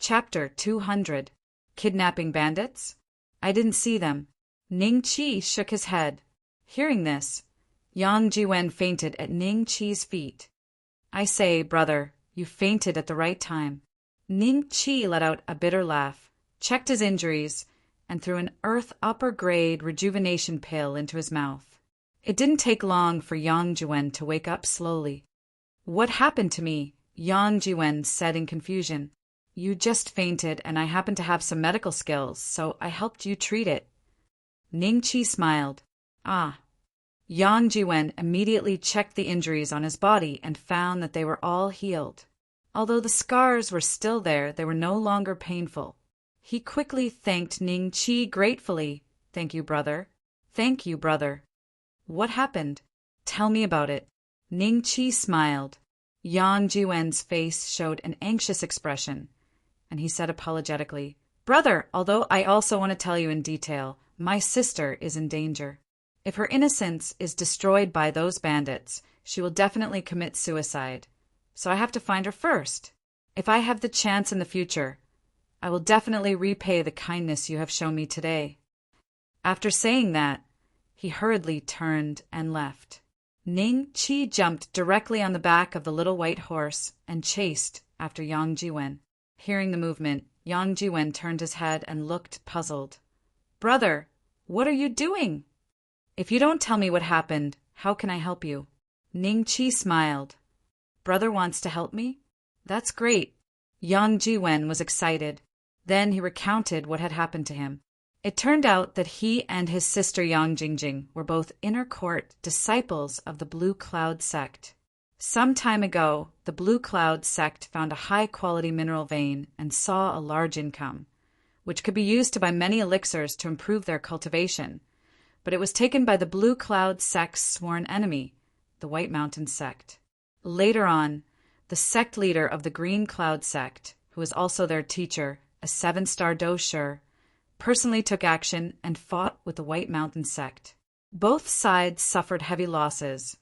Chapter 200. Kidnapping Bandits? I didn't see them. Ning Qi shook his head. Hearing this, Yang Jiwen fainted at Ning Qi's feet. I say, brother, you fainted at the right time. Ning Qi let out a bitter laugh, checked his injuries, and threw an earth upper-grade rejuvenation pill into his mouth. It didn't take long for Yang Jiwen to wake up slowly. What happened to me? Yang Jiwen said in confusion. You just fainted, and I happen to have some medical skills, so I helped you treat it. Ning Qi smiled. Ah. Yang Jiwen immediately checked the injuries on his body and found that they were all healed. Although the scars were still there, they were no longer painful. He quickly thanked Ning Qi gratefully. Thank you, brother. Thank you, brother. What happened? Tell me about it. Ning Qi smiled. Yang Jiwen's face showed an anxious expression, and he said apologetically, Brother, although I also want to tell you in detail, my sister is in danger. If her innocence is destroyed by those bandits, she will definitely commit suicide. So I have to find her first. If I have the chance in the future, I will definitely repay the kindness you have shown me today. After saying that, he hurriedly turned and left. Ning Qi jumped directly on the back of the little white horse and chased after Yang Jiwen. Hearing the movement, Yang Jiwen turned his head and looked puzzled. Brother, what are you doing? If you don't tell me what happened, how can I help you? Ning Qi smiled. Brother wants to help me? That's great. Yang Jiwen was excited. Then he recounted what had happened to him. It turned out that he and his sister Yang Jingjing were both inner court disciples of the Blue Cloud sect. Some time ago, the Blue Cloud sect found a high-quality mineral vein and saw a large income, which could be used to buy many elixirs to improve their cultivation. But it was taken by the Blue Cloud sect's sworn enemy, the White Mountain sect. Later on, the sect leader of the Green Cloud sect, who was also their teacher, a 7-star dosher, personally took action and fought with the White Mountain sect. Both sides suffered heavy losses,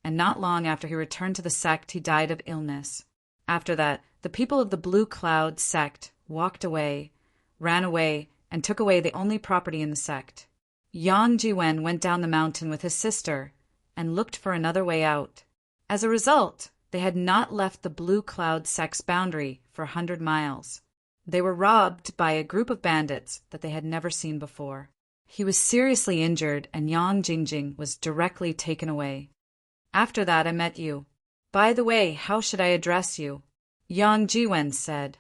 and not long after he returned to the sect, he died of illness. After that, the people of the Blue Cloud sect walked away, ran away, and took away the only property in the sect. Yang Jiwen went down the mountain with his sister and looked for another way out. As a result, they had not left the Blue Cloud sect's boundary for 100 miles. They were robbed by a group of bandits that they had never seen before. He was seriously injured, and Yang Jingjing was directly taken away. After that, I met you. By the way, how should I address you? Yang Jiwen said.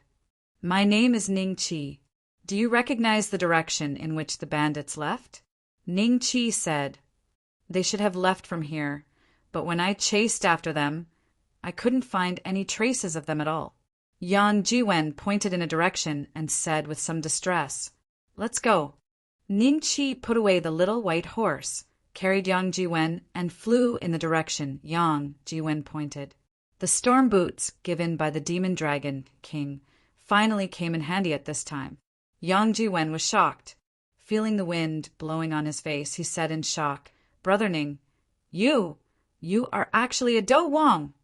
My name is Ning Qi. Do you recognize the direction in which the bandits left? Ning Qi said. They should have left from here, but when I chased after them, I couldn't find any traces of them at all. Yang Jiwen pointed in a direction and said with some distress, Let's go. Ning Qi put away the little white horse, carried Yang Jiwen, and flew in the direction Yang Jiwen pointed. The storm boots given by the demon dragon king finally came in handy at this time. Yang Jiwen was shocked. Feeling the wind blowing on his face, he said in shock, Brother Ning, you are actually a Do Wang.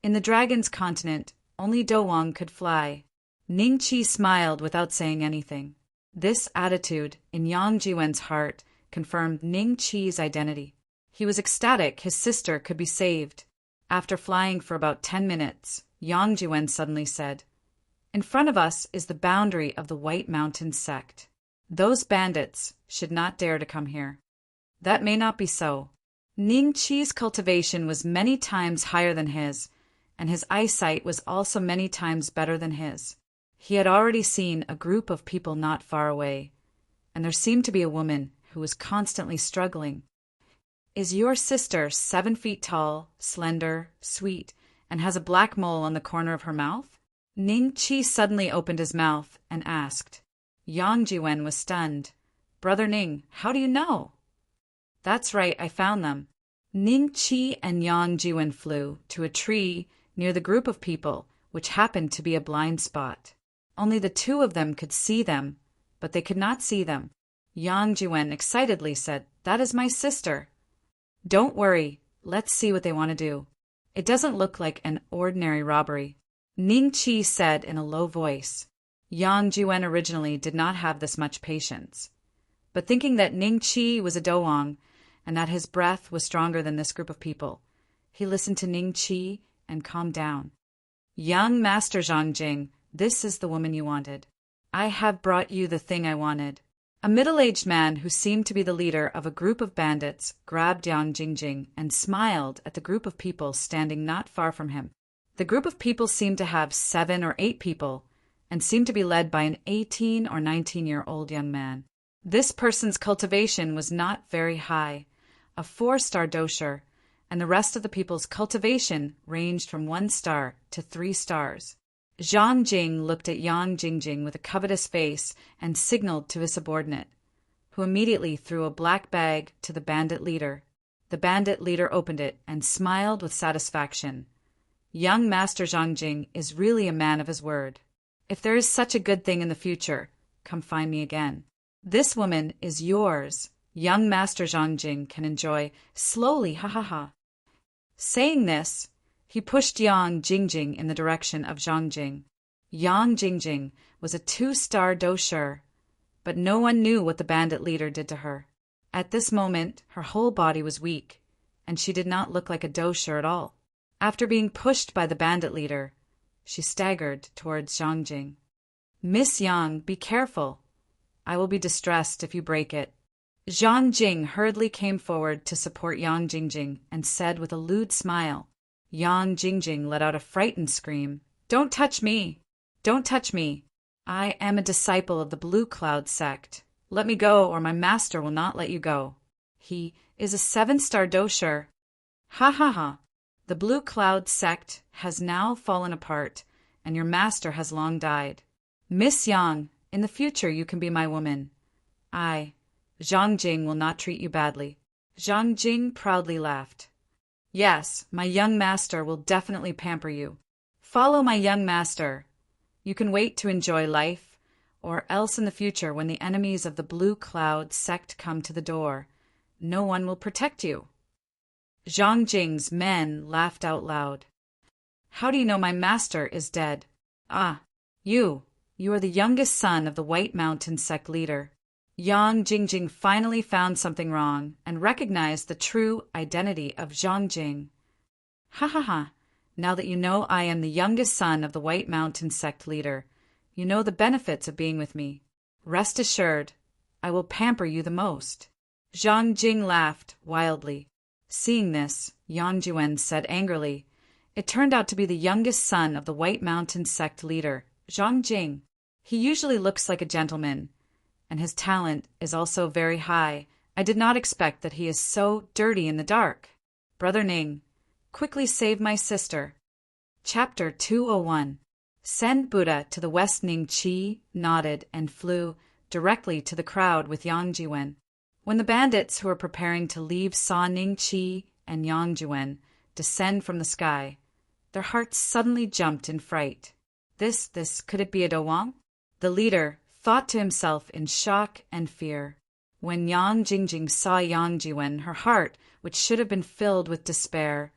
In the dragon's continent, only Do Wang could fly. Ning Qi smiled without saying anything. This attitude in Yang Jiwen's heart confirmed Ning Qi's identity. He was ecstatic his sister could be saved. After flying for about 10 minutes, Yang Jiwen suddenly said, In front of us is the boundary of the White Mountain sect. Those bandits should not dare to come here. That may not be so. Ning Qi's cultivation was many times higher than his, and his eyesight was also many times better than his. He had already seen a group of people not far away, and there seemed to be a woman who was constantly struggling. Is your sister 7 feet tall, slender, sweet, and has a black mole on the corner of her mouth? Ning Qi suddenly opened his mouth and asked. Yang Jiwen was stunned. Brother Ning, how do you know? That's right, I found them. Ning Qi and Yang Jiwen flew to a tree near the group of people, which happened to be a blind spot. Only the two of them could see them, but they could not see them. Yang Jiwen excitedly said, That is my sister. Don't worry, let's see what they want to do. It doesn't look like an ordinary robbery. Ning Qi said in a low voice. Yang Jiwen originally did not have this much patience. But thinking that Ning Qi was a Doang, and that his breath was stronger than this group of people, he listened to Ning Qi and calmed down. Young Master Zhangjing, this is the woman you wanted. I have brought you the thing I wanted. A middle-aged man who seemed to be the leader of a group of bandits grabbed Yang Jingjing and smiled at the group of people standing not far from him. The group of people seemed to have 7 or 8 people and seemed to be led by an 18 or 19-year-old young man. This person's cultivation was not very high, a 4-star dosher, and the rest of the people's cultivation ranged from 1 star to 3 stars. Zhang Jing looked at Yang Jingjing with a covetous face and signaled to his subordinate, who immediately threw a black bag to the bandit leader. The bandit leader opened it and smiled with satisfaction. Young Master Zhang Jing is really a man of his word. If there is such a good thing in the future, come find me again. This woman is yours. Young Master Zhang Jing can enjoy slowly, ha ha ha. Saying this, he pushed Yang Jingjing in the direction of Zhang Jing. Yang Jingjing was a 2-star dosher, but no one knew what the bandit leader did to her. At this moment, her whole body was weak, and she did not look like a dosher at all. After being pushed by the bandit leader, she staggered towards Zhang Jing. Miss Yang, be careful. I will be distressed if you break it. Zhang Jing hurriedly came forward to support Yang Jingjing and said with a lewd smile. Yang Jingjing let out a frightened scream. Don't touch me! Don't touch me! I am a disciple of the Blue Cloud sect. Let me go, or my master will not let you go. He is a 7-star dosher. Ha ha ha! The Blue Cloud sect has now fallen apart, and your master has long died. Miss Yang, in the future you can be my woman. I, Zhang Jing, will not treat you badly. Zhang Jing proudly laughed. Yes, my young master will definitely pamper you. Follow my young master. You can wait to enjoy life, or else in the future when the enemies of the Blue Cloud sect come to the door, no one will protect you. Zhang Jing's men laughed out loud. How do you know my master is dead? Ah, you are the youngest son of the White Mountain sect leader. Yang Jingjing finally found something wrong and recognized the true identity of Zhang Jing. Ha ha ha, now that you know I am the youngest son of the White Mountain sect leader, you know the benefits of being with me. Rest assured, I will pamper you the most. Zhang Jing laughed wildly. Seeing this, Yang Jiwen said angrily, it turned out to be the youngest son of the White Mountain sect leader, Zhang Jing. He usually looks like a gentleman, and his talent is also very high. I did not expect that he is so dirty in the dark. Brother Ning, quickly save my sister. Chapter 201. Send Buddha to the west. Ning Qi nodded and flew directly to the crowd with Yang Jiwen. When the bandits who were preparing to leave saw Ning Qi and Yang Jiwen descend from the sky, their hearts suddenly jumped in fright. This, could it be a Dawang? The leader thought to himself in shock and fear. When Yang Jingjing saw Yang Jiwen, her heart, which should have been filled with despair,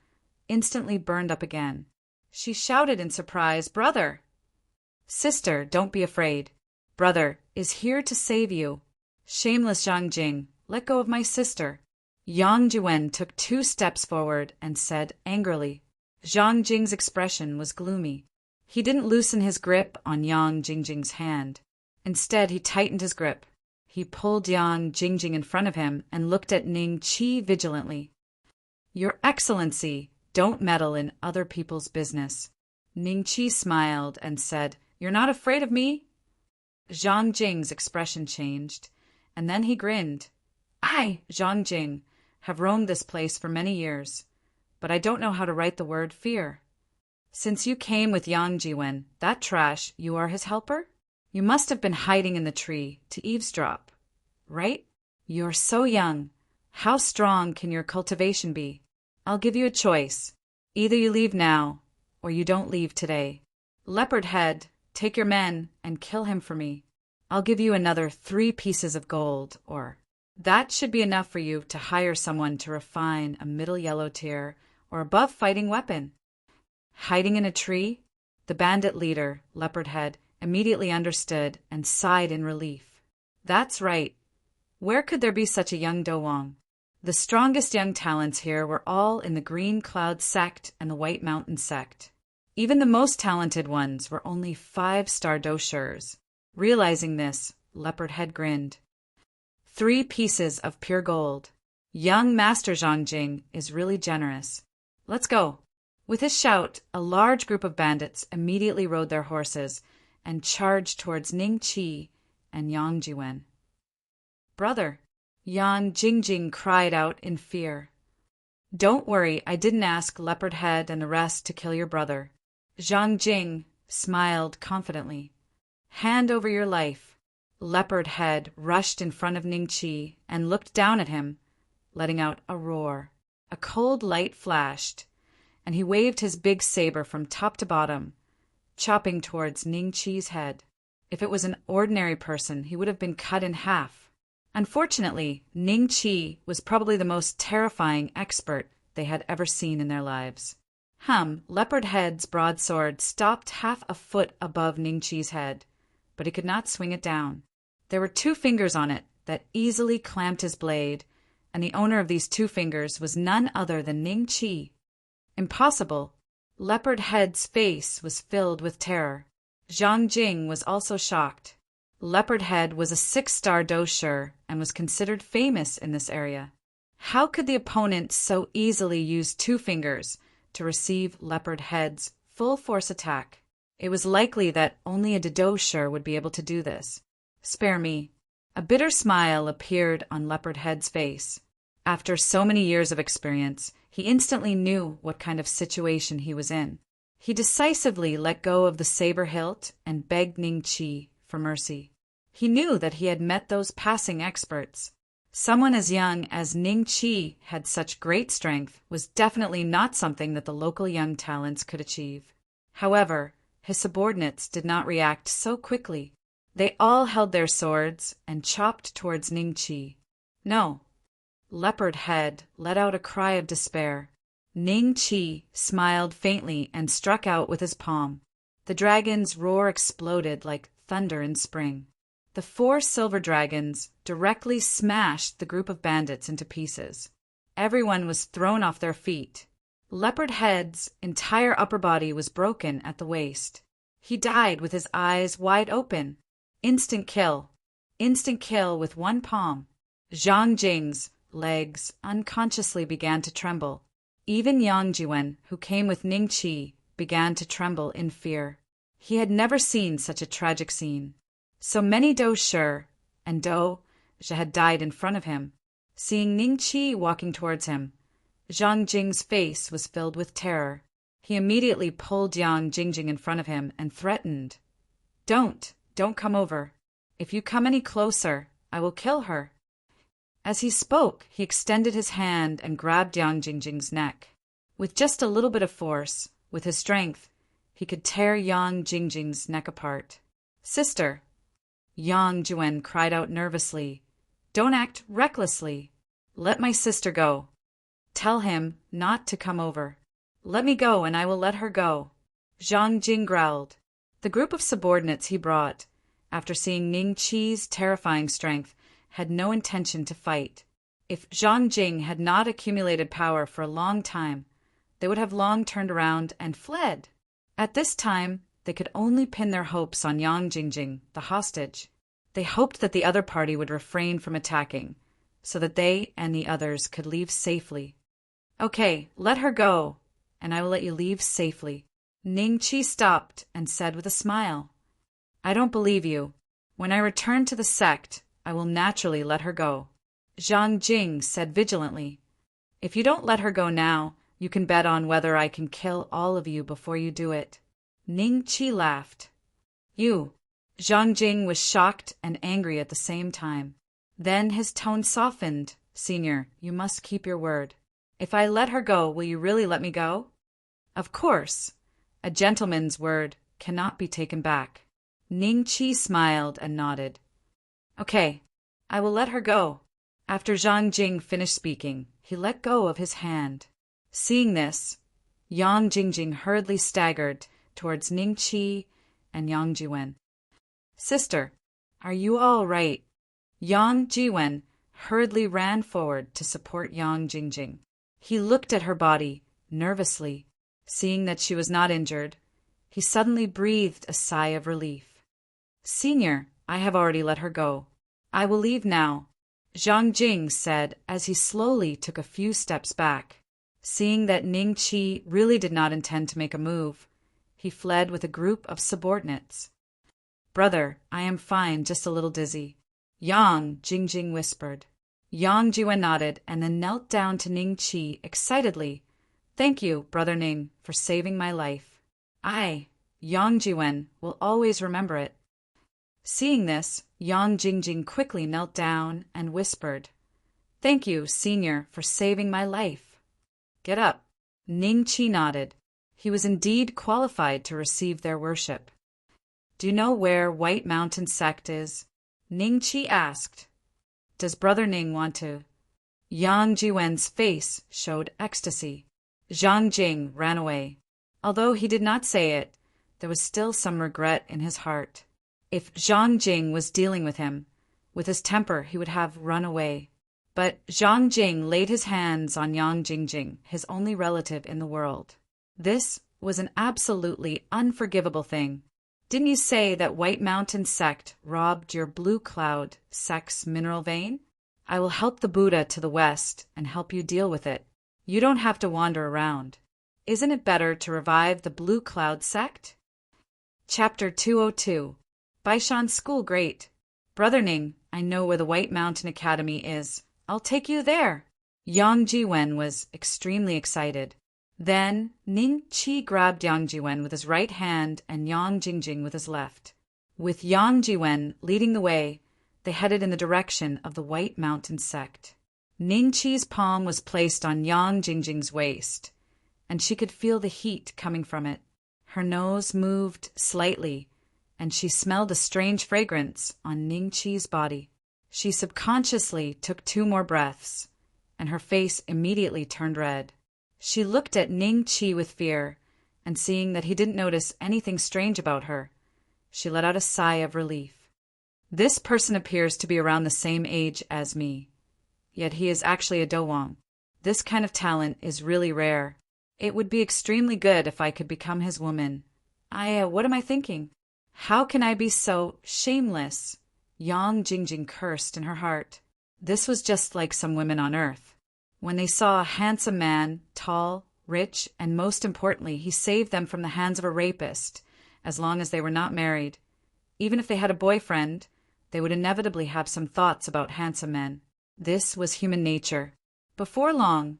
instantly burned up again. She shouted in surprise, Brother! Sister, don't be afraid. Brother is here to save you. Shameless Zhang Jing, let go of my sister. Yang Jiwen took 2 steps forward and said angrily. Zhang Jing's expression was gloomy. He didn't loosen his grip on Yang Jingjing's hand. Instead, he tightened his grip. He pulled Yang Jingjing in front of him and looked at Ning Qi vigilantly. Your Excellency, don't meddle in other people's business. Ning Qi smiled and said, You're not afraid of me? Zhang Jing's expression changed, and then he grinned. I, Zhang Jing, have roamed this place for many years, but I don't know how to write the word fear. Since you came with Yang Jiwen, that trash, you are his helper? You must have been hiding in the tree to eavesdrop, right? You're so young. How strong can your cultivation be? I'll give you a choice. Either you leave now, or you don't leave today. Leopard Head, take your men and kill him for me. I'll give you another 3 pieces of gold, or that should be enough for you to hire someone to refine a middle yellow tier or above fighting weapon. Hiding in a tree? The bandit leader, Leopard Head, immediately understood and sighed in relief. That's right. Where could there be such a young Do Wong? The strongest young talents here were all in the Green Cloud sect and the White Mountain sect. Even the most talented ones were only 5-star doshers. Realizing this, Leopardhead grinned. 3 pieces of pure gold. Young Master Zhongjing is really generous. Let's go. With his shout, a large group of bandits immediately rode their horses and charged towards Ning Qi and Yang Jiwen. Brother, Yan Jingjing cried out in fear. Don't worry, I didn't ask Leopardhead and the rest to kill your brother. Zhang Jing smiled confidently. Hand over your life. Leopardhead rushed in front of Ning Qi and looked down at him, letting out a roar. A cold light flashed, and he waved his big saber from top to bottom, chopping towards Ning Qi's head. If it was an ordinary person, he would have been cut in half. Unfortunately, Ning Qi was probably the most terrifying expert they had ever seen in their lives. Leopardhead's broadsword stopped half a foot above Ning Qi's head, but he could not swing it down. There were 2 fingers on it that easily clamped his blade, and the owner of these 2 fingers was none other than Ning Qi. Impossible. Leopardhead's face was filled with terror. Zhang Jing was also shocked. Leopardhead was a 6-star dosher and was considered famous in this area. How could the opponent so easily use 2 fingers to receive Leopardhead's full force attack? It was likely that only a dosher would be able to do this. Spare me. A bitter smile appeared on Leopardhead's face. After so many years of experience, he instantly knew what kind of situation he was in. He decisively let go of the saber hilt and begged Ning Qi for mercy. He knew that he had met those passing experts. Someone as young as Ning Qi had such great strength was definitely not something that the local young talents could achieve. However, his subordinates did not react so quickly. They all held their swords and chopped towards Ning Qi. No. Leopardhead let out a cry of despair. Ning Qi smiled faintly and struck out with his palm. The dragon's roar exploded like thunder in spring. The 4 silver dragons directly smashed the group of bandits into pieces. Everyone was thrown off their feet. Leopardhead's entire upper body was broken at the waist. He died with his eyes wide open. Instant kill. Instant kill with 1 palm. Zhang Jing's legs unconsciously began to tremble. Even Yang Jiwen, who came with Ning Qi, began to tremble in fear. He had never seen such a tragic scene. So many dosher and do had died in front of him. Seeing Ning Qi walking towards him, Zhang Jing's face was filled with terror. He immediately pulled Yang Jingjing in front of him and threatened, Don't come over. If you come any closer, I will kill her." As he spoke, he extended his hand and grabbed Yang Jingjing's neck. With just a little bit of force, with his strength, he could tear Yang Jingjing's neck apart. "Sister!" Yang Jiwen cried out nervously. "Don't act recklessly. Let my sister go. Tell him not to come over. Let me go and I will let her go." Zhang Jing growled. The group of subordinates he brought, after seeing Ning Qi's terrifying strength, had no intention to fight. If Zhang Jing had not accumulated power for a long time, they would have long turned around and fled. At this time, they could only pin their hopes on Yang Jingjing, the hostage. They hoped that the other party would refrain from attacking, so that they and the others could leave safely. "Okay, let her go, and I will let you leave safely." Ning Qi stopped and said with a smile, "I don't believe you. When I return to the sect, I will naturally let her go." Zhang Jing said vigilantly, "If you don't let her go now, you can bet on whether I can kill all of you before you do it." Ning Qi laughed. "You." Zhang Jing was shocked and angry at the same time. Then his tone softened. "Senior, you must keep your word. If I let her go, will you really let me go?" "Of course. A gentleman's word cannot be taken back." Ning Qi smiled and nodded. "Okay, I will let her go." After Zhang Jing finished speaking, he let go of his hand. Seeing this, Yang Jingjing hurriedly staggered towards Ning Qi and Yang Jiwen. Sister, are you all right? Yang Jiwen hurriedly ran forward to support Yang Jingjing. He looked at her body, nervously. Seeing that she was not injured, he suddenly breathed a sigh of relief. Senior, I have already let her go. I will leave now, Zhang Jing said as he slowly took a few steps back. Seeing that Ning Qi really did not intend to make a move, he fled with a group of subordinates. Brother, I am fine, just a little dizzy, Yang Jingjing whispered. Yang Jiwen nodded and then knelt down to Ning Qi excitedly. Thank you, Brother Ning, for saving my life. I, Yang Jiwen, will always remember it. Seeing this, Yang Jingjing quickly knelt down and whispered, Thank you, Senior, for saving my life. Get up. Ning Qi nodded. He was indeed qualified to receive their worship. Do you know where White Mountain Sect is? Ning Qi asked. Does Brother Ning want to? Yang Jiwen's face showed ecstasy. Zhang Jing ran away. Although he did not say it, there was still some regret in his heart. If Zhang Jing was dealing with him, with his temper he would have run away. But Zhang Jing laid his hands on Yang Jingjing, his only relative in the world. This was an absolutely unforgivable thing. Didn't you say that White Mountain Sect robbed your Blue Cloud Sect's mineral vein? I will help the Buddha to the west and help you deal with it. You don't have to wander around. Isn't it better to revive the Blue Cloud Sect? Chapter 202. Baishan School Great. Brother Ning, I know where the White Mountain Academy is. I'll take you there. Yang Jiwen was extremely excited. Then Ning Qi grabbed Yang Jiwen with his right hand and Yang Jingjing with his left. With Yang Jiwen leading the way, they headed in the direction of the White Mountain Sect. Ning Qi's palm was placed on Yang Jingjing's waist, and she could feel the heat coming from it. Her nose moved slightly, and she smelled a strange fragrance on Ning Qi's body. She subconsciously took 2 more breaths, and her face immediately turned red. She looked at Ning Qi with fear, and seeing that he didn't notice anything strange about her, she let out a sigh of relief. This person appears to be around the same age as me, yet he is actually a Dowang. This kind of talent is really rare. It would be extremely good if I could become his woman. What am I thinking? How can I be so shameless? Yang Jingjing cursed in her heart. This was just like some women on earth. When they saw a handsome man, tall, rich, and most importantly, he saved them from the hands of a rapist, as long as they were not married. Even if they had a boyfriend, they would inevitably have some thoughts about handsome men. This was human nature. Before long,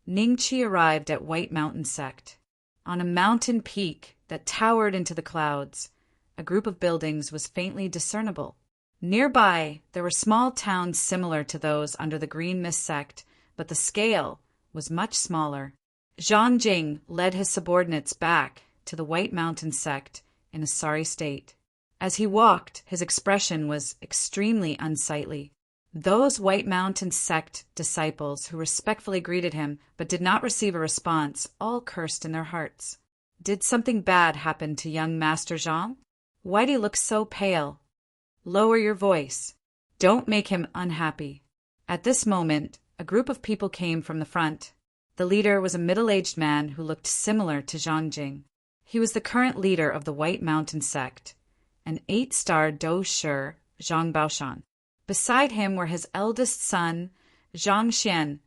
Ning Qi arrived at White Mountain Sect. On a mountain peak that towered into the clouds, a group of buildings was faintly discernible. Nearby, there were small towns similar to those under the Green Mist Sect, but the scale was much smaller. Zhang Jing led his subordinates back to the White Mountain Sect in a sorry state. As he walked, his expression was extremely unsightly. Those White Mountain Sect disciples who respectfully greeted him but did not receive a response all cursed in their hearts. Did something bad happen to young Master Zhang? Why do you look so pale? Lower your voice. Don't make him unhappy. At this moment, a group of people came from the front. The leader was a middle-aged man who looked similar to Zhang Jing. He was the current leader of the White Mountain Sect, an 8-star Do Shi, Zhang Baoshan. Beside him were his eldest son, Zhang Xian,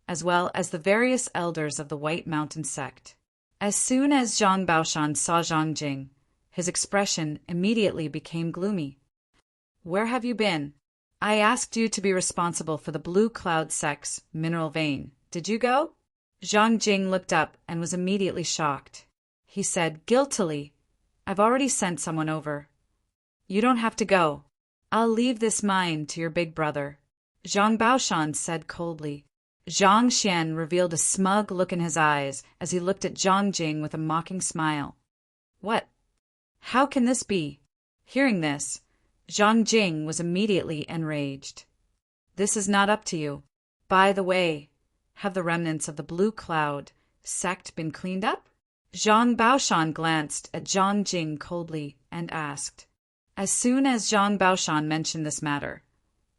as well as the various elders of the White Mountain Sect. As soon as Zhang Baoshan saw Zhang Jing, his expression immediately became gloomy. Where have you been? I asked you to be responsible for the Blue Cloud Sect's mineral vein. Did you go? Zhang Jing looked up and was immediately shocked. He said guiltily, I've already sent someone over. You don't have to go. I'll leave this mine to your big brother. Zhang Baoshan said coldly. Zhang Xian revealed a smug look in his eyes as he looked at Zhang Jing with a mocking smile. What? How can this be? Hearing this, Zhang Jing was immediately enraged. This is not up to you. By the way, have the remnants of the Blue Cloud Sect been cleaned up? Zhang Baoshan glanced at Zhang Jing coldly and asked. As soon as Zhang Baoshan mentioned this matter,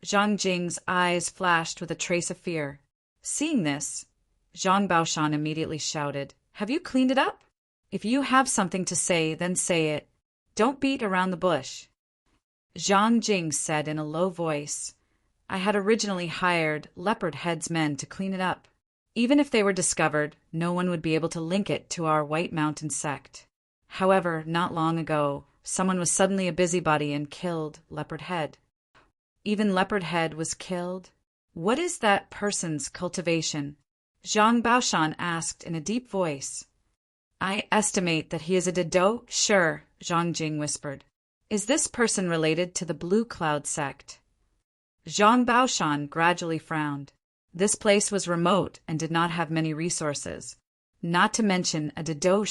Zhang Jing's eyes flashed with a trace of fear. Seeing this, Zhang Baoshan immediately shouted, "Have you cleaned it up? If you have something to say, then say it. Don't beat around the bush." Zhang Jing said in a low voice, "I had originally hired Leopard Head's men to clean it up. Even if they were discovered, no one would be able to link it to our White Mountain sect. However, not long ago, someone was suddenly a busybody and killed Leopard Head. Even Leopard Head was killed? What is that person's cultivation?" Zhang Baoshan asked in a deep voice. "I estimate that he is a Dado." "Sure," Zhang Jing whispered. "Is this person related to the Blue Cloud sect?" Zhang Baoshan gradually frowned. This place was remote and did not have many resources. Not to mention a Dado,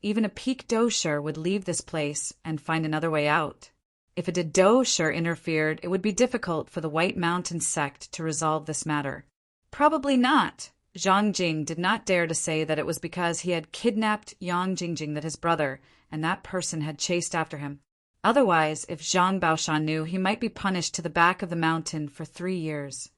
even a peak Dosher would leave this place and find another way out. If a Dosher interfered, it would be difficult for the White Mountain sect to resolve this matter. Probably not. Zhang Jing did not dare to say that it was because he had kidnapped Yang Jingjing that his brother and that person had chased after him. Otherwise, if Zhang Baoshan knew, he might be punished to the back of the mountain for 3 years.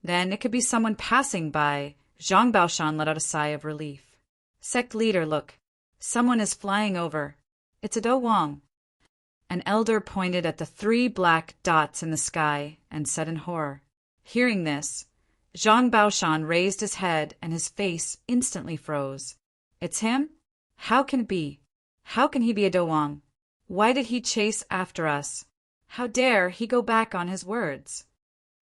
Then it could be someone passing by. Zhang Baoshan let out a sigh of relief. "Sect leader, look. Someone is flying over. It's a Do Wang." An elder pointed at the 3 black dots in the sky and said in horror. Hearing this, Zhang Baoshan raised his head and his face instantly froze. "It's him? How can it be? How can he be a Do Wang? Why did he chase after us? How dare he go back on his words?"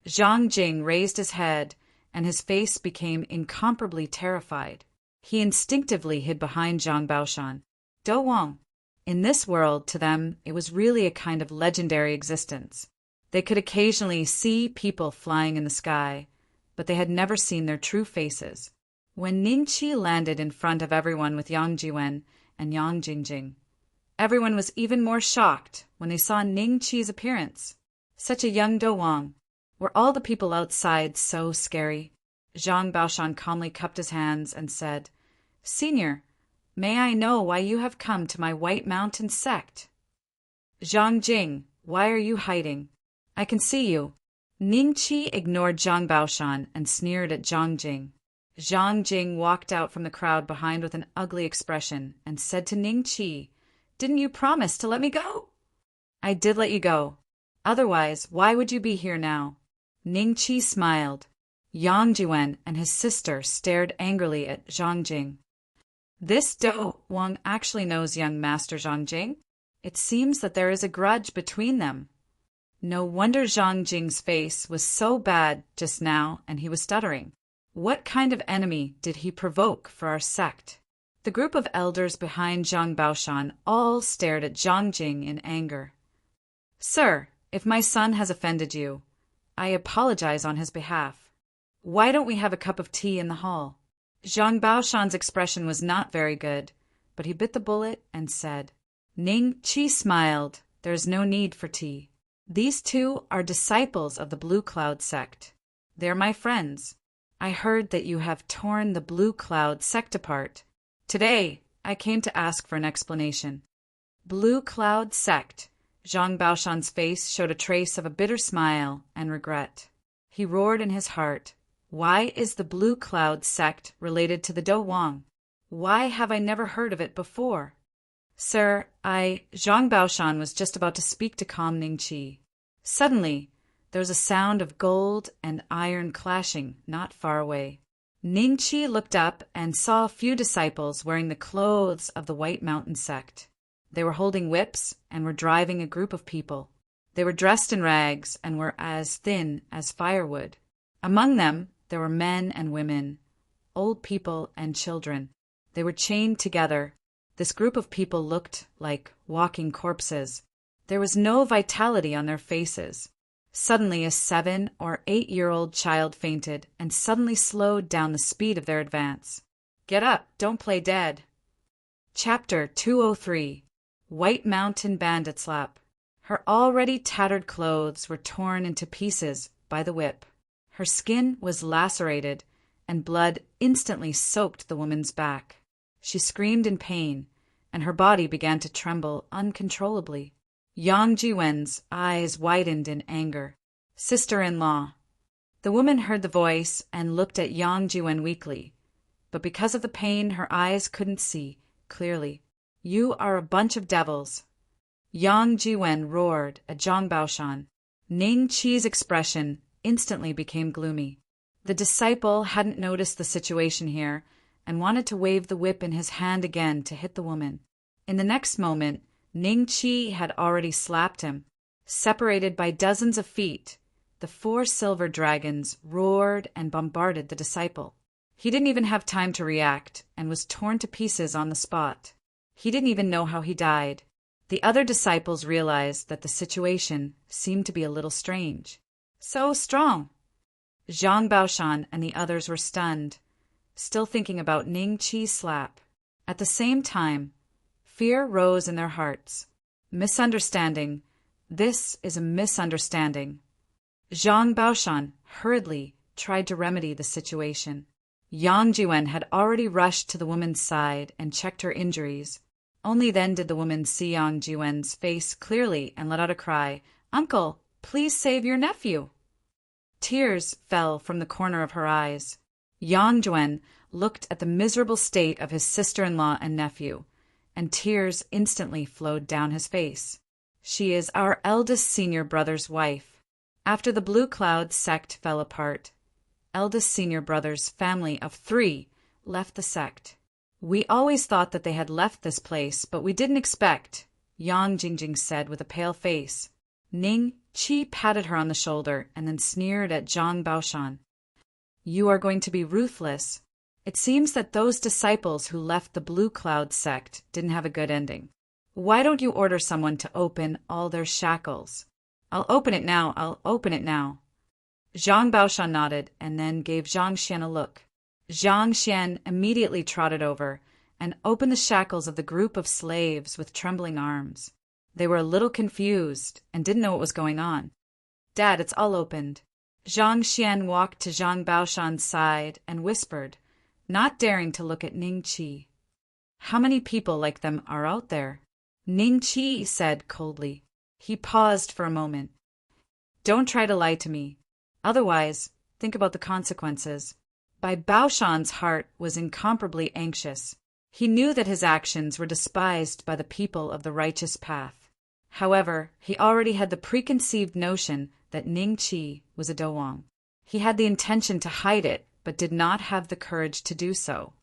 Zhang Jing raised his head, and his face became incomparably terrified. He instinctively hid behind Zhang Baoshan. Do Wang. In this world, to them, it was really a kind of legendary existence. They could occasionally see people flying in the sky, but they had never seen their true faces. When Ningqi landed in front of everyone with Yang Jiwen and Yang Jingjing, everyone was even more shocked when they saw Ningqi's appearance. Such a young Do Wang. Were all the people outside so scary? Zhang Baoshan calmly cupped his hands and said, "Senior, may I know why you have come to my White Mountain sect?" "Zhang Jing, why are you hiding? I can see you." Ningqi ignored Zhang Baoshan and sneered at Zhang Jing. Zhang Jing walked out from the crowd behind with an ugly expression and said to Ningqi, "Didn't you promise to let me go?" "I did let you go. Otherwise, why would you be here now?" Ningqi smiled. Yang Jiwen and his sister stared angrily at Zhang Jing. "This Do Wang actually knows young Master Zhang Jing. It seems that there is a grudge between them." No wonder Zhang Jing's face was so bad just now and he was stuttering. What kind of enemy did he provoke for our sect? The group of elders behind Zhang Baoshan all stared at Zhang Jing in anger. "Sir, if my son has offended you, I apologize on his behalf. Why don't we have a cup of tea in the hall?" Zhang Baoshan's expression was not very good, but he bit the bullet and said, Ningqi smiled. "There's no need for tea. These 2 are disciples of the Blue Cloud sect. They're my friends. I heard that you have torn the Blue Cloud sect apart. Today, I came to ask for an explanation." Blue Cloud sect. Zhang Baoshan's face showed a trace of a bitter smile and regret. He roared in his heart, "Why is the Blue Cloud sect related to the Do Wang? Why have I never heard of it before?" "Sir, Zhang Baoshan was just about to speak to calm Ningqi. Suddenly, there was a sound of gold and iron clashing not far away. Ningqi looked up and saw a few disciples wearing the clothes of the White Mountain sect. They were holding whips and were driving a group of people. They were dressed in rags and were as thin as firewood. Among them, there were men and women, old people and children. They were chained together. This group of people looked like walking corpses. There was no vitality on their faces. Suddenly, a 7 or 8-year-old child fainted and suddenly slowed down the speed of their advance. "Get up, don't play dead." Chapter 203. White Mountain Bandit Slap. Her already tattered clothes were torn into pieces by the whip. Her skin was lacerated, and blood instantly soaked the woman's back. She screamed in pain, and her body began to tremble uncontrollably. Yang Jiwen's eyes widened in anger. Sister-in-law. The woman heard the voice and looked at Yang Jiwen weakly, but because of the pain her eyes couldn't see clearly. You are a bunch of devils. Yang Jiwen roared at Zhang Baoshan. Ning Qi's expression instantly became gloomy. The disciple hadn't noticed the situation here and wanted to wave the whip in his hand again to hit the woman. In the next moment, Ning Qi had already slapped him. Separated by dozens of feet, the 4 silver dragons roared and bombarded the disciple. He didn't even have time to react and was torn to pieces on the spot. He didn't even know how he died. The other disciples realized that the situation seemed to be a little strange. So strong. Zhang Baoshan and the others were stunned, still thinking about Ning Qi's slap. At the same time, fear rose in their hearts. Misunderstanding. This is a misunderstanding. Zhang Baoshan hurriedly tried to remedy the situation. Yang Jiwen had already rushed to the woman's side and checked her injuries. Only then did the woman see Yang Jiwen's face clearly and let out a cry, "Uncle, please save your nephew." Tears fell from the corner of her eyes. Yang Jiwen looked at the miserable state of his sister-in-law and nephew, and tears instantly flowed down his face. She is our eldest senior brother's wife. After the Blue Cloud sect fell apart, eldest senior brother's family of 3 left the sect. We always thought that they had left this place, but we didn't expect, Yang Jingjing said with a pale face. Ning Qi patted her on the shoulder and then sneered at Zhang Baoshan. You are going to be ruthless. It seems that those disciples who left the Blue Cloud sect didn't have a good ending. Why don't you order someone to open all their shackles? I'll open it now, I'll open it now. Zhang Baoshan nodded and then gave Zhang Xian a look. Zhang Xian immediately trotted over and opened the shackles of the group of slaves with trembling arms. They were a little confused and didn't know what was going on. Dad, it's all opened. Zhang Xian walked to Zhang Baoshan's side and whispered, not daring to look at Ning Qi. How many people like them are out there? Ning Qi said coldly. He paused for a moment. Don't try to lie to me. Otherwise, think about the consequences. Bai Baoshan's heart was incomparably anxious. He knew that his actions were despised by the people of the righteous path. However, he already had the preconceived notion that Ning Qi was a Dowang. He had the intention to hide it, but did not have the courage to do so.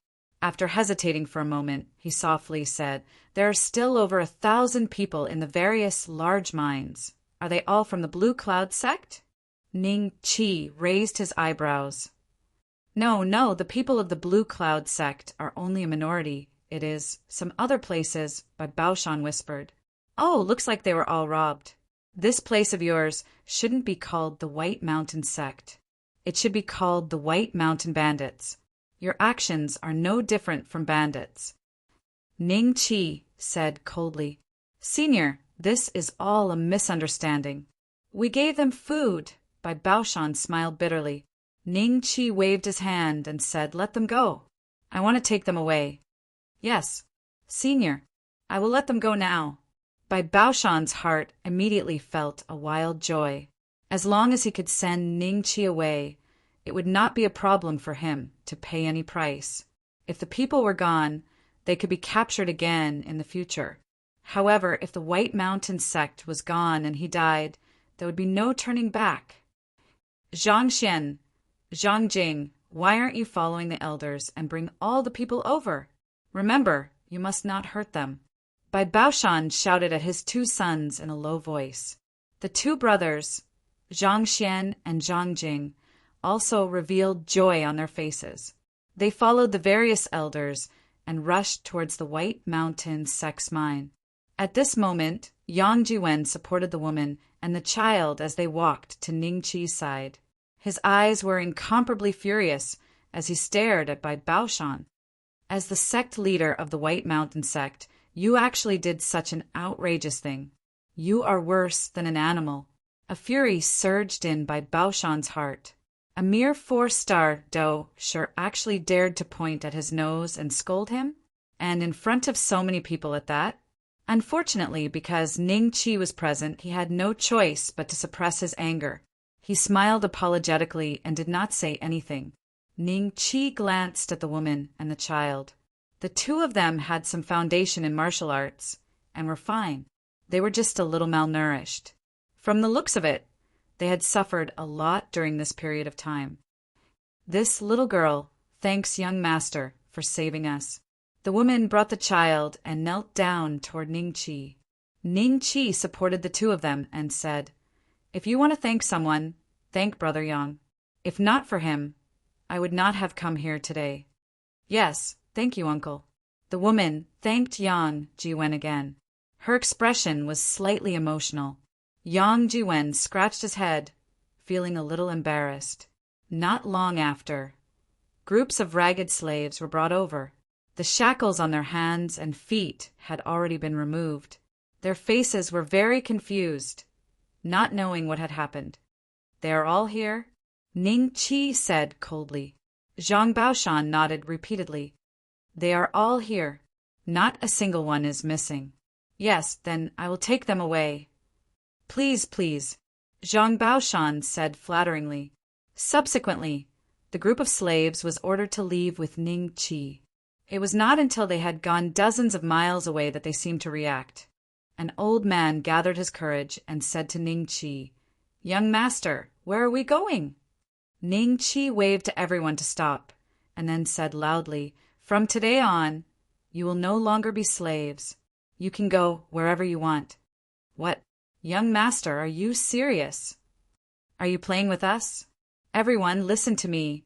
After hesitating for a moment, he softly said, There are still over 1,000 people in the various large mines. Are they all from the Blue Cloud sect? Ning Qi raised his eyebrows. No, the people of the Blue Cloud sect are only a minority. It is some other places, Bai Baoshan whispered. Oh, looks like they were all robbed. This place of yours shouldn't be called the White Mountain sect. It should be called the White Mountain Bandits. Your actions are no different from bandits. Ning Qi said coldly, Senior, this is all a misunderstanding. We gave them food. Bai Baoshan smiled bitterly. Ning Qi waved his hand and said, Let them go. I want to take them away. Yes, Senior, I will let them go now. Bai Baoshan's heart immediately felt a wild joy. As long as he could send Ning Qi away, it would not be a problem for him to pay any price. If the people were gone, they could be captured again in the future. However, if the White Mountain sect was gone and he died, there would be no turning back. Zhang Xian, Zhang Jing, why aren't you following the elders and bring all the people over? Remember, you must not hurt them. Bai Baoshan shouted at his 2 sons in a low voice. The 2 brothers, Zhang Xian and Zhang Jing, also revealed joy on their faces. They followed the various elders and rushed towards the White Mountain sect's mine. At this moment, Yang Jiwen supported the woman and the child as they walked to Ning Qi's side. His eyes were incomparably furious as he stared at Bai Baoshan. As the sect leader of the White Mountain sect, you actually did such an outrageous thing. You are worse than an animal. A fury surged in Bai Baoshan's heart. A mere 4-star Do sure actually dared to point at his nose and scold him? And in front of so many people at that? Unfortunately, because Ning Qi was present, he had no choice but to suppress his anger. He smiled apologetically and did not say anything. Ning Qi glanced at the woman and the child. The two of them had some foundation in martial arts and were fine. They were just a little malnourished. From the looks of it, they had suffered a lot during this period of time. This little girl thanks young master for saving us. The woman brought the child and knelt down toward Ning Qi. Ning Qi supported the two of them and said, "If you want to thank someone, thank Brother Yang. If not for him, I would not have come here today." "Yes, thank you, uncle." The woman thanked Yang Jiwen again. Her expression was slightly emotional. Yang Jiwen scratched his head, feeling a little embarrassed. Not long after, groups of ragged slaves were brought over. The shackles on their hands and feet had already been removed. Their faces were very confused, not knowing what had happened. "They are all here?" Ning Qi said coldly. Zhang Baoshan nodded repeatedly. "They are all here. Not a single one is missing." "Yes, then I will take them away." "Please, please," Zhang Baoshan said flatteringly. Subsequently, the group of slaves was ordered to leave with Ning Qi. It was not until they had gone dozens of miles away that they seemed to react. An old man gathered his courage and said to Ning Qi, "Young master, where are we going?" Ning Qi waved to everyone to stop, and then said loudly, "From today on, you will no longer be slaves. You can go wherever you want." "What? Young master, are you serious? Are you playing with us? Everyone, listen to me.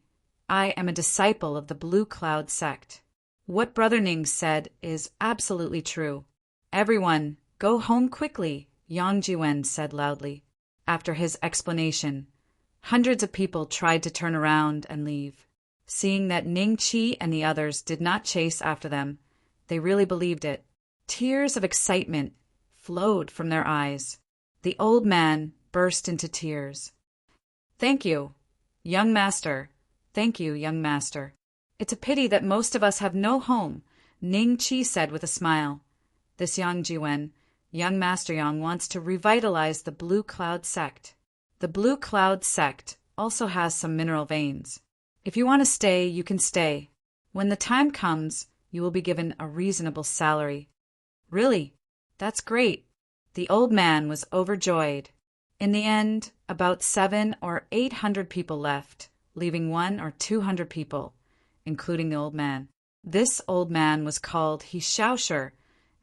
I am a disciple of the Blue Cloud sect. What Brother Ning said is absolutely true. Everyone, go home quickly," Yang Jiwen said loudly. After his explanation, hundreds of people tried to turn around and leave. Seeing that Ning Qi and the others did not chase after them, they really believed it. Tears of excitement flowed from their eyes. The old man burst into tears. "Thank you, young master. Thank you, young master. It's a pity that most of us have no home," Ning Qi said with a smile. "This Yang Jiwen, young master Yang, wants to revitalize the Blue Cloud sect. The Blue Cloud sect also has some mineral veins. If you want to stay, you can stay. When the time comes, you will be given a reasonable salary." "Really? That's great." The old man was overjoyed. In the end, about 700 or 800 people left, leaving 100 or 200 people, including the old man. This old man was called He Xiaosher,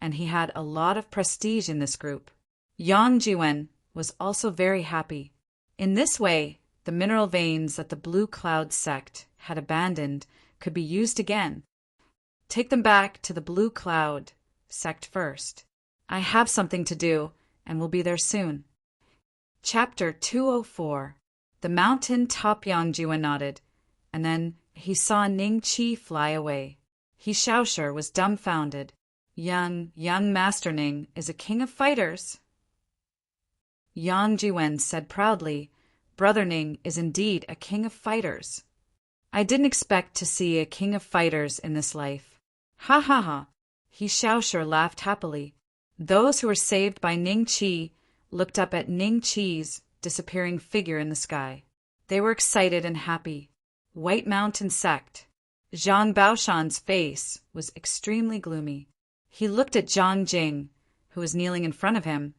and he had a lot of prestige in this group. Yang Jiwen was also very happy. In this way, the mineral veins that the Blue Cloud sect had abandoned could be used again. Take them back to the Blue Cloud sect first. I have something to do, and will be there soon. Chapter 204. The mountain top. Yang Jiwen nodded, and then he saw Ning Qi fly away. He Xiaosher was dumbfounded. Young Master Ning is a king of fighters." Yang Jiwen said proudly, "Brother Ning is indeed a king of fighters. I didn't expect to see a king of fighters in this life." "Ha ha ha!" He Xiaosher laughed happily. Those who were saved by Ning Qi looked up at Ning Qi's disappearing figure in the sky. They were excited and happy. White Mountain sect. Zhang Baoshan's face was extremely gloomy. He looked at Zhang Jing, who was kneeling in front of him,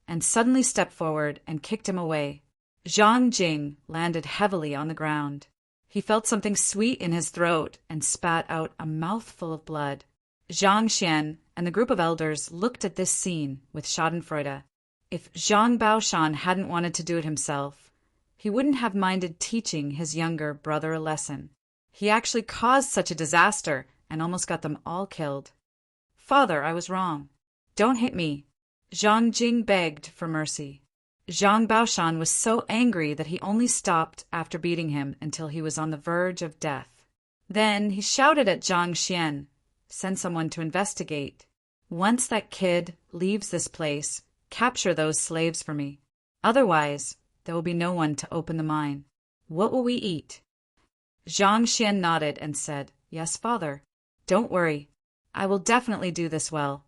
and suddenly stepped forward and kicked him away. Zhang Jing landed heavily on the ground. He felt something sweet in his throat and spat out a mouthful of blood. Zhang Xian and the group of elders looked at this scene with schadenfreude. If Zhang Baoshan hadn't wanted to do it himself, he wouldn't have minded teaching his younger brother a lesson. He actually caused such a disaster and almost got them all killed. "Father, I was wrong. Don't hit me." Zhang Jing begged for mercy. Zhang Baoshan was so angry that he only stopped after beating him until he was on the verge of death. Then he shouted at Zhang Xian, "Send someone to investigate. Once that kid leaves this place, capture those slaves for me. Otherwise, there will be no one to open the mine. What will we eat?" Zhang Xian nodded and said, "Yes, father. Don't worry. I will definitely do this well."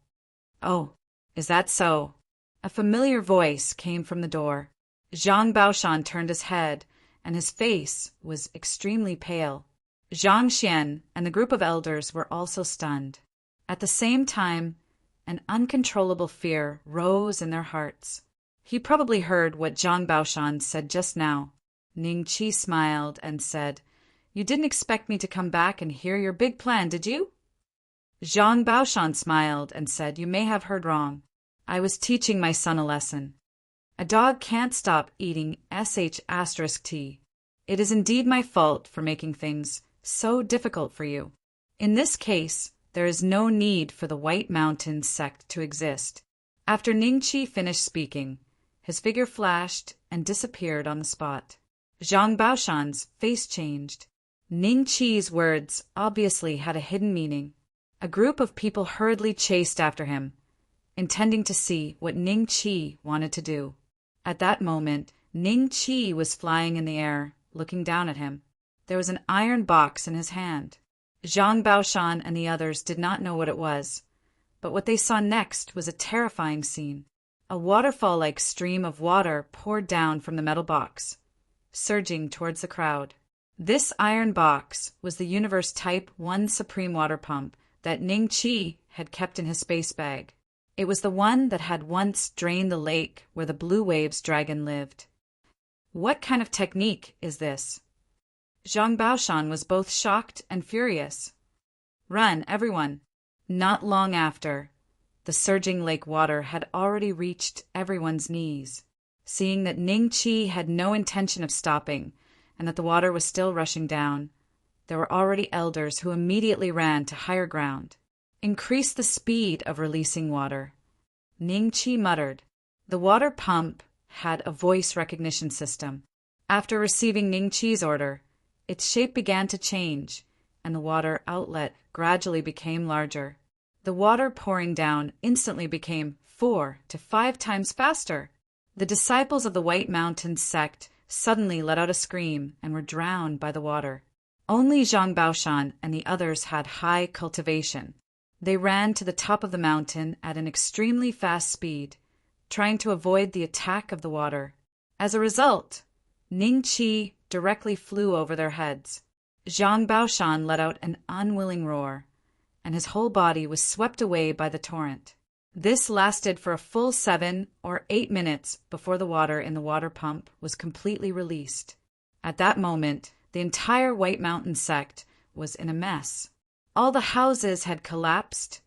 "Oh, Is that so? A familiar voice came from the door. Zhang Baoshan turned his head, and his face was extremely pale. Zhang Xian and the group of elders were also stunned. At the same time, an uncontrollable fear rose in their hearts. He probably heard what Zhang Baoshan said just now. Ning Qi smiled and said, "You didn't expect me to come back and hear your big plan, did you?" Zhang Baoshan smiled and said, "You may have heard wrong. I was teaching my son a lesson. A dog can't stop eating **T. It is indeed my fault for making things so difficult for you. In this case, there is no need for the White Mountain sect to exist." After Ning Qi finished speaking, his figure flashed and disappeared on the spot. Zhang Baoshan's face changed. Ning Qi's words obviously had a hidden meaning. A group of people hurriedly chased after him, intending to see what Ning Qi wanted to do. At that moment, Ning Qi was flying in the air, looking down at him. There was an iron box in his hand. Zhang Baoshan and the others did not know what it was, but what they saw next was a terrifying scene. A waterfall-like stream of water poured down from the metal box, surging towards the crowd. This iron box was the Universe Type 1 Supreme Water Pump that Ning Qi had kept in his space bag. It was the one that had once drained the lake where the Blue Waves dragon lived. What kind of technique is this? Zhang Baoshan was both shocked and furious. "Run, everyone!" Not long after, the surging lake water had already reached everyone's knees. Seeing that Ning Qi had no intention of stopping and that the water was still rushing down, there were already elders who immediately ran to higher ground. "Increase the speed of releasing water," Ning Qi muttered. The water pump had a voice recognition system. After receiving Ning Qi's order, its shape began to change, and the water outlet gradually became larger. The water pouring down instantly became 4 to 5 times faster. The disciples of the White Mountain sect suddenly let out a scream and were drowned by the water. Only Zhang Baoshan and the others had high cultivation. They ran to the top of the mountain at an extremely fast speed, trying to avoid the attack of the water. As a result, Ning Qi directly flew over their heads. Zhang Baoshan let out an unwilling roar, and his whole body was swept away by the torrent. This lasted for a full 7 or 8 minutes before the water in the water pump was completely released. At that moment, the entire White Mountain sect was in a mess. All the houses had collapsed,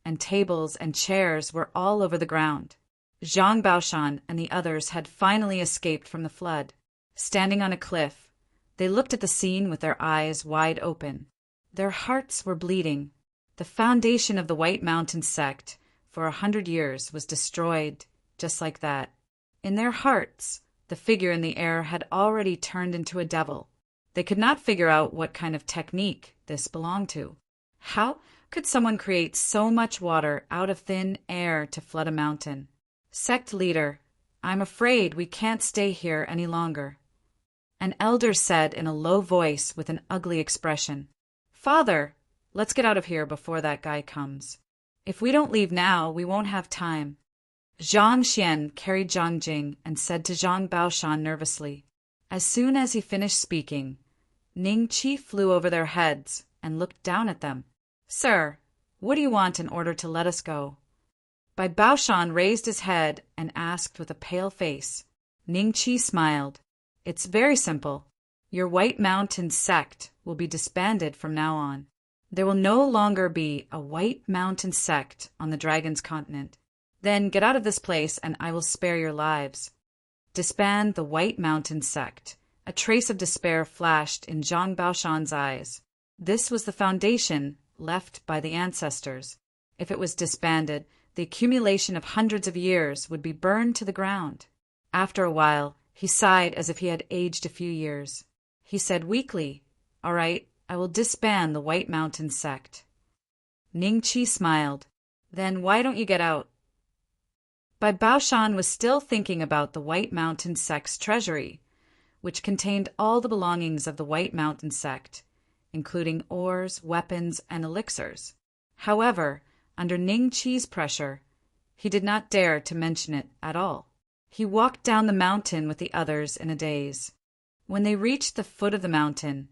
and tables and chairs were all over the ground. Zhang Baoshan and the others had finally escaped from the flood. Standing on a cliff, they looked at the scene with their eyes wide open. Their hearts were bleeding. The foundation of the White Mountain sect for 100 years was destroyed just like that. In their hearts, the figure in the air had already turned into a devil. They could not figure out what kind of technique this belonged to. How could someone create so much water out of thin air to flood a mountain? "Sect leader, I'm afraid we can't stay here any longer," an elder said in a low voice with an ugly expression. "Father, let's get out of here before that guy comes. If we don't leave now, we won't have time." Zhang Xian carried Zhang Jing and said to Zhang Baoshan nervously. As soon as he finished speaking, Ning Qi flew over their heads and looked down at them. "Sir, what do you want in order to let us go?" Bai Baoshan raised his head and asked with a pale face. Ning Qi smiled. "It's very simple. Your White Mountain sect will be disbanded from now on. There will no longer be a White Mountain sect on the Dragon's continent. Then get out of this place and I will spare your lives." Disband the White Mountain sect. A trace of despair flashed in Zhang Baoshan's eyes. This was the foundation left by the ancestors. If it was disbanded, the accumulation of hundreds of years would be burned to the ground. After a while, he sighed as if he had aged a few years. He said weakly, "All right, I will disband the White Mountain sect." Ning Qi smiled. "Then why don't you get out?" Bai Baoshan was still thinking about the White Mountain sect's treasury, which contained all the belongings of the White Mountain sect, including ores, weapons, and elixirs. However, under Ning Qi's pressure, He did not dare to mention it at all. He walked down the mountain with the others in a daze. When they reached the foot of the mountain,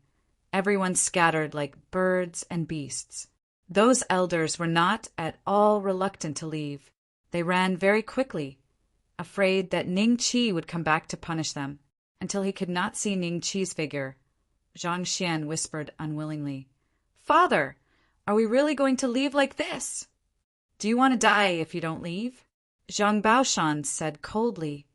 everyone scattered like birds and beasts. Those elders were not at all reluctant to leave. They ran very quickly, afraid that Ning Qi would come back to punish them. Until he could not see Ning Qi's figure, Zhang Xian whispered unwillingly, "Father, are we really going to leave like this? Do you want to die if you don't leave?" Zhang Baoshan said coldly,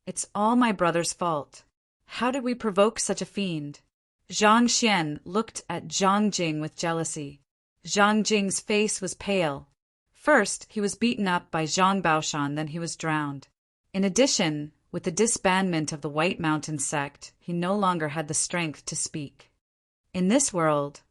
"It's all my brother's fault. How did we provoke such a fiend?" Zhang Xian looked at Zhang Jing with jealousy. Zhang Jing's face was pale. First, he was beaten up by Zhang Baoshan, then he was drowned. In addition, with the disbandment of the White Mountain sect, he no longer had the strength to speak. In this world,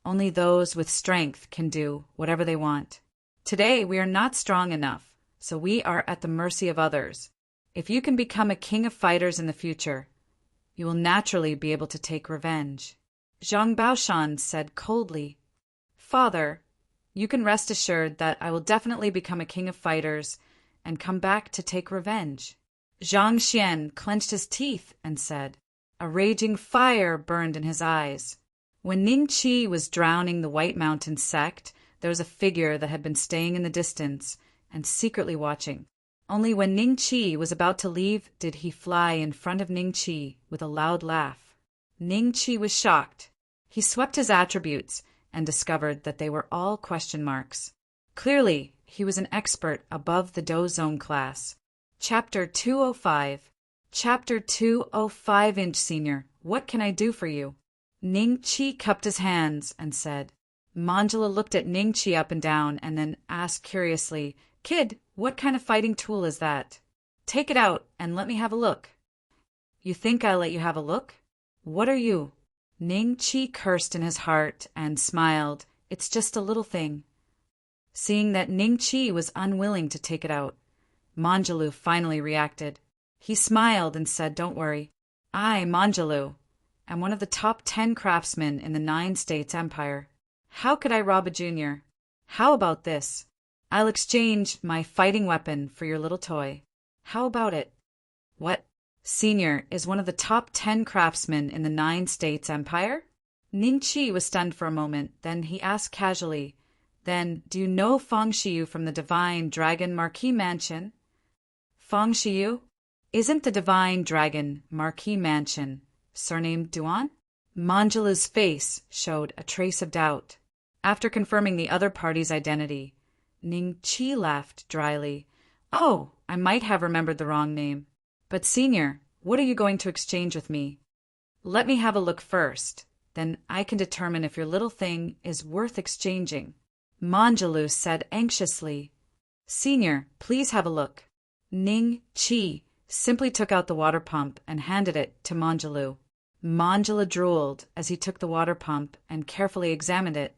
only those with strength can do whatever they want. Today, we are not strong enough, so we are at the mercy of others. If you can become a king of fighters in the future, you will naturally be able to take revenge. Zhang Baoshan said coldly, "Father, you can rest assured that I will definitely become a king of fighters and come back to take revenge." Zhang Xian clenched his teeth and said, a raging fire burned in his eyes. When Ning Qi was drowning the White Mountain sect, there was a figure that had been staying in the distance and secretly watching. Only when Ning Qi was about to leave did he fly in front of Ning Qi with a loud laugh. Ning Qi was shocked. He swept his attributes and discovered that they were all question marks. Clearly, he was an expert above the Dozong class. Chapter 205. Chapter 205. Senior, what can I do for you? Ning Qi cupped his hands and said. Manjula looked at Ning Qi up and down and then asked curiously, "Kid, what kind of fighting tool is that? Take it out and let me have a look." "You think I'll let you have a look? What are you?" Ning Qi cursed in his heart and smiled. "It's just a little thing." Seeing that Ning Qi was unwilling to take it out, Manjulu finally reacted. He smiled and said, "Don't worry. I, Manjulu, am one of the top 10 craftsmen in the 9 States Empire. How could I rob a junior? How about this? I'll exchange my fighting weapon for your little toy. How about it?" "What? Senior is one of the top 10 craftsmen in the 9 States Empire?" Ning Qi was stunned for a moment, then he asked casually, "Then, do you know Feng Shiyu from the Divine Dragon Marquis Mansion?" "Feng Shiyu? Isn't the Divine Dragon Marquis Mansion surnamed Duan?" Manjula's face showed a trace of doubt. After confirming the other party's identity, Ning Qi laughed dryly. "Oh, I might have remembered the wrong name. But Senior, what are you going to exchange with me? Let me have a look first, then I can determine if your little thing is worth exchanging." Manjulu said anxiously, "Senior, please have a look." Ning Qi simply took out the water pump and handed it to Manjulu. Manjula drooled as he took the water pump and carefully examined it.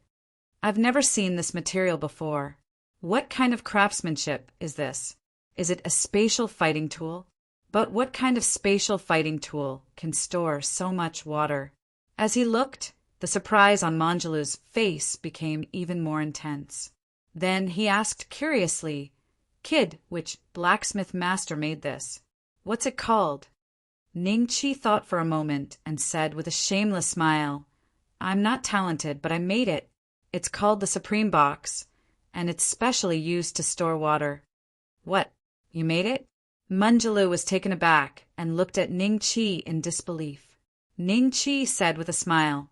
"I've never seen this material before. What kind of craftsmanship is this? Is it a spatial fighting tool? But what kind of spatial fighting tool can store so much water?" As he looked, the surprise on Manjulu's face became even more intense. Then he asked curiously, "Kid, which blacksmith master made this? What's it called?" Ning Qi thought for a moment and said with a shameless smile, "I'm not talented, but I made it. It's called the Supreme Box, and it's specially used to store water." "What? You made it?" Manjulu was taken aback and looked at Ning Qi in disbelief. Ning Qi said with a smile,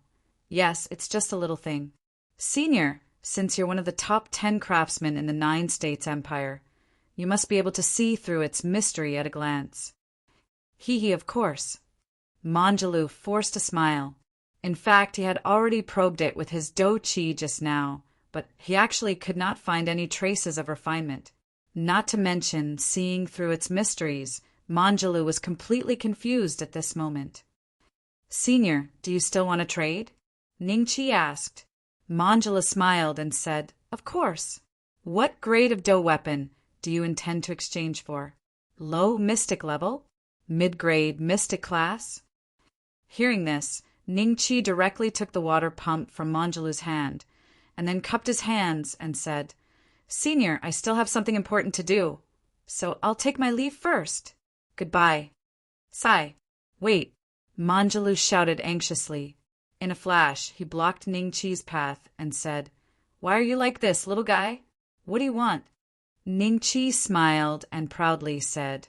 "Yes, it's just a little thing. Senior, since you're one of the top 10 craftsmen in the 9 States Empire, you must be able to see through its mystery at a glance." He, of course. Manjulu forced a smile. In fact, he had already probed it with his Do Chi just now, but he actually could not find any traces of refinement. Not to mention seeing through its mysteries, Manjulu was completely confused at this moment. "Senior, do you still want to trade?" Ning Qi asked. Manjula smiled and said, "Of course. What grade of Do weapon do you intend to exchange for? Low mystic level? Mid-grade mystic class?" Hearing this, Ning Qi directly took the water pump from Manjulu's hand, and then cupped his hands and said, Senior, I still have something important to do, so I'll take my leave first. Goodbye. Sigh. Wait, Manjulu shouted anxiously. In a flash, he blocked Ning Chi's path and said, Why are you like this, little guy? What do you want? Ning Chi smiled and proudly said,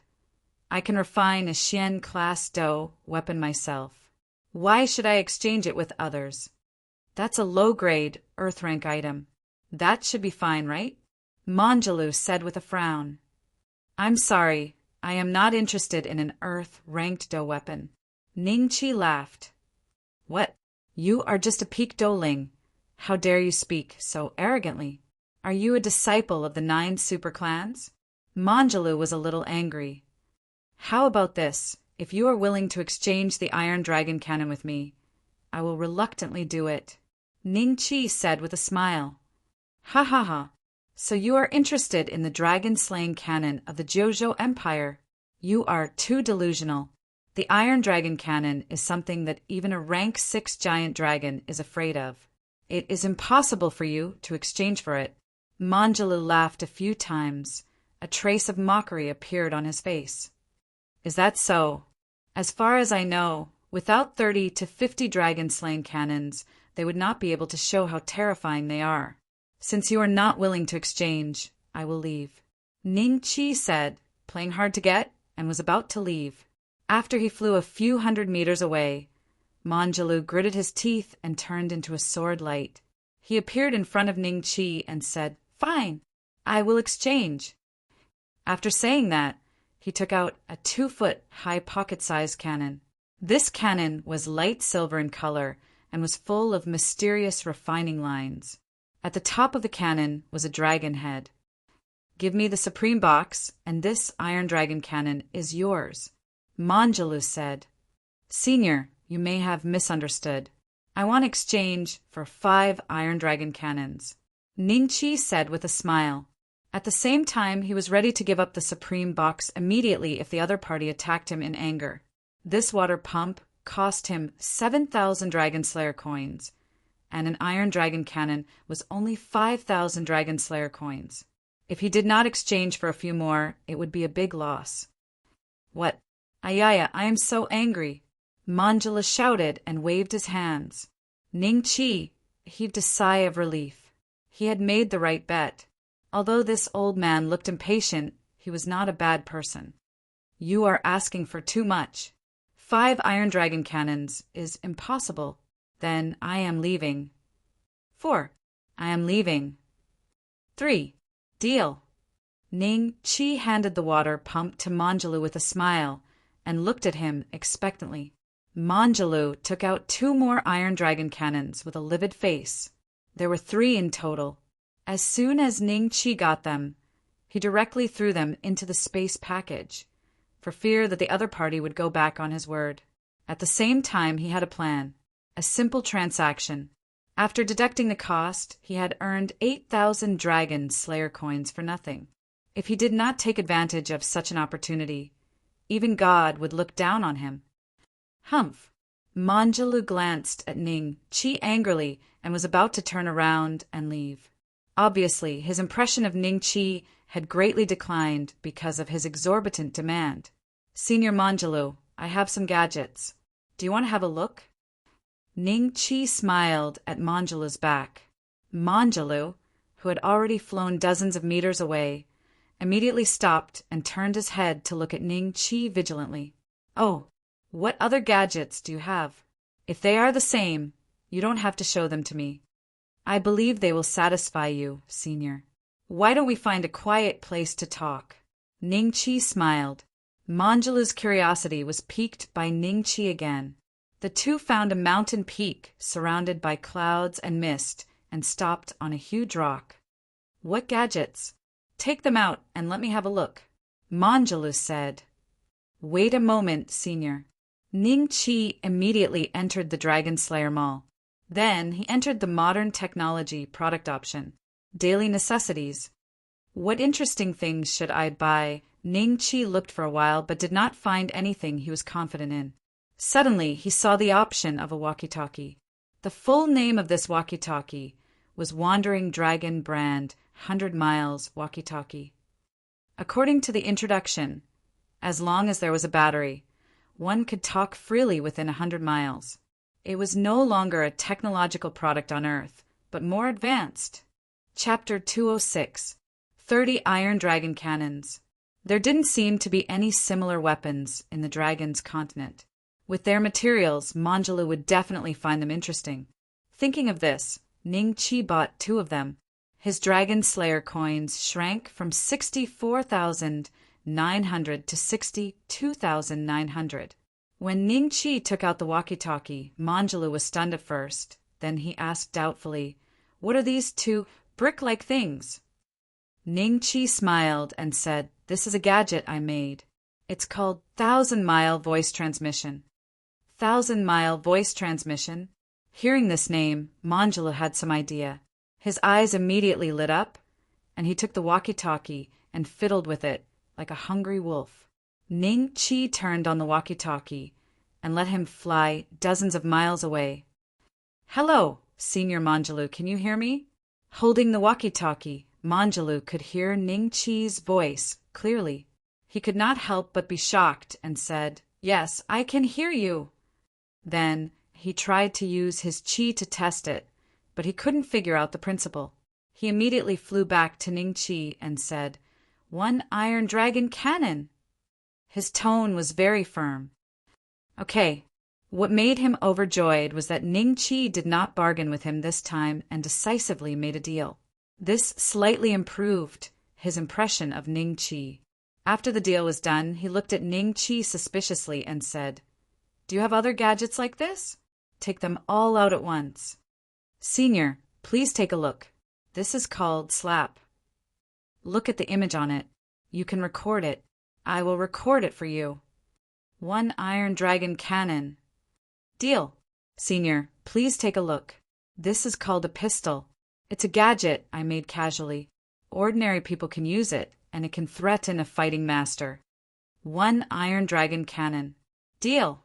I can refine a Xian Class Do weapon myself. Why should I exchange it with others? That's a low-grade, Earth-rank item. That should be fine, right? Manjulu said with a frown. I'm sorry, I am not interested in an Earth-ranked Do weapon. Ning Chi laughed. What? You are just a peak Doling. How dare you speak so arrogantly? Are you a disciple of the 9 super clans? Manjulu was a little angry. How about this? If you are willing to exchange the Iron Dragon Cannon with me, I will reluctantly do it. Ning Chi said with a smile. Ha ha ha. So you are interested in the dragon-slaying cannon of the Jojo Empire? You are too delusional. The Iron Dragon Cannon is something that even a rank 6 giant dragon is afraid of. It is impossible for you to exchange for it. Manjulu laughed a few times. A trace of mockery appeared on his face. Is that so? As far as I know, without 30 to 50 dragon-slaying cannons, they would not be able to show how terrifying they are. Since you are not willing to exchange, I will leave. Ning Chi said, playing hard to get, and was about to leave. After he flew a few hundred meters away, Manjulu gritted his teeth and turned into a sword light. He appeared in front of Ning Chi and said, Fine, I will exchange. After saying that, he took out a 2-foot-high pocket-sized cannon. This cannon was light silver in color and was full of mysterious refining lines. At the top of the cannon was a dragon head. Give me the Supreme Box, and this Iron Dragon Cannon is yours. Manjulu said, Senior, you may have misunderstood. I want exchange for 5 Iron Dragon Cannons. Ning Chi said with a smile. At the same time, he was ready to give up the Supreme Box immediately if the other party attacked him in anger. This water pump cost him 7,000 Dragon Slayer coins, and an Iron Dragon Cannon was only 5,000 Dragon Slayer coins. If he did not exchange for a few more, it would be a big loss. What? Ayaya, I am so angry. Manjula shouted and waved his hands. Ning Chi heaved a sigh of relief. He had made the right bet. Although this old man looked impatient, he was not a bad person. You are asking for too much. 5 Iron Dragon Cannons is impossible. Then I am leaving. 4. I am leaving. 3. Deal. Ning Chi handed the water pump to Manjulu with a smile and looked at him expectantly. Manjulu took out 2 more Iron Dragon Cannons with a livid face. There were 3 in total. As soon as Ning Chi got them, he directly threw them into the space package, for fear that the other party would go back on his word. At the same time, he had a plan, a simple transaction. After deducting the cost, he had earned 8,000 Dragon Slayer coins for nothing. If he did not take advantage of such an opportunity, even God would look down on him. Humph! Manjulu glanced at Ning Chi angrily and was about to turn around and leave. Obviously, his impression of Ning Chi had greatly declined because of his exorbitant demand. Senior Manjulu, I have some gadgets. Do you want to have a look? Ning Chi smiled at Manjulu's back. Manjulu, who had already flown dozens of meters away, immediately stopped and turned his head to look at Ning Chi vigilantly. Oh, what other gadgets do you have? If they are the same, you don't have to show them to me. I believe they will satisfy you, Senior. Why don't we find a quiet place to talk? Ning Chi smiled. Manjulu's curiosity was piqued by Ning Chi again. The two found a mountain peak surrounded by clouds and mist and stopped on a huge rock. What gadgets? Take them out and let me have a look. Manjulu said. Wait a moment, Senior. Ning Chi immediately entered the Dragon Slayer Mall. Then he entered the modern technology product option, daily necessities. What interesting things should I buy? Ning Chi looked for a while but did not find anything he was confident in. Suddenly he saw the option of a walkie-talkie. The full name of this walkie-talkie was Wandering Dragon Brand 100 miles walkie-talkie. According to the introduction, as long as there was a battery, one could talk freely within 100 miles. It was no longer a technological product on Earth, but more advanced. Chapter 206: 30 Iron Dragon Cannons. There didn't seem to be any similar weapons in the Dragon's continent. With their materials, Manjulu would definitely find them interesting. Thinking of this, Ning Chi bought 2 of them. His Dragon Slayer coins shrank from 64,900 to 62,900. When Ning Chi took out the walkie-talkie, Manjulu was stunned at first. Then he asked doubtfully, "What are these 2 brick-like things?" Ning Chi smiled and said, "This is a gadget I made. It's called 1,000-mile voice transmission." 1,000-mile voice transmission? Hearing this name, Manjulu had some idea. His eyes immediately lit up, and he took the walkie-talkie and fiddled with it like a hungry wolf. Ning Chi turned on the walkie-talkie and let him fly dozens of miles away. "Hello, Senior Manjulu, can you hear me?" Holding the walkie-talkie, Manjulu could hear Ning Chi's voice clearly. He could not help but be shocked and said, "Yes, I can hear you." Then he tried to use his chi to test it, but he couldn't figure out the principle. He immediately flew back to Ning Chi and said, "1 Iron Dragon Cannon." His tone was very firm. Okay, what made him overjoyed was that Ning Chi did not bargain with him this time and decisively made a deal. This slightly improved his impression of Ning Chi. After the deal was done, he looked at Ning Chi suspiciously and said, "Do you have other gadgets like this? Take them all out at once." "Senior, please take a look. This is called Slap. Look at the image on it. You can record it. I will record it for you. 1 Iron Dragon Cannon." "Deal." "Senior, please take a look. This is called a pistol. It's a gadget I made casually. Ordinary people can use it, and it can threaten a fighting master. 1 Iron Dragon Cannon." "Deal."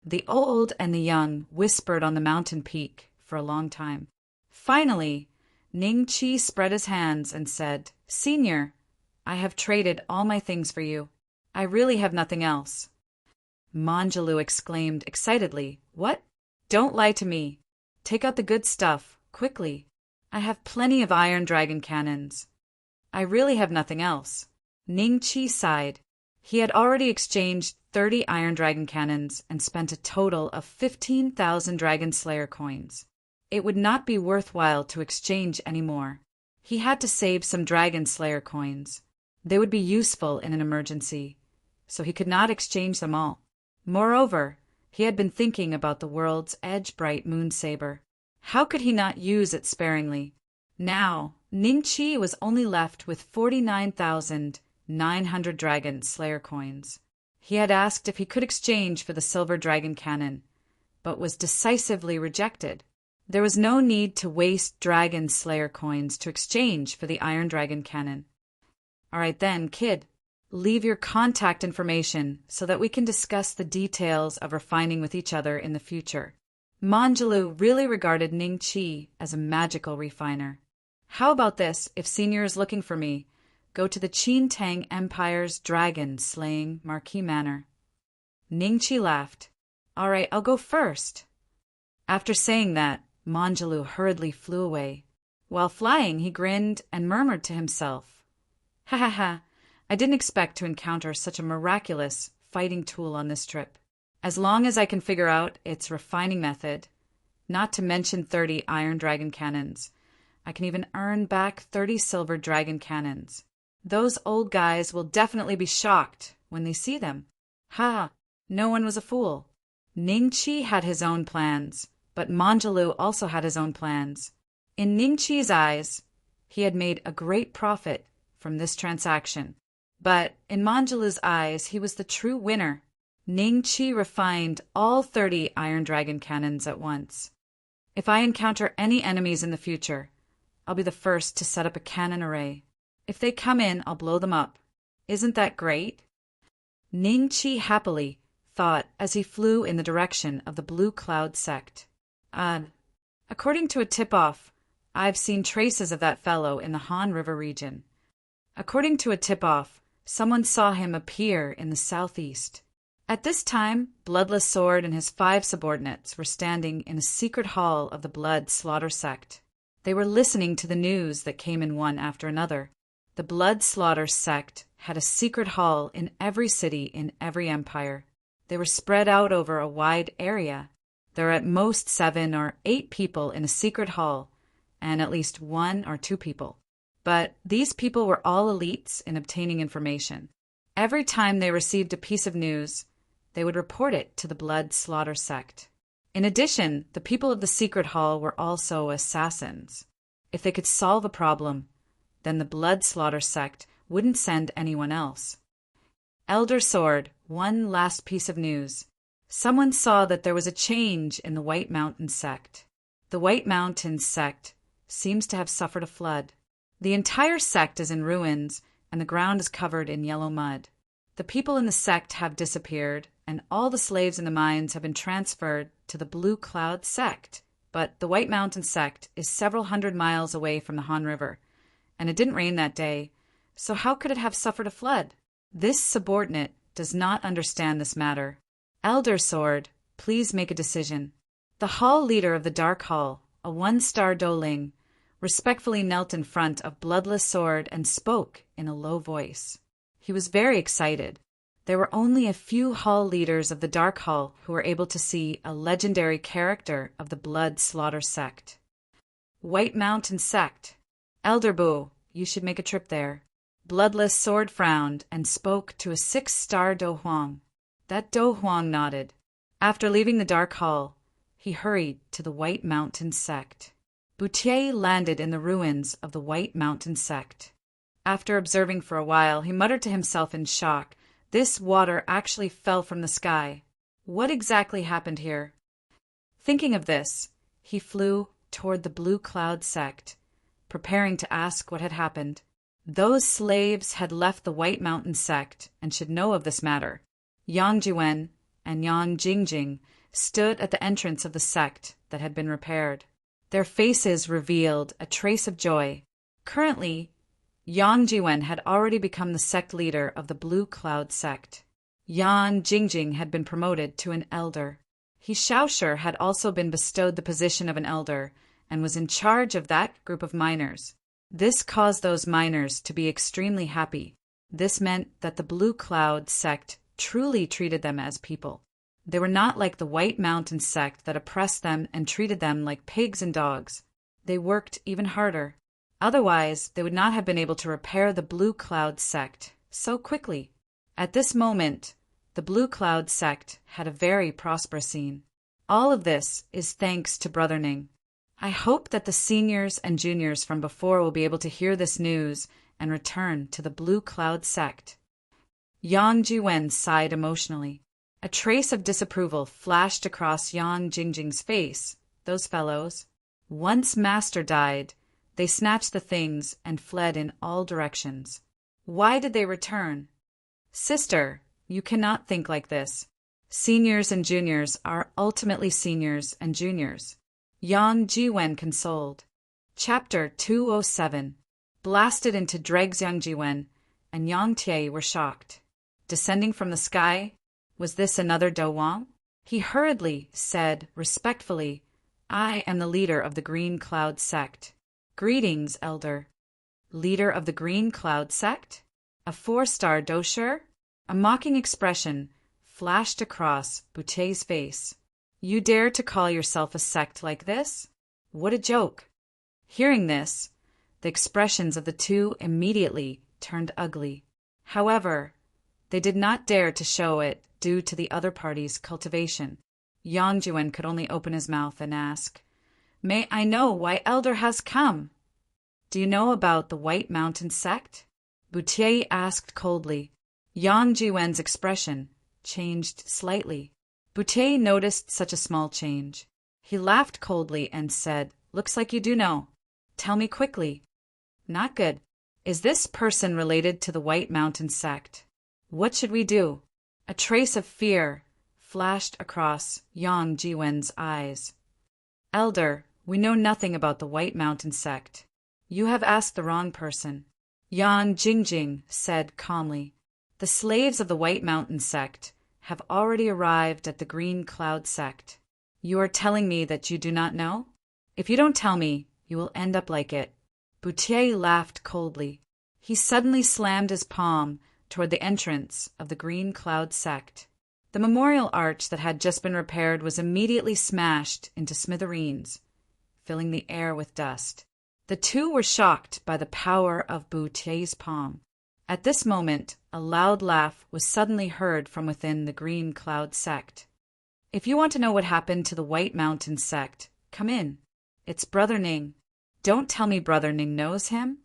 The old and the young whispered on the mountain peak for a long time. Finally, Ning Chi spread his hands and said, "Senior, I have traded all my things for you. I really have nothing else." Manjulu exclaimed excitedly, "What? Don't lie to me. Take out the good stuff, quickly. I have plenty of Iron Dragon Cannons. I really have nothing else." Ning Chi sighed. He had already exchanged 30 Iron Dragon Cannons and spent a total of 15,000 Dragon Slayer coins. It would not be worthwhile to exchange any more. He had to save some Dragon Slayer coins. They would be useful in an emergency, so he could not exchange them all. Moreover, he had been thinking about the world's edge-bright moon saber. How could he not use it sparingly? Now, Ning Chi was only left with 49,900 Dragon Slayer coins. He had asked if he could exchange for the silver dragon cannon, but was decisively rejected. There was no need to waste Dragon Slayer coins to exchange for the Iron Dragon cannon. "All right then, kid. Leave your contact information so that we can discuss the details of refining with each other in the future." Manjulu really regarded Ning Chi as a magical refiner. "How about this, if Senior is looking for me, go to the Qin Tang Empire's dragon-slaying Marquis Manor." Ning Chi laughed. "All right, I'll go first." After saying that, Manjulu hurriedly flew away. While flying, he grinned and murmured to himself, "Ha ha ha, I didn't expect to encounter such a miraculous fighting tool on this trip. As long as I can figure out its refining method, not to mention 30 Iron Dragon Cannons, I can even earn back 30 Silver Dragon Cannons. Those old guys will definitely be shocked when they see them. Ha! No one was a fool." Ning Chi had his own plans, but Manjulu also had his own plans. In Ning Chi's eyes, he had made a great profit from this transaction. But in Manjulu's eyes, he was the true winner. Ning Chi refined all 30 Iron Dragon Cannons at once. "If I encounter any enemies in the future, I'll be the first to set up a cannon array. If they come in, I'll blow them up. Isn't that great?" Ning Chi happily thought as he flew in the direction of the Blue Cloud sect. According to a tip-off I've seen traces of that fellow in the Han River region. According to a tip-off, someone saw him appear in the southeast. At this time, Bloodless Sword and his 5 subordinates were standing in a secret hall of the Blood Slaughter sect. They were listening to the news that came in one after another. The Blood Slaughter sect had a secret hall in every city in every empire. They were spread out over a wide area. There are at most 7 or 8 people in a secret hall, and at least 1 or 2 people. But these people were all elites in obtaining information. Every time they received a piece of news, they would report it to the Blood Slaughter sect. In addition, the people of the secret hall were also assassins. If they could solve a problem, then the Blood Slaughter sect wouldn't send anyone else. Elder Sword, one last piece of news. Someone saw that there was a change in the White Mountain sect. The White Mountain sect seems to have suffered a flood. The entire sect is in ruins, and the ground is covered in yellow mud. The people in the sect have disappeared, and all the slaves in the mines have been transferred to the Blue Cloud sect. But the White Mountain sect is several hundred miles away from the Han River, and it didn't rain that day, so how could it have suffered a flood? This subordinate does not understand this matter. Elder Sword, please make a decision. The hall leader of the Dark Hall, a 1-star Doling, respectfully knelt in front of Bloodless Sword and spoke in a low voice. He was very excited. There were only a few hall leaders of the Dark Hall who were able to see a legendary character of the Blood Slaughter sect. White Mountain sect. Elder Boo, you should make a trip there. Bloodless Sword frowned and spoke to a 6-star Do Huang. That Do Huang nodded. After leaving the Dark Hall, he hurried to the White Mountain sect. Boutier landed in the ruins of the White Mountain sect. After observing for a while, he muttered to himself in shock, "This water actually fell from the sky. What exactly happened here?" Thinking of this, he flew toward the Blue Cloud sect, preparing to ask what had happened. Those slaves had left the White Mountain sect and should know of this matter. Yang Jiwen and Yang Jingjing stood at the entrance of the sect that had been repaired. Their faces revealed a trace of joy. Currently, Yang Jiwen had already become the sect leader of the Blue Cloud sect. Yang Jingjing had been promoted to an elder. He Xiaoshe had also been bestowed the position of an elder and was in charge of that group of miners. This caused those miners to be extremely happy. This meant that the Blue Cloud sect truly treated them as people. They were not like the White Mountain sect that oppressed them and treated them like pigs and dogs. They worked even harder. Otherwise, they would not have been able to repair the Blue Cloud sect so quickly. At this moment, the Blue Cloud sect had a very prosperous scene. All of this is thanks to Brother Ning. I hope that the seniors and juniors from before will be able to hear this news and return to the Blue Cloud sect. Yang Jiwen sighed emotionally. A trace of disapproval flashed across Yang Jingjing's face. Those fellows. Once Master died, they snatched the things and fled in all directions. Why did they return? Sister, you cannot think like this. Seniors and juniors are ultimately seniors and juniors. Yang Jiwen consoled. Chapter 207. Blasted into dregs. Yang Jiwen and Yang Tie were shocked. Descending from the sky, was this another Do Wang? He hurriedly said respectfully, "I am the leader of the Green Cloud sect." "Greetings, Elder." "Leader of the Green Cloud sect? A 4-star Dosher?" A mocking expression flashed across Boutier's face. "You dare to call yourself a sect like this? What a joke!" Hearing this, the expressions of the two immediately turned ugly. However, they did not dare to show it due to the other party's cultivation. Yang Jiwen could only open his mouth and ask, "May I know why Elder has come?" "Do you know about the White Mountain sect?" Boutier asked coldly. Yang Jiwen's expression changed slightly. Boutier noticed such a small change. He laughed coldly and said, "Looks like you do know. Tell me quickly." "Not good. Is this person related to the White Mountain sect? What should we do?" A trace of fear flashed across Yang Jiwen's eyes. "Elder, We know nothing about the White Mountain sect. You have asked the wrong person. Yan Jingjing said calmly. The slaves of the White Mountain sect have already arrived at the Green Cloud sect. You are telling me that you do not know? If you don't tell me, you will end up like it. Boutier laughed coldly. He suddenly slammed his palm toward the entrance of the Green Cloud sect. The memorial arch that had just been repaired was immediately smashed into smithereens, filling the air with dust. The two were shocked by the power of Boutier's palm. At this moment, a loud laugh was suddenly heard from within the Green Cloud sect. If you want to know what happened to the White Mountain sect, come in. It's Brother Ning. Don't tell me Brother Ning knows him?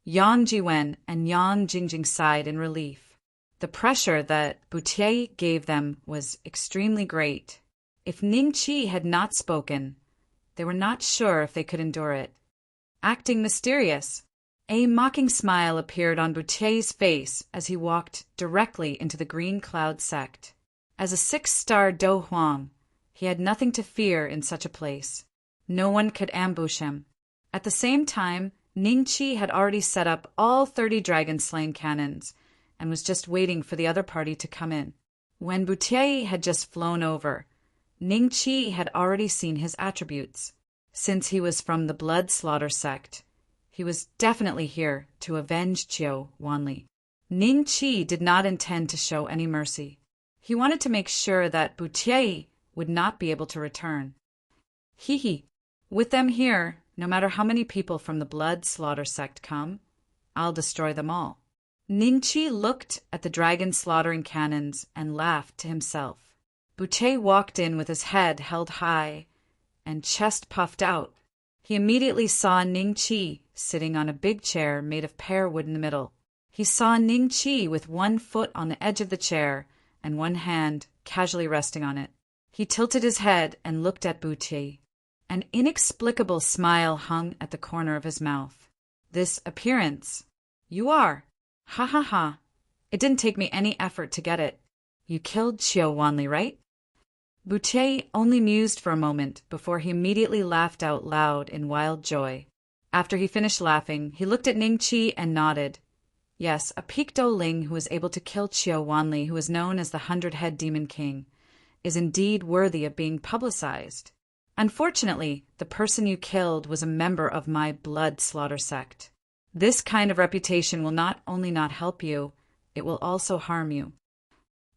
Yang Jiwen and Yang Jingjing sighed in relief. The pressure that Boutier gave them was extremely great. If Ning Qi had not spoken, they were not sure if they could endure it. Acting mysterious, a mocking smile appeared on Boutier's face as he walked directly into the Green Cloud sect. As a 6-star Do Huang, he had nothing to fear in such a place. No one could ambush him. At the same time, Ning Qi had already set up all 30 dragon-slaying cannons and was just waiting for the other party to come in. When Boutier had just flown over, Ning Qi had already seen his attributes. Since he was from the Blood Slaughter sect, he was definitely here to avenge Qiu Wanli. Ning Qi did not intend to show any mercy. He wanted to make sure that Boutier would not be able to return. Hee. With them here, no matter how many people from the Blood Slaughter sect come, I'll destroy them all. Ning Qi looked at the dragon-slaughtering cannons and laughed to himself. Boutier walked in with his head held high and chest puffed out. He immediately saw Ning Qi sitting on a big chair made of pear wood in the middle. He saw Ning Qi with one foot on the edge of the chair and one hand casually resting on it. He tilted his head and looked at Boutier. An inexplicable smile hung at the corner of his mouth. This appearance. You are. Ha ha ha. It didn't take me any effort to get it. You killed Qiu Wanli, right? Boutier only mused for a moment before he immediately laughed out loud in wild joy. After he finished laughing, he looked at Ning Qi and nodded. Yes, a Peak Do Ling who was able to kill Qiu Wanli, who is known as the 100-Head Demon King, is indeed worthy of being publicized. Unfortunately, the person you killed was a member of my Blood Slaughter sect. This kind of reputation will not only not help you, it will also harm you.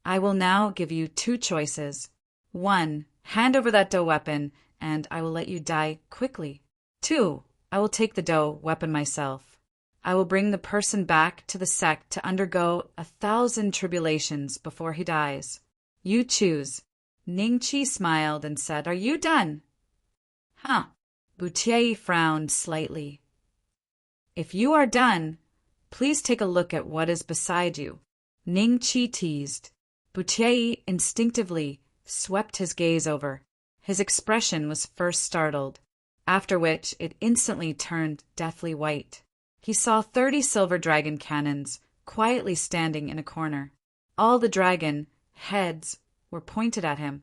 I will now give you 2 choices. 1. Hand over that Do weapon, and I will let you die quickly. 2. I will take the Do weapon myself. I will bring the person back to the sect to undergo 1,000 tribulations before he dies. You choose. Ning Qi smiled and said, Are you done? Huh. Boutier frowned slightly. If you are done, please take a look at what is beside you. Ning Qi teased. Boutier instinctively swept his gaze over. His expression was first startled, after which it instantly turned deathly white. He saw 30 silver dragon cannons quietly standing in a corner. All the dragon heads were pointed at him.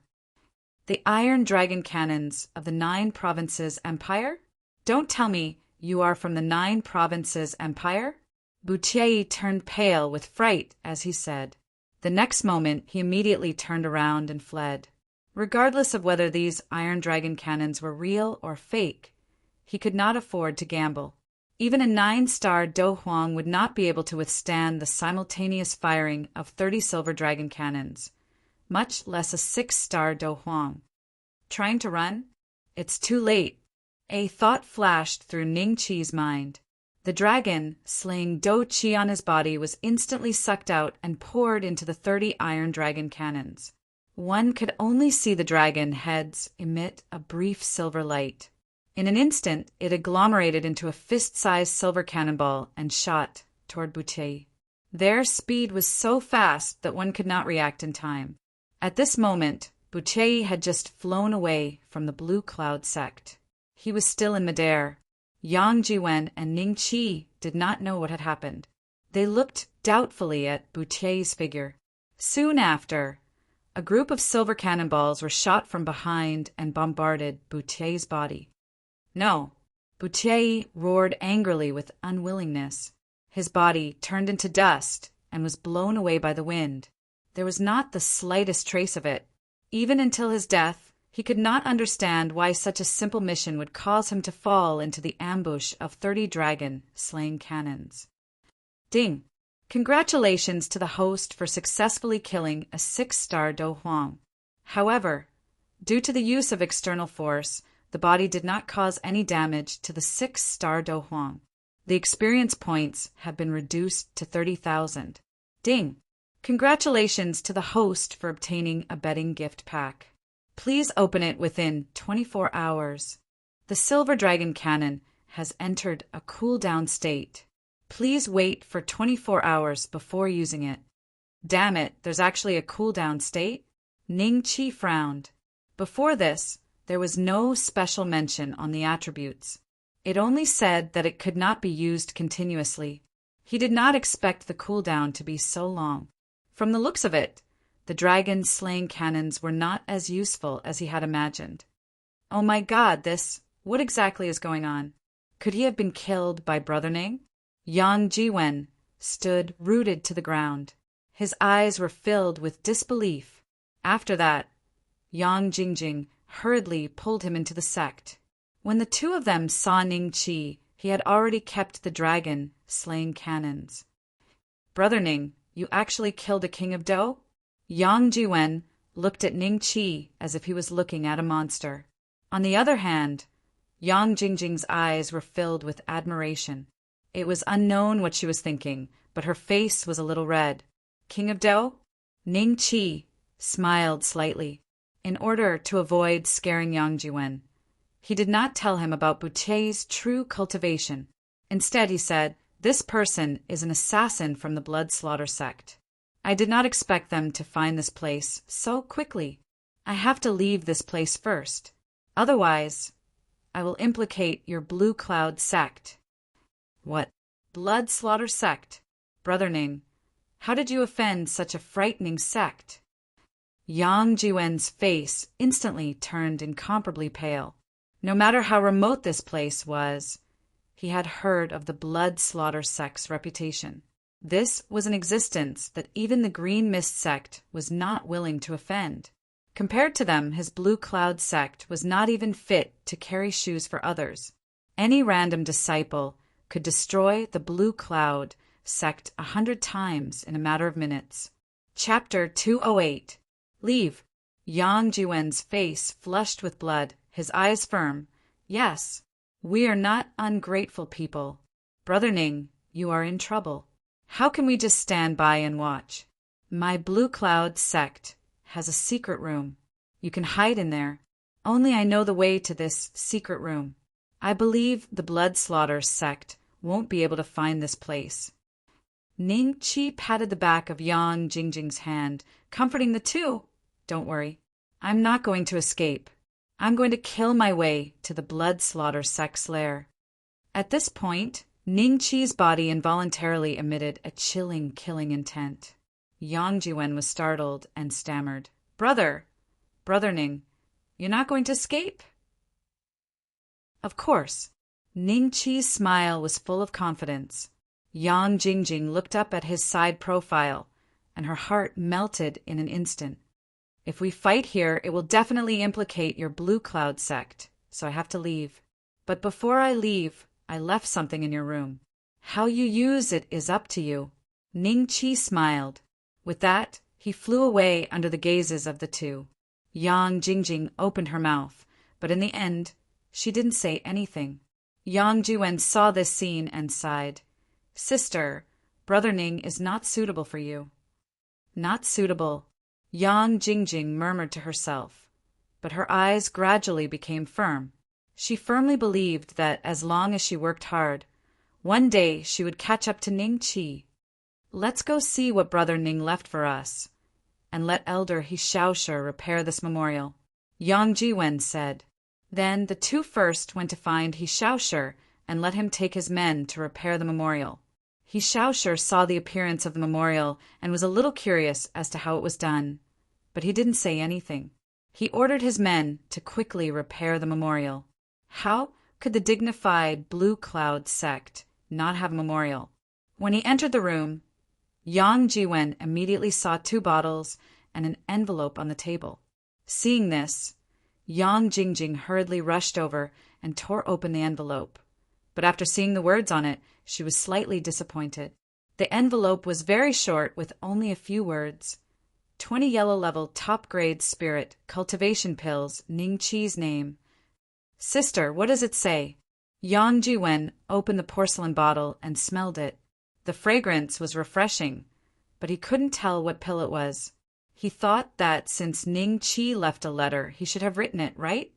The iron dragon cannons of the 9 provinces empire? Don't tell me you are from the 9 provinces empire? Boutier turned pale with fright as he said. The next moment he immediately turned around and fled. Regardless of whether these iron dragon cannons were real or fake, he could not afford to gamble. Even a 9-star Do Huang would not be able to withstand the simultaneous firing of 30 silver dragon cannons, much less a 6-star Do Huang. Trying to run? It's too late. A thought flashed through Ning Qi's mind. The dragon, slaying Do Qi on his body, was instantly sucked out and poured into the 30 iron dragon cannons. One could only see the dragon heads emit a brief silver light. In an instant, it agglomerated into a fist-sized silver cannonball and shot toward Boutier. Their speed was so fast that one could not react in time. At this moment, Boutier had just flown away from the Blue Cloud sect. He was still in midair. Yang Jiwen and Ning Qi did not know what had happened. They looked doubtfully at Boutier's figure. Soon after, a group of silver cannonballs were shot from behind and bombarded Boutier's body. No. Boucher roared angrily with unwillingness. His body turned into dust and was blown away by the wind. There was not the slightest trace of it. Even until his death, he could not understand why such a simple mission would cause him to fall into the ambush of 30 dragon-slaying cannons. Ding! Congratulations to the host for successfully killing a 6-star Do Huang. However, due to the use of external force, the body did not cause any damage to the 6-star Do Huang. The experience points have been reduced to 30,000. Ding! Congratulations to the host for obtaining a betting gift pack. Please open it within 24 hours. The Silver Dragon Cannon has entered a cool-down state. Please wait for 24 hours before using it. Damn it, there's actually a cool-down state? Ning Qi frowned. Before this, there was no special mention on the attributes. It only said that it could not be used continuously. He did not expect the cooldown to be so long. From the looks of it, the dragon-slaying cannons were not as useful as he had imagined. Oh my god, what exactly is going on? Could he have been killed by Brother Ning? Yang Jiwen stood rooted to the ground. His eyes were filled with disbelief. After that, Yang Jingjing hurriedly pulled him into the sect. When the two of them saw Ning Qi, he had already kept the dragon-slaying cannons. Brother Ning, you actually killed a king of Do? Yang Jiwen looked at Ning Qi as if he was looking at a monster. On the other hand, Yang Jingjing's eyes were filled with admiration. It was unknown what she was thinking, but her face was a little red. King of Do? Ning Qi smiled slightly. In order to avoid scaring Yang Jiwen, he did not tell him about Boucher's true cultivation. Instead, he said, "This person is an assassin from the Blood Slaughter sect. I did not expect them to find this place so quickly. I have to leave this place first. Otherwise, I will implicate your Blue Cloud sect." What? Blood Slaughter sect? Brother Ning, how did you offend such a frightening sect? Yang Jiwen's face instantly turned incomparably pale. No matter how remote this place was, he had heard of the Blood Slaughter sect's reputation. This was an existence that even the Green Mist sect was not willing to offend. Compared to them, his Blue Cloud sect was not even fit to carry shoes for others. Any random disciple could destroy the Blue Cloud sect 100 times in a matter of minutes. Chapter 208. Leave. Yang Jiwen's face flushed with blood, his eyes firm. Yes, we are not ungrateful people. Brother Ning, you are in trouble. How can we just stand by and watch? My Blue Cloud sect has a secret room. You can hide in there. Only I know the way to this secret room. I believe the Blood Slaughter sect won't be able to find this place. Ning Qi patted the back of Yang Jingjing's hand, comforting the two. Don't worry. I'm not going to escape. I'm going to kill my way to the Blood Slaughter sect's lair. At this point, Ning Qi's body involuntarily emitted a chilling, killing intent. Yang Jiwen was startled and stammered. Brother Ning, you're not going to escape? Of course. Ning Qi's smile was full of confidence. Yang Jingjing looked up at his side profile, and her heart melted in an instant. If we fight here, it will definitely implicate your Blue Cloud sect, so I have to leave. But before I leave, I left something in your room. How you use it is up to you. Ning Qi smiled. With that, he flew away under the gazes of the two. Yang Jingjing opened her mouth, but in the end, she didn't say anything. Yang Jiwen saw this scene and sighed. Sister, Brother Ning is not suitable for you. Not suitable, Yang Jingjing murmured to herself, but her eyes gradually became firm. She firmly believed that as long as she worked hard, one day she would catch up to Ning Qi. Let's go see what Brother Ning left for us, and let Elder Hishaoshe repair this memorial, Yang Jiwen said. Then the two first went to find Hishaoshe and let him take his men to repair the memorial. Hishaoshe saw the appearance of the memorial and was a little curious as to how it was done, but he didn't say anything. He ordered his men to quickly repair the memorial. How could the dignified Blue Cloud sect not have a memorial? When he entered the room, Yang Jiwen immediately saw 2 bottles and an envelope on the table. Seeing this, Yang Jingjing hurriedly rushed over and tore open the envelope. But after seeing the words on it, she was slightly disappointed. The envelope was very short with only a few words. 20 yellow level top grade spirit cultivation pills, Ning Chi's name. Sister, what does it say? Yang Jiwen opened the porcelain bottle and smelled it. The fragrance was refreshing, but he couldn't tell what pill it was. He thought that since Ning Chi left a letter, he should have written it, right?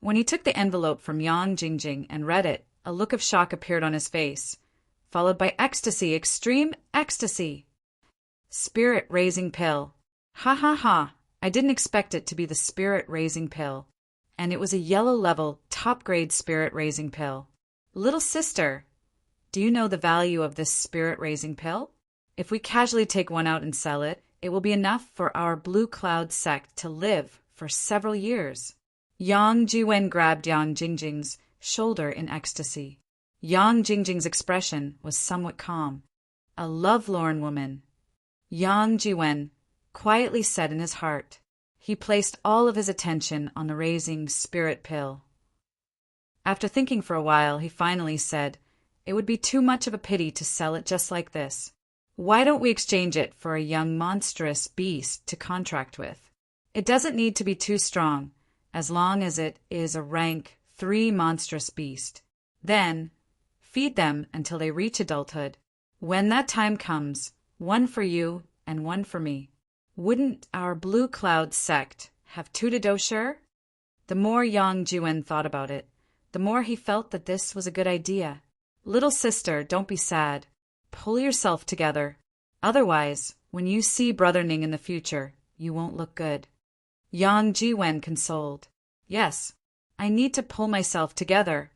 When he took the envelope from Yang Jingjing and read it, a look of shock appeared on his face, followed by ecstasy, extreme ecstasy. Spirit-raising pill. Ha ha ha, I didn't expect it to be the spirit-raising pill. And it was a yellow-level, top-grade spirit-raising pill. Little sister, do you know the value of this spirit-raising pill? If we casually take one out and sell it, it will be enough for our Blue Cloud sect to live for several years. Yang Jiwen grabbed Yang Jingjing's shoulder in ecstasy. Yang Jingjing's expression was somewhat calm. A lovelorn woman. Yang Jiwen quietly said in his heart. He placed all of his attention on the raising spirit pill. After thinking for a while, he finally said, "It would be too much of a pity to sell it just like this. Why don't we exchange it for a young monstrous beast to contract with? It doesn't need to be too strong, as long as it is a rank 3 monstrous beast. Then, feed them until they reach adulthood. When that time comes, 1 for you and 1 for me. Wouldn't our Blue Cloud sect have tout de douceur?" The more Yang Jiwen thought about it, the more he felt that this was a good idea. Little sister, don't be sad. Pull yourself together. Otherwise, when you see Brother Ning in the future, you won't look good. Yang Jiwen consoled. Yes, I need to pull myself together.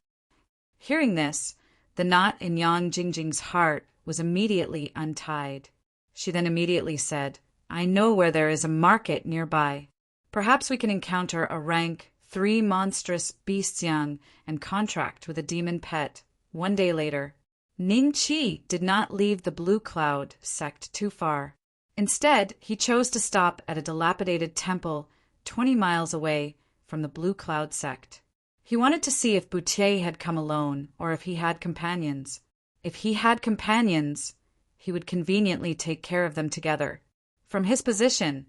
Hearing this, the knot in Yang Jingjing's heart was immediately untied. She then immediately said, "I know where there is a market nearby. Perhaps we can encounter a rank 3 monstrous beasts young and contract with a demon pet." 1 day later, Ning Chi did not leave the Blue Cloud sect too far. Instead, he chose to stop at a dilapidated temple 20 miles away from the Blue Cloud sect. He wanted to see if Boutier had come alone or if he had companions. If he had companions, he would conveniently take care of them together. From his position,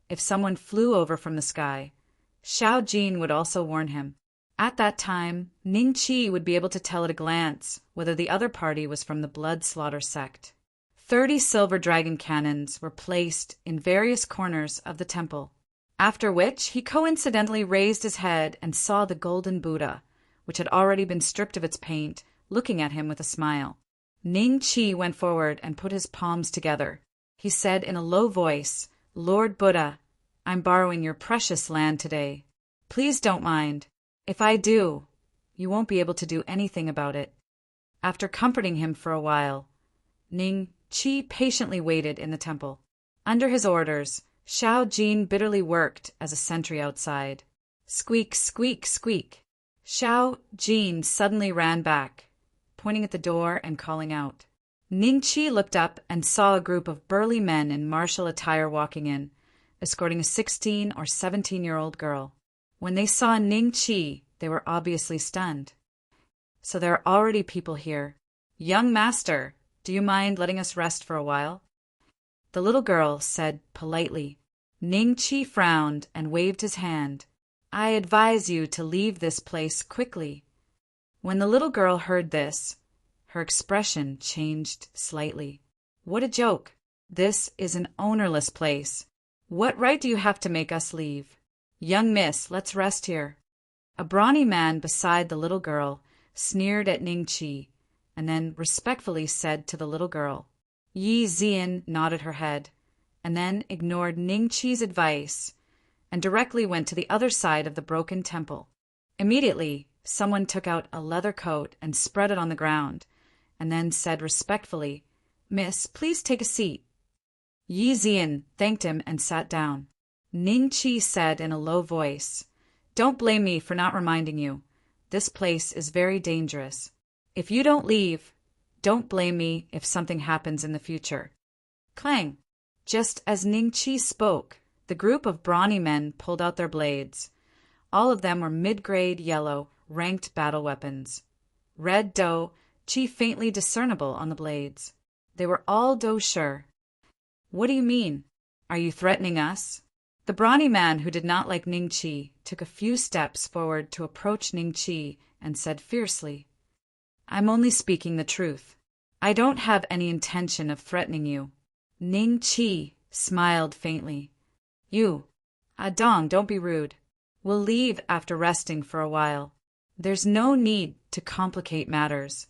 if someone flew over from the sky, Xiao Jin would also warn him. At that time, Ning Chi would be able to tell at a glance whether the other party was from the Blood Slaughter sect. 30 silver dragon cannons were placed in various corners of the temple, after which he coincidentally raised his head and saw the golden Buddha, which had already been stripped of its paint, looking at him with a smile. Ning Chi went forward and put his palms together. He said in a low voice, "Lord Buddha, I'm borrowing your precious land today. Please don't mind. If I do, you won't be able to do anything about it." After comforting him for a while, Ning Chi patiently waited in the temple. Under his orders, Xiao Jin bitterly worked as a sentry outside. Squeak, squeak, squeak. Xiao Jin suddenly ran back, pointing at the door and calling out. Ning Chi looked up and saw a group of burly men in martial attire walking in, escorting a 16 or 17-year-old girl. When they saw Ning Chi, they were obviously stunned. "So there are already people here. Young master, do you mind letting us rest for a while?" The little girl said politely. Ning Chi frowned and waved his hand. "I advise you to leave this place quickly." When the little girl heard this, her expression changed slightly. "What a joke! This is an ownerless place. What right do you have to make us leave? Young miss, let's rest here." A brawny man beside the little girl sneered at Ning Chi, and then respectfully said to the little girl. Yi Zian nodded her head, and then ignored Ning Chi's advice and directly went to the other side of the broken temple. Immediately, someone took out a leather coat and spread it on the ground, and then said respectfully, "Miss, please take a seat." Yi Zian thanked him and sat down. Ning Chi said in a low voice, "Don't blame me for not reminding you, This place is very dangerous. If you don't leave, don't blame me if something happens in the future." Clang! Just as Ning Chi spoke, the group of brawny men pulled out their blades. All of them were mid-grade yellow, ranked battle weapons. Red dough, chi faintly discernible on the blades. They were all dough sure. "What do you mean? Are you threatening us?" The brawny man, who did not like Ning Chi, took a few steps forward to approach Ning Chi and said fiercely, "I'm only speaking the truth. I don't have any intention of threatening you." Ning Chi smiled faintly. "You, Dong, don't be rude. We'll leave after resting for a while. There's no need to complicate matters."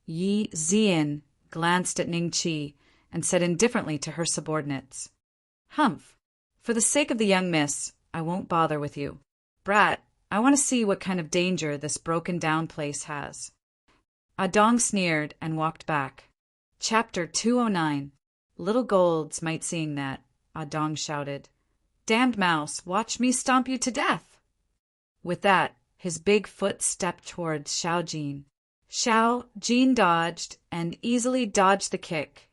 Yi Zian glanced at Ning Chi and said indifferently to her subordinates, "Humph. For the sake of the young miss, I won't bother with you. Brat, I want to see what kind of danger this broken-down place has." Dong sneered and walked back. Chapter 209. "Little golds might seeing that," Dong shouted. "Damned mouse, watch me stomp you to death!" With that, his big foot stepped towards Xiao Jin. Xiao Jin dodged and easily dodged the kick,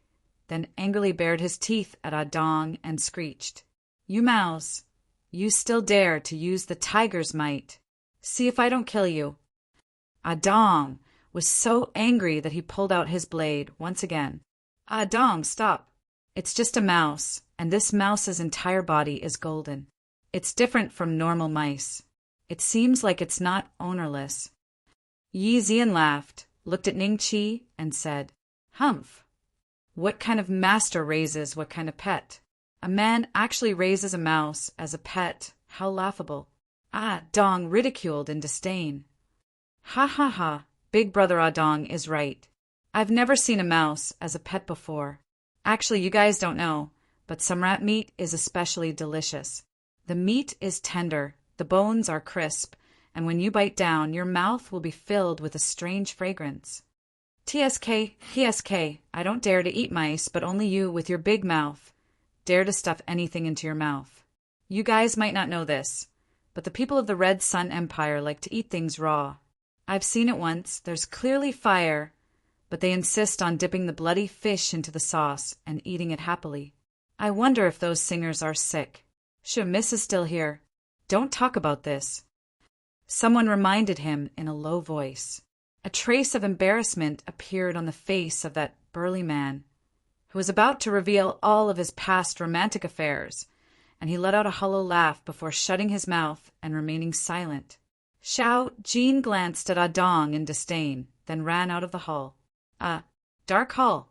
then angrily bared his teeth at Dong and screeched, "You mouse, you still dare to use the tiger's might. See if I don't kill you." Dong was so angry that he pulled out his blade once again. Dong, stop. It's just a mouse, and this mouse's entire body is golden. It's different from normal mice. It seems like it's not ownerless." Yi Zian laughed, looked at Ning Chi, and said, "Humph. What kind of master raises what kind of pet? A man actually raises a mouse as a pet. How laughable." Dong ridiculed in disdain. "Ha ha ha, Big Brother Dong is right. I've never seen a mouse as a pet before. Actually, you guys don't know, but some rat meat is especially delicious. The meat is tender, the bones are crisp, and when you bite down, your mouth will be filled with a strange fragrance. TSK, I don't dare to eat mice, but only you with your big mouth dare to stuff anything into your mouth. You guys might not know this, but the people of the Red Sun Empire like to eat things raw. I've seen it once. There's clearly fire, but they insist on dipping the bloody fish into the sauce and eating it happily. I wonder if those singers are sick. Sure, Miss is still here. Don't talk about this." Someone reminded him in a low voice. A trace of embarrassment appeared on the face of that burly man, who was about to reveal all of his past romantic affairs, and he let out a hollow laugh before shutting his mouth and remaining silent. Xiao Jin glanced at Dong in disdain, then ran out of the hall. Dark hall.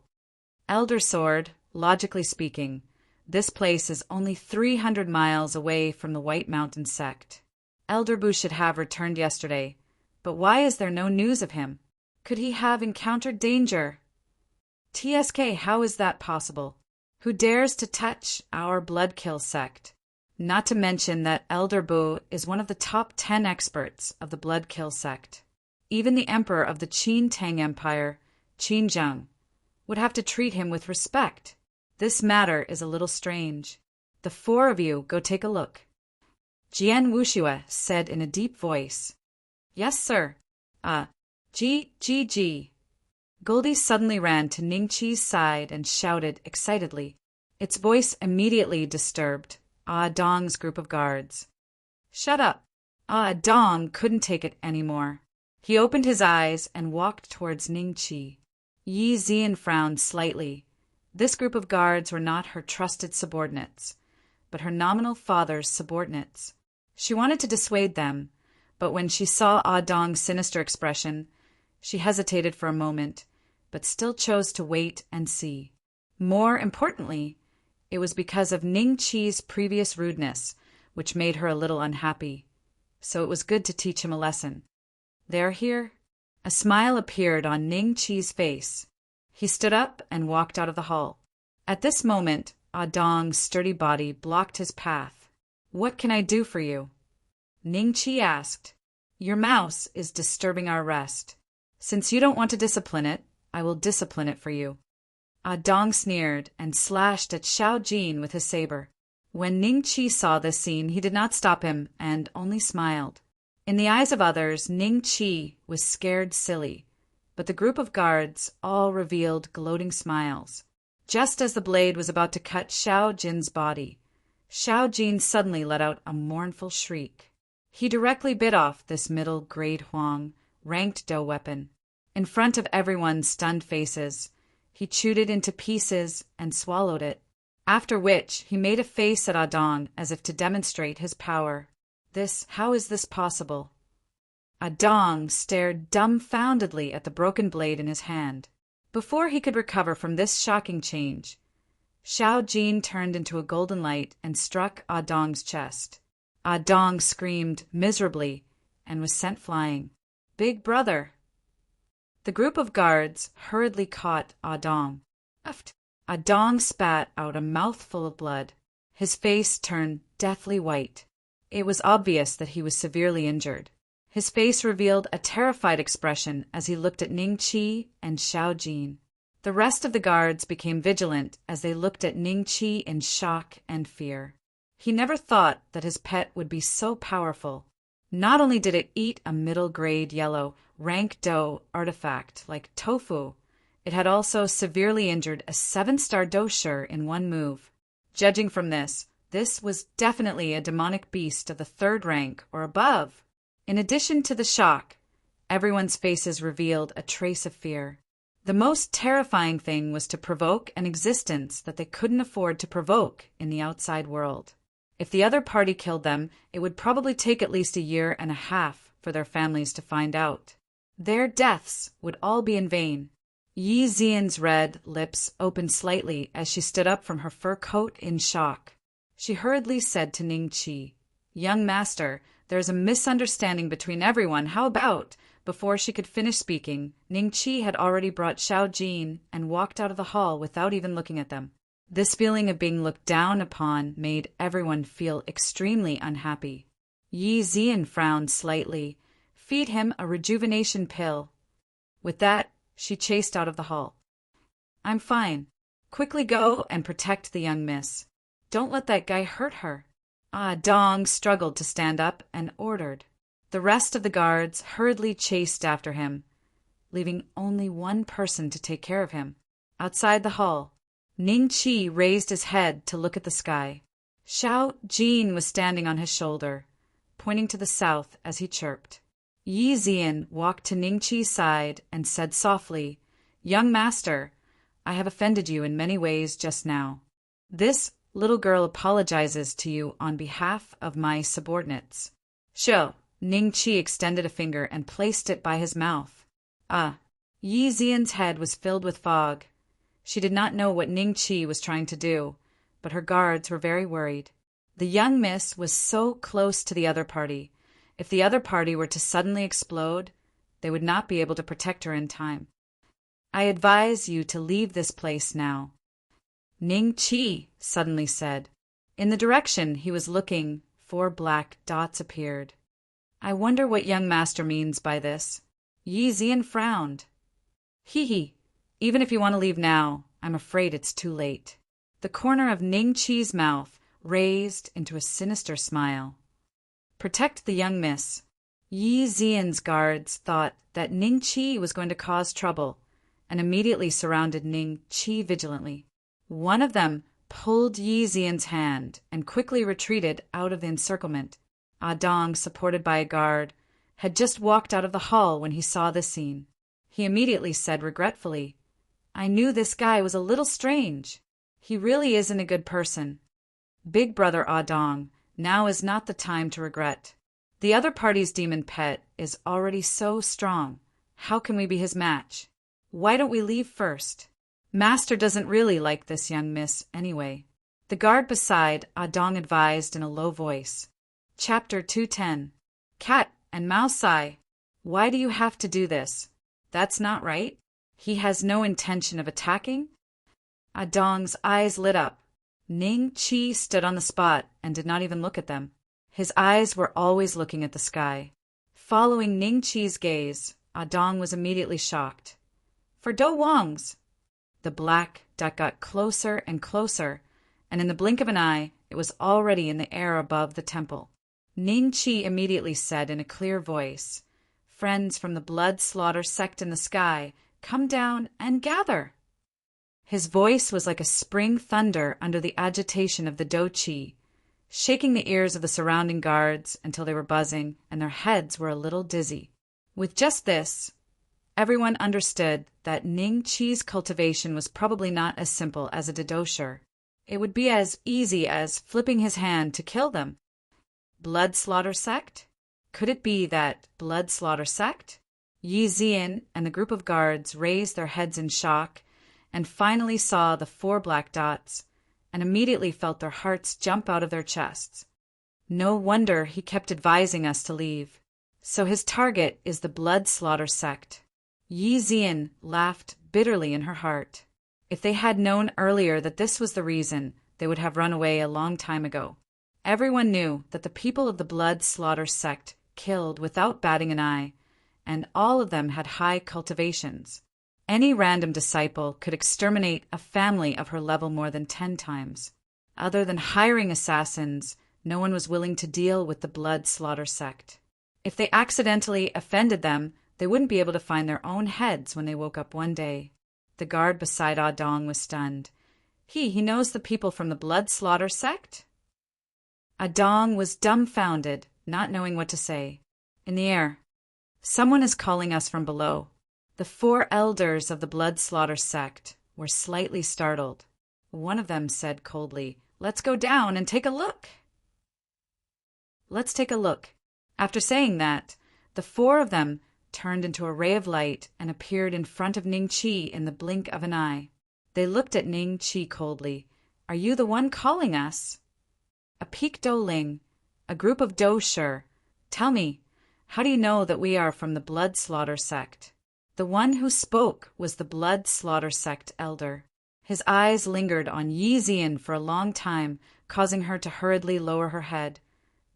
Elder Sword, logically speaking, this place is only 300 miles away from the White Mountain sect. Elder Bu should have returned yesterday, but why is there no news of him? Could he have encountered danger? TSK, how is that possible? Who dares to touch our Bloodkill sect? Not to mention that Elder Bu is one of the top 10 experts of the Bloodkill sect. Even the emperor of the Qin Tang Empire, Qin Zheng, would have to treat him with respect. This matter is a little strange. The four of you go take a look." Jian Wuxue said in a deep voice. "Yes, sir." G. Goldie suddenly ran to Ning Chi's side and shouted excitedly. Its voice immediately disturbed Dong's group of guards. "Shut up." Dong couldn't take it anymore. He opened his eyes and walked towards Ning Chi. Yi Zian frowned slightly. This group of guards were not her trusted subordinates, but her nominal father's subordinates. She wanted to dissuade them, but when she saw Dong's sinister expression, she hesitated for a moment, but still chose to wait and see. More importantly, it was because of Ning Chi's previous rudeness, which made her a little unhappy. So it was good to teach him a lesson. "They're here?" A smile appeared on Ning Chi's face. He stood up and walked out of the hall. At this moment, Dong's sturdy body blocked his path. "What can I do for you?" Ning Chi asked. "Your mouse is disturbing our rest. Since you don't want to discipline it, I will discipline it for you." Dong sneered and slashed at Xiao Jin with his saber. When Ning Chi saw this scene, he did not stop him and only smiled. In the eyes of others, Ning Chi was scared silly, but the group of guards all revealed gloating smiles. Just as the blade was about to cut Xiao Jin's body, Xiao Jin suddenly let out a mournful shriek. He directly bit off this middle-grade Huang, ranked dough weapon. In front of everyone's stunned faces, he chewed it into pieces and swallowed it, after which he made a face at Adong as if to demonstrate his power. How is this possible? Adong stared dumbfoundedly at the broken blade in his hand. Before he could recover from this shocking change, Xiao Jin turned into a golden light and struck Adong's chest. Adong screamed miserably and was sent flying. Big brother! The group of guards hurriedly caught Adong. Adong spat out a mouthful of blood. His face turned deathly white. It was obvious that he was severely injured. His face revealed a terrified expression as he looked at Ning Chi and Xiao Jin. The rest of the guards became vigilant as they looked at Ning Chi in shock and fear. He never thought that his pet would be so powerful. Not only did it eat a middle-grade yellow, rank dough artifact like tofu, it had also severely injured a 7-star dousher in one move. Judging from this was definitely a demonic beast of the 3rd rank or above. In addition to the shock, everyone's faces revealed a trace of fear. The most terrifying thing was to provoke an existence that they couldn't afford to provoke in the outside world. If the other party killed them, it would probably take at least 1.5 years for their families to find out. Their deaths would all be in vain. Yi Xian's red lips opened slightly as she stood up from her fur coat in shock. She hurriedly said to Ning Chi, "Young master, there is a misunderstanding between everyone. How about—" Before she could finish speaking, Ning Chi had already brought Xiao Jin and walked out of the hall without even looking at them. This feeling of being looked down upon made everyone feel extremely unhappy. Yi Xian frowned slightly. Feed him a rejuvenation pill. With that, she chased out of the hall. "I'm fine. Quickly go and protect the young miss. Don't let that guy hurt her." Dong struggled to stand up and ordered. The rest of the guards hurriedly chased after him, leaving only one person to take care of him. Outside the hall, Ning Chi raised his head to look at the sky. Xiao Jin was standing on his shoulder, pointing to the south as he chirped. Yi Xian walked to Ning Chi's side and said softly, "Young master, I have offended you in many ways just now. This little girl apologizes to you on behalf of my subordinates." "Sure." Ning Chi extended a finger and placed it by his mouth. Yi Xian's head was filled with fog. She did not know what Ning Chi was trying to do, but her guards were very worried. The young miss was so close to the other party. If the other party were to suddenly explode, they would not be able to protect her in time. "I advise you to leave this place now," Ning Chi suddenly said. In the direction he was looking, 4 black dots appeared. "I wonder what young master means by this." Yi Xian frowned. "Hee. Even if you want to leave now, I'm afraid it's too late." The corner of Ning Chi's mouth raised into a sinister smile. "Protect the young miss." Yi Xian's guards thought that Ning Chi was going to cause trouble and immediately surrounded Ning Chi vigilantly. One of them pulled Yi Xian's hand and quickly retreated out of the encirclement. Dong, supported by a guard, had just walked out of the hall when he saw this scene. He immediately said regretfully, "I knew this guy was a little strange. He really isn't a good person. Big brother Dong, now is not the time to regret. The other party's demon pet is already so strong. How can we be his match? Why don't we leave first? Master doesn't really like this young miss anyway." The guard beside Dong advised in a low voice. Chapter 210. Cat and Mouse-Eye. "Why do you have to do this? That's not right. He has no intention of attacking?" Dong's eyes lit up. Ning Chi stood on the spot and did not even look at them. His eyes were always looking at the sky. Following Ning Chi's gaze, Dong was immediately shocked. "For Do Wong's!" The black duck got closer and closer, and in the blink of an eye, it was already in the air above the temple. Ning Chi immediately said in a clear voice, "Friends from the blood slaughter sect in the sky, come down and gather." His voice was like a spring thunder under the agitation of the Do Chi, shaking the ears of the surrounding guards until they were buzzing and their heads were a little dizzy. With just this, everyone understood that Ning Chi's cultivation was probably not as simple as a dodosher. It would be as easy as flipping his hand to kill them. Blood slaughter sect? Could it be that blood slaughter sect? Yi Zian and the group of guards raised their heads in shock and finally saw the 4 black dots and immediately felt their hearts jump out of their chests. No wonder he kept advising us to leave. So his target is the blood slaughter sect. Yi Zian laughed bitterly in her heart. If they had known earlier that this was the reason, they would have run away a long time ago. Everyone knew that the people of the blood slaughter sect killed without batting an eye, and all of them had high cultivations. Any random disciple could exterminate a family of her level more than 10 times. Other than hiring assassins, no one was willing to deal with the blood slaughter sect. If they accidentally offended them, they wouldn't be able to find their own heads when they woke up one day. The guard beside Ah Dong was stunned. He knows the people from the blood slaughter sect? Ah Dong was dumbfounded, not knowing what to say. In the air, "Someone is calling us from below." The 4 elders of the blood slaughter sect were slightly startled. One of them said coldly, "Let's go down and take a look." "Let's take a look." After saying that, the 4 of them turned into a ray of light and appeared in front of Ning Chi in the blink of an eye. They looked at Ning Chi coldly. "Are you the one calling us?" "A Peak Do Ling, a group of Do Shi. Tell me, how do you know that we are from the blood slaughter sect?" The one who spoke was the blood slaughter sect elder. His eyes lingered on Yi Zian for a long time, causing her to hurriedly lower her head,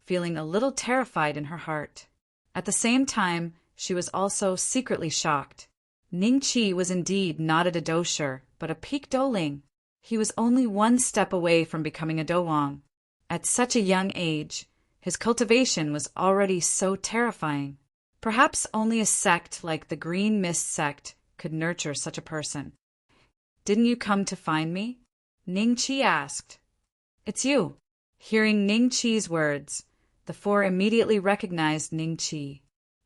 feeling a little terrified in her heart. At the same time, she was also secretly shocked. Ning Chi was indeed not a dodosher, but a Peak Do Ling. He was only 1 step away from becoming a Do Wang. At such a young age, his cultivation was already so terrifying. Perhaps only a sect like the Green Mist sect could nurture such a person. "Didn't you come to find me?" Ning Chi asked. "It's you." Hearing Ning Chi's words, the 4 immediately recognized Ning Chi.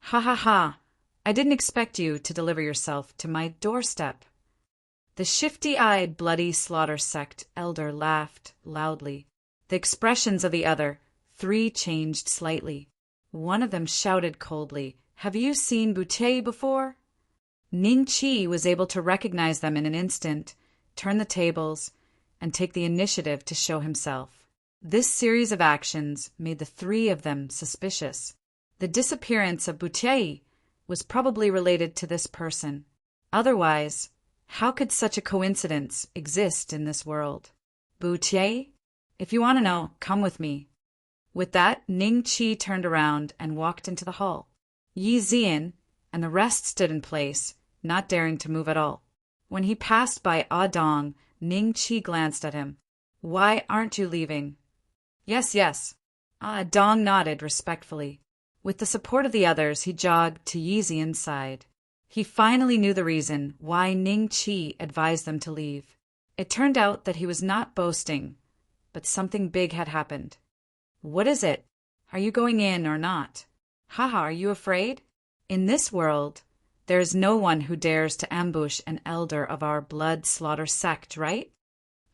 "Ha ha ha! I didn't expect you to deliver yourself to my doorstep." The shifty-eyed bloody slaughter sect elder laughed loudly. The expressions of the other 3 changed slightly. One of them shouted coldly, "Have you seen Boutet before?" Ning Chi was able to recognize them in an instant, turn the tables, and take the initiative to show himself. This series of actions made the 3 of them suspicious. The disappearance of Boutet was probably related to this person. Otherwise, how could such a coincidence exist in this world? "Boutet? If you want to know, come with me." With that, Ning Chi turned around and walked into the hall. Yi Zian and the rest stood in place, not daring to move at all. When he passed by Ah Dong, Ning Chi glanced at him. "Why aren't you leaving?" "Yes, yes." Ah Dong nodded respectfully. With the support of the others, he jogged to Yi Zian's side. He finally knew the reason why Ning Chi advised them to leave. It turned out that he was not boasting, but something big had happened. "What is it? Are you going in or not?" "Haha, are you afraid?" "In this world, there is no one who dares to ambush an elder of our blood slaughter sect, right?"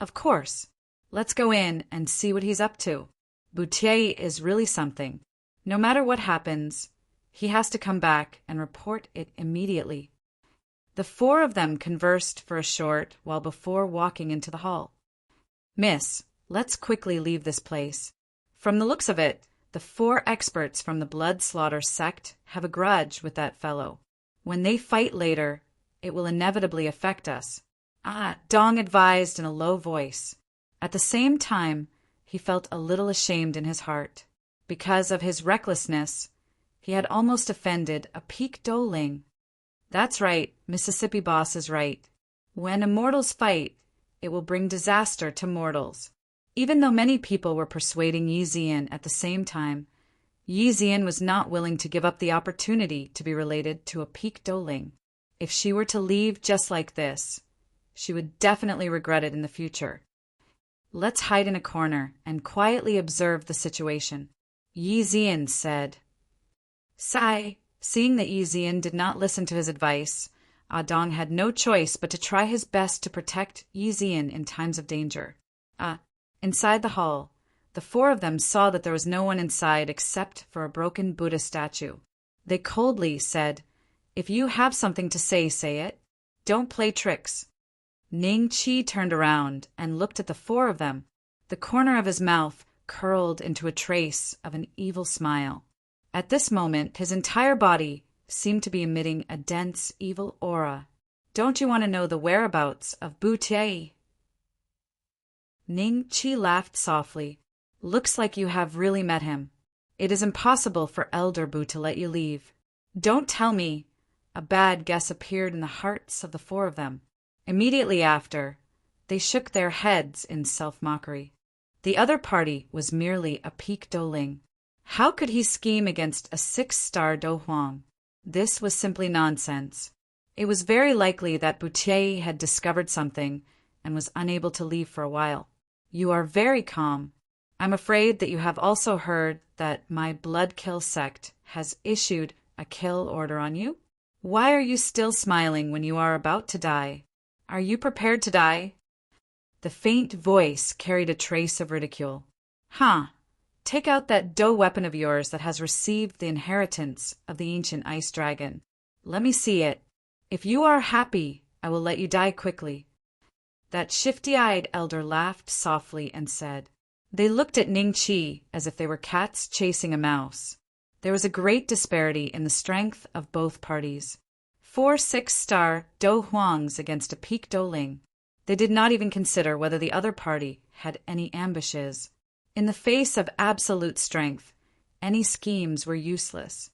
"Of course. Let's go in and see what he's up to. Boutet is really something. No matter what happens, he has to come back and report it immediately." The 4 of them conversed for a short while before walking into the hall. "Miss, let's quickly leave this place. From the looks of it, the 4 experts from the blood slaughter sect have a grudge with that fellow. When they fight later, it will inevitably affect us." Ah Dong advised in a low voice. At the same time, he felt a little ashamed in his heart. Because of his recklessness, he had almost offended a Peak Do Ling. That's right, Mississippi Boss is right. When immortals fight, it will bring disaster to mortals. Even though many people were persuading Yi Zian at the same time, Yi Zian was not willing to give up the opportunity to be related to a peak doling. If she were to leave just like this, she would definitely regret it in the future. Let's hide in a corner and quietly observe the situation, Yi Zian said. Sigh. Seeing that Yi Zian did not listen to his advice, Dong had no choice but to try his best to protect Yi Zian in times of danger. Inside the hall, the four of them saw that there was no one inside except for a broken Buddha statue. They coldly said, "If you have something to say, say it. Don't play tricks." Ning Qi turned around and looked at the four of them. The corner of his mouth curled into a trace of an evil smile. At this moment, his entire body seemed to be emitting a dense, evil aura. "Don't you want to know the whereabouts of Bu Tie?" Ning Qi laughed softly. "Looks like you have really met him. It is impossible for Elder Bu to let you leave." "Don't tell me." A bad guess appeared in the hearts of the four of them. Immediately after, they shook their heads in self-mockery. The other party was merely a peak doling. How could he scheme against a 6-star Do Huang? This was simply nonsense. It was very likely that Boutier had discovered something and was unable to leave for a while. "You are very calm. I'm afraid that you have also heard that my blood kill sect has issued a kill order on you? Why are you still smiling when you are about to die? Are you prepared to die?" The faint voice carried a trace of ridicule. Take out that dough weapon of yours that has received the inheritance of the ancient ice dragon. Let me see it. If you are happy, I will let you die quickly." That shifty-eyed elder laughed softly and said. They looked at Ning Qi as if they were cats chasing a mouse. There was a great disparity in the strength of both parties. 4 6-star Do Huangs against a peak Doling. They did not even consider whether the other party had any ambushes. In the face of absolute strength, any schemes were useless.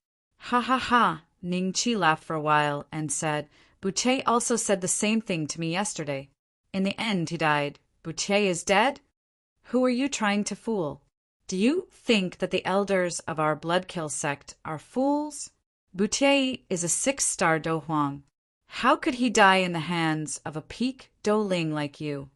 "Ha ha ha!" Ning Qi laughed for a while and said, "Boucher also said the same thing to me yesterday. In the end, he died. Boucher is dead? Who are you trying to fool? Do you think that the elders of our Bloodkill sect are fools? Boucher is a 6-star Do Huang. How could he die in the hands of a peak Do Ling like you?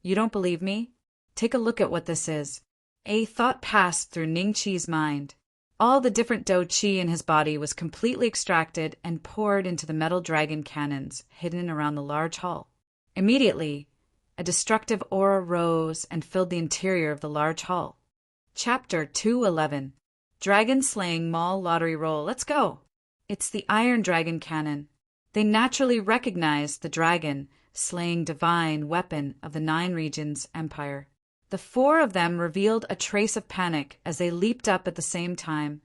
You don't believe me? Take a look at what this is." A thought passed through Ning Qi's mind. All the different Do Qi in his body was completely extracted and poured into the metal dragon cannons hidden around the large hall. Immediately, a destructive aura rose and filled the interior of the large hall. Chapter 211. Dragon Slaying Mall Lottery Roll. Let's go! It's the Iron Dragon Cannon. They naturally recognized the dragon slaying divine weapon of the 9 Regions Empire. The four of them revealed a trace of panic as they leaped up at the same time,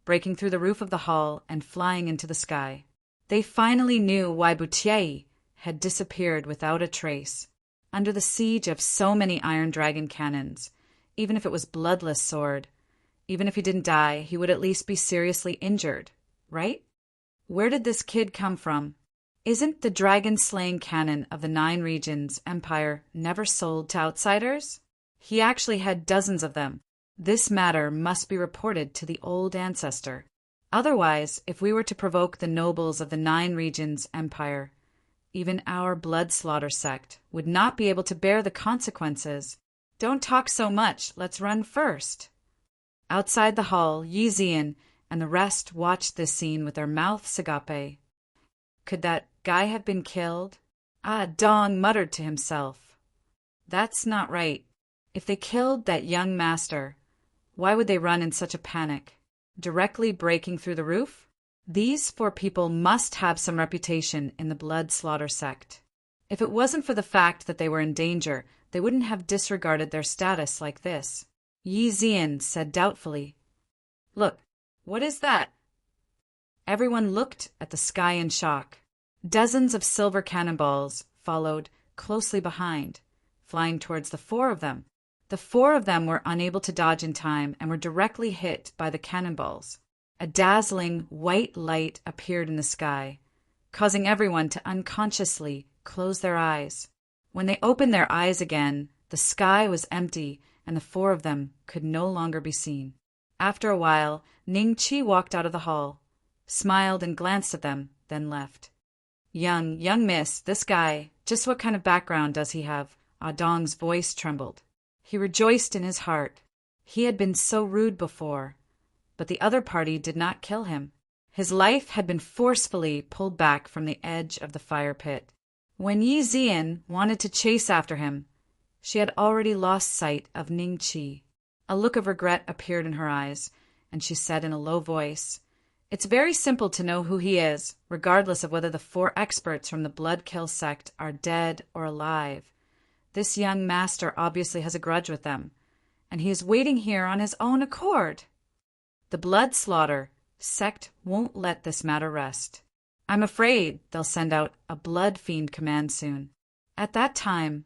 breaking through the roof of the hall and flying into the sky. They finally knew why Boutier had disappeared without a trace. Under the siege of so many Iron Dragon cannons, even if it was bloodless sword, even if he didn't die, he would at least be seriously injured, right? Where did this kid come from? Isn't the dragon-slaying cannon of the 9 Regions Empire never sold to outsiders? He actually had dozens of them. This matter must be reported to the old ancestor. Otherwise, if we were to provoke the nobles of the 9 Regions Empire, even our blood slaughter sect would not be able to bear the consequences. "Don't talk so much. Let's run first." Outside the hall, Yi Zian and the rest watched this scene with their mouths agape. Could that guy have been killed? Dong muttered to himself. That's not right. If they killed that young master, why would they run in such a panic? Directly breaking through the roof? These 4 people must have some reputation in the blood slaughter sect. If it wasn't for the fact that they were in danger, they wouldn't have disregarded their status like this. Yi Zian said doubtfully, "Look, what is that?" Everyone looked at the sky in shock. Dozens of silver cannonballs followed closely behind, flying towards the 4 of them. The 4 of them were unable to dodge in time and were directly hit by the cannonballs. A dazzling white light appeared in the sky, causing everyone to unconsciously close their eyes. When they opened their eyes again, the sky was empty and the 4 of them could no longer be seen. After a while, Ning Chi walked out of the hall, smiled and glanced at them, then left. Young miss, this guy, just what kind of background does he have? Ah Dong's voice trembled. He rejoiced in his heart. He had been so rude before, but the other party did not kill him. His life had been forcefully pulled back from the edge of the fire pit. When Yi Zian wanted to chase after him, she had already lost sight of Ning Chi. A look of regret appeared in her eyes, and she said in a low voice, "It's very simple to know who he is, regardless of whether the 4 experts from the Blood Kill sect are dead or alive. This young master obviously has a grudge with them, and he is waiting here on his own accord. The Blood Slaughter sect won't let this matter rest. I'm afraid they'll send out a Blood Fiend command soon. At that time,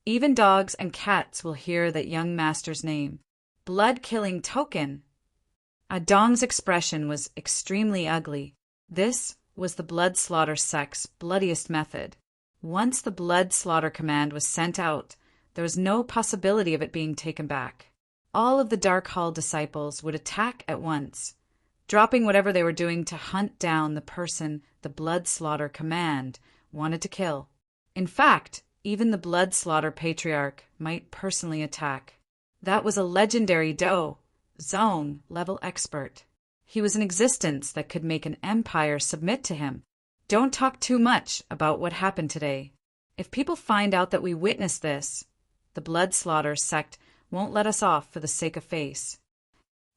even dogs and cats will hear that young master's name. Blood-killing token." Adong's expression was extremely ugly. This was the Blood Slaughter sect's bloodiest method. Once the Blood Slaughter command was sent out, there was no possibility of it being taken back. All of the Dark Hall disciples would attack at once, dropping whatever they were doing to hunt down the person the Blood Slaughter command wanted to kill. In fact, even the Blood Slaughter Patriarch might personally attack. That was a legendary Zong level expert. He was an existence that could make an empire submit to him. Don't talk too much about what happened today. If people find out that we witnessed this, the Blood Slaughter sect won't let us off for the sake of face."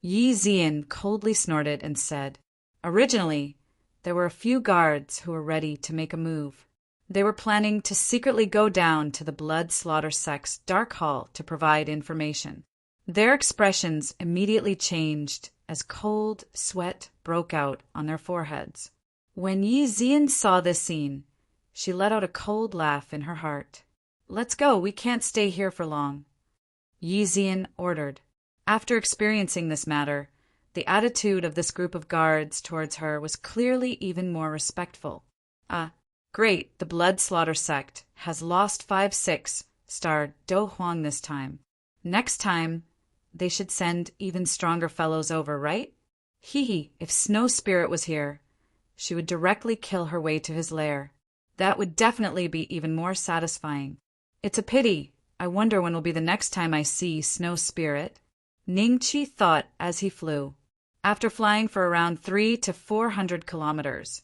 Yi Zian coldly snorted and said, "Originally, there were a few guards who were ready to make a move. They were planning to secretly go down to the Blood Slaughter sect's Dark Hall to provide information. Their expressions immediately changed as cold sweat broke out on their foreheads. When Yi Zian saw this scene, she let out a cold laugh in her heart. "Let's go, we can't stay here for long," Yi Zian ordered. After experiencing this matter, the attitude of this group of guards towards her was clearly even more respectful. Great, the Blood Slaughter sect has lost 5-6-star Do Huang this time. Next time, they should send even stronger fellows over, right? If Snow Spirit was here, she would directly kill her way to his lair. That would definitely be even more satisfying. It's a pity. I wonder when will be the next time I see Snow Spirit." Ning Chi thought as he flew. After flying for around 300 to 400 kilometers,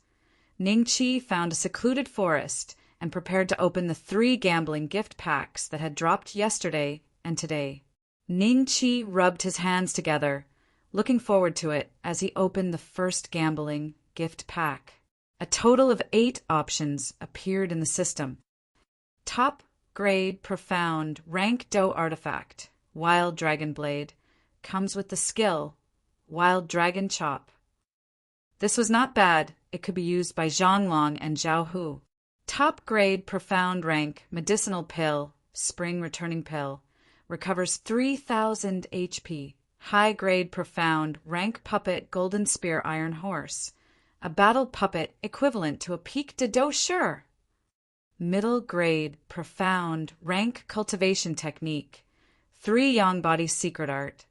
Ning Chi found a secluded forest and prepared to open the 3 gambling gift packs that had dropped yesterday and today. Ning Chi rubbed his hands together, looking forward to it as he opened the first gambling gift pack. A total of 8 options appeared in the system. Top grade profound rank Do artifact, Wild Dragon Blade, comes with the skill Wild Dragon Chop. This was not bad. It could be used by Zhonglong and Zhao Hu. Top grade profound rank medicinal pill, spring returning pill, recovers 3,000 HP. High grade profound rank puppet golden spear iron horse, a battle puppet equivalent to a pique de Do Sure. Middle grade profound rank cultivation technique, 3 Yang Body secret art.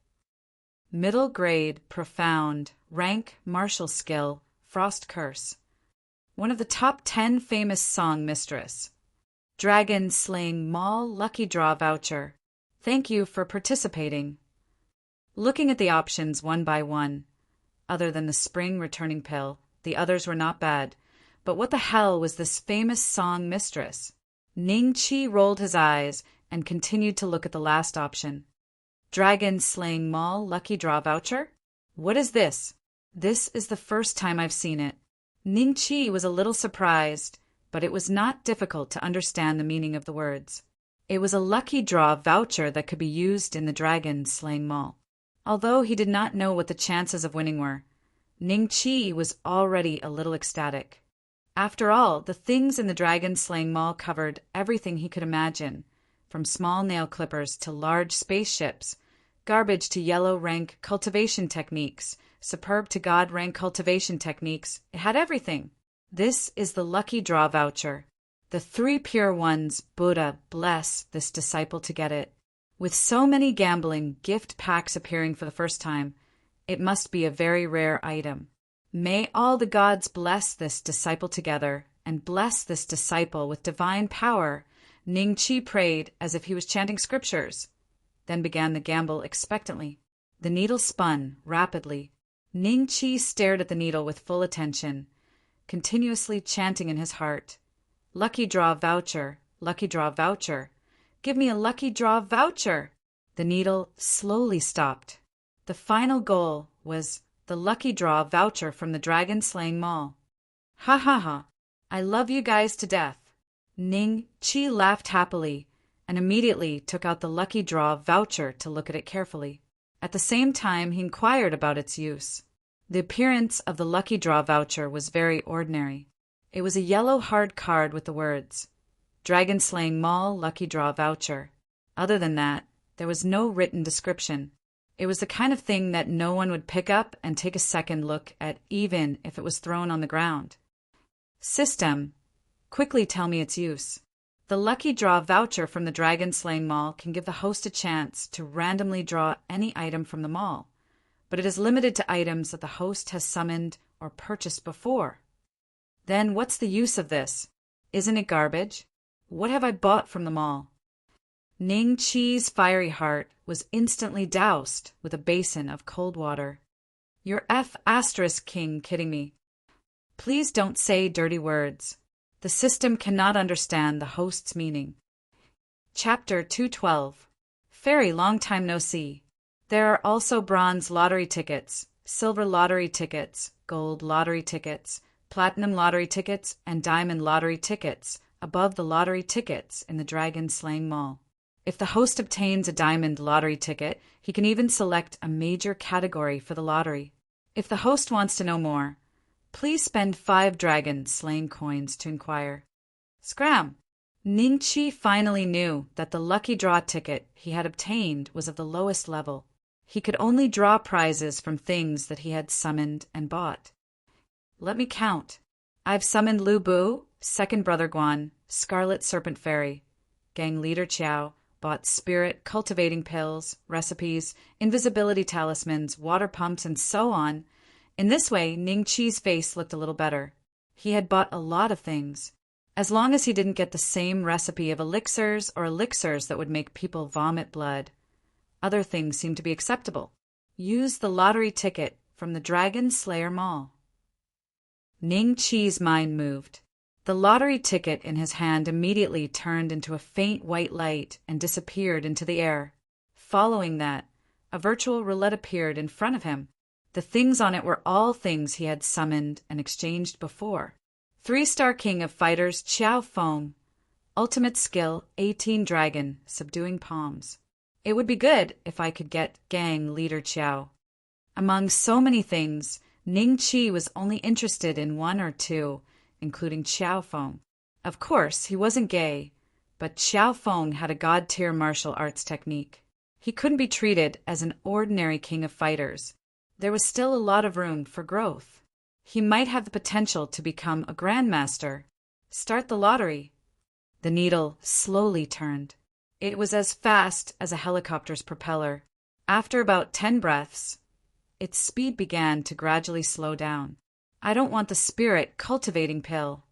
Middle grade profound rank martial skill, Frost Curse. One of the top 10 famous song mistress. Dragon Slaying Mall Lucky Draw Voucher. Thank you for participating. Looking at the options one by one, other than the spring returning pill, the others were not bad. But what the hell was this famous song mistress? Ning Chi rolled his eyes and continued to look at the last option. Dragon Slaying Mall Lucky Draw Voucher? What is this? This is the first time I've seen it. Ning Chi was a little surprised, but it was not difficult to understand the meaning of the words. It was a lucky draw voucher that could be used in the Dragon Slaying Mall. Although he did not know what the chances of winning were, Ning Chi was already a little ecstatic. After all, the things in the Dragon Slaying Mall covered everything he could imagine, from small nail clippers to large spaceships, garbage to yellow rank cultivation techniques, superb to god rank cultivation techniques. It had everything. This is the lucky draw voucher. The 3 pure ones, Buddha bless this disciple to get it. With so many gambling gift packs appearing for the first time, It must be a very rare item. May all the gods bless this disciple together, and bless this disciple with divine power. Ning Chi prayed as if he was chanting scriptures, then began the gamble expectantly. The needle spun rapidly. Ning Chi stared at the needle with full attention, continuously chanting in his heart, "Lucky draw voucher, lucky draw voucher. Give me a lucky draw voucher." The needle slowly stopped. The final goal was the lucky draw voucher from the dragon-slaying mall. "Ha ha ha. I love you guys to death." Ning Chi laughed happily and immediately took out the lucky draw voucher to look at it carefully. At the same time, he inquired about its use. The appearance of the lucky draw voucher was very ordinary. It was a yellow hard card with the words, "Dragon Slaying Mall Lucky Draw Voucher." Other than that, there was no written description. It was the kind of thing that no one would pick up and take a second look at even if it was thrown on the ground. System, quickly tell me its use. The lucky draw voucher from the Dragon Slaying Mall can give the host a chance to randomly draw any item from the mall, but it is limited to items that the host has summoned or purchased before. Then what's the use of this? Isn't it garbage? What have I bought from the mall? Ning Chi's fiery heart was instantly doused with a basin of cold water. "You're King kidding me. Please don't say dirty words. The system cannot understand the host's meaning." Chapter 212. Very long time no see. There are also bronze lottery tickets, silver lottery tickets, gold lottery tickets, platinum lottery tickets, and diamond lottery tickets above the lottery tickets in the Dragon Slaying Mall. If the host obtains a diamond lottery ticket, he can even select a major category for the lottery. If the host wants to know more, please spend 5 dragon slaying coins to inquire. Scram! Ning Chi finally knew that the lucky draw ticket he had obtained was of the lowest level. He could only draw prizes from things that he had summoned and bought. Let me count. I've summoned Lu Bu, Second Brother Guan, Scarlet Serpent Fairy, Gang Leader Chiao, bought spirit cultivating pills, recipes, invisibility talismans, water pumps, and so on. In this way, Ning Chi's face looked a little better. He had bought a lot of things. As long as he didn't get the same recipe of elixirs or elixirs that would make people vomit blood, other things seemed to be acceptable. Use the lottery ticket from the Dragon Slayer Mall. Ning Chi's mind moved. The lottery ticket in his hand immediately turned into a faint white light and disappeared into the air. Following that, a virtual roulette appeared in front of him. The things on it were all things he had summoned and exchanged before. 3-star King of Fighters Qiao Feng. Ultimate skill 18 Dragon, subduing palms. It would be good if I could get Gang Leader Qiao. Among so many things, Ning Chi was only interested in 1 or 2, including Qiao Feng. Of course, he wasn't gay, but Qiao Feng had a god-tier martial arts technique. He couldn't be treated as an ordinary king of fighters. There was still a lot of room for growth. He might have the potential to become a grandmaster. Start the lottery. The needle slowly turned. It was as fast as a helicopter's propeller. After about 10 breaths, its speed began to gradually slow down. I don't want the spirit cultivating pill.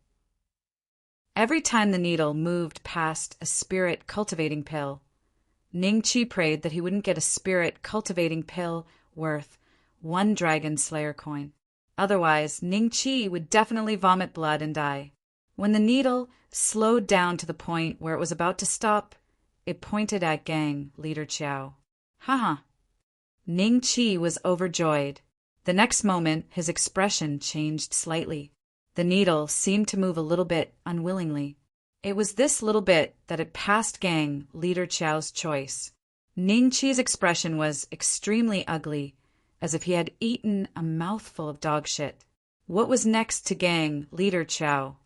Every time the needle moved past a spirit cultivating pill, Ning Chi prayed that he wouldn't get a spirit cultivating pill worth 1 Dragon Slayer coin. Otherwise, Ning Chi would definitely vomit blood and die. When the needle slowed down to the point where it was about to stop, it pointed at Gang Leader Qiao. Haha. Ning Chi was overjoyed. The next moment, his expression changed slightly. The needle seemed to move a little bit unwillingly. It was this little bit that it passed Gang Leader Qiao's choice. Ning Chi's expression was extremely ugly, as if he had eaten a mouthful of dog shit. What was next to Gang Leader Qiao?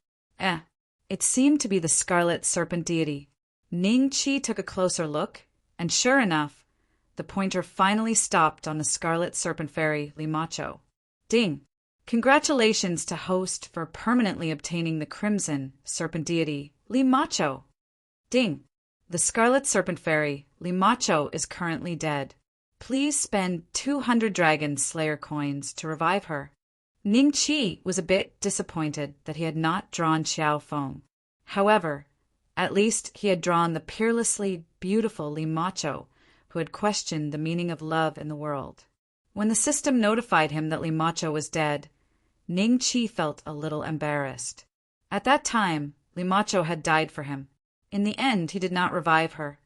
It seemed to be the Scarlet Serpent deity. Ning Chi took a closer look, and sure enough, the pointer finally stopped on the Scarlet Serpent Fairy, Limacho. Ding! Congratulations to host for permanently obtaining the Crimson Serpent deity, Limacho. Ding! The Scarlet Serpent Fairy, Limacho, is currently dead. Please spend 200 Dragon Slayer coins to revive her. Ning Qi was a bit disappointed that he had not drawn Xiao Feng. However, at least he had drawn the peerlessly beautiful Li Macho, who had questioned the meaning of love in the world. When the system notified him that Li Macho was dead, Ning Qi felt a little embarrassed. At that time, Li Macho had died for him. In the end, he did not revive her.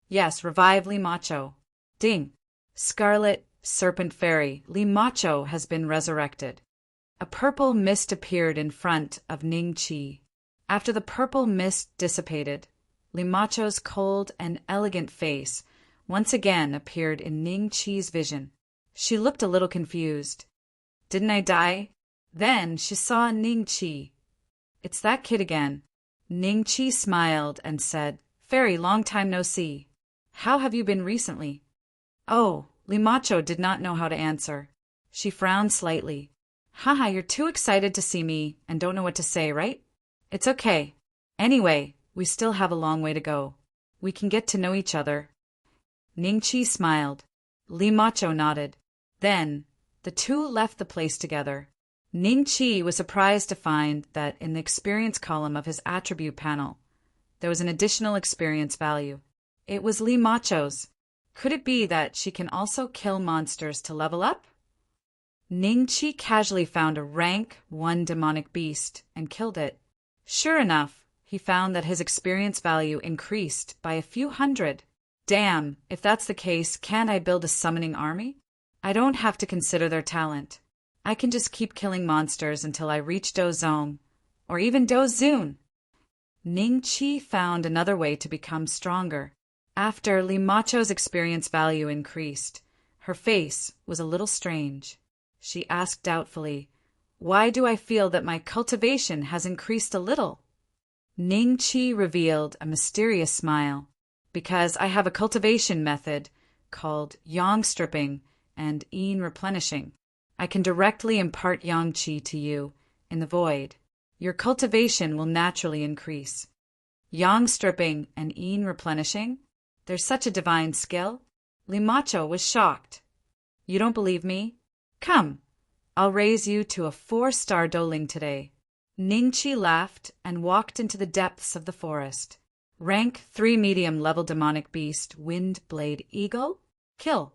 Yes, revive Li Macho. Ding! Scarlet Serpent Fairy, Li Macho has been resurrected. A purple mist appeared in front of Ning Qi. After the purple mist dissipated, Li Macho's cold and elegant face once again appeared in Ning Qi's vision. She looked a little confused. Didn't I die? Then she saw Ning Qi. It's that kid again. Ning Qi smiled and said, Fairy, long time no see. How have you been recently? Oh, Li Macho did not know how to answer. She frowned slightly. Haha, you're too excited to see me and don't know what to say, right? It's okay. Anyway, we still have a long way to go. We can get to know each other. Ning Qi smiled. Li Macho nodded. Then, the two left the place together. Ning Qi was surprised to find that in the experience column of his attribute panel, there was an additional experience value. It was Li Macho's. Could it be that she can also kill monsters to level up? Ning Qi casually found a rank 1 demonic beast and killed it. Sure enough, he found that his experience value increased by a few hundred. Damn, if that's the case, can't I build a summoning army? I don't have to consider their talent. I can just keep killing monsters until I reach Dozong, or even Dozun. Ning Qi found another way to become stronger. After Li Macho's experience value increased, her face was a little strange. She asked doubtfully, Why do I feel that my cultivation has increased a little? Ning Qi revealed a mysterious smile. Because I have a cultivation method called yang stripping and yin replenishing. I can directly impart yang qi to you in the void. Your cultivation will naturally increase. Yang stripping and yin replenishing? There's such a divine skill? Li Macho was shocked. You don't believe me? Come, I'll raise you to a 4-star doling today. Ning Qi laughed and walked into the depths of the forest. Rank 3 medium-level demonic beast, Wind Blade Eagle? Kill.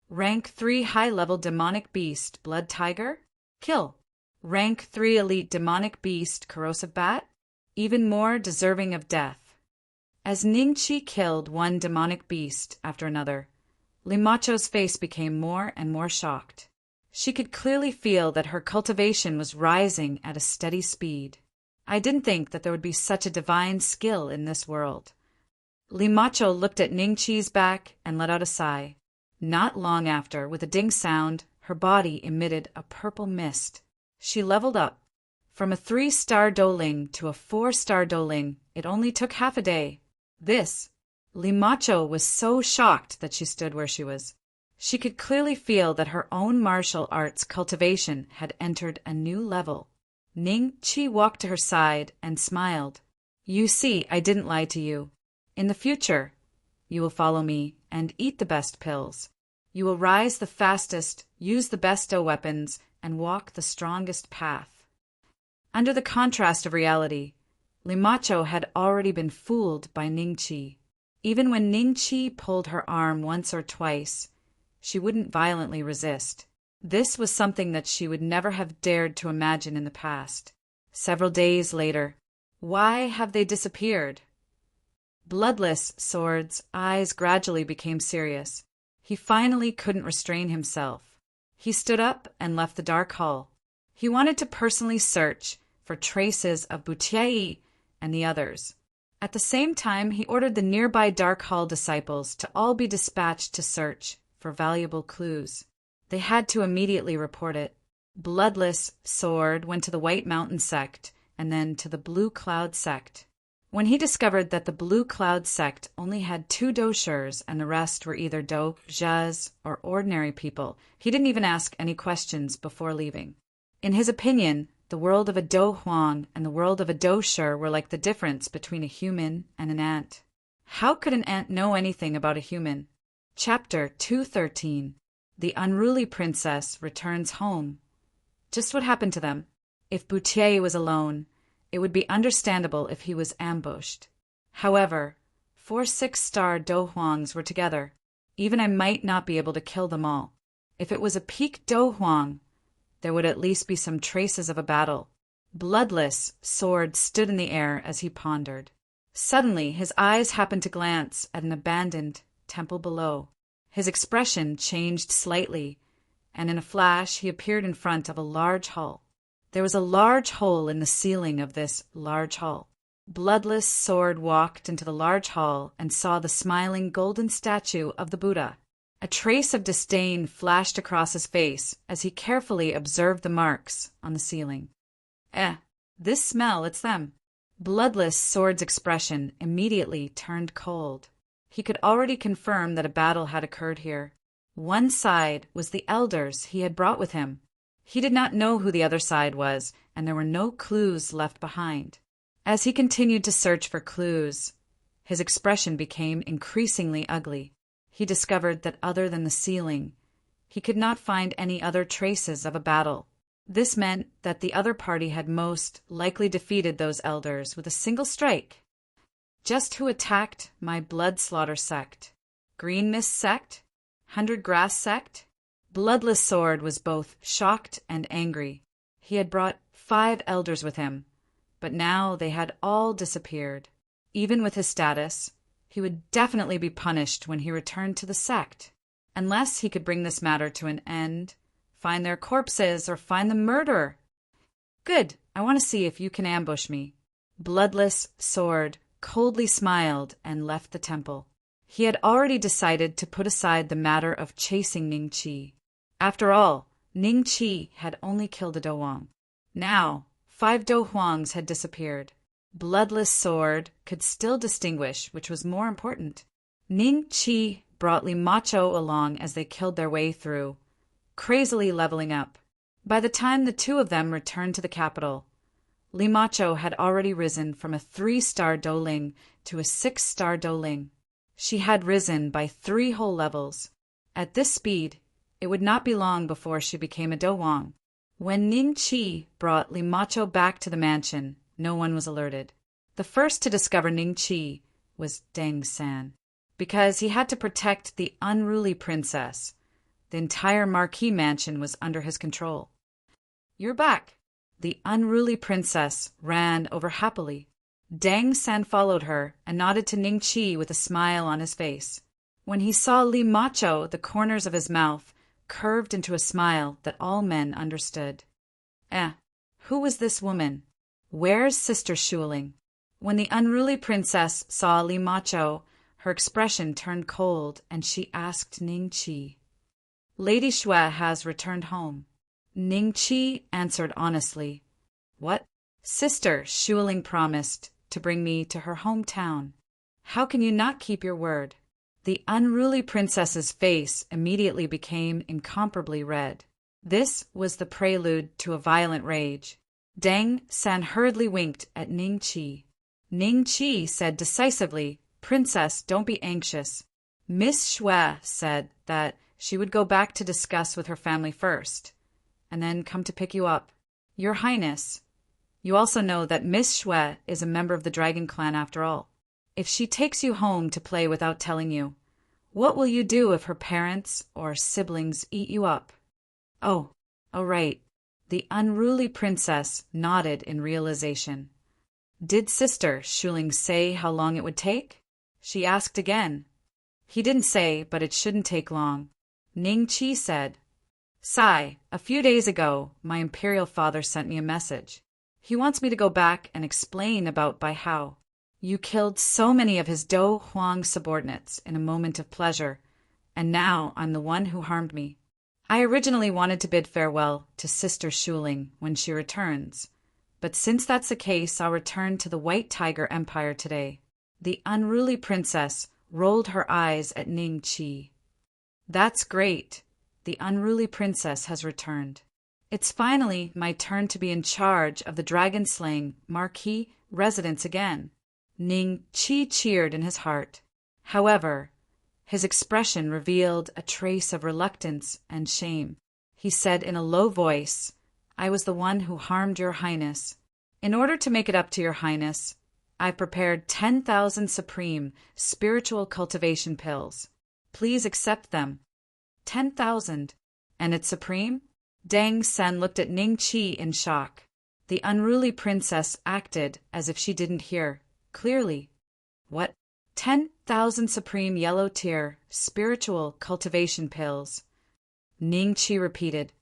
Rank 3 high-level demonic beast, Blood Tiger? Kill. Rank 3 elite demonic beast, Corrosive Bat? Even more deserving of death. As Ning Qi killed one demonic beast after another, Li Macho's face became more and more shocked. She could clearly feel that her cultivation was rising at a steady speed. I didn't think that there would be such a divine skill in this world. Li Macho looked at Ning Qi's back and let out a sigh. Not long after, with a ding sound, her body emitted a purple mist. She leveled up. From a 3-star doling to a 4-star doling, it only took half a day. Li Macho was so shocked that she stood where she was. She could clearly feel that her own martial arts cultivation had entered a new level. Ning Qi walked to her side and smiled. You see, I didn't lie to you. In the future, you will follow me and eat the best pills. You will rise the fastest, use the best weapons, and walk the strongest path. Under the contrast of reality, Li Macho had already been fooled by Ning Qi. Even when Ning Qi pulled her arm once or twice, she wouldn't violently resist. This was something that she would never have dared to imagine in the past. Several days later, why have they disappeared? Bloodless Sword's eyes gradually became serious. He finally couldn't restrain himself. He stood up and left the dark hall. He wanted to personally search for traces of Butiai and the others. At the same time, he ordered the nearby Dark Hall disciples to all be dispatched to search for valuable clues. They had to immediately report it. Bloodless Sword went to the White Mountain sect and then to the Blue Cloud sect. When he discovered that the Blue Cloud sect only had 2 doshers and the rest were either do, zhas, or ordinary people, he didn't even ask any questions before leaving. In his opinion, the world of a do huang and the world of a dosher were like the difference between a human and an ant. How could an ant know anything about a human? Chapter 213. The Unruly Princess Returns Home. Just what happened to them. If Boutier was alone, it would be understandable if he was ambushed. However, 4 6-star Do Huangs were together. Even I might not be able to kill them all. If it was a peak Do Huang, there would at least be some traces of a battle. Bloodless sword stood in the air as he pondered. Suddenly, his eyes happened to glance at an abandoned temple below. His expression changed slightly, and in a flash he appeared in front of a large hall. There was a large hole in the ceiling of this large hall. Bloodless Sword walked into the large hall and saw the smiling golden statue of the Buddha. A trace of disdain flashed across his face as he carefully observed the marks on the ceiling. This smell, it's them. Bloodless Sword's expression immediately turned cold. He could already confirm that a battle had occurred here. One side was the elders he had brought with him. He did not know who the other side was, and there were no clues left behind. As he continued to search for clues, his expression became increasingly ugly. He discovered that other than the ceiling, he could not find any other traces of a battle. This meant that the other party had most likely defeated those elders with a single strike. Just who attacked my blood slaughter sect? Green Mist sect? 100 Grass sect? Bloodless Sword was both shocked and angry. He had brought 5 elders with him, but now they had all disappeared. Even with his status, he would definitely be punished when he returned to the sect, unless he could bring this matter to an end, find their corpses, or find the murderer. Good, I want to see if you can ambush me. Bloodless Sword coldly smiled and left the temple. He had already decided to put aside the matter of chasing Ning Qi. After all, Ning Qi had only killed a Do Huang. Now, 5 Do Huangs had disappeared. Bloodless Sword could still distinguish which was more important. Ning Qi brought Li Macho along as they killed their way through, crazily leveling up. By the time the 2 of them returned to the capital, Li Macho had already risen from a 3-star Do Ling to a 6-star Do Ling. She had risen by 3 whole levels. At this speed, it would not be long before she became a Do Huang. When Ning Qi brought Li Macho back to the mansion, no one was alerted. The first to discover Ning Qi was Deng San. Because he had to protect the unruly princess, the entire Marquis mansion was under his control. "You're back." The unruly princess ran over happily. Deng San followed her and nodded to Ning Qi with a smile on his face. When he saw Li Macho, the corners of his mouth curved into a smile that all men understood. Who was this woman? Where's Sister Shuling? When the unruly princess saw Li Macho, her expression turned cold and she asked Ning Qi. "Lady Xue has returned home." Ning Qi answered honestly. "What?" "Sister Shuling promised to bring me to her hometown. How can you not keep your word?" The unruly princess's face immediately became incomparably red. This was the prelude to a violent rage. Deng San hurriedly winked at Ning Qi. Ning Qi said decisively, "Princess, don't be anxious. Miss Xue said that she would go back to discuss with her family first, and then come to pick you up. Your Highness, you also know that Miss Xue is a member of the Dragon Clan after all. If she takes you home to play without telling you, what will you do if her parents or siblings eat you up?" Oh, right. The unruly princess nodded in realization. "Did Sister Shuling say how long it would take?" she asked again. "He didn't say, but it shouldn't take long." Ning Qi said, "Sai, a few days ago, my imperial father sent me a message. He wants me to go back and explain about Bai Hao. You killed so many of his Do Huang subordinates in a moment of pleasure, and now I'm the one who harmed me. I originally wanted to bid farewell to Sister Shuling when she returns, but since that's the case, I'll return to the White Tiger Empire today." The unruly princess rolled her eyes at Ning Qi. "That's great. The unruly princess has returned. It's finally my turn to be in charge of the dragon-slaying Marquis residence again." Ning Qi cheered in his heart. However, His expression revealed a trace of reluctance and shame. He said in a low voice, "I was the one who harmed your highness. In order to make it up to your highness, I've prepared 10,000 supreme spiritual cultivation pills. Please accept them." 10,000. And it's supreme? Dang Sen looked at Ning Qi in shock. The unruly princess acted as if she didn't hear clearly. What? 10,000 supreme yellow tier spiritual cultivation pills. Ning Qi repeated.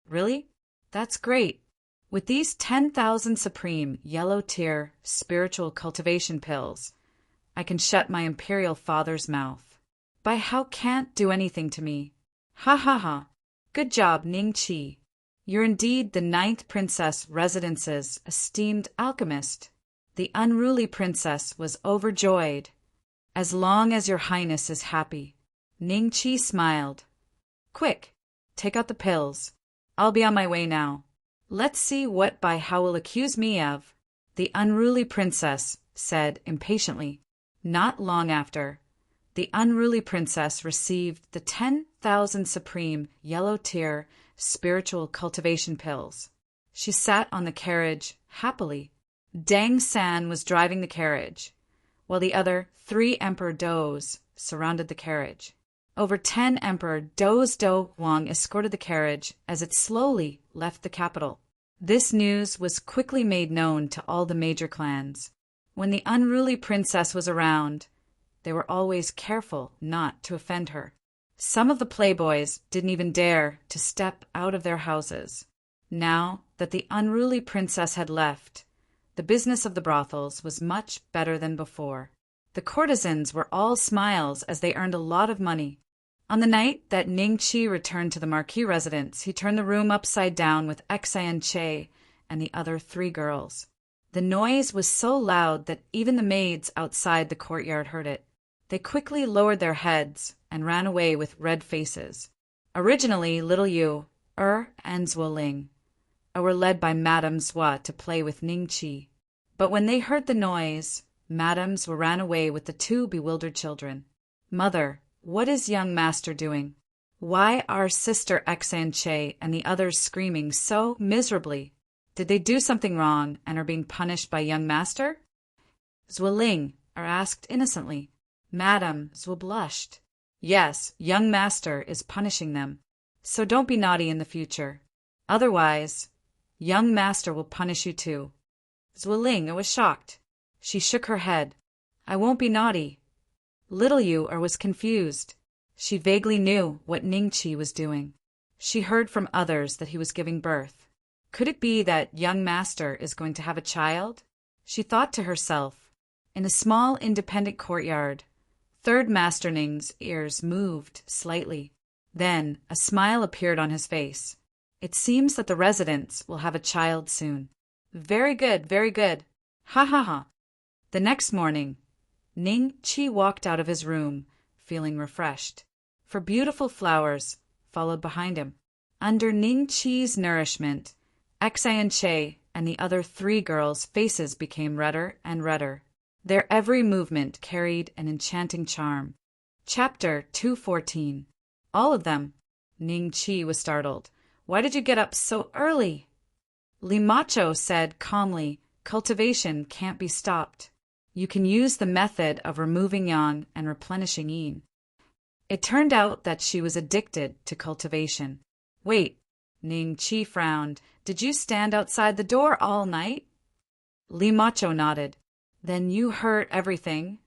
Really? That's great. With these 10,000 supreme yellow tier spiritual cultivation pills, I can shut my imperial father's mouth. Bai Hao can't do anything to me. Ha ha ha. Good job, Ning Qi. You're indeed the 9th Princess Residence's esteemed alchemist. The unruly princess was overjoyed. As long as your highness is happy. Ning Qi smiled. Quick, take out the pills. I'll be on my way now. Let's see what Bai Hao will accuse me of, the unruly princess said impatiently. Not long after, the unruly princess received the 10,000 supreme yellow tier spiritual cultivation pills. She sat on the carriage happily. Dang San was driving the carriage, while the other 3 Emperor Does surrounded the carriage. Over 10 Emperor Does Do Wang escorted the carriage as it slowly left the capital. This news was quickly made known to all the major clans. When the unruly princess was around, they were always careful not to offend her. Some of the playboys didn't even dare to step out of their houses. Now that the unruly princess had left, the business of the brothels was much better than before. The courtesans were all smiles as they earned a lot of money. On the night that Ning Qi returned to the marquis residence, he turned the room upside down with Xian Che and the other 3 girls. The noise was so loud that even the maids outside the courtyard heard it. They quickly lowered their heads and ran away with red faces. Originally, Little Yu, and Zuoling were led by Madame Zhua to play with Ning Qi. But when they heard the noise, Madame Zhua ran away with the 2 bewildered children. "Mother, what is young master doing? Why are Sister Xian Che and the others screaming so miserably? Did they do something wrong and are being punished by young master?" Zuoling asked innocently. Madame Zhua blushed. "Yes, young master is punishing them. So don't be naughty in the future. Otherwise, young master will punish you too." Zuoling was shocked. She shook her head. "I won't be naughty." Little Yu was confused. She vaguely knew what Ning Qi was doing. She heard from others that he was giving birth. Could it be that young master is going to have a child? She thought to herself. In a small independent courtyard, 3rd Master Ning's ears moved slightly. Then a smile appeared on his face. "It seems that the residents will have a child soon." Very good, very good. Ha ha ha. The next morning, Ning Qi walked out of his room, feeling refreshed, for beautiful flowers followed behind him. Under Ning Qi's nourishment, Xian Che and the other 3 girls' faces became redder and redder. Their every movement carried an enchanting charm. Chapter 214. All of them. Ning Qi was startled. "Why did you get up so early?" Li Macho said calmly, "Cultivation can't be stopped. You can use the method of removing yang and replenishing yin." It turned out that she was addicted to cultivation. "Wait," Ning Qi frowned. "Did you stand outside the door all night?" Li Macho nodded. "Then you heard everything?"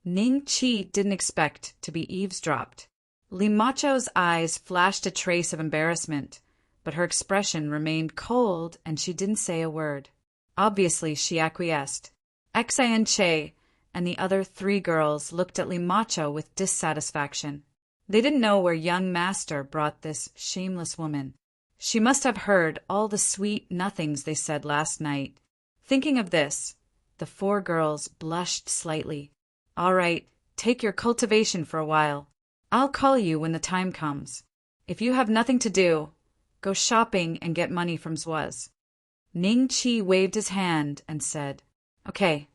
Ning Qi didn't expect to be eavesdropped. Li Macho's eyes flashed a trace of embarrassment, but her expression remained cold and she didn't say a word. Obviously, she acquiesced. Xian Che and the other 3 girls looked at Li Macho with dissatisfaction. They didn't know where young master brought this shameless woman. She must have heard all the sweet nothings they said last night. Thinking of this, the 4 girls blushed slightly. "All right, take your cultivation for a while. I'll call you when the time comes. If you have nothing to do, go shopping and get money from Zhua's." Ning Qi waved his hand and said, "Okay."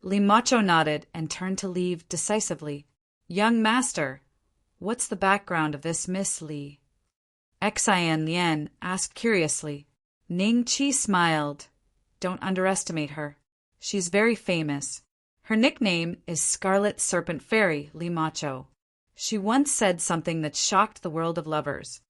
Li Macho nodded and turned to leave decisively. Young master, what's the background of this Miss Li? Xian Lian asked curiously. Ning Qi smiled. Don't underestimate her. She's very famous. Her nickname is Scarlet Serpent Fairy Li Macho. She once said something that shocked the world of lovers.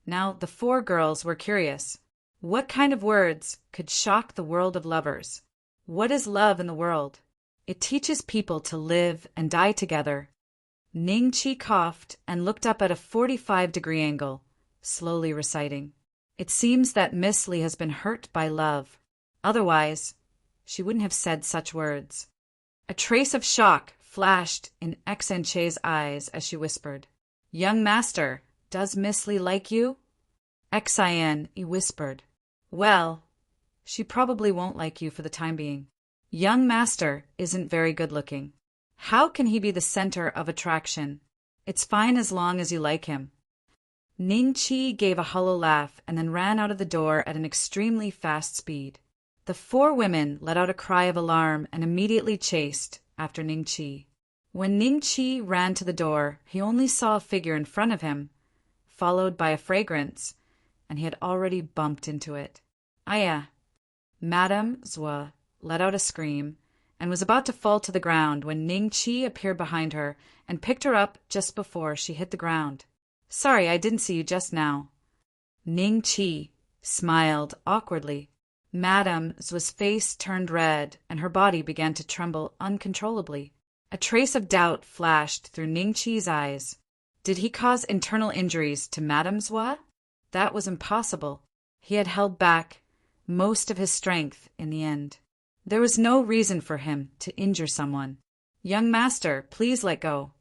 Now the four girls were curious. What kind of words could shock the world of lovers? What is love in the world? It teaches people to live and die together. Ning Qi coughed and looked up at a 45-degree angle, slowly reciting. It seems that Miss Li has been hurt by love. Otherwise, she wouldn't have said such words. A trace of shock flashed in Xian Che's eyes as she whispered, Young master, does Miss Li like you? Xian whispered, Well, she probably won't like you for the time being. Young master isn't very good-looking. How can he be the center of attraction? It's fine as long as you like him. Ning Qi gave a hollow laugh and then ran out of the door at an extremely fast speed. The four women let out a cry of alarm and immediately chased after Ning Qi. When Ning Qi ran to the door, he only saw a figure in front of him, followed by a fragrance, and he had already bumped into it. Aya! Madame Zhua let out a scream and was about to fall to the ground when Ning Qi appeared behind her and picked her up just before she hit the ground. Sorry, I didn't see you just now. Ning Qi smiled awkwardly. Madame Zhua's face turned red and her body began to tremble uncontrollably. A trace of doubt flashed through Ning Qi's eyes. Did he cause internal injuries to Madame Zhua? That was impossible. He had held back most of his strength in the end. There was no reason for him to injure someone. Young master, please let go.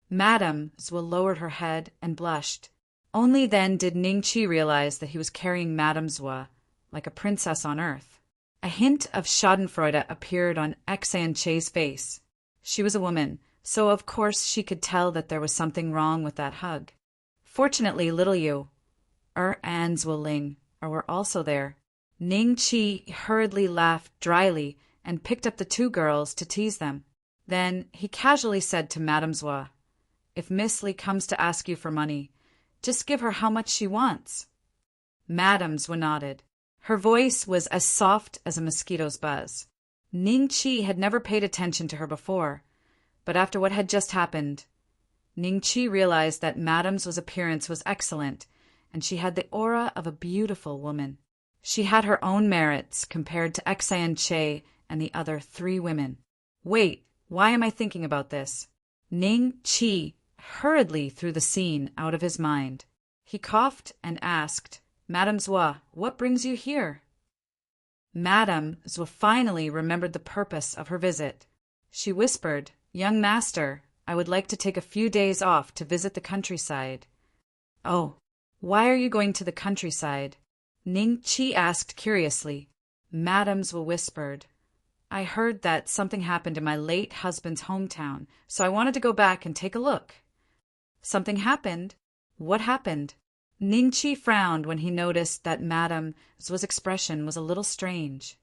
Madame Zhua lowered her head and blushed. Only then did Ning Qi realize that he was carrying Madame Zhua like a princess on earth. A hint of schadenfreude appeared on Xian Che's face. She was a woman, so of course she could tell that there was something wrong with that hug. Fortunately, little Yu and Zhuo Ling were also there. Ning Qi hurriedly laughed dryly and picked up the two girls to tease them. Then he casually said to Madame Zhua, If Miss Li comes to ask you for money, just give her how much she wants. Madame Zhua nodded. Her voice was as soft as a mosquito's buzz. Ning Qi had never paid attention to her before, but after what had just happened, Ning Qi realized that Madame Zhua's appearance was excellent, and she had the aura of a beautiful woman. She had her own merits compared to Xian Che and the other three women. Wait, why am I thinking about this? Ning Qi hurriedly threw the scene out of his mind. He coughed and asked, Madame Zhua, what brings you here? Madame Zhua finally remembered the purpose of her visit. She whispered, Young master, I would like to take a few days off to visit the countryside. Oh, why are you going to the countryside? Ning Qi asked curiously. Madame Zhua whispered, I heard that something happened in my late husband's hometown, so I wanted to go back and take a look. Something happened? What happened? Ning Qi frowned when he noticed that Madame Zhua's expression was a little strange.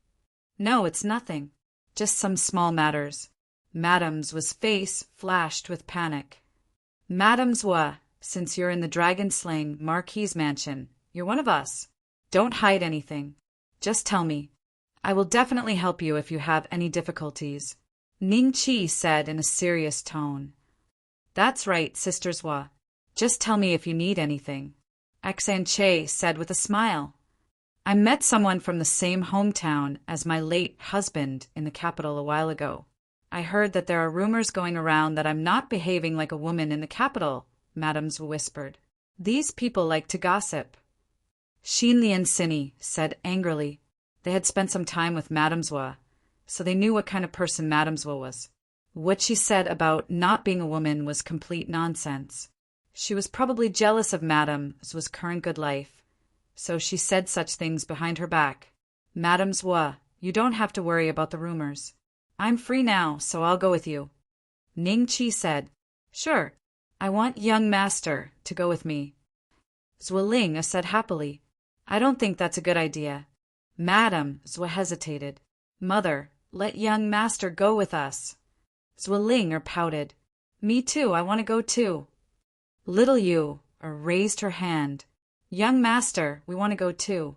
No, it's nothing. Just some small matters. Madame Zhua's face flashed with panic. Madame Zhua, since you're in the dragon-slaying Marquis mansion, you're one of us. Don't hide anything. Just tell me. I will definitely help you if you have any difficulties. Ning Qi said in a serious tone. That's right, Sister Zhua. Just tell me if you need anything. Xian Che said with a smile. I met someone from the same hometown as my late husband in the capital a while ago. I heard that there are rumors going around that I'm not behaving like a woman in the capital, Madame Zhua whispered. These people like to gossip. Xin Lian Sini said angrily. They had spent some time with Madame Zhua, so they knew what kind of person Madame Zhua was. What she said about not being a woman was complete nonsense. She was probably jealous of Madame Zhua's current good life, so she said such things behind her back. Madame Zhua, you don't have to worry about the rumors. I'm free now, so I'll go with you. Ning Qi said, Sure, I want young master to go with me. Zhuo Ling said happily, I don't think that's a good idea. Madame Zhua hesitated. Mother, let young master go with us. Zhuo Ling pouted. Me too, I want to go too. Little Yu raised her hand. Young master, we want to go too.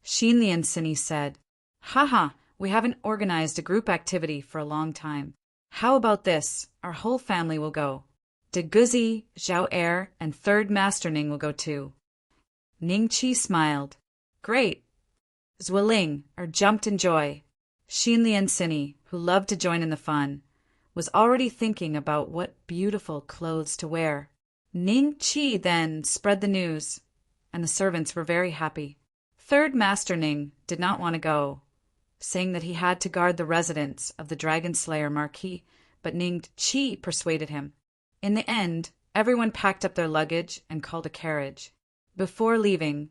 Xin Liansini said, Haha, we haven't organized a group activity for a long time. How about this? Our whole family will go. De Guzi, Zhao Er, and third master Ning will go too. Ning Qi smiled. Great. Zueling jumped in joy. Xin Liansini, who loved to join in the fun, was already thinking about what beautiful clothes to wear. Ning Qi then spread the news, and the servants were very happy. Third Master Ning did not want to go, saying that he had to guard the residence of the Dragon Slayer Marquis, but Ning Qi persuaded him. In the end, everyone packed up their luggage and called a carriage. Before leaving,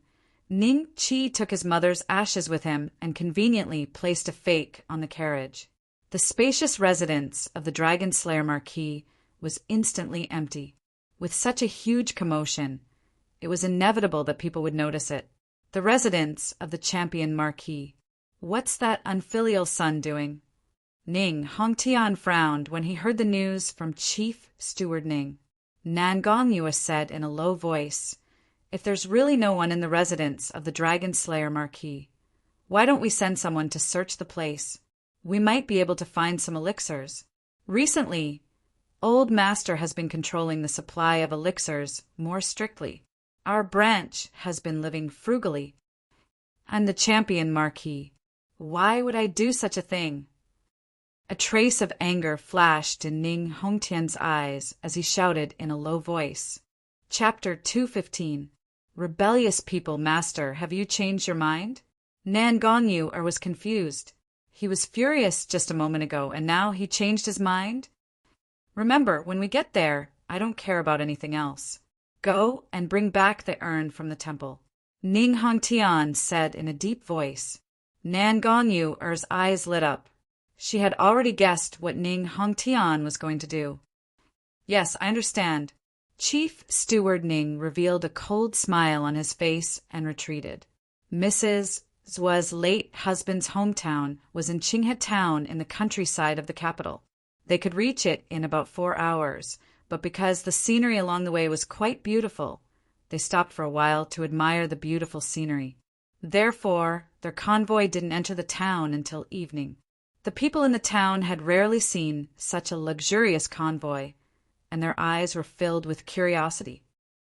Ning Qi took his mother's ashes with him and conveniently placed a fake on the carriage. The spacious residence of the Dragon Slayer Marquis was instantly empty. With such a huge commotion, it was inevitable that people would notice it. The residence of the champion Marquis. What's that unfilial son doing? Ning Hongtian frowned when he heard the news from Chief Steward Ning. Nan Gongyu said in a low voice, If there's really no one in the residence of the Dragon Slayer Marquis, why don't we send someone to search the place? We might be able to find some elixirs. Recently, Old Master has been controlling the supply of elixirs more strictly. Our branch has been living frugally. I'm the champion Marquis. Why would I do such a thing? A trace of anger flashed in Ning Hongtian's eyes as he shouted in a low voice. Chapter 215. Rebellious people, Master, have you changed your mind? Nan Gongyu was confused. He was furious just a moment ago, and now he changed his mind? Remember, when we get there, I don't care about anything else. Go and bring back the urn from the temple. Ning Hongtian said in a deep voice. Nan Gongyu's eyes lit up. She had already guessed what Ning Hongtian was going to do. Yes, I understand. Chief Steward Ning revealed a cold smile on his face and retreated. Mrs. Zua's late husband's hometown was in Qinghe Town in the countryside of the capital. They could reach it in about 4 hours, but because the scenery along the way was quite beautiful, they stopped for a while to admire the beautiful scenery. Therefore, their convoy didn't enter the town until evening. The people in the town had rarely seen such a luxurious convoy, and their eyes were filled with curiosity.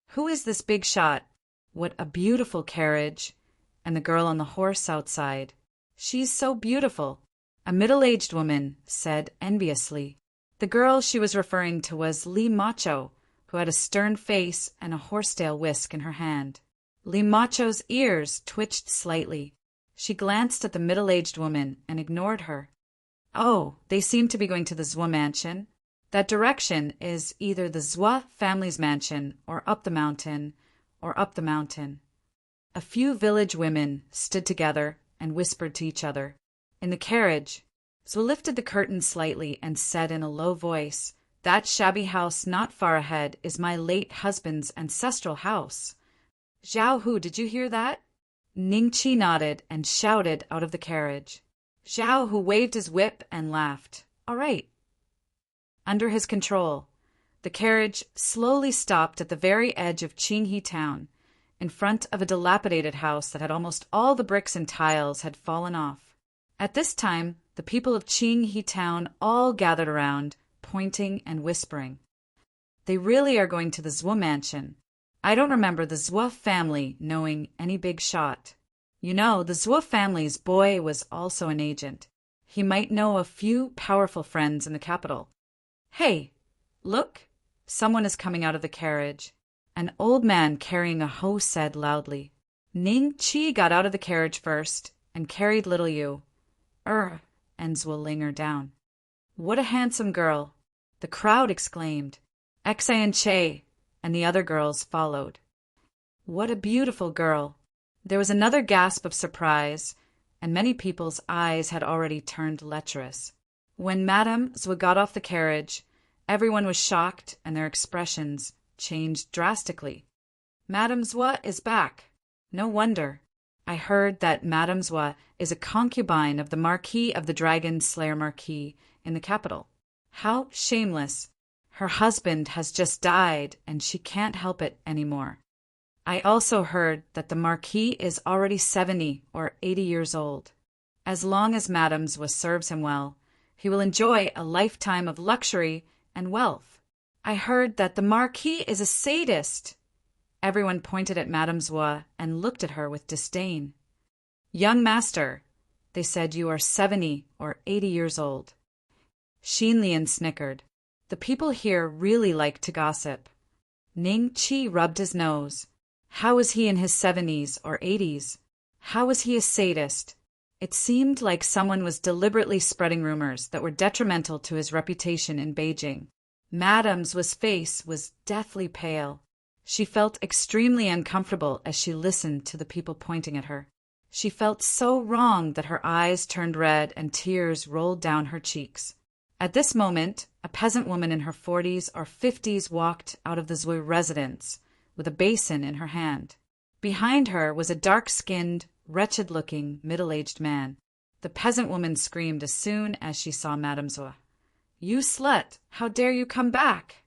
Who is this big shot? What a beautiful carriage! And the girl on the horse outside. She's so beautiful. A middle-aged woman said enviously. The girl she was referring to was Li Macho, who had a stern face and a horsetail whisk in her hand. Li Macho's ears twitched slightly. She glanced at the middle-aged woman and ignored her. Oh, they seem to be going to the Zua mansion. That direction is either the Zua family's mansion, or up the mountain, or up the mountain. A few village women stood together and whispered to each other. In the carriage, Zua lifted the curtain slightly and said in a low voice, That shabby house not far ahead is my late husband's ancestral house. Zhao Hu, did you hear that? Ning Qi nodded and shouted out of the carriage. Zhao Hu waved his whip and laughed. All right. Under his control, the carriage slowly stopped at the very edge of Qinghe Town, in front of a dilapidated house that had almost all the bricks and tiles had fallen off. At this time, the people of Qinghe Town all gathered around, pointing and whispering. They really are going to the Zua mansion. I don't remember the Zua family knowing any big shot. You know, the Zua family's boy was also an agent. He might know a few powerful friends in the capital. Hey, look! Someone is coming out of the carriage. An old man carrying a hoe said loudly. Ning Qi got out of the carriage first and carried little Yu. And Zueling down. What a handsome girl! The crowd exclaimed. Xie and Che and the other girls followed. What a beautiful girl! There was another gasp of surprise, and many people's eyes had already turned lecherous. When Madame Zua got off the carriage, everyone was shocked and their expressions changed drastically. Madame Zua is back. No wonder. I heard that Madame Zua is a concubine of the Marquis of the Dragon Slayer Marquis in the capital. How shameless! Her husband has just died and she can't help it anymore. I also heard that the Marquis is already 70 or 80 years old. As long as Madam's serves him well, he will enjoy a lifetime of luxury and wealth. I heard that the Marquis is a sadist. Everyone pointed at Madame Zwa and looked at her with disdain. Young master, they said, you are 70 or 80 years old. Xin Lian snickered. The people here really like to gossip. Ning Qi rubbed his nose. How is he in his 70s or 80s? How is he a sadist? It seemed like someone was deliberately spreading rumors that were detrimental to his reputation in Beijing. Madame's face was deathly pale. She felt extremely uncomfortable as she listened to the people pointing at her. She felt so wrong that her eyes turned red and tears rolled down her cheeks. At this moment, a peasant woman in her 40s or 50s walked out of the Zui residence with a basin in her hand. Behind her was a dark-skinned, wretched-looking, middle-aged man. The peasant woman screamed as soon as she saw Madame Zua. "You slut! How dare you come back?"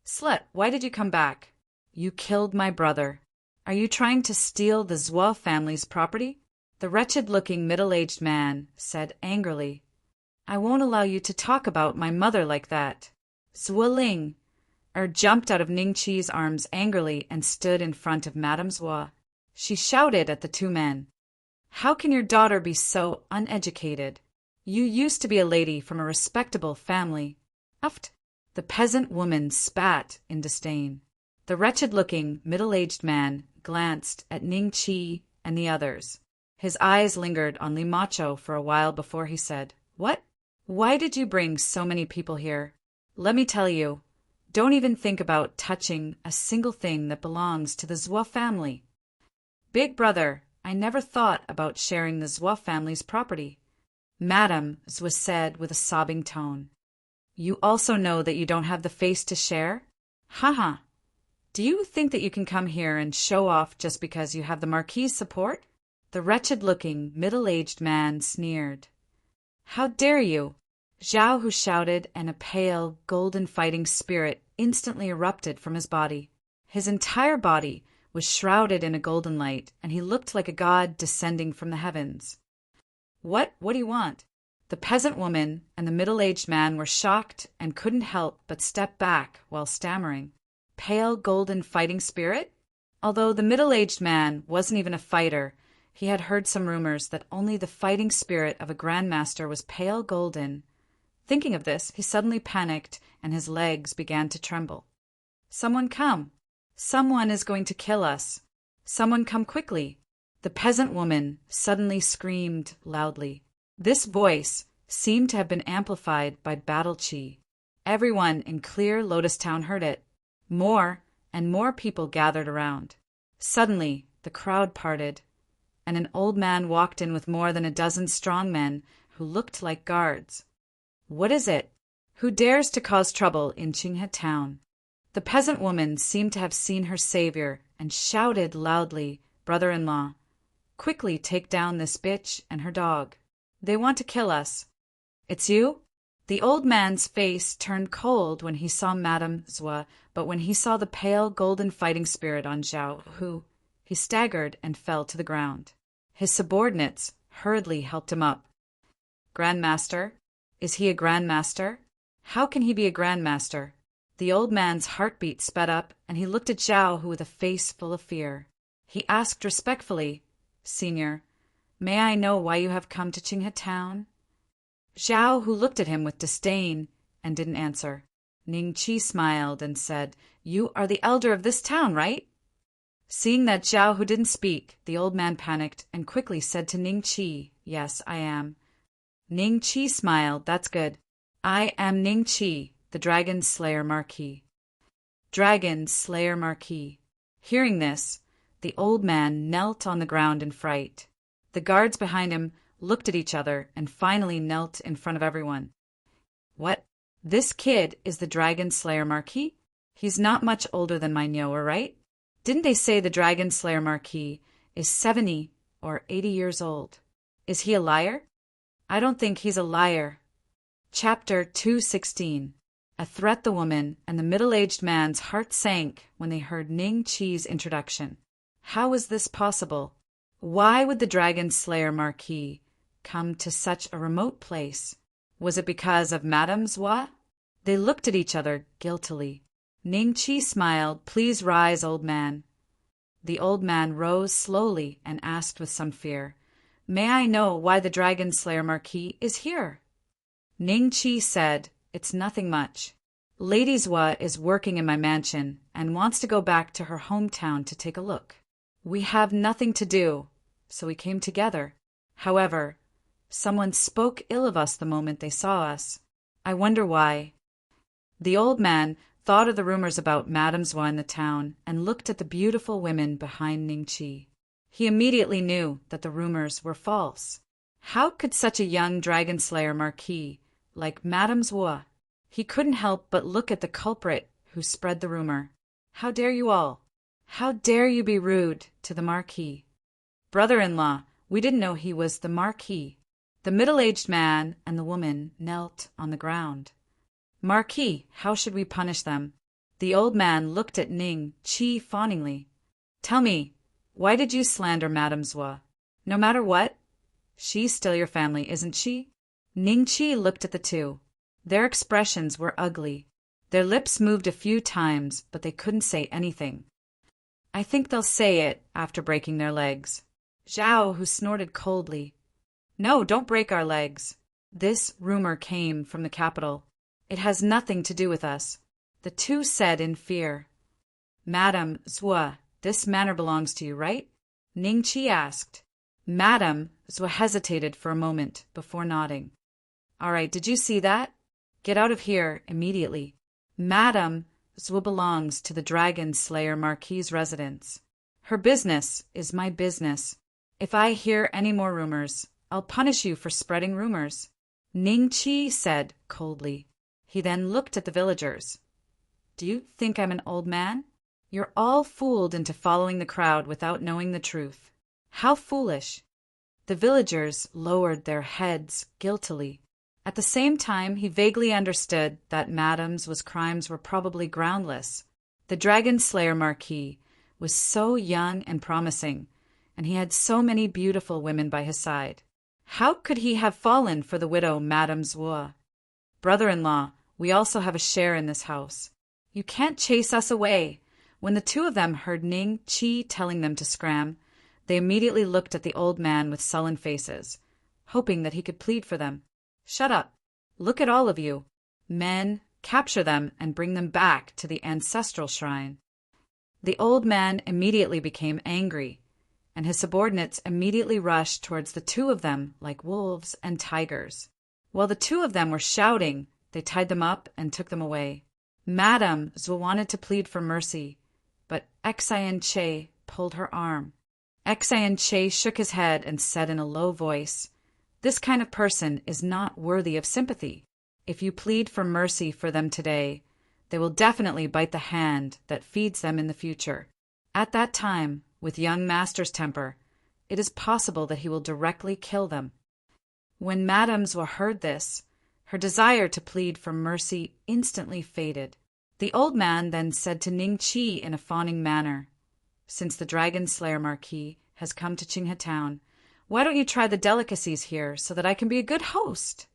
"Slut, why did you come back?" "You killed my brother. Are you trying to steal the Zua family's property?" The wretched-looking middle-aged man said angrily, "I won't allow you to talk about my mother like that." Zua Ling jumped out of Ning Qi's arms angrily and stood in front of Madame Zua. She shouted at the two men, "How can your daughter be so uneducated? You used to be a lady from a respectable family." Uft! The peasant woman spat in disdain. The wretched-looking, middle-aged man glanced at Ning Qi and the others. His eyes lingered on Li Macho for a while before he said, "What? Why did you bring so many people here? Let me tell you, don't even think about touching a single thing that belongs to the Zua family." "Big brother, I never thought about sharing the Zua family's property," Madame Zua said with a sobbing tone. "You also know that you don't have the face to share? Haha. Do you think that you can come here and show off just because you have the Marquis' support?" The wretched-looking, middle-aged man sneered. "How dare you?" Zhao Hu shouted, and a pale, golden fighting spirit instantly erupted from his body. His entire body was shrouded in a golden light, and he looked like a god descending from the heavens. What do you want?" The peasant woman and the middle-aged man were shocked and couldn't help but step back while stammering. Pale golden fighting spirit? Although the middle-aged man wasn't even a fighter, he had heard some rumors that only the fighting spirit of a grandmaster was pale golden. Thinking of this, he suddenly panicked and his legs began to tremble. "Someone come! Someone is going to kill us! Someone come quickly!" The peasant woman suddenly screamed loudly. This voice seemed to have been amplified by battle chi. Everyone in Clear Lotus Town heard it. More and more people gathered around. Suddenly, the crowd parted, and an old man walked in with more than a dozen strong men who looked like guards. "What is it? Who dares to cause trouble in Qinghe Town?" The peasant woman seemed to have seen her savior and shouted loudly, "Brother-in-law, quickly take down this bitch and her dog. They want to kill us." "It's you?" The old man's face turned cold when he saw Madame Zua, but when he saw the pale golden fighting spirit on Zhao Hu, he staggered and fell to the ground. His subordinates hurriedly helped him up. "Grandmaster? Is he a grandmaster? How can he be a grandmaster?" The old man's heartbeat sped up, and he looked at Zhao Hu with a face full of fear. He asked respectfully, "Senior, may I know why you have come to Qinghe Town?" Zhao Hu looked at him with disdain and didn't answer. Ning Qi smiled and said, "You are the elder of this town, right?" Seeing that Zhao Hu didn't speak, the old man panicked and quickly said to Ning Qi, "Yes, I am." Ning Qi smiled. "That's good. I am Ning Qi, the Dragon Slayer Marquis." Dragon Slayer Marquis. Hearing this, the old man knelt on the ground in fright. The guards behind him looked at each other and finally knelt in front of everyone. "What? This kid is the Dragon Slayer Marquis? He's not much older than my Nyoa, right? Didn't they say the Dragon Slayer Marquis is 70 or 80 years old? Is he a liar? I don't think he's a liar." Chapter 216. A threat the woman and the middle-aged man's heart sank when they heard Ning Chi's introduction. How was this possible? Why would the Dragon Slayer Marquis come to such a remote place? Was it because of Madame Zhua? They looked at each other guiltily. Ning Chi smiled. "Please rise, old man." The old man rose slowly and asked with some fear, "May I know why the Dragon Slayer Marquis is here?" Ning Chi said, "It's nothing much. Lady Zhua is working in my mansion and wants to go back to her hometown to take a look. We have nothing to do, so we came together. However, someone spoke ill of us the moment they saw us. I wonder why." The old man thought of the rumors about Madame Zhua in the town and looked at the beautiful women behind Ning Chi. He immediately knew that the rumors were false. How could such a young dragon slayer marquis like Madame Zhua? He couldn't help but look at the culprit who spread the rumor. "How dare you all? How dare you be rude to the Marquis?" "Brother-in-law, we didn't know he was the Marquis." The middle-aged man and the woman knelt on the ground. "Marquis, how should we punish them?" The old man looked at Ning Chi fawningly. "Tell me, why did you slander Madame Zhua? No matter what, she's still your family, isn't she?" Ning Chi looked at the two. Their expressions were ugly. Their lips moved a few times, but they couldn't say anything. "I think they'll say it after breaking their legs." Zhao, who snorted coldly. "No, don't break our legs. This rumor came from the capital. It has nothing to do with us," the two said in fear. "Madame Zhua, this manor belongs to you, right?" Ning Chi asked. Madame Zhua hesitated for a moment before nodding. "All right, did you see that? Get out of here immediately. Madame Zhua belongs to the Dragon Slayer Marquis' residence. Her business is my business. If I hear any more rumors, I'll punish you for spreading rumors," Ning Chi said coldly. He then looked at the villagers. "Do you think I'm an old man? You're all fooled into following the crowd without knowing the truth. How foolish!" The villagers lowered their heads guiltily. At the same time, he vaguely understood that Madame's crimes were probably groundless. The Dragon Slayer Marquis was so young and promising, and he had so many beautiful women by his side. How could he have fallen for the widow Madame Zhua? "Brother-in-law, we also have a share in this house. You can't chase us away." When the two of them heard Ning Chi telling them to scram, they immediately looked at the old man with sullen faces, hoping that he could plead for them. "Shut up. Look at all of you. Men, capture them and bring them back to the ancestral shrine." The old man immediately became angry, and his subordinates immediately rushed towards the two of them like wolves and tigers. While the two of them were shouting, they tied them up and took them away. Madame Zhua wanted to plead for mercy, but Xian Che pulled her arm. Xian Che shook his head and said in a low voice, "This kind of person is not worthy of sympathy. If you plead for mercy for them today, they will definitely bite the hand that feeds them in the future. At that time, with young master's temper, it is possible that he will directly kill them." When Madame Zhua heard this, her desire to plead for mercy instantly faded. The old man then said to Ning Chi in a fawning manner, "Since the Dragon Slayer Marquis has come to Qinghe Town, why don't you try the delicacies here so that I can be a good host?"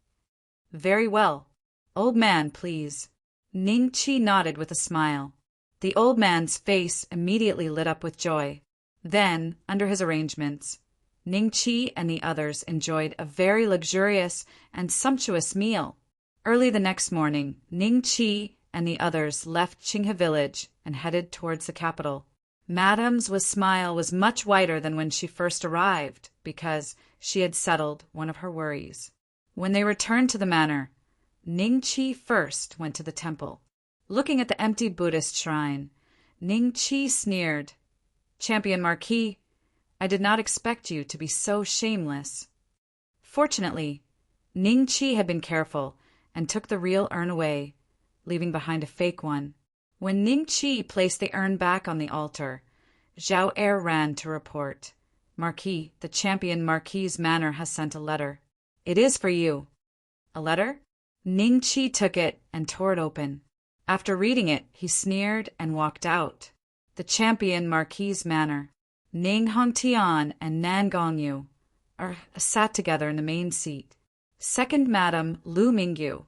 "Very well. Old man, please." Ning Chi nodded with a smile. The old man's face immediately lit up with joy. Then, under his arrangements, Ning Chi and the others enjoyed a very luxurious and sumptuous meal. Early the next morning, Ning Chi and the others left Qinghe village and headed towards the capital. Madame's smile was much wider than when she first arrived, because she had settled one of her worries. When they returned to the manor, Ning Chi first went to the temple. Looking at the empty Buddhist shrine, Ning Chi sneered, "Champion Marquis, I did not expect you to be so shameless." Fortunately, Ning Chi had been careful and took the real urn away, leaving behind a fake one. When Ning Chi placed the urn back on the altar, Zhao Er ran to report, "Marquis, the champion Marquis' manor has sent a letter. It is for you." "A letter? Ning Chi took it and tore it open. After reading it, he sneered and walked out. The champion Marquise Manor. Ning Hongtian and Nan Gongyu sat together in the main seat. Second Madam Lu Mingyu,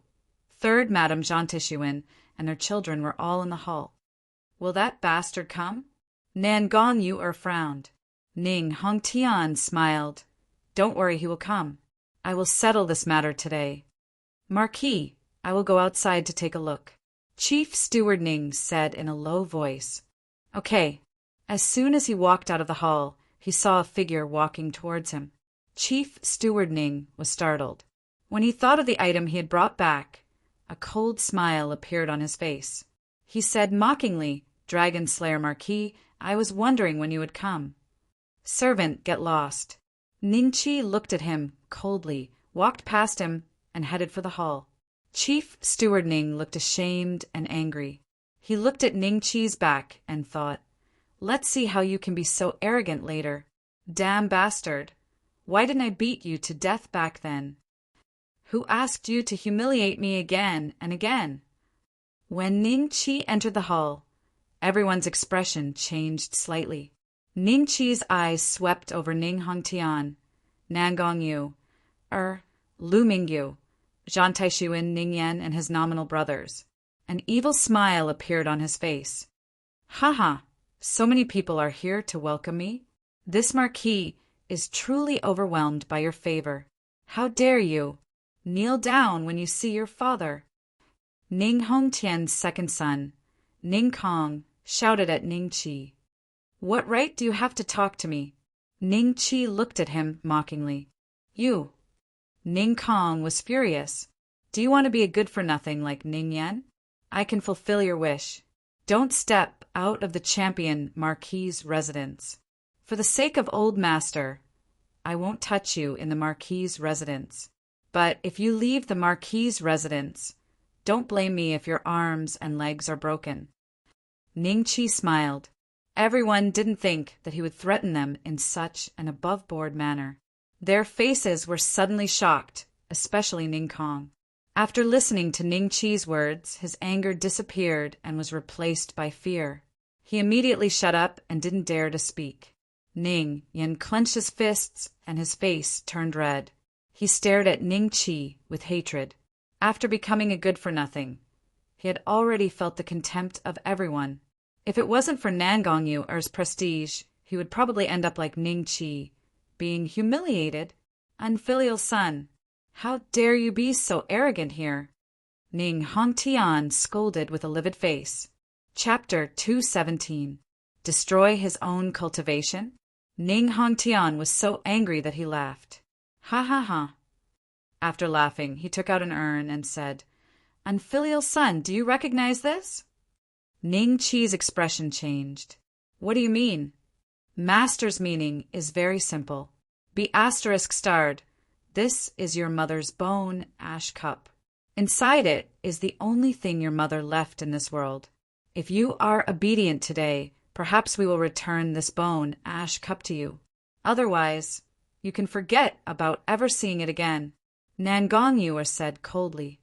third Madam Zhang Tishuan, and their children were all in the hall. Will that bastard come? Nan Gongyu frowned. Ning Hongtian smiled. Don't worry, he will come. I will settle this matter today. Marquis, I will go outside to take a look. Chief Steward Ning said in a low voice. Okay. As soon as he walked out of the hall, he saw a figure walking towards him. Chief Steward Ning was startled. When he thought of the item he had brought back, a cold smile appeared on his face. He said mockingly, Dragon Slayer Marquis, I was wondering when you would come. Servant, get lost. Ning Chi looked at him coldly, walked past him, and headed for the hall. Chief Steward Ning looked ashamed and angry. He looked at Ning Chi's back and thought, let's see how you can be so arrogant later. Damn bastard. Why didn't I beat you to death back then? Who asked you to humiliate me again and again? When Ning Chi entered the hall, everyone's expression changed slightly. Ning Chi's eyes swept over Ning Hongtian, Nan Gongyu, Lu Mingyu, Zhang Taishuan, Ning Yan, and his nominal brothers. An evil smile appeared on his face. Haha, so many people are here to welcome me. This marquis is truly overwhelmed by your favor. How dare you? Kneel down when you see your father. Ning Hongtian's second son, Ning Kong, shouted at Ning Chi. What right do you have to talk to me? Ning Chi looked at him mockingly. You. Ning Kong was furious. Do you want to be a good-for-nothing like Ning Yan? I can fulfill your wish. Don't step out of the champion Marquis' residence. For the sake of old master, I won't touch you in the Marquis' residence. But if you leave the Marquis' residence, don't blame me if your arms and legs are broken. Ning Chi smiled. Everyone didn't think that he would threaten them in such an above-board manner. Their faces were suddenly shocked, especially Ning Kong. After listening to Ning Chi's words, his anger disappeared and was replaced by fear. He immediately shut up and didn't dare to speak. Ning Yan clenched his fists and his face turned red. He stared at Ning Chi with hatred. After becoming a good-for-nothing, he had already felt the contempt of everyone. If it wasn't for Nan Gongyu or his prestige, he would probably end up like Ning Chi, being humiliated. Unfilial son, how dare you be so arrogant here? Ning Hongtian scolded with a livid face. Chapter 217. Destroy his own cultivation? Ning Hongtian was so angry that he laughed. Ha ha ha. After laughing, he took out an urn and said, Unfilial son, do you recognize this? Ning Chi's expression changed. What do you mean? Master's meaning is very simple. Be *starred. This is your mother's bone ash cup. Inside it is the only thing your mother left in this world. If you are obedient today, perhaps we will return this bone ash cup to you. Otherwise, you can forget about ever seeing it again. Nan Gongyu said coldly.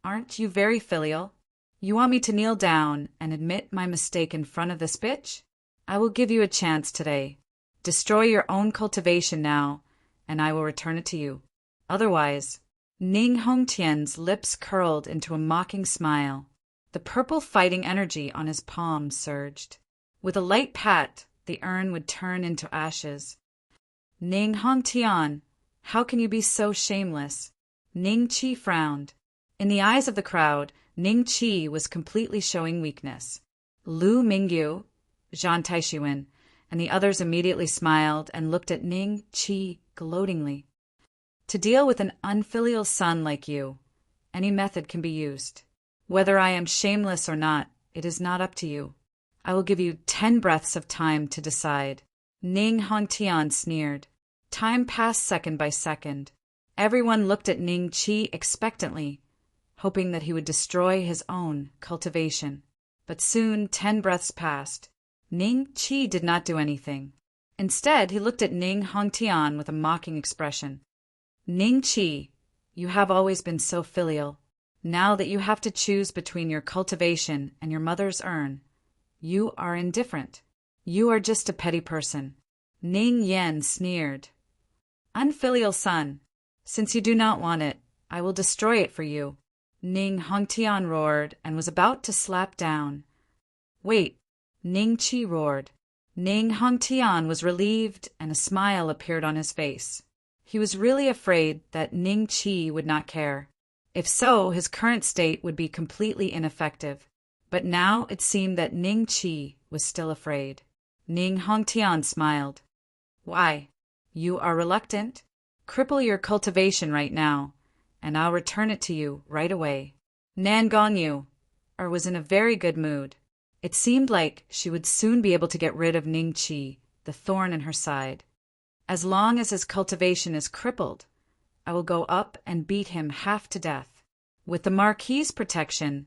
Aren't you very filial? You want me to kneel down and admit my mistake in front of this bitch? I will give you a chance today. Destroy your own cultivation now, and I will return it to you. Otherwise, Ning Hongtian's lips curled into a mocking smile. The purple fighting energy on his palm surged. With a light pat, the urn would turn into ashes. Ning Hongtian, how can you be so shameless? Ning Chi frowned. In the eyes of the crowd, Ning Chi was completely showing weakness. Lu Mingyu, Zhang Taishuan, and the others immediately smiled and looked at Ning Chi gloatingly. To deal with an unfilial son like you, any method can be used. Whether I am shameless or not, it is not up to you. I will give you 10 breaths of time to decide. Ning Hongtian sneered. Time passed second by second. Everyone looked at Ning Chi expectantly, hoping that he would destroy his own cultivation. But soon 10 breaths passed. Ning Chi did not do anything. Instead, he looked at Ning Hongtian with a mocking expression. Ning Chi, you have always been so filial. Now that you have to choose between your cultivation and your mother's urn, you are indifferent. You are just a petty person. Ning Yen sneered. Unfilial son, since you do not want it, I will destroy it for you. Ning Hongtian roared and was about to slap down. Wait, Ning Chi roared. Ning Hongtian was relieved and a smile appeared on his face. He was really afraid that Ning Chi would not care. If so, his current state would be completely ineffective. But now it seemed that Ning Chi was still afraid. Ning Hongtian smiled. Why? You are reluctant? Cripple your cultivation right now, and I'll return it to you right away. Nan Gongyu was in a very good mood. It seemed like she would soon be able to get rid of Ning Chi, the thorn in her side. As long as his cultivation is crippled, I will go up and beat him half to death. With the Marquis's protection,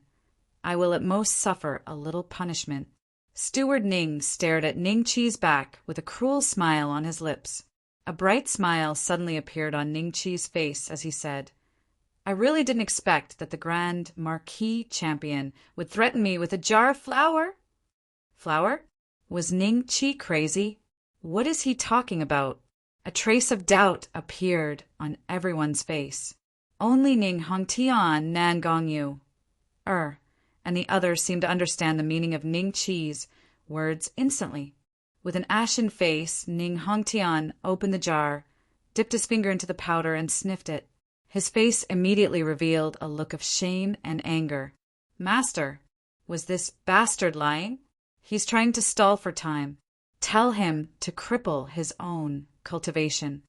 I will at most suffer a little punishment. Steward Ning stared at Ning Chi's back with a cruel smile on his lips. A bright smile suddenly appeared on Ning Chi's face as he said, I really didn't expect that the Grand Marquis champion would threaten me with a jar of flour. Flour? Was Ning Chi crazy? What is he talking about? A trace of doubt appeared on everyone's face. Only Ning Hongtian, Nan Gongyu, and the others seemed to understand the meaning of Ning Chi's words instantly. With an ashen face, Ning Hongtian opened the jar, dipped his finger into the powder, and sniffed it. His face immediately revealed a look of shame and anger. Master, was this bastard lying? He's trying to stall for time. Tell him to cripple his own cultivation.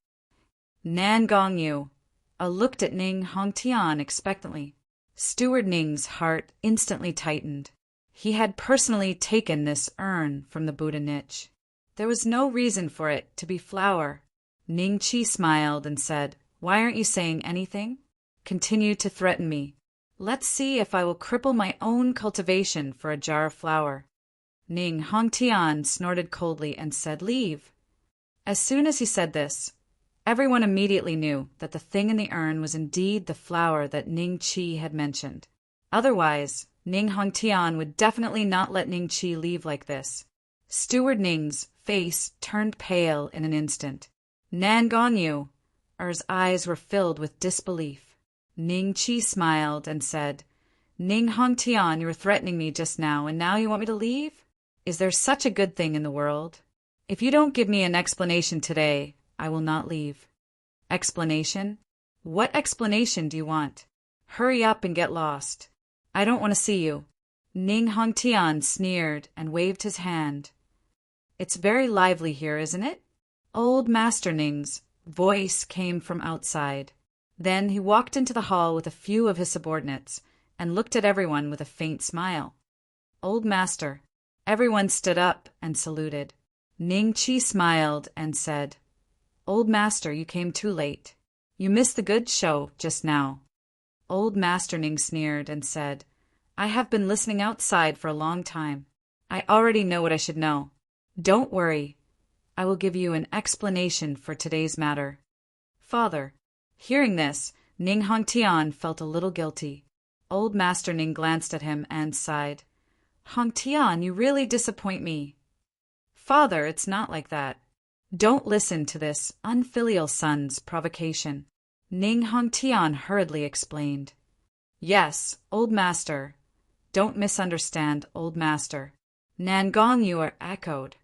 Nan Gongyu looked at Ning Hongtian expectantly. Steward Ning's heart instantly tightened. He had personally taken this urn from the Buddha niche. There was no reason for it to be flour. Ning Chi smiled and said, Why aren't you saying anything? Continue to threaten me. Let's see if I will cripple my own cultivation for a jar of flour. Ning Hongtian snorted coldly and said, Leave. As soon as he said this, everyone immediately knew that the thing in the urn was indeed the flour that Ning Chi had mentioned. Otherwise, Ning Hongtian would definitely not let Ning Chi leave like this. Steward Ning's face turned pale in an instant. Nan Gongyu, eyes were filled with disbelief. Ning Chi smiled and said, Ning Hongtian, you were threatening me just now, and now you want me to leave? Is there such a good thing in the world? If you don't give me an explanation today, I will not leave. Explanation? What explanation do you want? Hurry up and get lost. I don't want to see you. Ning Hongtian sneered and waved his hand. It's very lively here, isn't it? Old Master Ning's voice came from outside. Then he walked into the hall with a few of his subordinates and looked at everyone with a faint smile. Old Master. Everyone stood up and saluted. Ning Chi smiled and said, Old Master, you came too late. You missed the good show just now. Old Master Ning sneered and said, I have been listening outside for a long time. I already know what I should know. Don't worry. I will give you an explanation for today's matter. Father. Hearing this, Ning Hongtian felt a little guilty. Old Master Ning glanced at him and sighed. Hongtian, you really disappoint me. Father, it's not like that. Don't listen to this unfilial son's provocation. Ning Hongtian hurriedly explained. Yes, Old Master. Don't misunderstand, Old Master. Nan Gongyu echoed.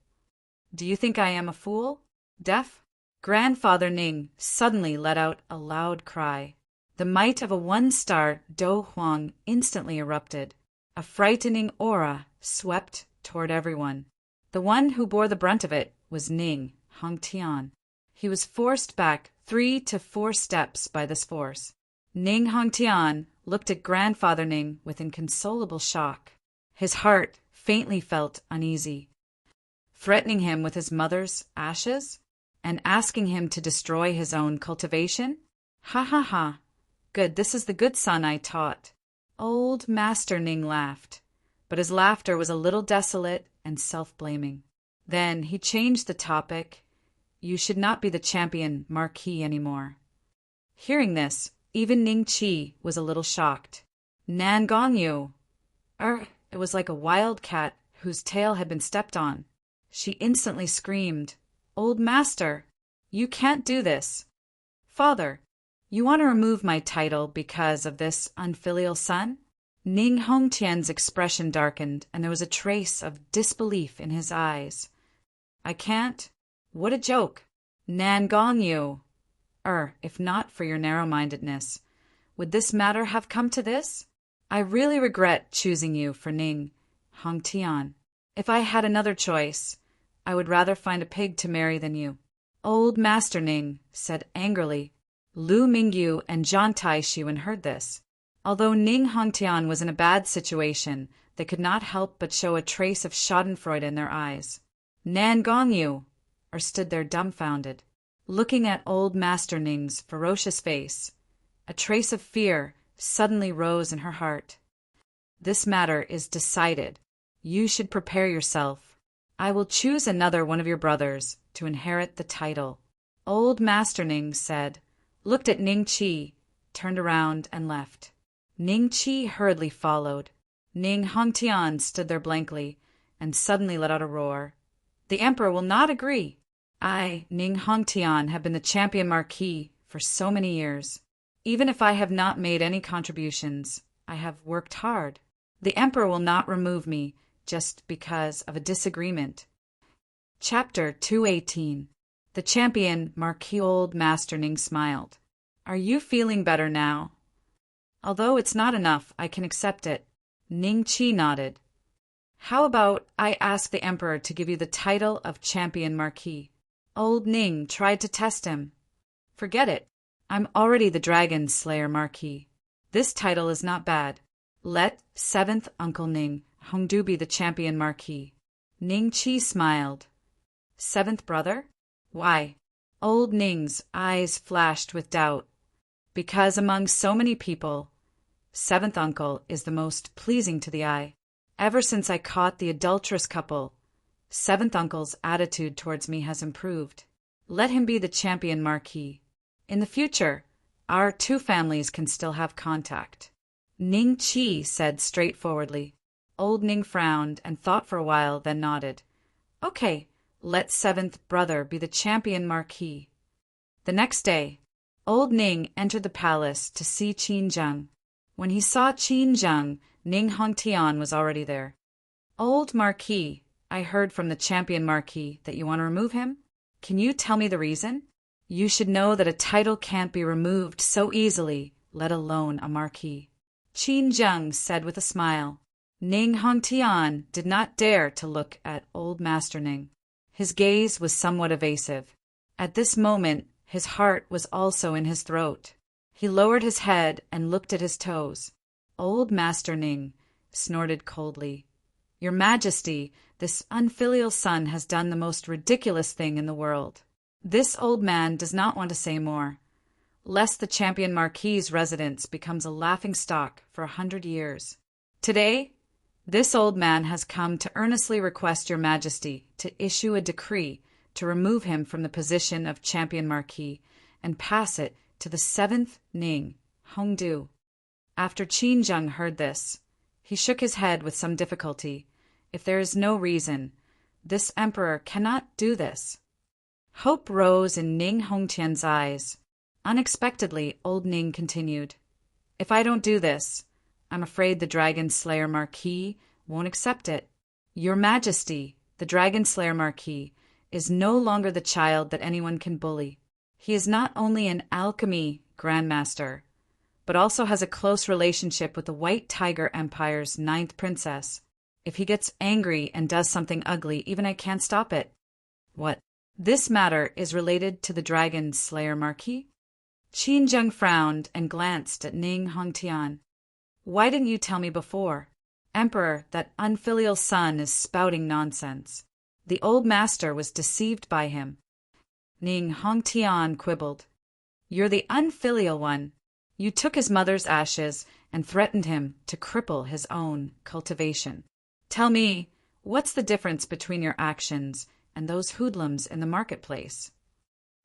Do you think I am a fool? Deaf? Grandfather Ning suddenly let out a loud cry. The might of a one-star Do Huang instantly erupted. A frightening aura swept toward everyone. The one who bore the brunt of it was Ning Hongtian. He was forced back 3 to 4 steps by this force. Ning Hongtian looked at Grandfather Ning with inconsolable shock. His heart faintly felt uneasy. Threatening him with his mother's ashes? And asking him to destroy his own cultivation? Ha ha ha. Good, this is the good son I taught. Old Master Ning laughed, but his laughter was a little desolate and self-blaming. Then he changed the topic. You should not be the champion Marquis anymore. Hearing this, even Ning Chi was a little shocked. Nan gong you. It was like a wild cat whose tail had been stepped on. She instantly screamed, Old master, you can't do this. Father, you want to remove my title because of this unfilial son? Ning Hongtian's expression darkened, and there was a trace of disbelief in his eyes. I can't? What a joke! Nan gong you! If not for your narrow-mindedness, would this matter have come to this? I really regret choosing you for Ning Hongtian. If I had another choice, I would rather find a pig to marry than you. Old Master Ning said angrily. Lu Mingyu and Zhang Taixuan heard this. Although Ning Hongtian was in a bad situation, they could not help but show a trace of schadenfreude in their eyes. Nan gong you! Stood there dumbfounded, looking at old Master Ning's ferocious face. A trace of fear suddenly rose in her heart. This matter is decided. You should prepare yourself. I will choose another one of your brothers to inherit the title. Old Master Ning said, looked at Ning Qi, turned around and left. Ning Qi hurriedly followed. Ning Hongtian stood there blankly and suddenly let out a roar. The emperor will not agree. I, Ning Hongtian, have been the champion marquis for so many years. Even if I have not made any contributions, I have worked hard. The emperor will not remove me just because of a disagreement. Chapter 218. The champion marquis. Old Master Ning smiled. Are you feeling better now? Although it's not enough, I can accept it. Ning Qi nodded. How about I ask the emperor to give you the title of champion marquis? Old Ning tried to test him. Forget it. I'm already the Dragon Slayer Marquis. This title is not bad. Let 7th Uncle Ning Hongdu be the champion marquis. Ning Qi smiled. 7th brother? Why? Old Ning's eyes flashed with doubt. Because among so many people, 7th uncle is the most pleasing to the eye. Ever since I caught the adulterous couple, 7th uncle's attitude towards me has improved. Let him be the champion marquis. In the future, our two families can still have contact. Ning Qi said straightforwardly. Old Ning frowned and thought for a while, then nodded. Okay, let 7th brother be the champion marquis. The next day, Old Ning entered the palace to see Qin Zheng. When he saw Qin Zheng, Ning Hongtian was already there. Old Marquis, I heard from the champion marquis that you want to remove him. Can you tell me the reason? You should know that a title can't be removed so easily, let alone a marquis. Qin Zheng said with a smile. Ning Hongtian did not dare to look at old Master Ning. His gaze was somewhat evasive. At this moment, his heart was also in his throat. He lowered his head and looked at his toes. Old Master Ning snorted coldly. Your Majesty, this unfilial son has done the most ridiculous thing in the world. This old man does not want to say more, lest the champion marquis's residence becomes a laughingstock for 100 years. Today, this old man has come to earnestly request your Majesty to issue a decree to remove him from the position of champion marquis and pass it to the 7th Ning, Hongdu. After Qin Zheng heard this, he shook his head with some difficulty. If there is no reason, this emperor cannot do this. Hope rose in Ning Hongtian's eyes. Unexpectedly, old Ning continued. If I don't do this, I'm afraid the Dragon Slayer Marquis won't accept it. Your Majesty, the Dragon Slayer Marquis, is no longer the child that anyone can bully. He is not only an alchemy grandmaster, but also has a close relationship with the White Tiger Empire's 9th princess. If he gets angry and does something ugly, even I can't stop it. What? This matter is related to the Dragon Slayer Marquis? Qin Zheng frowned and glanced at Ning Hongtian. Why didn't you tell me before? Emperor, that unfilial son is spouting nonsense. The old master was deceived by him. Ning Hongtian quibbled. You're the unfilial one. You took his mother's ashes and threatened him to cripple his own cultivation. Tell me, what's the difference between your actions and those hoodlums in the marketplace?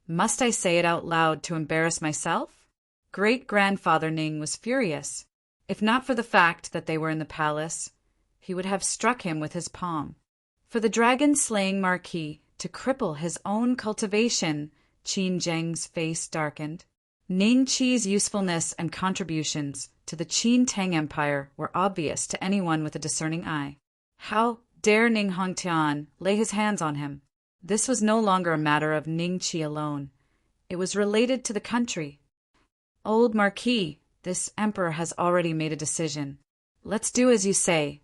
Must I say it out loud to embarrass myself? Great-grandfather Ning was furious. If not for the fact that they were in the palace, he would have struck him with his palm. For the dragon-slaying marquis to cripple his own cultivation, Qin Zheng's face darkened. Ning Qi's usefulness and contributions to the Qin Tang Empire were obvious to anyone with a discerning eye. How dare Ning Hongtian lay his hands on him? This was no longer a matter of Ning Qi alone. It was related to the country. Old Marquis, this emperor has already made a decision. Let's do as you say.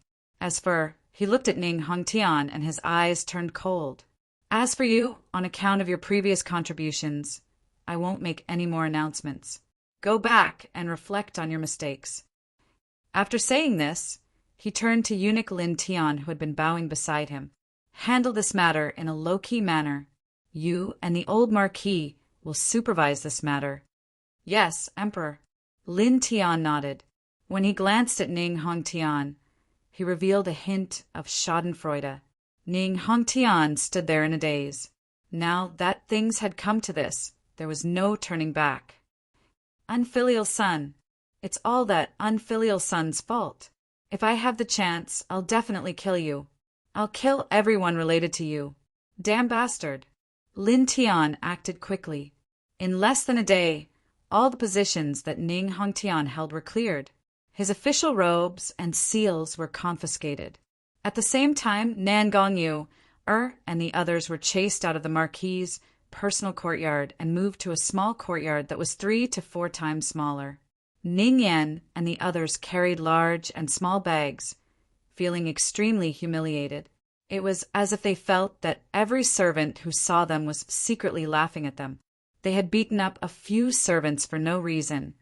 He looked at Ning Hongtian and his eyes turned cold. As for you, on account of your previous contributions, I won't make any more announcements. Go back and reflect on your mistakes. After saying this, he turned to eunuch Lin Tian, who had been bowing beside him. Handle this matter in a low-key manner. You and the old marquis will supervise this matter. Yes, Emperor. Lin Tian nodded. When he glanced at Ning Hongtian, he revealed a hint of schadenfreude. Ning Hongtian stood there in a daze. Now that things had come to this, there was no turning back. Unfilial son. It's all that unfilial son's fault. If I have the chance, I'll definitely kill you. I'll kill everyone related to you. Damn bastard. Lin Tian acted quickly. In less than a day, all the positions that Ning Hongtian held were cleared. His official robes and seals were confiscated. At the same time, Nan Gongyu, and the others were chased out of the marquis's personal courtyard and moved to a small courtyard that was 3 to 4 times smaller. Ning Yan and the others carried large and small bags, feeling extremely humiliated. It was as if they felt that every servant who saw them was secretly laughing at them. They had beaten up a few servants for no reason,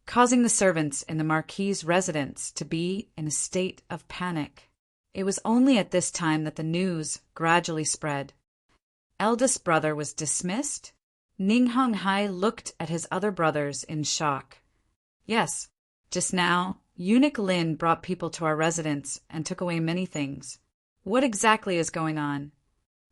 causing the servants in the marquis's residence to be in a state of panic. It was only at this time that the news gradually spread. Eldest brother was dismissed? Ning Honghai looked at his other brothers in shock. Yes, just now, eunuch Lin brought people to our residence and took away many things. What exactly is going on?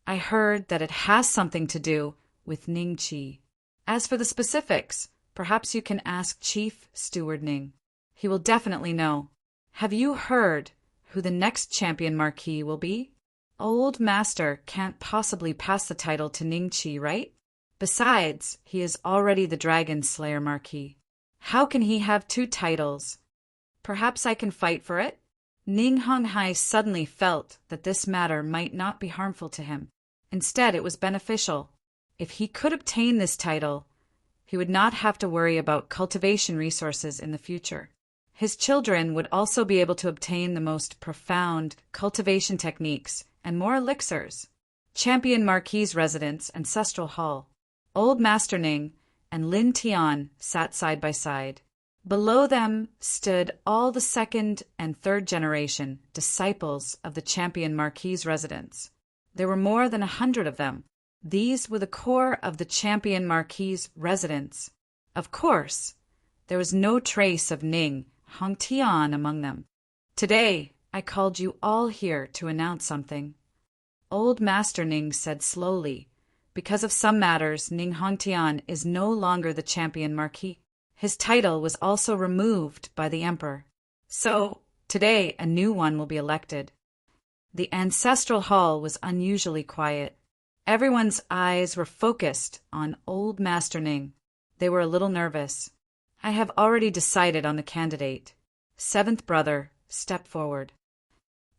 I heard that it has something to do with Ning Qi. As for the specifics, perhaps you can ask Chief Steward Ning. He will definitely know. Have you heard who the next champion marquis will be? Old Master can't possibly pass the title to Ning Qi, right? Besides, he is already the Dragon Slayer Marquis. How can he have 2 titles? Perhaps I can fight for it? Ning Honghai suddenly felt that this matter might not be harmful to him. Instead, it was beneficial. If he could obtain this title, he would not have to worry about cultivation resources in the future. His children would also be able to obtain the most profound cultivation techniques and more elixirs. Champion Marquis's residence, Ancestral Hall. Old Master Ning and Lin Tian sat side by side. Below them stood all the 2nd and 3rd generation disciples of the Champion Marquis's residence. There were more than 100 of them. These were the core of the Champion Marquis's residence. Of course, there was no trace of Ning Hongtian among them. Today, I called you all here to announce something. Old Master Ning said slowly, because of some matters, Ning Hongtian is no longer the Champion Marquis. His title was also removed by the Emperor. So, today a new one will be elected. The Ancestral Hall was unusually quiet. Everyone's eyes were focused on Old Master Ning. They were a little nervous. I have already decided on the candidate. 7th brother, step forward.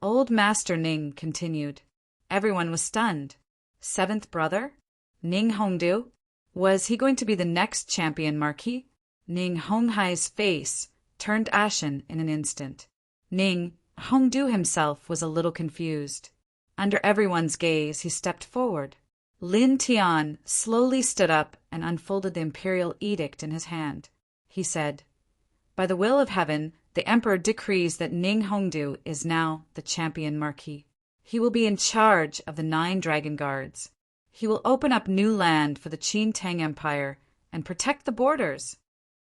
Old Master Ning continued. Everyone was stunned. 7th brother? Ning Hongdu? Was he going to be the next champion marquis? Ning Honghai's face turned ashen in an instant. Ning Hongdu himself was a little confused. Under everyone's gaze, he stepped forward. Lin Tian slowly stood up and unfolded the imperial edict in his hand. He said, "By the will of heaven, the Emperor decrees that Ning Hongdu is now the champion marquis. He will be in charge of the 9 dragon guards. He will open up new land for the Qin Tang Empire and protect the borders."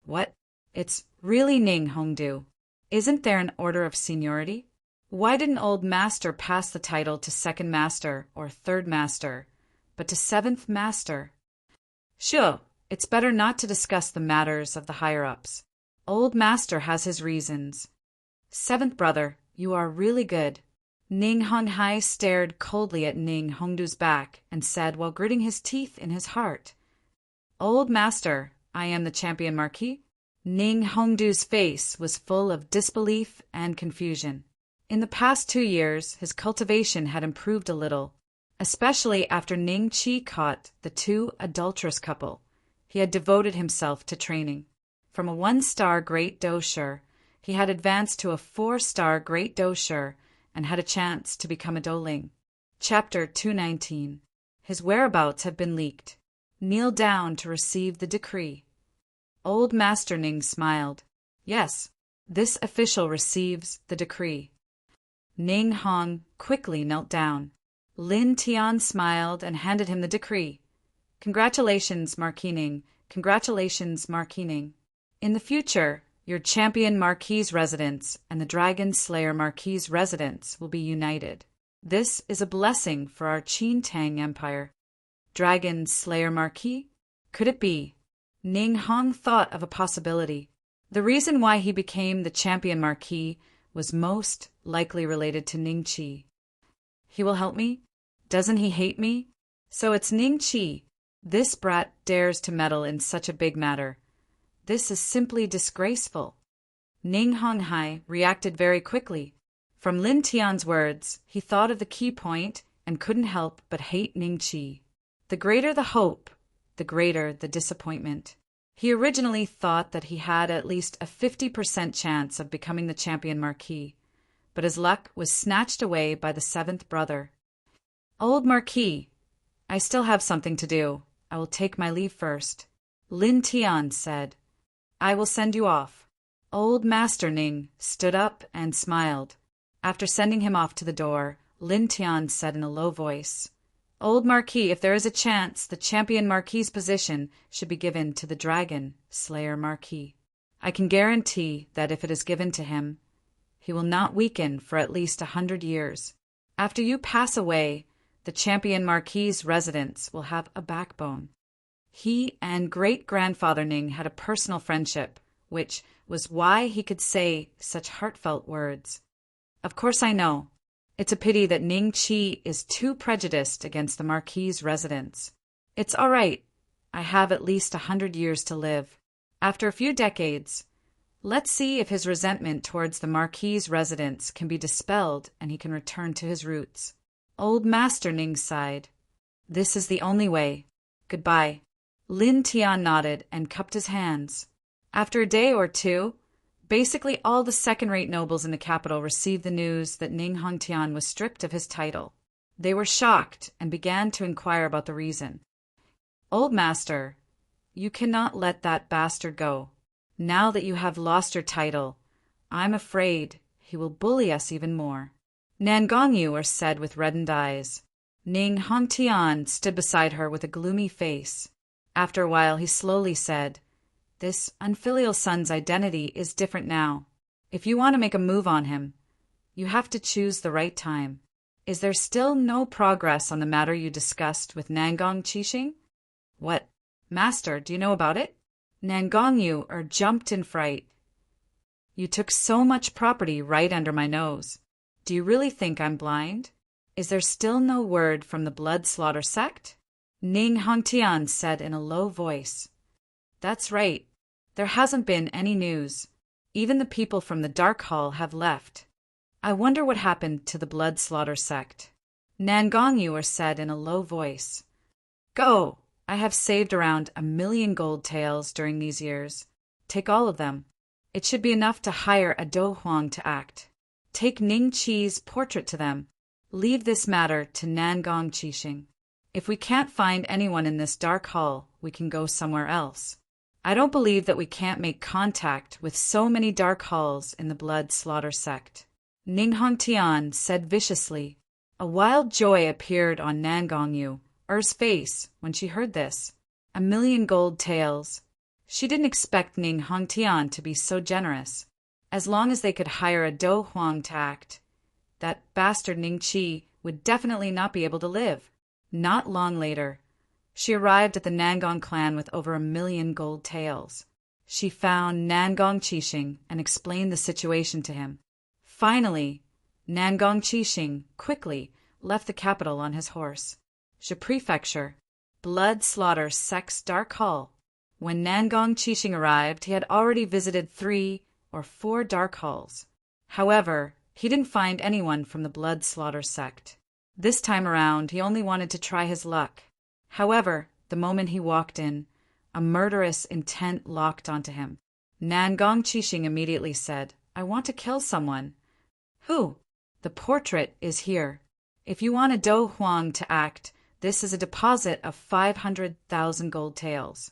What? It's really Ning Hongdu. Isn't there an order of seniority? Why didn't Old Master pass the title to 2nd Master or 3rd Master, but to 7th Master? Sure, it's better not to discuss the matters of the higher-ups. Old master has his reasons. Seventh brother, you are really good. Ning Honghai stared coldly at Ning Hongdu's back and said while gritting his teeth in his heart, Old master, I am the champion marquis. Ning Hongdu's face was full of disbelief and confusion. In the past 2 years, his cultivation had improved a little, especially after Ning Qi caught the 2 adulterous couple. He had devoted himself to training. From a 1-star great dosher, he had advanced to a 4-star great dosher and had a chance to become a doling. Chapter 219. His whereabouts have been leaked. Kneel down to receive the decree. Old Master Ning smiled. Yes, this official receives the decree. Ning Hong quickly knelt down. Lin Tian smiled and handed him the decree. Congratulations, Marquis Ning. Congratulations, Marquis Ning. In the future, your champion Marquis' residence and the Dragon Slayer Marquis' residence will be united. This is a blessing for our Qin Tang Empire. Dragon Slayer Marquis? Could it be? Ning Hong thought of a possibility. The reason why he became the champion Marquis was most likely related to Ning Qi. He will help me? Doesn't he hate me? So it's Ning Qi. This brat dares to meddle in such a big matter. This is simply disgraceful. Ning Honghai reacted very quickly. From Lin Tian's words, he thought of the key point and couldn't help but hate Ning Qi. The greater the hope, the greater the disappointment. He originally thought that he had at least a 50% chance of becoming the champion marquis, but his luck was snatched away by the 7th brother. Old Marquis, I still have something to do. I will take my leave first. Lin Tian said. I will send you off. Old Master Ning stood up and smiled. After sending him off to the door, Lin Tian said in a low voice, Old Marquis, if there is a chance, the champion Marquis' position should be given to the Dragon Slayer Marquis. I can guarantee that if it is given to him, he will not weaken for at least 100 years. After you pass away, the champion Marquis' residence will have a backbone. He and great-grandfather Ning had a personal friendship, which was why he could say such heartfelt words. Of course I know. It's a pity that Ning Qi is too prejudiced against the Marquis' residence. It's all right. I have at least 100 years to live. After a few decades, let's see if his resentment towards the Marquis' residence can be dispelled and he can return to his roots. Old Master Ning sighed. This is the only way. Goodbye. Lin Tian nodded and cupped his hands. After a day or two, basically all the second-rate nobles in the capital received the news that Ning Hongtian was stripped of his title. They were shocked and began to inquire about the reason. Old Master, you cannot let that bastard go. Now that you have lost your title, I'm afraid he will bully us even more. Nangongyu said with reddened eyes. Ning Hongtian stood beside her with a gloomy face. After a while he slowly said, This unfilial son's identity is different now. If you want to make a move on him, you have to choose the right time. Is there still no progress on the matter you discussed with Nangong Qixing? What, Master, do you know about it? Nangongyu jumped in fright. You took so much property right under my nose. Do you really think I'm blind? Is there still no word from the blood slaughter sect? Ning Hongtian said in a low voice. That's right. There hasn't been any news. Even the people from the Dark Hall have left. I wonder what happened to the blood slaughter sect. Nangongyu said in a low voice. Go! I have saved around 1 million gold taels during these years. Take all of them. It should be enough to hire a Do Huang to act. Take Ning Qi's portrait to them. Leave this matter to Nangong Qixing. If we can't find anyone in this dark hall, we can go somewhere else. I don't believe that we can't make contact with so many dark halls in the blood slaughter sect. Ning Hongtian said viciously. A wild joy appeared on Nangongyu's face when she heard this. 1 million gold taels. She didn't expect Ning Hongtian to be so generous. As long as they could hire a Do Huang to act, that bastard Ning Qi would definitely not be able to live. Not long later, she arrived at the Nangong clan with over 1 million gold taels. She found Nangong Chishing and explained the situation to him. Finally, Nangong Chishing quickly left the capital on his horse. Je Prefecture, Blood Slaughter Sect's Dark Hall. When Nangong Chishing arrived, he had already visited 3 or 4 dark halls. However, he didn't find anyone from the Blood Slaughter sect. This time around, he only wanted to try his luck. However, the moment he walked in, a murderous intent locked onto him. Nangong Chishing immediately said, "I want to kill someone." "Who?" "The portrait is here. If you want a Do Huang to act, this is a deposit of 500,000 gold taels."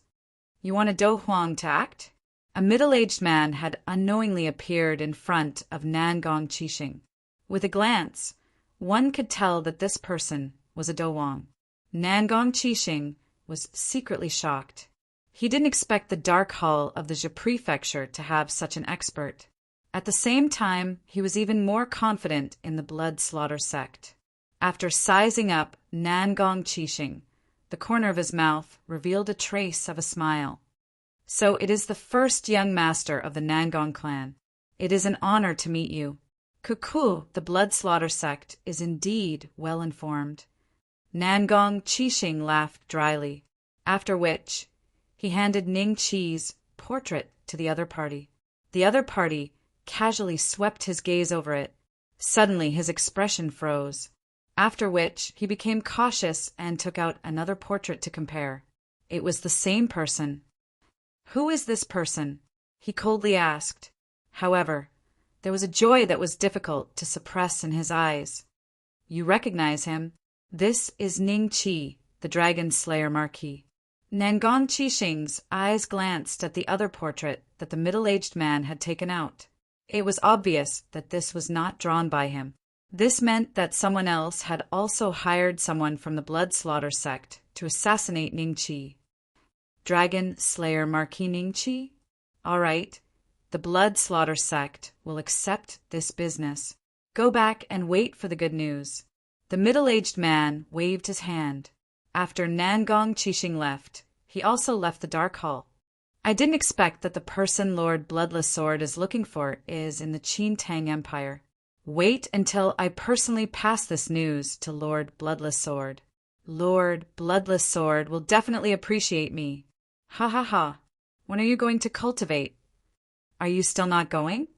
"You want a Do Huang to act?" A middle-aged man had unknowingly appeared in front of Nangong Chishing. With a glance, one could tell that this person was a Do Huang. Nangong Chishing was secretly shocked. He didn't expect the dark hall of the Je Prefecture to have such an expert. At the same time, he was even more confident in the Blood Slaughter sect. After sizing up Nangong Chishing, the corner of his mouth revealed a trace of a smile. "So it is the first young master of the Nangong clan. It is an honor to meet you. Cuckoo, the Blood Slaughter sect, is indeed well informed." Nangong Chishing laughed dryly, after which he handed Ning Chi's portrait to the other party. The other party casually swept his gaze over it. Suddenly his expression froze, after which he became cautious and took out another portrait to compare. It was the same person. "Who is this person?" he coldly asked. However, there was a joy that was difficult to suppress in his eyes. "You recognize him? This is Ning Chi, the Dragon Slayer Marquis." Nangong Chishing's eyes glanced at the other portrait that the middle-aged man had taken out. It was obvious that this was not drawn by him. This meant that someone else had also hired someone from the Blood Slaughter sect to assassinate Ning Chi. Dragon Slayer Marquis Ning Chi? All right, the Blood Slaughter sect will accept this business. Go back and wait for the good news. The middle-aged man waved his hand. After Nangong Chishing left, he also left the Dark Hall. "I didn't expect that the person Lord Bloodless Sword is looking for is in the Qin Tang Empire. Wait until I personally pass this news to Lord Bloodless Sword. Lord Bloodless Sword will definitely appreciate me. Ha ha ha. When are you going to cultivate? Are you still not going?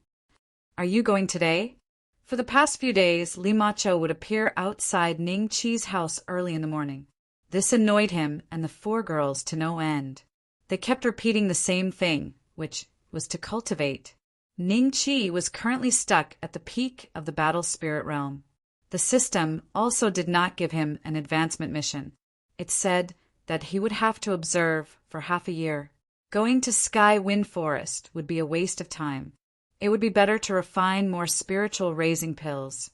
Are you going today?" For the past few days, Li Macho would appear outside Ning Chi's house early in the morning. This annoyed him and the 4 girls to no end. They kept repeating the same thing, which was to cultivate. Ning Chi was currently stuck at the peak of the Battle Spirit Realm. The system also did not give him an advancement mission. It said that he would have to observe for half a year. Going to Sky Wind Forest would be a waste of time. It would be better to refine more spiritual raising pills,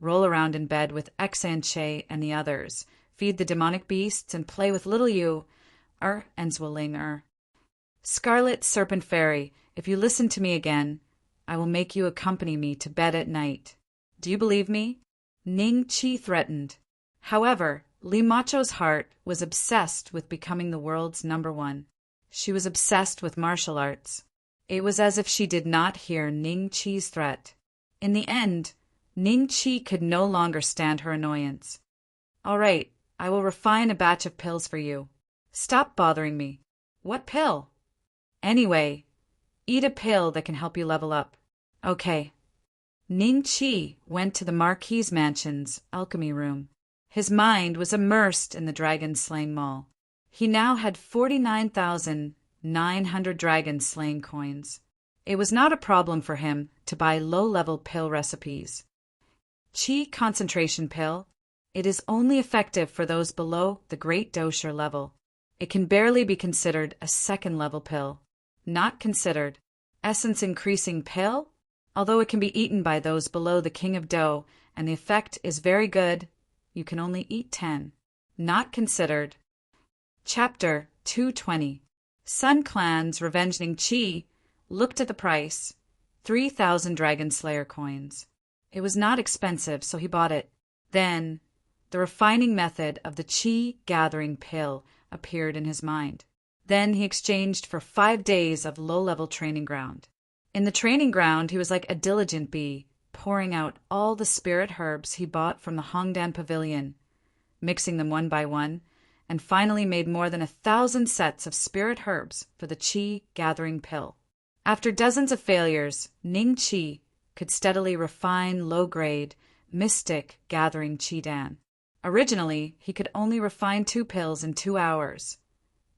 roll around in bed with Xan Che and the others, feed the demonic beasts, and play with little you, and Zwilling. Scarlet Serpent Fairy, if you listen to me again, I will make you accompany me to bed at night. Do you believe me? Ning Chi threatened. However, Li Macho's heart was obsessed with becoming the world's #1. She was obsessed with martial arts. It was as if she did not hear Ning Chi's threat. In the end, Ning Chi could no longer stand her annoyance. "All right, I will refine a batch of pills for you. Stop bothering me." "What pill?" "Anyway, eat a pill that can help you level up." "Okay." Ning Chi went to the Marquis Mansion's alchemy room. His mind was immersed in the dragon-slaying mall. He now had 49,900 dragon-slaying coins. It was not a problem for him to buy low-level pill recipes. Chi concentration pill. It is only effective for those below the Great Dosher level. It can barely be considered a second-level pill. Not considered. Essence increasing pill. Although it can be eaten by those below the King of Do, and the effect is very good, you can only eat 10. Not considered. Chapter 220. Sun Clan's Revenge Ning Chi looked at the price, 3,000 Dragon Slayer coins. It was not expensive, so he bought it. Then, the refining method of the Chi gathering pill appeared in his mind. Then he exchanged for 5 days of low-level training ground. In the training ground, he was like a diligent bee, pouring out all the spirit herbs he bought from the Hongdan Pavilion, mixing them one by one, and finally made more than 1,000 sets of spirit herbs for the Qi gathering pill. After dozens of failures, Ning Qi could steadily refine low-grade, mystic gathering Qi Dan. Originally, he could only refine 2 pills in 2 hours,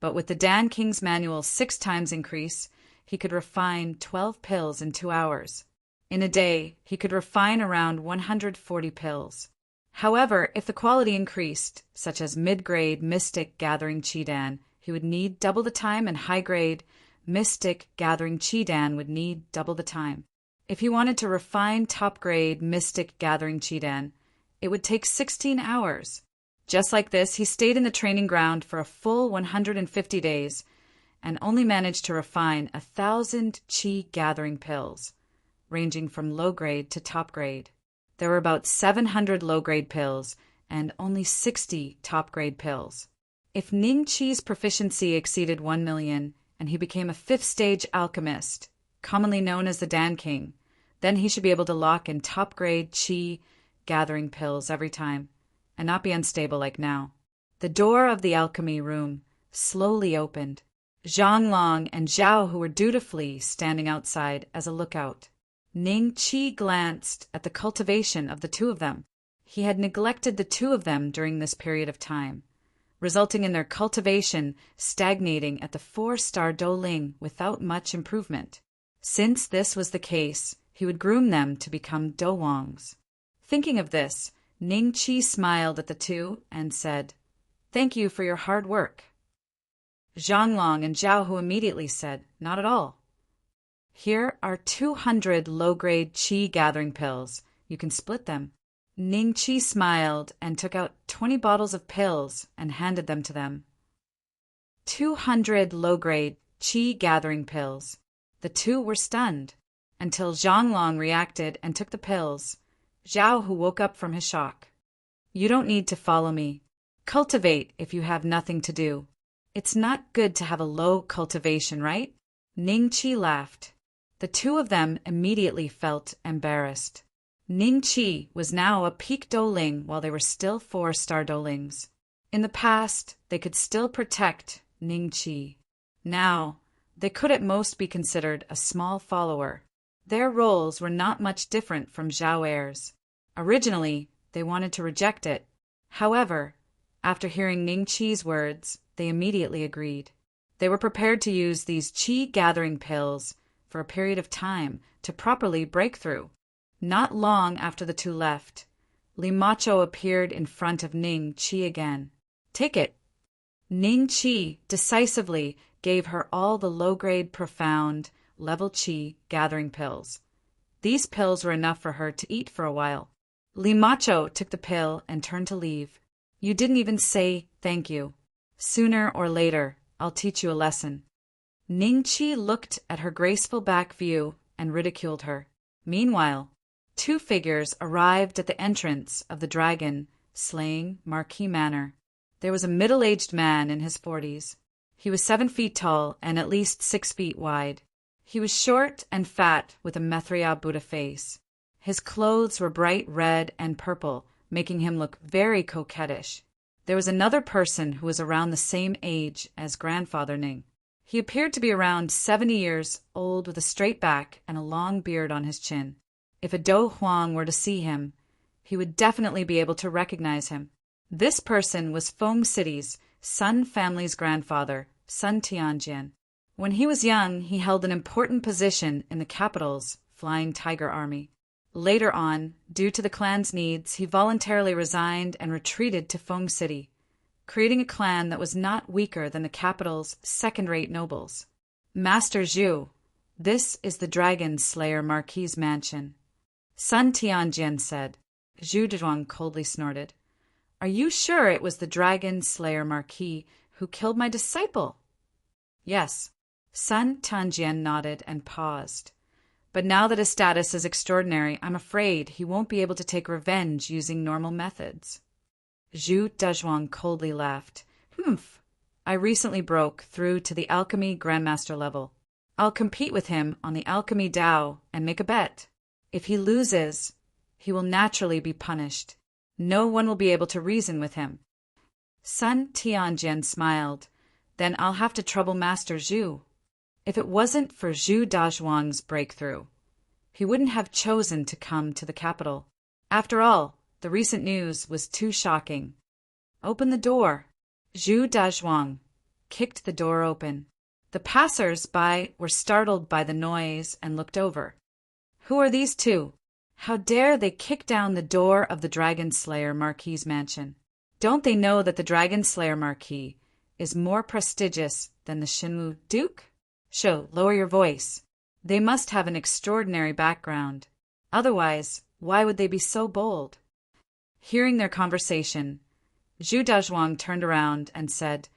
but with the Dan King's Manual's 6 times increase, he could refine 12 pills in 2 hours. In a day, he could refine around 140 pills. However, if the quality increased, such as mid-grade mystic gathering Qi Dan, he would need double the time, and high-grade mystic gathering Qi Dan would need double the time. If he wanted to refine top-grade mystic gathering Qi Dan, it would take 16 hours. Just like this, he stayed in the training ground for a full 150 days and only managed to refine 1,000 Qi gathering pills, ranging from low-grade to top-grade. There were about 700 low-grade pills and only 60 top-grade pills. If Ning Qi's proficiency exceeded 1 million and he became a 5th-stage alchemist, commonly known as the Dan King, then he should be able to lock in top-grade Qi gathering pills every time and not be unstable like now. The door of the alchemy room slowly opened. Zhang Long and Zhao, who were dutifully standing outside as a lookout. Ning Qi glanced at the cultivation of the 2 of them. He had neglected the 2 of them during this period of time, resulting in their cultivation stagnating at the 4-star Douling without much improvement. Since this was the case, he would groom them to become Douwangs. Thinking of this, Ning Qi smiled at the 2 and said, "Thank you for your hard work." Zhang Long and Zhao Hu immediately said, "Not at all. Here are 200 low-grade Qi gathering pills. You can split them." Ning Qi smiled and took out 20 bottles of pills and handed them to them. 200 low-grade Qi gathering pills. The 2 were stunned, until Zhang Long reacted and took the pills. Zhao Hu woke up from his shock. "You don't need to follow me. Cultivate if you have nothing to do. It's not good to have a low cultivation, right?" Ning Qi laughed. The 2 of them immediately felt embarrassed. Ning Qi was now a peak Douling while they were still 4-star Doulings. In the past, they could still protect Ning Qi. Now, they could at most be considered a small follower. Their roles were not much different from Zhao Er's. Originally, they wanted to reject it. However, after hearing Ning Qi's words, they immediately agreed. They were prepared to use these Qi gathering pills for a period of time to properly break through. Not long after the 2 left, Li Macho appeared in front of Ning Qi again. "Take it." Ning Qi decisively gave her all the low-grade profound level Qi gathering pills. These pills were enough for her to eat for a while. Li Macho took the pill and turned to leave. "You didn't even say thank you. Sooner or later, I'll teach you a lesson." Ning Qi looked at her graceful back view and ridiculed her. Meanwhile, 2 figures arrived at the entrance of the dragon slaying Marquis Manor. There was a middle-aged man in his 40s. He was 7 feet tall and at least 6 feet wide. He was short and fat with a Maitreya Buddha face. His clothes were bright red and purple, making him look very coquettish. There was another person who was around the same age as Grandfather Ning. He appeared to be around 70 years old with a straight back and a long beard on his chin. If a Dou Huang were to see him, he would definitely be able to recognize him. This person was Feng City's Sun family's grandfather, Sun Tianjian. When he was young, he held an important position in the capital's Flying Tiger Army. Later on, due to the clan's needs, he voluntarily resigned and retreated to Feng City, creating a clan that was not weaker than the capital's second-rate nobles. "Master Zhu, this is the Dragon Slayer Marquis' mansion," Sun Tianjian said. Zhu Zhuang coldly snorted. "Are you sure it was the Dragon Slayer Marquis who killed my disciple?" "Yes." Sun Tianjian nodded and paused. "But now that his status is extraordinary, I'm afraid he won't be able to take revenge using normal methods." Zhu Dezhuang coldly laughed. "Humph. I recently broke through to the alchemy grandmaster level. I'll compete with him on the alchemy Tao and make a bet. If he loses, he will naturally be punished. No one will be able to reason with him. Sun Tianjian smiled. Then I'll have to trouble Master Zhu. If it wasn't for Zhu Dazhuang's breakthrough, he wouldn't have chosen to come to the capital. After all, the recent news was too shocking. Open the door. Zhu Dazhuang kicked the door open. The passers-by were startled by the noise and looked over. Who are these two? How dare they kick down the door of the Dragon Slayer Marquis's mansion? Don't they know that the Dragon Slayer Marquis is more prestigious than the Shinwu Duke? Shou, lower your voice. They must have an extraordinary background. Otherwise, why would they be so bold? Hearing their conversation, Zhu Dazhuang turned around and said,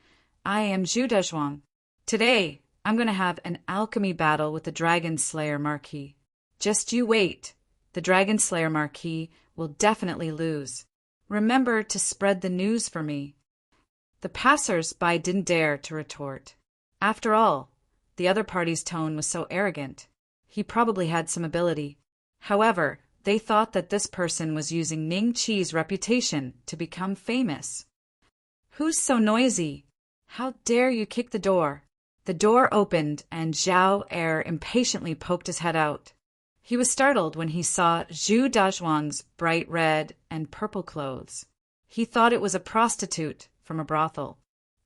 I am Zhu Dazhuang. Today, I'm going to have an alchemy battle with the Dragon Slayer Marquis. Just you wait. The Dragon Slayer Marquis will definitely lose. Remember to spread the news for me. The passers-by didn't dare to retort. After all, the other party's tone was so arrogant. He probably had some ability. However, they thought that this person was using Ning Qi's reputation to become famous. Who's so noisy? How dare you kick the door? The door opened and Zhao Er impatiently poked his head out. He was startled when he saw Zhu Dazhuang's bright red and purple clothes. He thought it was a prostitute from a brothel.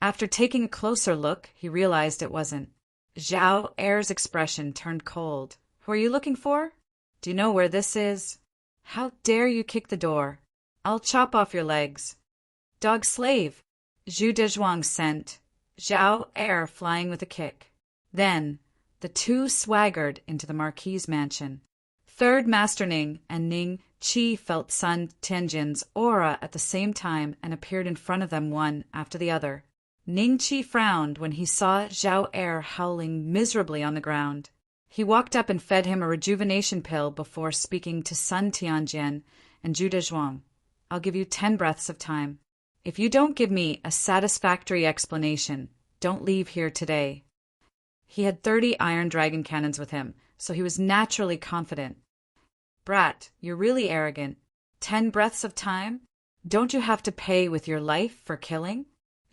After taking a closer look, he realized it wasn't. Zhao Er's expression turned cold. Who are you looking for? Do you know where this is? How dare you kick the door? I'll chop off your legs. Dog slave! Zhu Dazhuang sent Zhao Er flying with a kick. Then, the two swaggered into the Marquis's mansion. Third Master Ning and Ning Qi felt Sun Tianjin's aura at the same time and appeared in front of them one after the other. Ning Qi frowned when he saw Zhao Er howling miserably on the ground. He walked up and fed him a rejuvenation pill before speaking to Sun Tianjin and Zhu Dazhuang. I'll give you 10 breaths of time. If you don't give me a satisfactory explanation, don't leave here today. He had 30 iron dragon cannons with him, so he was naturally confident. Brat, you're really arrogant. 10 breaths of time? Don't you have to pay with your life for killing?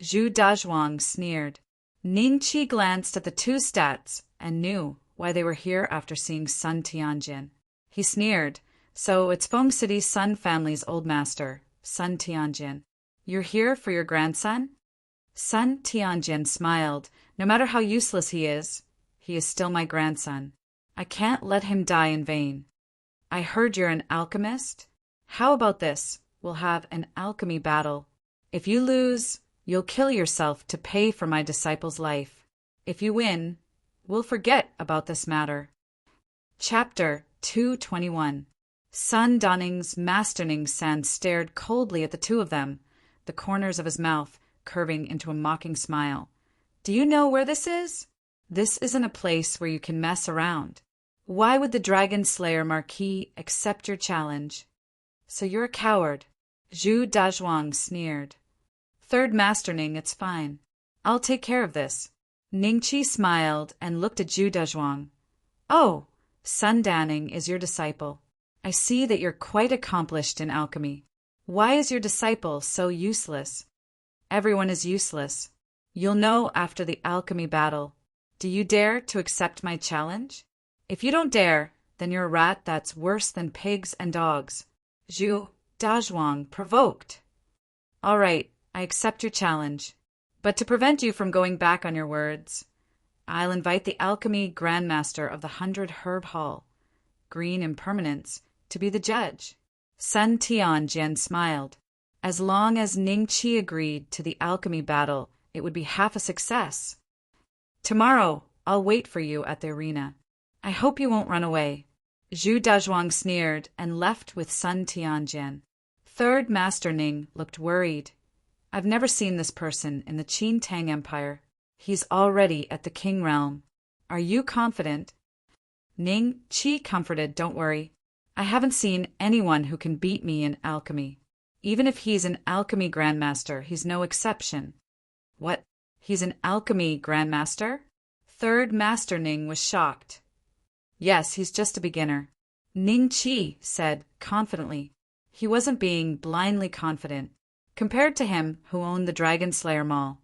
Zhu Dazhuang sneered. Ning Qi glanced at the two stats and knew why they were here after seeing Sun Tianjin. He sneered, so it's Feng City's Sun family's old master, Sun Tianjin. You're here for your grandson? Sun Tianjin smiled. No matter how useless he is still my grandson. I can't let him die in vain. I heard you're an alchemist. How about this? We'll have an alchemy battle. If you lose, you'll kill yourself to pay for my disciple's life. If you win, we'll forget about this matter. Chapter 221. Sun Danning's Master Ning San stared coldly at the two of them, the corners of his mouth curving into a mocking smile. Do you know where this is? This isn't a place where you can mess around. Why would the Dragon Slayer Marquis accept your challenge? So you're a coward. Zhu Dazhuang sneered. Third Master Ning, it's fine. I'll take care of this. Ning Qi smiled and looked at Zhu Dazhuang. Oh, Sun Danning is your disciple. I see that you're quite accomplished in alchemy. Why is your disciple so useless? Everyone is useless. You'll know after the alchemy battle. Do you dare to accept my challenge? If you don't dare, then you're a rat that's worse than pigs and dogs. Zhu Dazhuang provoked. All right, I accept your challenge. But to prevent you from going back on your words, I'll invite the alchemy grandmaster of the 100 Herb Hall, Green Impermanence, to be the judge. Sun Tianjin smiled. As long as Ning Qi agreed to the alchemy battle, it would be half a success. Tomorrow, I'll wait for you at the arena. I hope you won't run away. Zhu Dazhuang sneered and left with Sun Tianjin. Third Master Ning looked worried. I've never seen this person in the Qin Tang Empire. He's already at the King Realm. Are you confident? Ning Qi comforted, don't worry. I haven't seen anyone who can beat me in alchemy. Even if he's an alchemy grandmaster, he's no exception. What? He's an alchemy grandmaster? Third Master Ning was shocked. Yes, he's just a beginner, Ning Qi said confidently. He wasn't being blindly confident. Compared to him, who owned the Dragon Slayer Mall,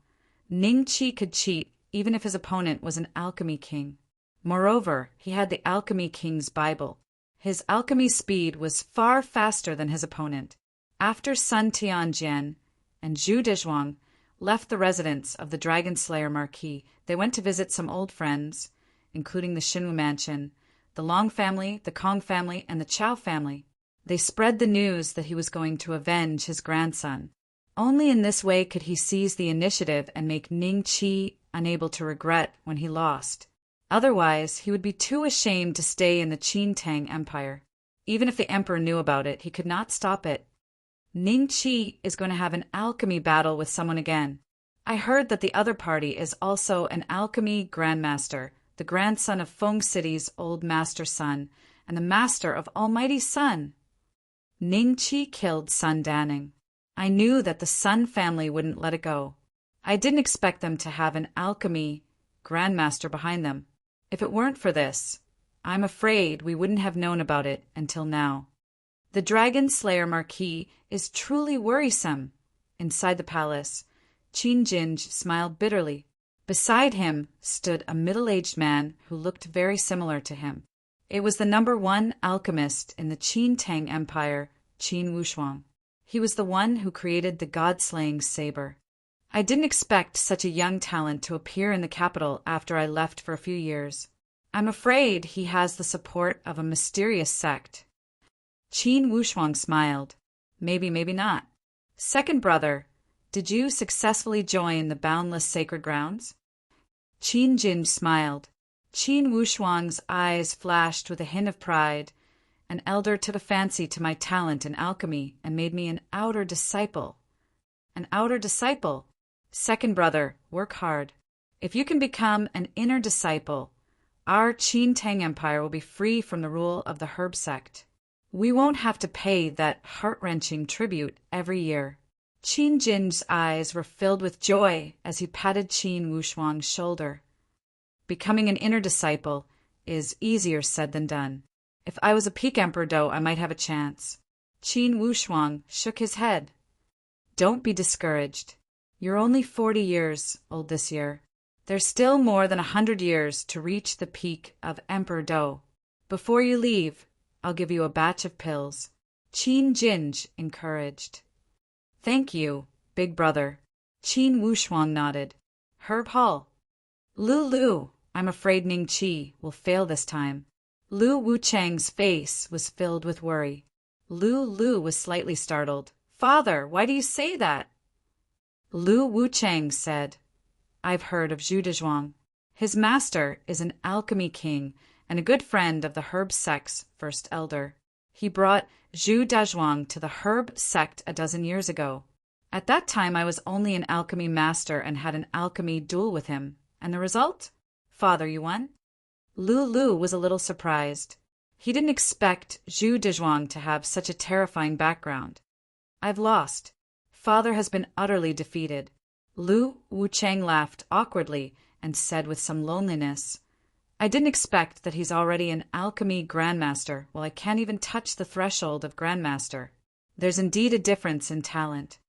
Ning Qi could cheat even if his opponent was an alchemy king. Moreover, he had the Alchemy King's Bible. His alchemy speed was far faster than his opponent. After Sun Tianjian and Zhu Dezhuang left the residence of the Dragon Slayer Marquis, they went to visit some old friends, including the Xinwu Mansion, the Long family, the Kong family, and the Chao family. They spread the news that he was going to avenge his grandson. Only in this way could he seize the initiative and make Ning Qi unable to regret when he lost. Otherwise, he would be too ashamed to stay in the Qin Tang Empire. Even if the emperor knew about it, he could not stop it. Ning Qi is going to have an alchemy battle with someone again. I heard that the other party is also an alchemy grandmaster, the grandson of Feng City's old master Sun, and the master of Almighty Sun. Ning Qi killed Sun Danning. I knew that the Sun family wouldn't let it go. I didn't expect them to have an alchemy grandmaster behind them. If it weren't for this, I'm afraid we wouldn't have known about it until now. The Dragon Slayer Marquis is truly worrisome. Inside the palace, Qin Jinj smiled bitterly. Beside him stood a middle-aged man who looked very similar to him. It was the #1 alchemist in the Qin Tang Empire, Qin Wushuang. He was the one who created the god-slaying saber. I didn't expect such a young talent to appear in the capital after I left for a few years. I'm afraid he has the support of a mysterious sect. Qin Wushuang smiled. Maybe, maybe not. Second brother, did you successfully join the boundless sacred grounds? Qin Jin smiled. Qin Wushuang's eyes flashed with a hint of pride. An elder took a fancy to my talent in alchemy and made me an outer disciple. An outer disciple? Second brother, work hard. If you can become an inner disciple, our Qin Tang Empire will be free from the rule of the herb sect. We won't have to pay that heart-wrenching tribute every year. Qin Jin's eyes were filled with joy as he patted Qin Wushuang's shoulder. Becoming an inner disciple is easier said than done. If I was a peak emperor, though, I might have a chance. Qin Wushuang shook his head. Don't be discouraged. You're only 40 years old this year. There's still more than 100 years to reach the peak of Emperor Do. Before you leave, I'll give you a batch of pills. Qin Jinj encouraged. Thank you, big brother. Qin Wushuang nodded. Herb Hall. Lu, I'm afraid Ning Qi will fail this time. Lu Wuchang's face was filled with worry. Lu was slightly startled. Father, why do you say that? Lu Wuchang said, I've heard of Zhu Dezhuang. His master is an alchemy king and a good friend of the herb sect's first elder. He brought Zhu Dezhuang to the herb sect a dozen years ago. At that time I was only an alchemy master and had an alchemy duel with him. And the result? Father, you won? Lu was a little surprised. He didn't expect Zhu Dezhuang to have such a terrifying background. I've lost. Father has been utterly defeated. Lu Wuchang laughed awkwardly and said with some loneliness, I didn't expect that he's already an alchemy grandmaster while I can't even touch the threshold of grandmaster. There's indeed a difference in talent.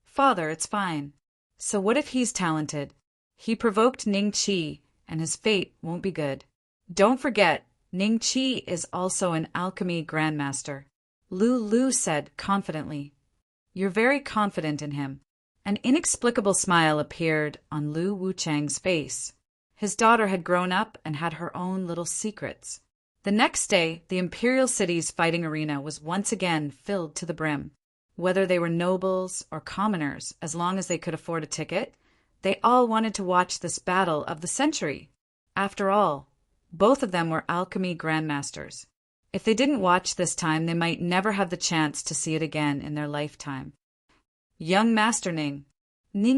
Father, it's fine. So what if he's talented? He provoked Ning Qi, and his fate won't be good. Don't forget, Ning Qi is also an alchemy grandmaster. Lu said confidently. You're very confident in him. An inexplicable smile appeared on Lu Wuchang's face. His daughter had grown up and had her own little secrets. The next day, the Imperial City's fighting arena was once again filled to the brim. Whether they were nobles or commoners, as long as they could afford a ticket, they all wanted to watch this battle of the century. After all, both of them were alchemy grandmasters. If they didn't watch this time, they might never have the chance to see it again in their lifetime. Young Master Ning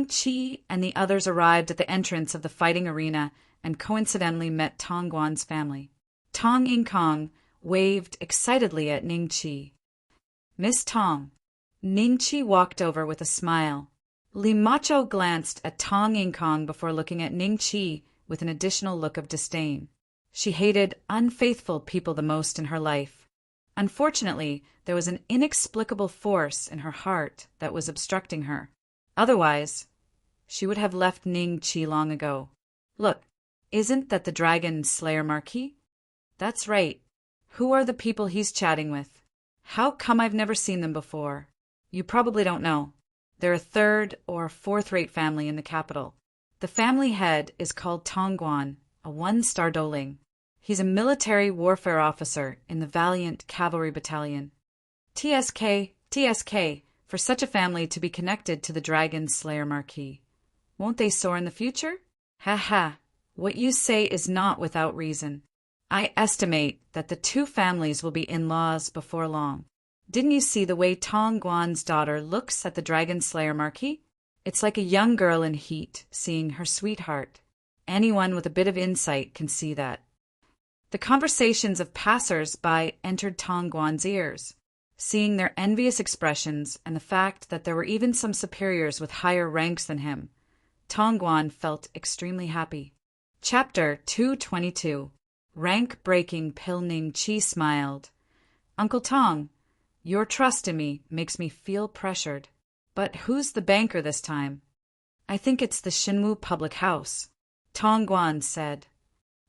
Qi and the others arrived at the entrance of the fighting arena and coincidentally met Tong Guan's family. Tong Inkong waved excitedly at Ning Qi. Miss Tong. Ning Qi walked over with a smile. Li Macho glanced at Tong Inkong before looking at Ning Chi with an additional look of disdain. She hated unfaithful people the most in her life. Unfortunately, there was an inexplicable force in her heart that was obstructing her. Otherwise, she would have left Ning Chi long ago. Look, isn't that the Dragon Slayer Marquis? That's right. Who are the people he's chatting with? How come I've never seen them before? You probably don't know. They're a third or fourth-rate family in the capital. The family head is called Tongguan, a one-star doling. He's a military warfare officer in the Valiant Cavalry Battalion. TSK, for such a family to be connected to the Dragon Slayer Marquis. Won't they soar in the future? Ha ha, what you say is not without reason. I estimate that the two families will be in-laws before long. Didn't you see the way Tong Guan's daughter looks at the Dragon Slayer Marquis? It's like a young girl in heat seeing her sweetheart. Anyone with a bit of insight can see that. The conversations of passers-by entered Tong Guan's ears. Seeing their envious expressions and the fact that there were even some superiors with higher ranks than him, Tong Guan felt extremely happy. Chapter 222. Rank-breaking Pil Ning Chi smiled. Uncle Tong, your trust in me makes me feel pressured. But who's the banker this time? I think it's the Shinwu public house. Tong Guan said.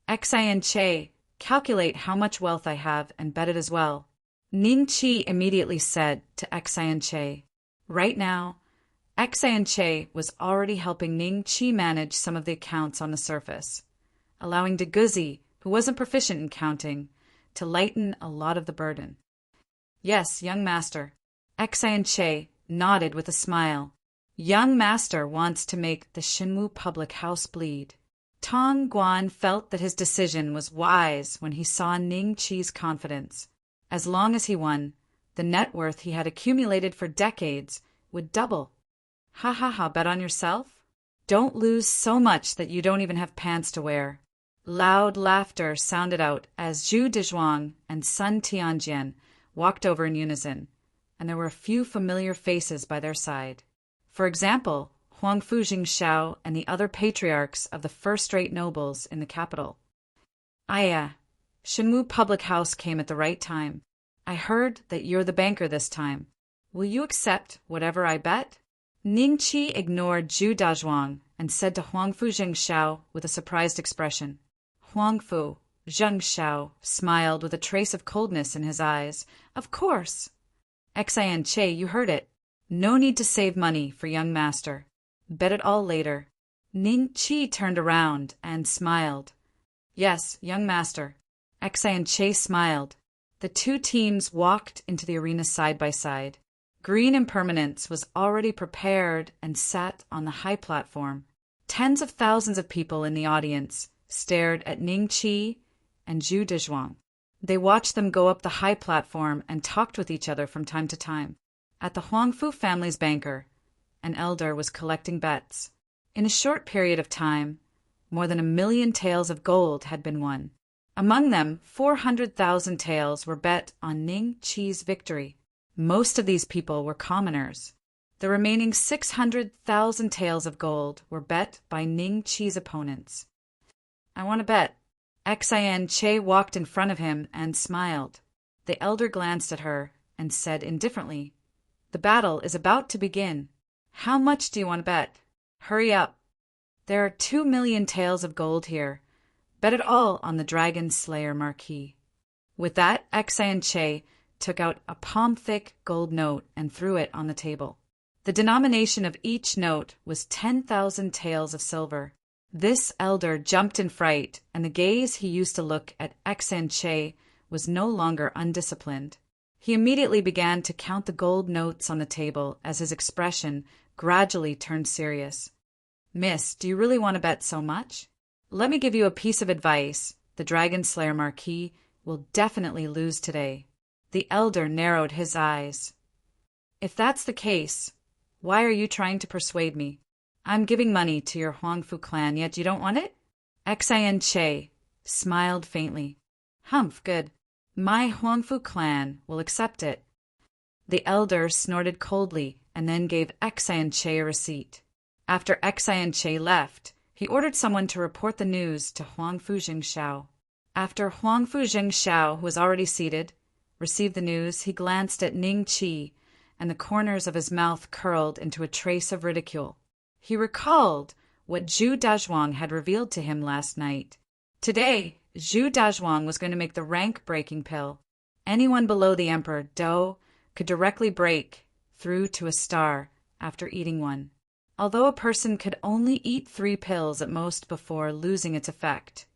Xian Che, calculate how much wealth I have and bet it as well. Ning Chi immediately said to Xian Che. Right now, Xian Che was already helping Ning Chi manage some of the accounts on the surface, allowing De Guzi, who wasn't proficient in counting, to lighten a lot of the burden. Yes, young master. Xian Che nodded with a smile. Young master wants to make the Shinwu public house bleed. Tong Guan felt that his decision was wise when he saw Ning Chi's confidence. As long as he won, the net worth he had accumulated for decades would double. Ha ha ha, bet on yourself? Don't lose so much that you don't even have pants to wear. Loud laughter sounded out as Zhu Dezhuang and Sun Tianjian walked over in unison, and there were a few familiar faces by their side. For example, Huangfu Jingxiao and the other patriarchs of the first-rate nobles in the capital. Aya, Shinwu Public House came at the right time. I heard that you're the banker this time. Will you accept whatever I bet? Ning Chi ignored Zhu Dazhuang and said to Huangfu Jingxiao with a surprised expression. Huangfu Zhengxiao smiled with a trace of coldness in his eyes. Of course. Xian Che, you heard it. No need to save money for young master. Bet it all later. Ning Chi turned around and smiled. Yes, young master. Xian Che smiled. The two teams walked into the arena side by side. Green Impermanence was already prepared and sat on the high platform. Tens of thousands of people in the audience stared at Ning Chi and Zhu Dezhuang. They watched them go up the high platform and talked with each other from time to time. At the Huangfu family's banker, an elder was collecting bets. In a short period of time, more than 1 million taels of gold had been won. Among them, 400,000 taels were bet on Ning Chi's victory. Most of these people were commoners. The remaining 600,000 taels of gold were bet by Ning Chi's opponents. I want to bet. Xian Che walked in front of him and smiled. The elder glanced at her and said indifferently, The battle is about to begin. How much do you want to bet? Hurry up. There are 2 million taels of gold here. Bet it all on the Dragon Slayer Marquis. With that, Xian Che took out a palm-thick gold note and threw it on the table. The denomination of each note was 10,000 taels of silver. This elder jumped in fright, and the gaze he used to look at Xian Che was no longer undisciplined. He immediately began to count the gold notes on the table as his expression gradually turned serious. Miss, do you really want to bet so much? Let me give you a piece of advice. The Dragon Slayer Marquis will definitely lose today. The elder narrowed his eyes. If that's the case, why are you trying to persuade me? I'm giving money to your Huangfu clan, yet you don't want it? Xian Che smiled faintly. Humph, good. My Huangfu clan will accept it. The elder snorted coldly and then gave Che a receipt. After Che left, he ordered someone to report the news to Huang Fuzhengshao. After Huang Fuzhengshao, who was already seated, received the news, he glanced at Ning Qi, and the corners of his mouth curled into a trace of ridicule. He recalled what Zhu Dazhuang had revealed to him last night. Today, Zhu Dazhuang was going to make the rank-breaking pill. Anyone below the Emperor Dou could directly break through to a star after eating one, although a person could only eat 3 pills at most before losing its effect.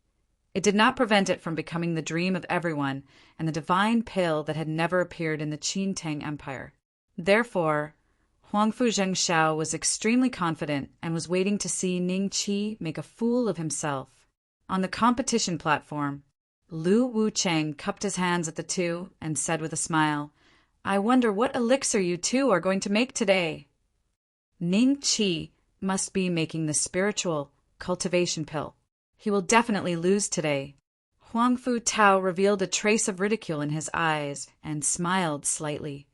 It did not prevent it from becoming the dream of everyone and the divine pill that had never appeared in the Qin Tang Empire. Therefore, Huang Fuzhengshao was extremely confident and was waiting to see Ning Qi make a fool of himself. On the competition platform, Lu Wucheng cupped his hands at the two and said with a smile, "I wonder what elixir you two are going to make today." Ning Qi must be making the spiritual cultivation pill. He will definitely lose today. Huang Fu Tao revealed a trace of ridicule in his eyes and smiled slightly.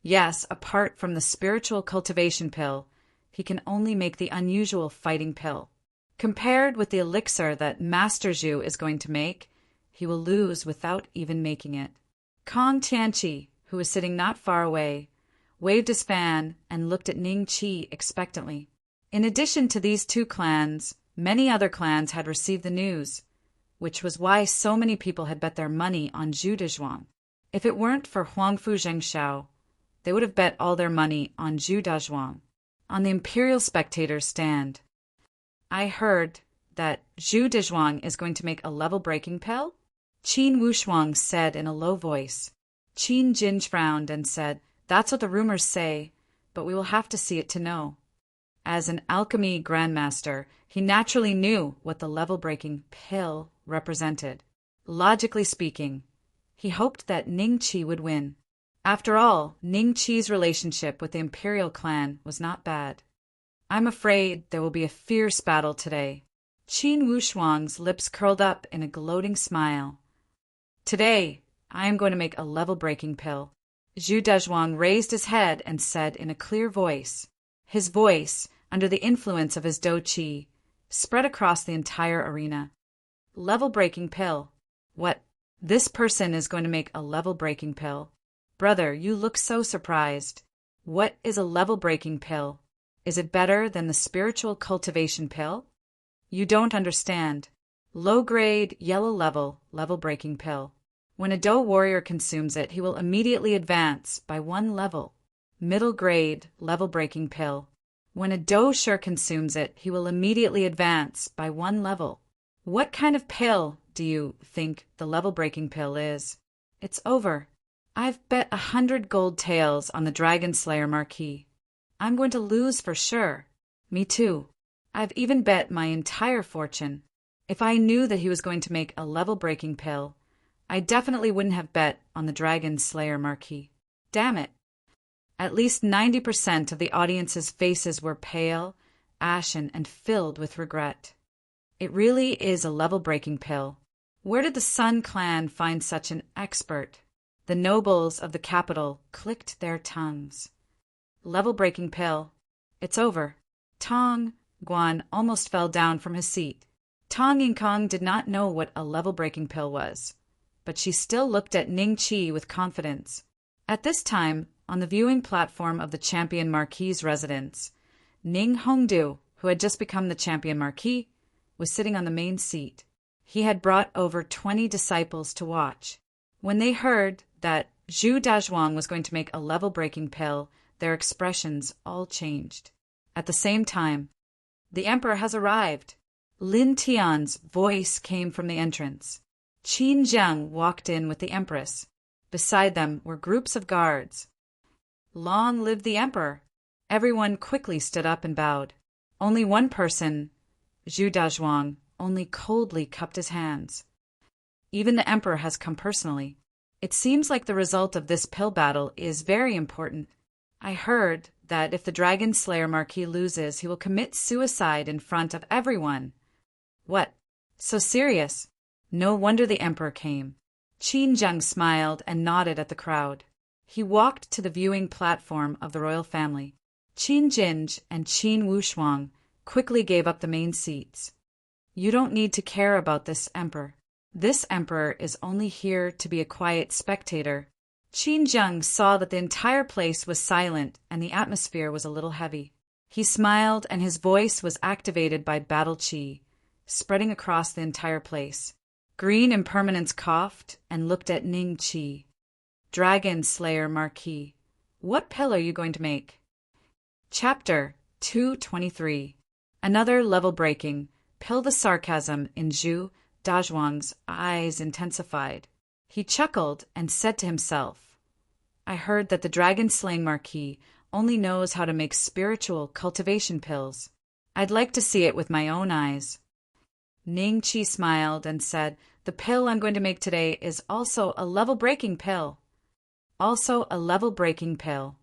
Yes, apart from the spiritual cultivation pill, he can only make the unusual fighting pill. Compared with the elixir that Master Zhu is going to make, he will lose without even making it. Kong Tianqi, who was sitting not far away, waved his fan and looked at Ning Qi expectantly. In addition to these 2 clans, many other clans had received the news, which was why so many people had bet their money on Zhu Dazhuang. If it weren't for Huang Fuzhengshao, they would have bet all their money on Zhu Dazhuang. On the Imperial Spectator's stand, "I heard that Zhu Dazhuang is going to make a level-breaking pill?" Qin Wushuang said in a low voice. Qin Jin frowned and said, "That's what the rumors say, but we will have to see it to know." As an alchemy grandmaster, he naturally knew what the level-breaking pill represented. Logically speaking, he hoped that Ning Qi would win. After all, Ning Qi's relationship with the Imperial clan was not bad. "I'm afraid there will be a fierce battle today." Qin Wushuang's lips curled up in a gloating smile. "Today, I am going to make a level-breaking pill." Zhu Dazhuang raised his head and said in a clear voice. His voice, under the influence of his Dou Qi, spread across the entire arena. "Level-breaking pill. What? This person is going to make a level-breaking pill? Brother, you look so surprised. What is a level-breaking pill? Is it better than the spiritual cultivation pill? You don't understand. Low-grade, yellow-level, level-breaking pill. When a Dou warrior consumes it, he will immediately advance by 1 level. Middle-grade, level-breaking pill. When a Dou Shi consumes it, he will immediately advance by 1 level. What kind of pill do you think the level-breaking pill is? It's over. I've bet 100 gold taels on the Dragon Slayer Marquis. I'm going to lose for sure. Me too. I've even bet my entire fortune. If I knew that he was going to make a level-breaking pill, I definitely wouldn't have bet on the Dragon Slayer Marquis. Damn it. At least 90% of the audience's faces were pale, ashen, and filled with regret. It really is a level-breaking pill. Where did the Sun clan find such an expert? The nobles of the capital clicked their tongues. Level-breaking pill. It's over. Tong Guan almost fell down from his seat. Tong Yinkong did not know what a level-breaking pill was, but she still looked at Ning Qi with confidence. At this time, on the viewing platform of the Champion Marquis' residence, Ning Hongdu, who had just become the Champion Marquis, was sitting on the main seat. He had brought over 20 disciples to watch. When they heard that Zhu Dazhuang was going to make a level-breaking pill, their expressions all changed. At the same time, "The Emperor has arrived." Lin Tian's voice came from the entrance. Qin Zheng walked in with the Empress. Beside them were groups of guards. "Long live the Emperor!" Everyone quickly stood up and bowed. Only one person, Zhu Dazhuang, only coldly cupped his hands. Even the Emperor has come personally. It seems like the result of this pill battle is very important. I heard that if the Dragon Slayer Marquis loses, he will commit suicide in front of everyone. What? So serious? No wonder the Emperor came. Qin Zheng smiled and nodded at the crowd. He walked to the viewing platform of the royal family. Qin Jinj and Qin Wushuang quickly gave up the main seats. You don't need to care about this emperor. This emperor is only here to be a quiet spectator. Qin Zheng saw that the entire place was silent and the atmosphere was a little heavy. He smiled and his voice was activated by battle qi, spreading across the entire place. Green Impermanence coughed and looked at Ning Qi. Dragon Slayer Marquis, what pill are you going to make? Chapter 223. Another level breaking pill. The sarcasm in Zhu Dazhuang's eyes intensified. He chuckled and said to himself, I heard that the dragon-slaying Marquis only knows how to make spiritual cultivation pills. I'd like to see it with my own eyes. Ning Qi smiled and said, the pill I'm going to make today is also a level-breaking pill. Also a level-breaking pill.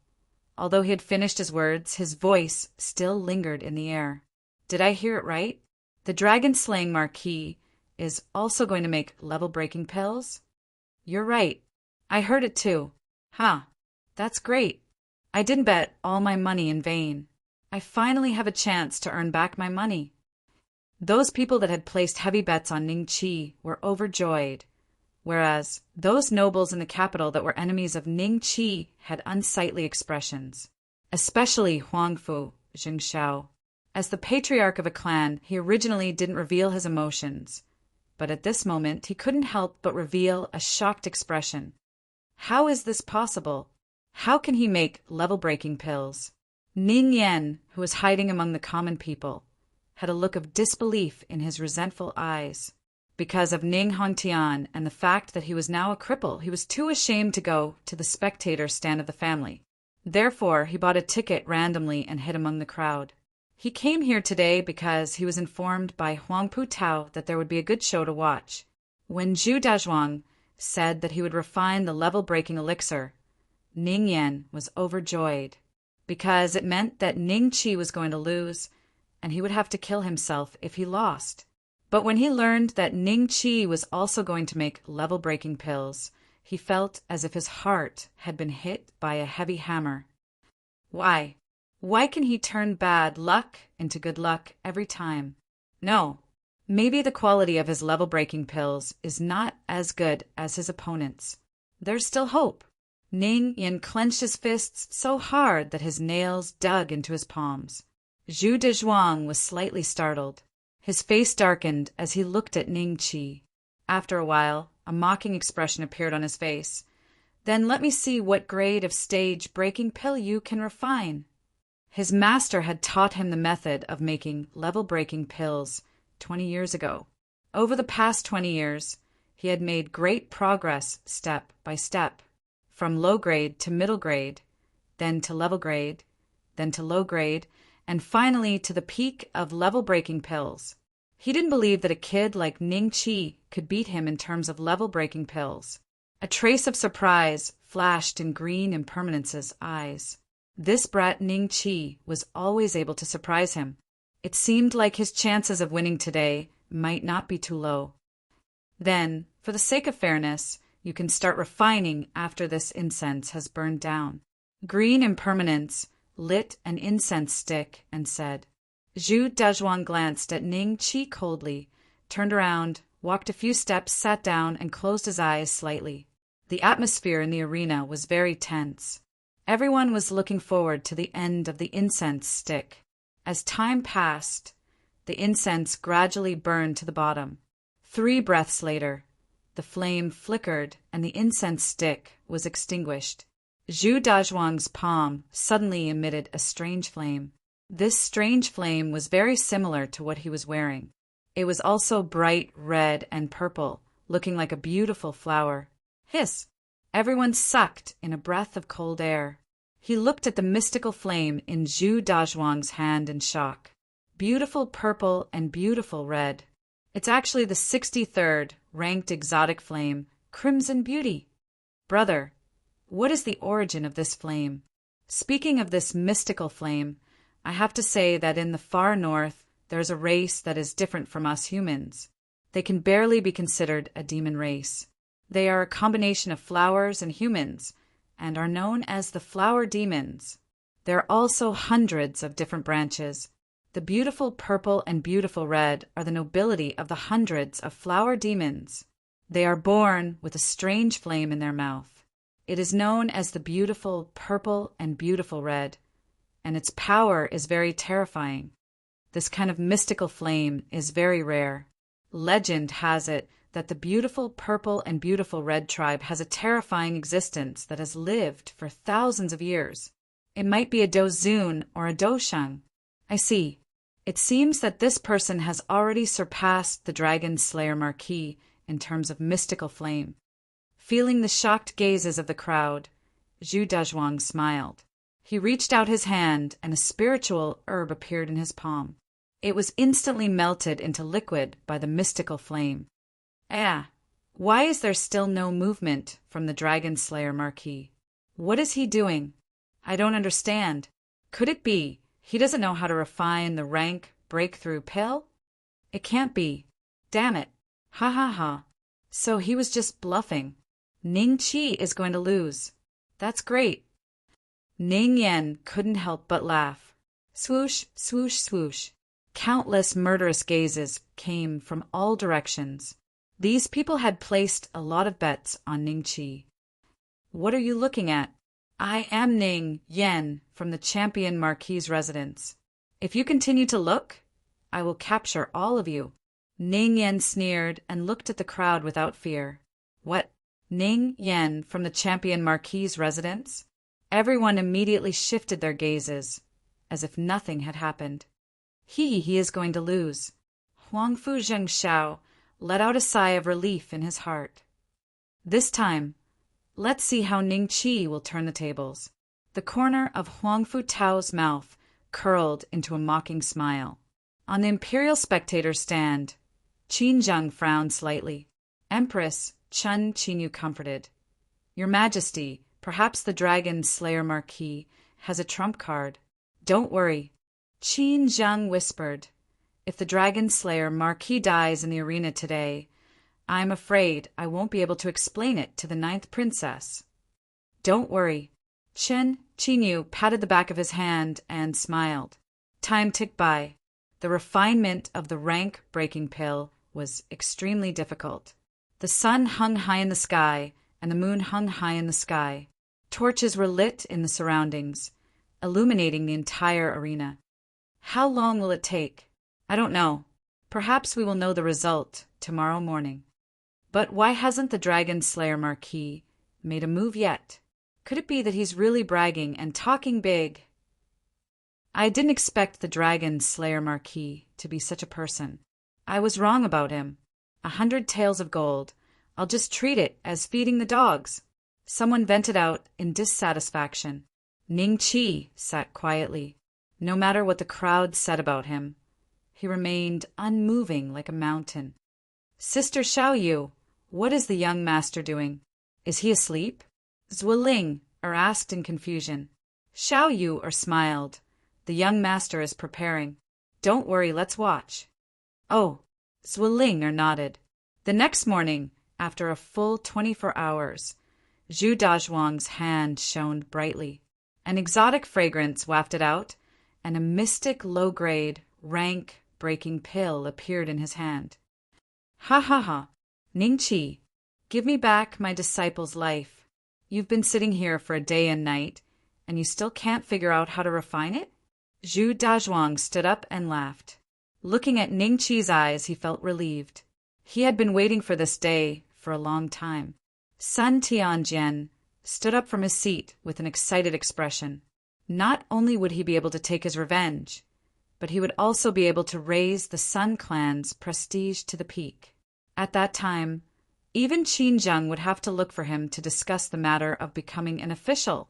Although he had finished his words, his voice still lingered in the air. Did I hear it right? The dragon-slaying Marquis is also going to make level-breaking pills? You're right. I heard it too. Huh. That's great. I didn't bet all my money in vain. I finally have a chance to earn back my money. Those people that had placed heavy bets on Ning Qi were overjoyed, whereas those nobles in the capital that were enemies of Ning Qi had unsightly expressions, especially Huangfu Jingxiao. As the patriarch of a clan, he originally didn't reveal his emotions, but at this moment he couldn't help but reveal a shocked expression. How is this possible? How can he make level-breaking pills? Ning Yan, who was hiding among the common people, had a look of disbelief in his resentful eyes. Because of Ning Hongtian and the fact that he was now a cripple, he was too ashamed to go to the spectator stand of the family. Therefore, he bought a ticket randomly and hid among the crowd. He came here today because he was informed by Huangpu Tao that there would be a good show to watch. When Zhu Dazhuang said that he would refine the level-breaking elixir, Ning Yan was overjoyed, because it meant that Ning Qi was going to lose, and he would have to kill himself if he lost. But when he learned that Ning Qi was also going to make level-breaking pills, he felt as if his heart had been hit by a heavy hammer. Why? Why can he turn bad luck into good luck every time? No. Maybe the quality of his level-breaking pills is not as good as his opponent's. There's still hope. Ning Yan clenched his fists so hard that his nails dug into his palms. Zhu Dezhuang was slightly startled. His face darkened as he looked at Ning Qi. After a while, a mocking expression appeared on his face. Then let me see what grade of stage-breaking pill you can refine. His master had taught him the method of making level-breaking pills 20 years ago. Over the past 20 years, he had made great progress step by step, from low grade to middle grade, then to level grade, then to low grade, and finally to the peak of level-breaking pills. He didn't believe that a kid like Ning Qi could beat him in terms of level-breaking pills. A trace of surprise flashed in Green Impermanence's eyes. This brat Ning Qi was always able to surprise him. It seemed like his chances of winning today might not be too low. Then, for the sake of fairness, you can start refining after this incense has burned down. Green Impermanence lit an incense stick and said. Zhu Dazhuang glanced at Ning Qi coldly, turned around, walked a few steps, sat down, and closed his eyes slightly. The atmosphere in the arena was very tense. Everyone was looking forward to the end of the incense stick. As time passed, the incense gradually burned to the bottom. 3 breaths later, the flame flickered and the incense stick was extinguished. Zhu Dazhuang's palm suddenly emitted a strange flame. This strange flame was very similar to what he was wearing. It was also bright red and purple, looking like a beautiful flower. Hiss! Everyone sucked in a breath of cold air. He looked at the mystical flame in Zhu Dazhuang's hand in shock. Beautiful purple and beautiful red. It's actually the 63rd ranked exotic flame, Crimson Beauty. Brother, what is the origin of this flame? Speaking of this mystical flame, I have to say that in the far north, there's a race that is different from us humans. They can barely be considered a demon race. They are a combination of flowers and humans, and are known as the flower demons. There are also hundreds of different branches. The beautiful purple and beautiful red are the nobility of the hundreds of flower demons. They are born with a strange flame in their mouth. It is known as the beautiful purple and beautiful red, and its power is very terrifying. This kind of mystical flame is very rare. Legend has it that the beautiful purple and beautiful red tribe has a terrifying existence that has lived for thousands of years. It might be a Dozun or a Doshang. I see. It seems that this person has already surpassed the Dragon Slayer Marquis in terms of mystical flame. Feeling the shocked gazes of the crowd, Zhu Dazhuang smiled. He reached out his hand, and a spiritual herb appeared in his palm. It was instantly melted into liquid by the mystical flame. Why is there still no movement from the Dragon Slayer Marquis? What is he doing? I don't understand. Could it be he doesn't know how to refine the rank breakthrough pill? It can't be. Damn it. Ha ha ha. So he was just bluffing. Ning Qi is going to lose. That's great. Ning Yan couldn't help but laugh. Swoosh, swoosh, swoosh. Countless murderous gazes came from all directions. These people had placed a lot of bets on Ning Qi. What are you looking at? I am Ning Yan from the Champion Marquis' residence. If you continue to look, I will capture all of you. Ning Yan sneered and looked at the crowd without fear. What? Ning Yan from the Champion Marquis' residence? Everyone immediately shifted their gazes, as if nothing had happened. He is going to lose. Huangfu Zhengxiao let out a sigh of relief in his heart. This time, let's see how Ning Qi will turn the tables. The corner of Huangfu Tao's mouth curled into a mocking smile. On the imperial spectator stand, Qin Zheng frowned slightly. Empress Chen Qinyu comforted. Your Majesty, perhaps the Dragon Slayer Marquis has a trump card. Don't worry. Qin Zheng whispered. If the Dragon Slayer Marquis dies in the arena today, I'm afraid I won't be able to explain it to the 9th princess. Don't worry. Chen Qinyu patted the back of his hand and smiled. Time ticked by. The refinement of the rank-breaking pill was extremely difficult. The sun hung high in the sky, and the moon hung high in the sky. Torches were lit in the surroundings, illuminating the entire arena. How long will it take? I don't know. Perhaps we will know the result tomorrow morning. But why hasn't the Dragon Slayer Marquis made a move yet? Could it be that he's really bragging and talking big? I didn't expect the Dragon Slayer Marquis to be such a person. I was wrong about him. 100 taels of gold. I'll just treat it as feeding the dogs. Someone vented out in dissatisfaction. Ning Qi sat quietly. No matter what the crowd said about him, he remained unmoving like a mountain. Sister Xiaoyu, what is the young master doing? Is he asleep? Zueling asked in confusion. Xiaoyu smiled. The young master is preparing. Don't worry, let's watch. Oh, Zueling nodded. The next morning, after a full 24 hours, Zhu Dazhuang's hand shone brightly. An exotic fragrance wafted out, and a mystic low-grade, rank-breaking pill appeared in his hand. Ha ha ha! Ning Qi, give me back my disciple's life. You've been sitting here for a day and night, and you still can't figure out how to refine it? Zhu Dazhuang stood up and laughed. Looking at Ning Qi's eyes, he felt relieved. He had been waiting for this day for a long time. Sun Tianjian stood up from his seat with an excited expression. Not only would he be able to take his revenge, but he would also be able to raise the Sun clan's prestige to the peak. At that time, even Qin Zheng would have to look for him to discuss the matter of becoming an official.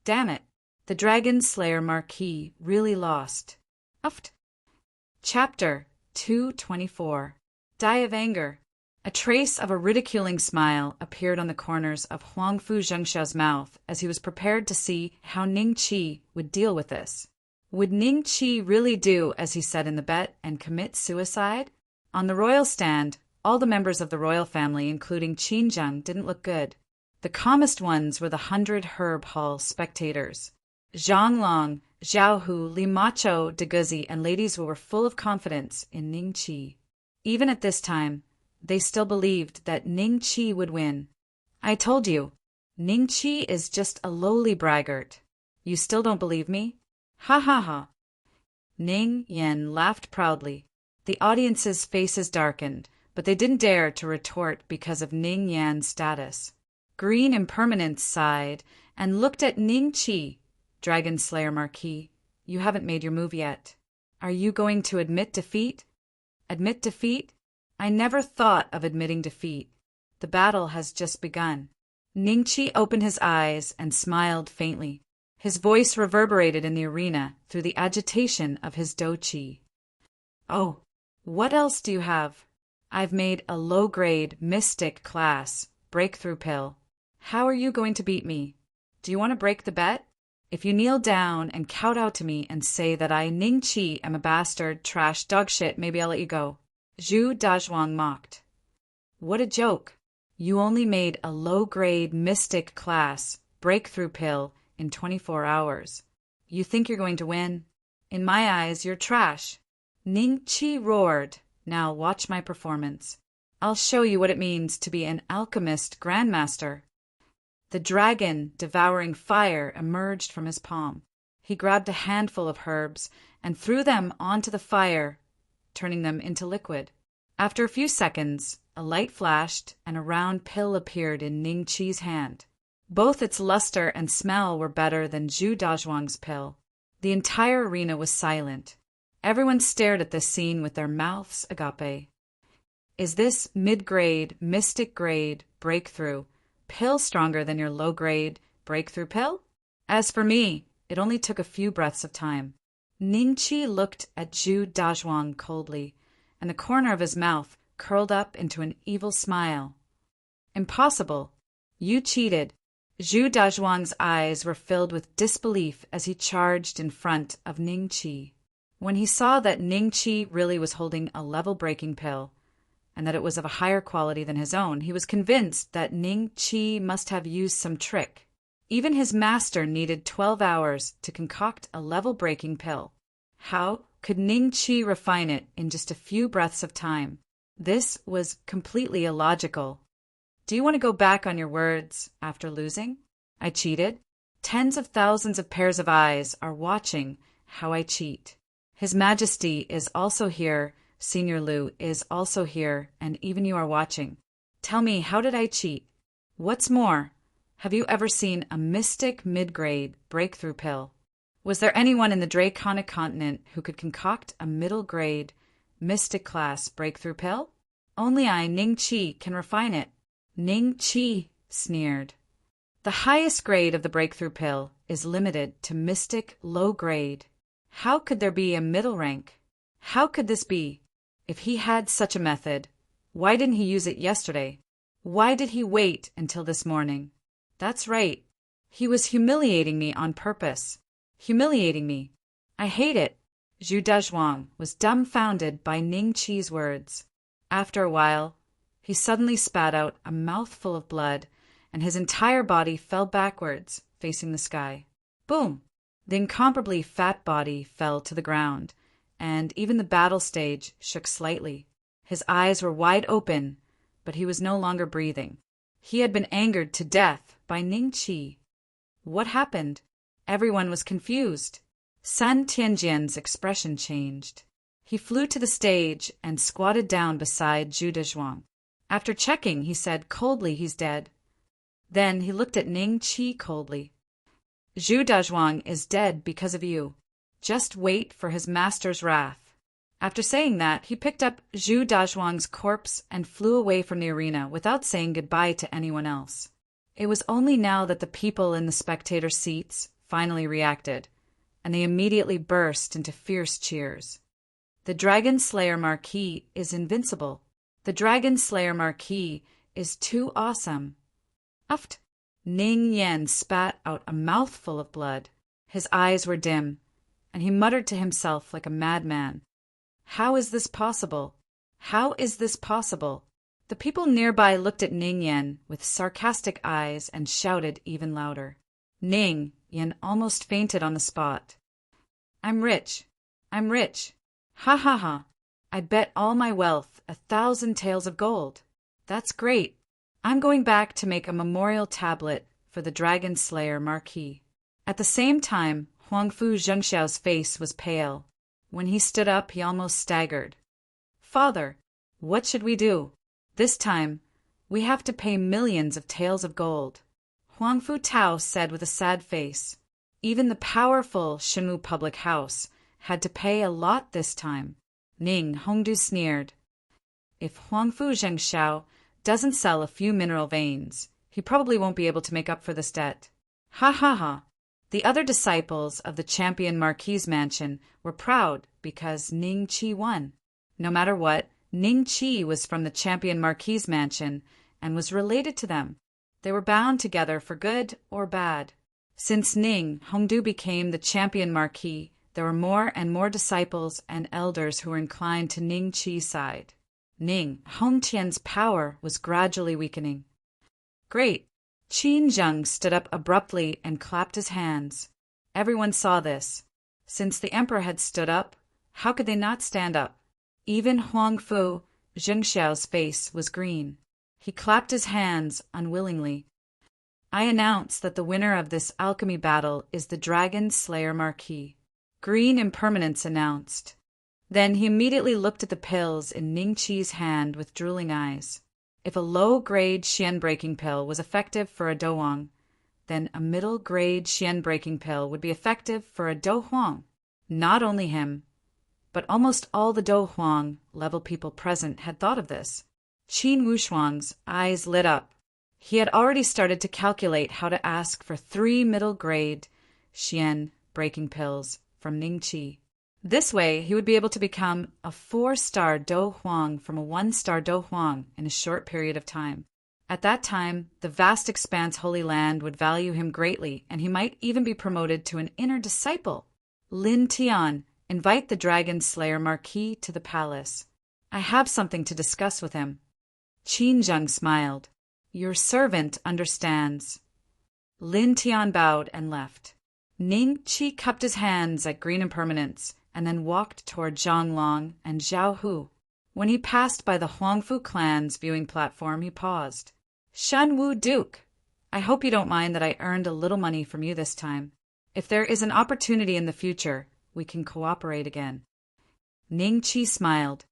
Damn it, the Dragon Slayer Marquis really lost. Uft. Chapter 224. Die of Anger. A trace of a ridiculing smile appeared on the corners of Huangfu Zhengxiao's mouth as he was prepared to see how Ning Qi would deal with this. Would Ning Qi really do as he said in the bet and commit suicide? On the royal stand, all the members of the royal family, including Qin Zheng, didn't look good. The calmest ones were the 100 Herb Hall spectators. Zhang Long, Zhao Hu, Li Macho, De Guzi, and ladies who were full of confidence in Ning Qi. Even at this time, they still believed that Ning Qi would win. I told you, Ning Qi is just a lowly braggart. You still don't believe me? Ha ha ha. Ning Yan laughed proudly. The audience's faces darkened, but they didn't dare to retort because of Ning Yan's status. Green Impermanence sighed and looked at Ning Qi. Dragon Slayer Marquis, you haven't made your move yet. Are you going to admit defeat? Admit defeat? I never thought of admitting defeat. The battle has just begun. Ning Qi opened his eyes and smiled faintly. His voice reverberated in the arena through the agitation of his Do Qi. Oh, what else do you have? I've made a low-grade mystic class breakthrough pill. How are you going to beat me? Do you want to break the bet? If you kneel down and kowtow to me and say that I, Ning Qi, am a bastard, trash, dog shit, maybe I'll let you go. Zhu Dazhuang mocked. What a joke. You only made a low-grade mystic class breakthrough pill in 24 hours. You think you're going to win? In my eyes, you're trash. Ning Qi roared. Now watch my performance. I'll show you what it means to be an alchemist grandmaster. The dragon, devouring fire, emerged from his palm. He grabbed a handful of herbs and threw them onto the fire, turning them into liquid. After a few seconds, a light flashed and a round pill appeared in Ning Qi's hand. Both its luster and smell were better than Zhu Dazhuang's pill. The entire arena was silent. Everyone stared at this scene with their mouths agape. Is this mid-grade, mystic-grade breakthrough pill stronger than your low-grade breakthrough pill? As for me, it only took a few breaths of time. Ning Qi looked at Zhu Dazhuang coldly, and the corner of his mouth curled up into an evil smile. Impossible. You cheated. Zhu Dazhuang's eyes were filled with disbelief as he charged in front of Ning Qi. When he saw that Ning Qi really was holding a level-breaking pill, and that it was of a higher quality than his own, he was convinced that Ning Qi must have used some trick. Even his master needed 12 hours to concoct a level-breaking pill. How could Ning Qi refine it in just a few breaths of time? This was completely illogical. Do you want to go back on your words after losing? I cheated. Tens of thousands of pairs of eyes are watching how I cheat. His Majesty is also here. Senior Liu is also here, and even you are watching. Tell me, how did I cheat? What's more, have you ever seen a mystic mid-grade breakthrough pill? Was there anyone in the Draconic continent who could concoct a middle-grade mystic class breakthrough pill? Only I, Ning Qi, can refine it. Ning Qi sneered. The highest grade of the breakthrough pill is limited to mystic low grade. How could there be a middle rank? How could this be? If he had such a method, why didn't he use it yesterday? Why did he wait until this morning? That's right. He was humiliating me on purpose. Humiliating me. I hate it. Zhu Dazhuang was dumbfounded by Ning Qi's words. After a while, he suddenly spat out a mouthful of blood, and his entire body fell backwards, facing the sky. Boom! The incomparably fat body fell to the ground, and even the battle stage shook slightly. His eyes were wide open, but he was no longer breathing. He had been angered to death by Ning Qi. What happened? Everyone was confused. Sun Tianjian's expression changed. He flew to the stage and squatted down beside Zhu Dazhuang. After checking, he said coldly, he's dead. Then he looked at Ning Qi coldly. Zhu Dazhuang is dead because of you. Just wait for his master's wrath. After saying that, he picked up Zhu Dazhuang's corpse and flew away from the arena without saying goodbye to anyone else. It was only now that the people in the spectator seats finally reacted, and they immediately burst into fierce cheers. The Dragon Slayer Marquis is invincible. The Dragon Slayer Marquis is too awesome. Uft! Ning Yan spat out a mouthful of blood. His eyes were dim, and he muttered to himself like a madman. How is this possible? How is this possible? The people nearby looked at Ning Yan with sarcastic eyes and shouted even louder. Ning Yan almost fainted on the spot. I'm rich. I'm rich. Ha ha ha. I bet all my wealth 1,000 taels of gold. That's great. I'm going back to make a memorial tablet for the Dragon Slayer Marquis. At the same time, Huangfu Zhengxiao's face was pale. When he stood up, he almost staggered. Father, what should we do? This time, we have to pay millions of taels of gold. Huangfu Tao said with a sad face. Even the powerful Shenwu public house had to pay a lot this time. Ning Hongdu sneered. If Huangfu Zhengxiao doesn't sell a few mineral veins, he probably won't be able to make up for this debt. Ha ha ha. The other disciples of the champion Marquis' mansion were proud because Ning Qi won. No matter what, Ning Qi was from the champion Marquis' mansion and was related to them. They were bound together for good or bad. Since Ning Hongdu became the champion Marquis, there were more and more disciples and elders who were inclined to Ning Qi's side. Ning Hongtian's power was gradually weakening. Great! Qin Zheng stood up abruptly and clapped his hands. Everyone saw this. Since the emperor had stood up, how could they not stand up? Even Huangfu Zhengxiao's face was green. He clapped his hands unwillingly. I announce that the winner of this alchemy battle is the Dragon Slayer Marquis. Green Impermanence announced. Then he immediately looked at the pills in Ning Qi's hand with drooling eyes. If a low-grade Xian-breaking pill was effective for a Douang, then a middle-grade Xian-breaking pill would be effective for a Douhuang. Not only him, but almost all the Douhuang-level people present had thought of this. Qin Wushuang's eyes lit up. He had already started to calculate how to ask for 3 middle-grade Xian-breaking pills from Ning Qi. This way, he would be able to become a 4-star Douhuang from a 1-star Douhuang in a short period of time. At that time, the vast expanse Holy Land would value him greatly, and he might even be promoted to an inner disciple. Lin Tian, invite the Dragon Slayer Marquis to the palace. I have something to discuss with him. Qin Zheng smiled. Your servant understands. Lin Tian bowed and left. Ning Qi cupped his hands at Green Impermanence and then walked toward Zhang Long and Zhao Hu. When he passed by the Huangfu clan's viewing platform, he paused. Shenwu Duke, I hope you don't mind that I earned a little money from you this time. If there is an opportunity in the future, we can cooperate again. Ning Qi smiled.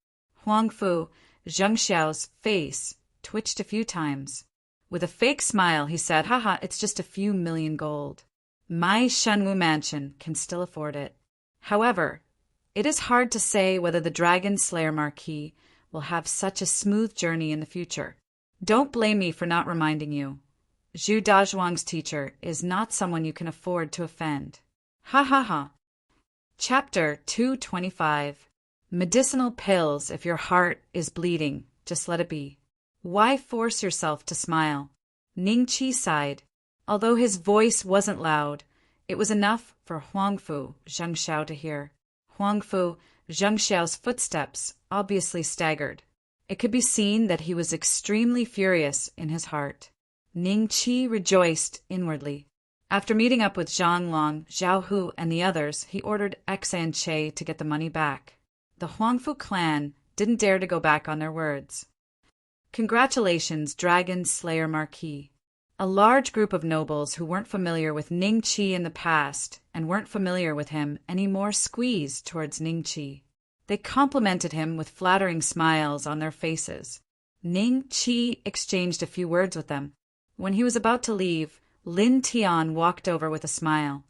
Huangfu Zhengxiao's face twitched a few times. With a fake smile, he said, Haha, it's just a few million gold. My Shenwu mansion can still afford it. However, it is hard to say whether the Dragon Slayer Marquis will have such a smooth journey in the future. Don't blame me for not reminding you. Zhu Dazhuang's teacher is not someone you can afford to offend. Ha ha ha. Chapter 225. Medicinal pills if your heart is bleeding. Just let it be. Why force yourself to smile? Ning Qi sighed. Although his voice wasn't loud, it was enough for Huangfu Zhengxiao to hear. Huangfu Zhengxiao's footsteps obviously staggered. It could be seen that he was extremely furious in his heart. Ning Qi rejoiced inwardly. After meeting up with Zhang Long, Zhao Hu, and the others, he ordered X and Che to get the money back. The Huangfu clan didn't dare to go back on their words. Congratulations, Dragon Slayer Marquis. A large group of nobles who weren't familiar with Ning Qi in the past and weren't familiar with him anymore squeezed towards Ning Qi. They complimented him with flattering smiles on their faces. Ning Qi exchanged a few words with them. When he was about to leave, Lin Tian walked over with a smile.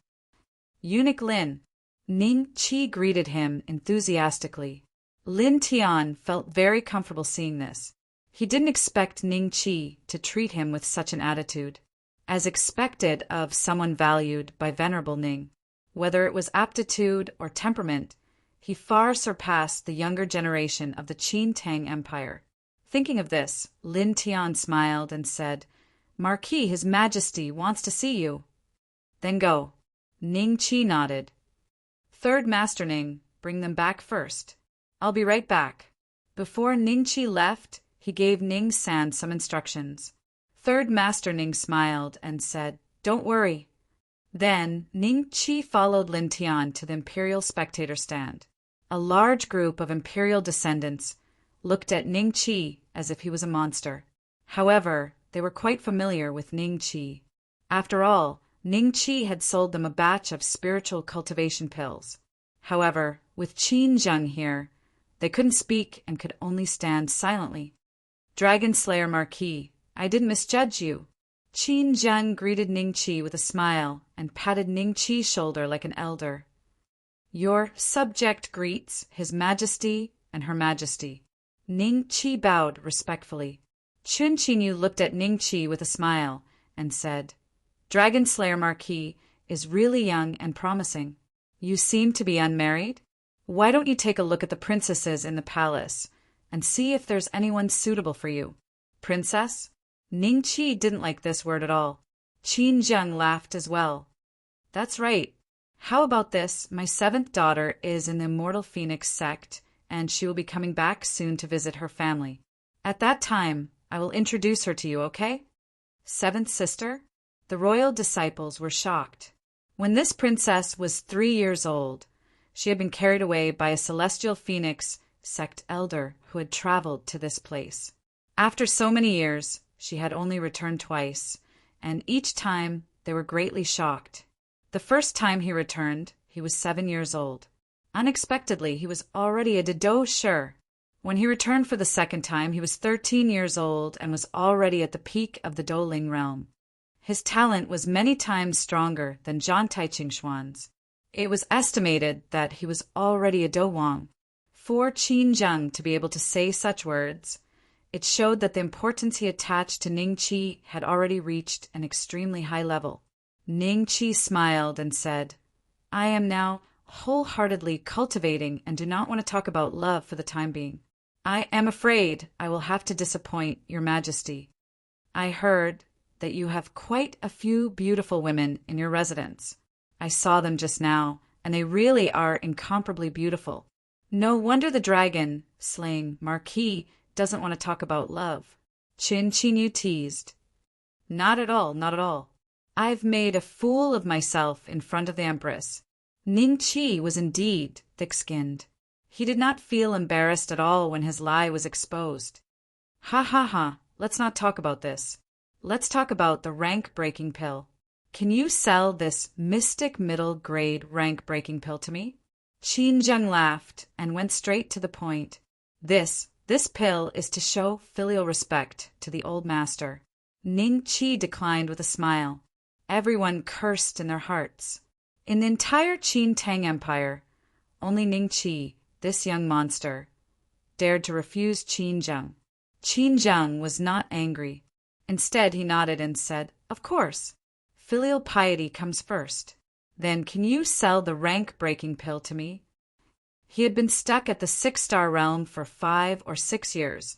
Eunuch Lin. Ning Qi greeted him enthusiastically. Lin Tian felt very comfortable seeing this. He didn't expect Ning Qi to treat him with such an attitude, as expected of someone valued by Venerable Ning. Whether it was aptitude or temperament, he far surpassed the younger generation of the Qin Tang Empire. Thinking of this, Lin Tian smiled and said, Marquis, His Majesty wants to see you. Then go. Ning Qi nodded. Third Master Ning, bring them back first. I'll be right back. Before Ning Qi left, He gave Ning San some instructions. Third Master Ning smiled and said, "Don't worry." Then Ning Qi followed Lin Tian to the imperial spectator stand. A large group of imperial descendants looked at Ning Qi as if he was a monster. However, they were quite familiar with Ning Qi. After all, Ning Qi had sold them a batch of spiritual cultivation pills. However, with Qin Zheng here, they couldn't speak and could only stand silently. "Dragon Slayer Marquis, I didn't misjudge you." Qin Zheng greeted Ning Qi with a smile and patted Ning Qi's shoulder like an elder. "Your subject greets His Majesty and Her Majesty." Ning Qi bowed respectfully. Chun Qinyu looked at Ning Qi with a smile and said, "Dragon Slayer Marquis is really young and promising. You seem to be unmarried. Why don't you take a look at the princesses in the palace and see if there's anyone suitable for you?" "Princess?" Ning Qi didn't like this word at all. Qin Zheng laughed as well. "That's right. How about this? My seventh daughter is in the Immortal Phoenix sect, and she will be coming back soon to visit her family. At that time, I will introduce her to you, okay?" Seventh sister? The royal disciples were shocked. When this princess was 3 years old, she had been carried away by a celestial phoenix sect elder who had traveled to this place. After so many years, she had only returned twice, and each time they were greatly shocked. The first time he returned, he was 7 years old. Unexpectedly, he was already a Dado Shi. When he returned for the second time, he was 13 years old and was already at the peak of the Doling realm. His talent was many times stronger than Zhang Taiqingxuan's. It was estimated that he was already a Dowang. For Qin Zheng to be able to say such words, it showed that the importance he attached to Ning Qi had already reached an extremely high level. Ning Qi smiled and said, "I am now wholeheartedly cultivating and do not want to talk about love for the time being. I am afraid I will have to disappoint Your Majesty. I heard that you have quite a few beautiful women in your residence. I saw them just now, and they really are incomparably beautiful. No wonder the dragon slaying Marquis doesn't want to talk about love." Qin Qinyu teased. "Not at all, not at all. I've made a fool of myself in front of the Empress." Ning Qi was indeed thick-skinned. He did not feel embarrassed at all when his lie was exposed. "Ha ha ha, let's not talk about this. Let's talk about the rank-breaking pill. Can you sell this mystic middle-grade rank-breaking pill to me?" Qin Zheng laughed and went straight to the point. This pill is to show filial respect to the old master." Ning Qi declined with a smile. Everyone cursed in their hearts. In the entire Qin Tang Empire, only Ning Qi, this young monster, dared to refuse Qin Zheng. Qin Zheng was not angry. Instead, he nodded and said, "Of course. Filial piety comes first. Then can you sell the rank-breaking pill to me?" He had been stuck at the 6-star realm for 5 or 6 years,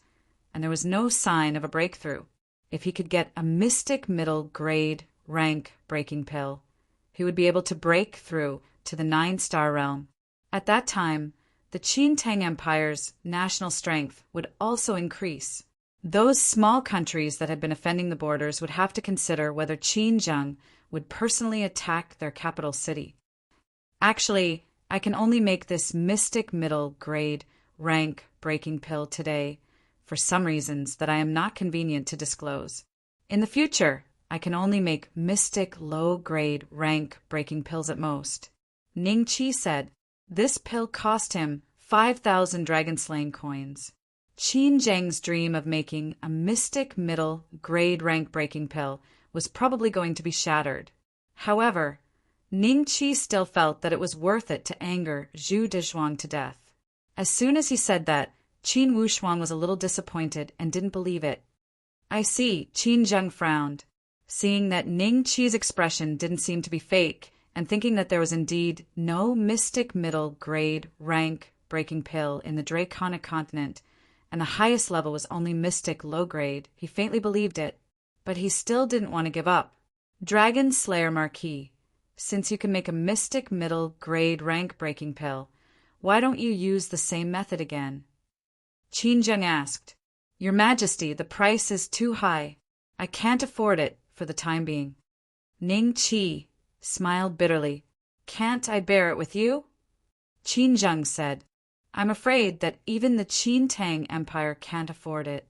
and there was no sign of a breakthrough. If he could get a mystic middle-grade rank-breaking pill, he would be able to break through to the 9-star realm. At that time, the Qin Tang Empire's national strength would also increase. Those small countries that had been defending the borders would have to consider whether Qin Zheng would personally attack their capital city. "Actually, I can only make this mystic middle-grade rank-breaking pill today for some reasons that I am not convenient to disclose. In the future, I can only make mystic low-grade rank-breaking pills at most." Ning Qi said. This pill cost him 5,000 dragon-slaying coins. Qin Zheng's dream of making a mystic middle-grade rank-breaking pill was probably going to be shattered. However, Ning Qi still felt that it was worth it to anger Zhu Dezhuang to death. As soon as he said that, Qin Wushuang was a little disappointed and didn't believe it. "I see," Qin Zheng frowned, seeing that Ning Qi's expression didn't seem to be fake, and thinking that there was indeed no mystic middle-grade rank-breaking pill in the Draconic continent, and the highest level was only mystic low-grade. He faintly believed it, but he still didn't want to give up. "Dragon Slayer Marquis, since you can make a mystic middle-grade rank-breaking pill, why don't you use the same method again?" Qin Zheng asked. Your Majesty, the price is too high. I can't afford it for the time being. Ning Qi smiled bitterly. Can't I bear it with you? Qin Zheng said, I'm afraid that even the Qin Tang Empire can't afford it.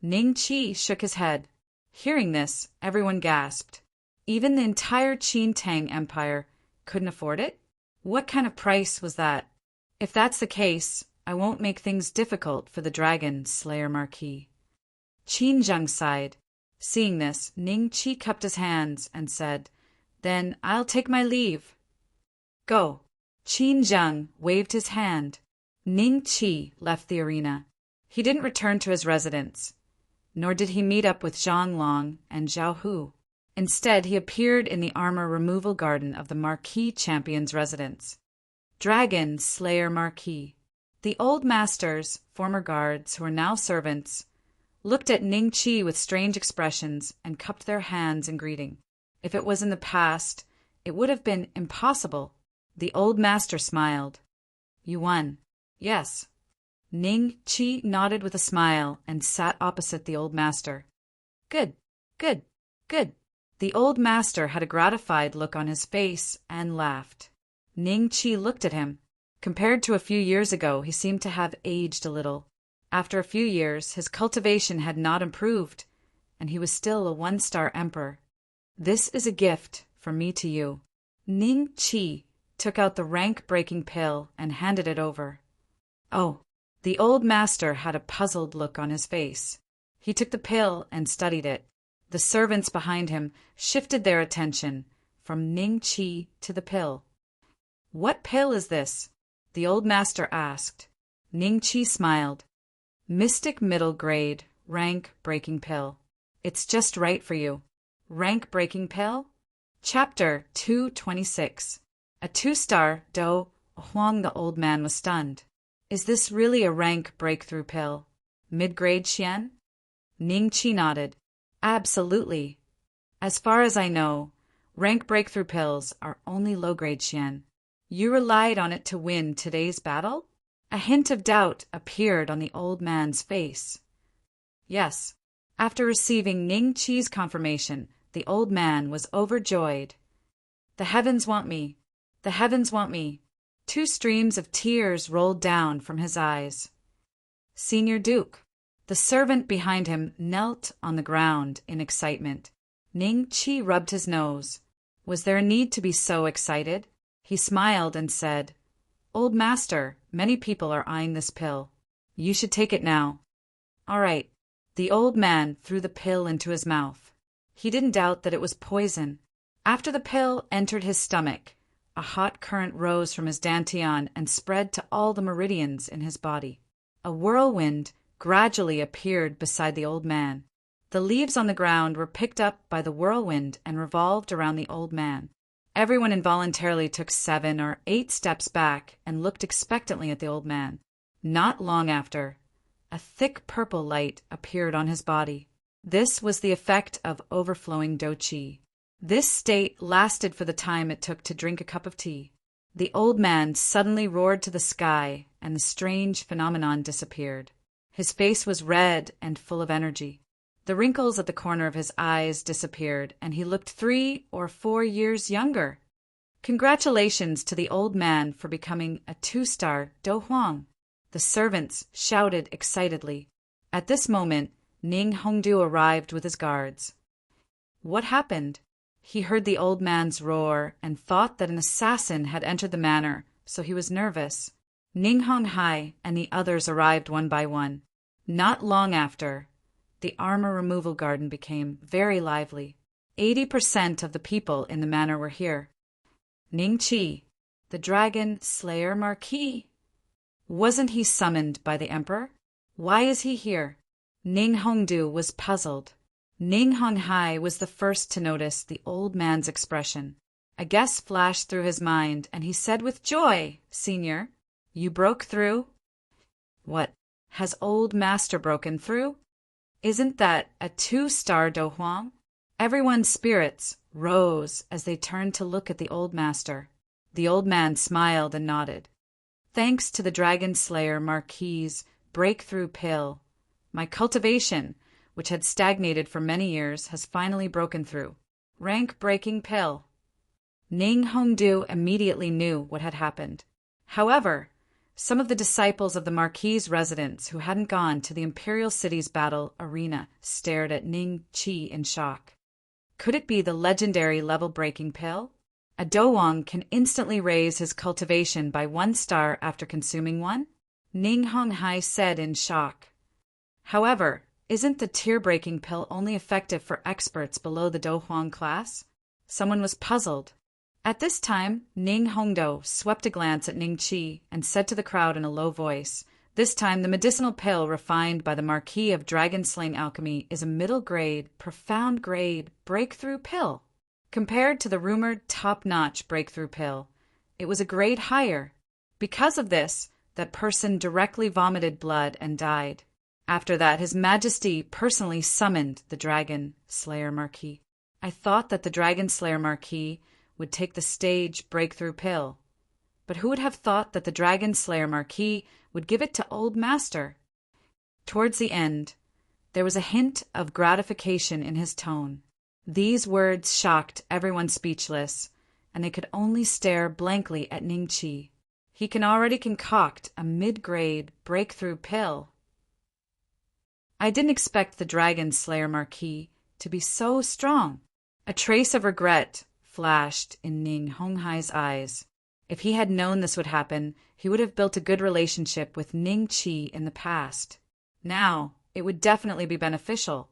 Ning Qi shook his head. Hearing this, everyone gasped. Even the entire Qin Tang Empire couldn't afford it? What kind of price was that? If that's the case, I won't make things difficult for the Dragon Slayer Marquis. Qin Zheng sighed. Seeing this, Ning Qi cupped his hands and said, Then I'll take my leave. Go. Qin Zheng waved his hand. Ning Qi left the arena. He didn't return to his residence, nor did he meet up with Zhang Long and Zhao Hu. Instead, he appeared in the armor removal garden of the Marquis Champion's residence. Dragon Slayer Marquis. The old masters, former guards, who are now servants, looked at Ning Qi with strange expressions and cupped their hands in greeting. If it was in the past, it would have been impossible. The old master smiled. You won. Yes. Ning Qi nodded with a smile and sat opposite the old master. Good, good, good. The old master had a gratified look on his face and laughed. Ning Qi looked at him. Compared to a few years ago, he seemed to have aged a little. After a few years, his cultivation had not improved, and he was still a one-star emperor. This is a gift from me to you. Ning Qi took out the rank-breaking pill and handed it over. Oh, the old master had a puzzled look on his face. He took the pill and studied it. The servants behind him shifted their attention from Ning Qi to the pill. What pill is this? The old master asked. Ning Qi smiled. Mystic middle grade, rank-breaking pill. It's just right for you. Rank-breaking pill? Chapter 226. A 2-star Do Huang. The old man was stunned. Is this really a rank breakthrough pill? Mid-grade Xian? Ning Qi nodded. Absolutely. As far as I know, rank breakthrough pills are only low-grade Xian. You relied on it to win today's battle? A hint of doubt appeared on the old man's face. Yes. After receiving Ning Qi's confirmation, the old man was overjoyed. The heavens want me. The heavens want me. 2 streams of tears rolled down from his eyes. Senior Duke. The servant behind him knelt on the ground in excitement. Ning Qi rubbed his nose. Was there a need to be so excited? He smiled and said, Old master, many people are eyeing this pill. You should take it now. All right. The old man threw the pill into his mouth. He didn't doubt that it was poison. After the pill entered his stomach, a hot current rose from his dantian and spread to all the meridians in his body. A whirlwind gradually appeared beside the old man. The leaves on the ground were picked up by the whirlwind and revolved around the old man. Everyone involuntarily took 7 or 8 steps back and looked expectantly at the old man. Not long after, a thick purple light appeared on his body. This was the effect of overflowing Do Qi. This state lasted for the time it took to drink a cup of tea. The old man suddenly roared to the sky, and the strange phenomenon disappeared. His face was red and full of energy. The wrinkles at the corner of his eyes disappeared, and he looked 3 or 4 years younger. Congratulations to the old man for becoming a 2-star Do Huang. The servants shouted excitedly. At this moment, Ning Hongdu arrived with his guards. What happened? He heard the old man's roar and thought that an assassin had entered the manor, so he was nervous. Ning Honghai and the others arrived one by one. Not long after, the armor removal garden became very lively. 80% of the people in the manor were here. Ning Qi, the Dragon Slayer Marquis. Wasn't he summoned by the emperor? Why is he here? Ning Hongdu was puzzled. Ning Honghai was the first to notice the old man's expression. A guess flashed through his mind, and he said with joy, Senior, you broke through? What, has old master broken through? Isn't that a 2-star Do Huang? Everyone's spirits rose as they turned to look at the old master. The old man smiled and nodded. Thanks to the Dragon Slayer Marquis' breakthrough pill, My cultivation, which had stagnated for many years, has finally broken through. Rank-breaking pill. Ning Hongdu immediately knew what had happened. However, some of the disciples of the Marquis' residents who hadn't gone to the Imperial City's battle arena stared at Ning Qi in shock. Could it be the legendary level-breaking pill? A Dowang can instantly raise his cultivation by 1 star after consuming one? Ning Honghai said in shock. However, isn't the tier-breaking pill only effective for experts below the Douhuang class? Someone was puzzled. At this time, Ning Hongdo swept a glance at Ning Qi and said to the crowd in a low voice, "This time the medicinal pill refined by the Marquis of Dragon-Slaying Alchemy is a middle-grade, profound-grade breakthrough pill. Compared to the rumored top-notch breakthrough pill, it was a grade higher. Because of this, that person directly vomited blood and died. After that, His Majesty personally summoned the Dragon Slayer Marquis. I thought that the Dragon Slayer Marquis would take the stage breakthrough pill. But who would have thought that the Dragon Slayer Marquis would give it to Old Master?" Towards the end, there was a hint of gratification in his tone. These words shocked everyone speechless, and they could only stare blankly at Ning Qi. He can already concoct a mid-grade breakthrough pill. I didn't expect the Dragon Slayer Marquis to be so strong. A trace of regret flashed in Ning Honghai's eyes. If he had known this would happen, he would have built a good relationship with Ning Qi in the past. Now, it would definitely be beneficial.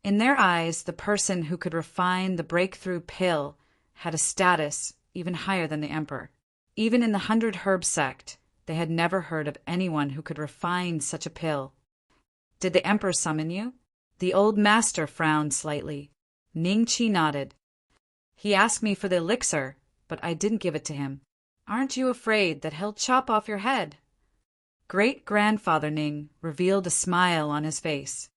In their eyes, the person who could refine the breakthrough pill had a status even higher than the emperor. Even in the 100 Herb sect, they had never heard of anyone who could refine such a pill. "Did the emperor summon you?" The old master frowned slightly. Ning Qi nodded. "He asked me for the elixir, but I didn't give it to him. Aren't you afraid that he'll chop off your head?" Great-grandfather Ning revealed a smile on his face.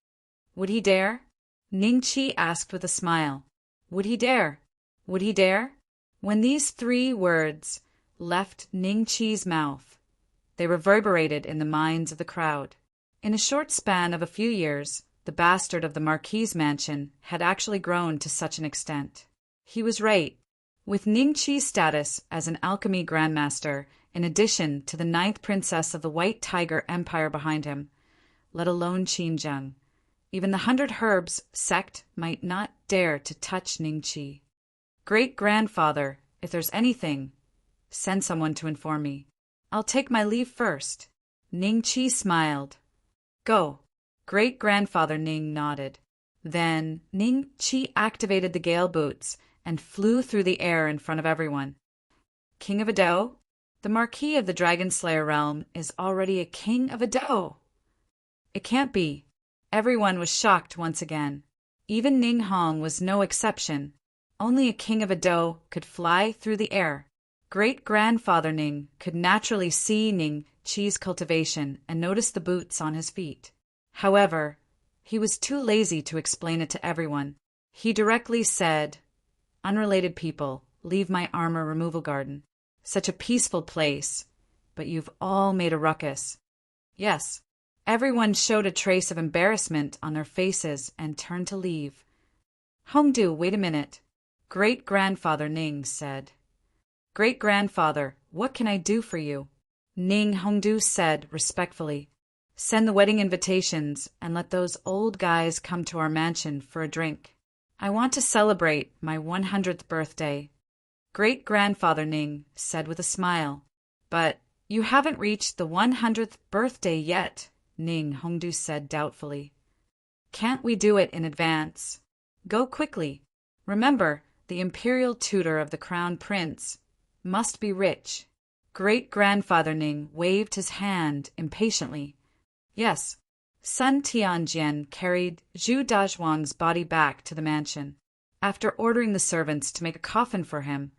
"Would he dare?" Ning Qi asked with a smile. "Would he dare? Would he dare?" When these 3 words left Ning Qi's mouth, they reverberated in the minds of the crowd. In a short span of a few years, the bastard of the Marquis' mansion had actually grown to such an extent. He was right. With Ning Qi's status as an alchemy grandmaster, in addition to the 9th princess of the White Tiger Empire behind him, let alone Xinjiang, even the 100 Herbs sect might not dare to touch Ning Qi. "Great-grandfather, if there's anything, send someone to inform me. I'll take my leave first." Ning Qi smiled. "Go." Great-grandfather Ning nodded. Then Ning Qi activated the gale boots and flew through the air in front of everyone. "King of a Dou? The Marquis of the Dragon Slayer realm is already a king of a Dou." "It can't be." Everyone was shocked once again. Even Ning Hong was no exception. Only a king of a Dou could fly through the air. Great-grandfather Ning could naturally see Ning Qi's cultivation and notice the boots on his feet. However, he was too lazy to explain it to everyone. He directly said, "Unrelated people, leave my armor removal garden. Such a peaceful place, but you've all made a ruckus." Yes, everyone showed a trace of embarrassment on their faces and turned to leave. "Hongdu, wait a minute," Great-grandfather Ning said. "Great-grandfather, what can I do for you?" Ning Hongdu said respectfully. "Send the wedding invitations and let those old guys come to our mansion for a drink. I want to celebrate my 100th birthday." Great-grandfather Ning said with a smile. "But you haven't reached the 100th birthday yet," Ning Hongdu said doubtfully. "Can't we do it in advance? Go quickly. Remember, the imperial tutor of the crown prince must be rich." Great-grandfather Ning waved his hand impatiently. Yes, Sun Tianjian carried Zhu Dazhuang's body back to the mansion. After ordering the servants to make a coffin for him,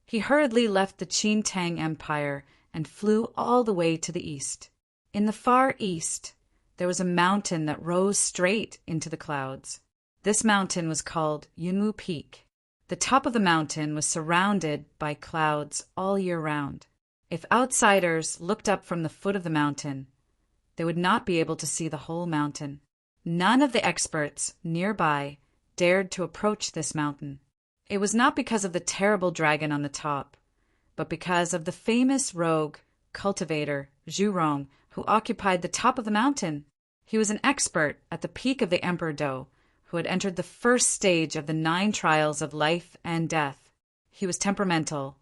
he hurriedly left the Qin Tang Empire and flew all the way to the east. In the far east, there was a mountain that rose straight into the clouds. This mountain was called Yunwu Peak. The top of the mountain was surrounded by clouds all year round. If outsiders looked up from the foot of the mountain, they would not be able to see the whole mountain. None of the experts nearby dared to approach this mountain. It was not because of the terrible dragon on the top, but because of the famous rogue cultivator Zhu Rong, who occupied the top of the mountain. He was an expert at the peak of the Emperor Do, who had entered the first stage of the 9 trials of life and death. He was temperamental,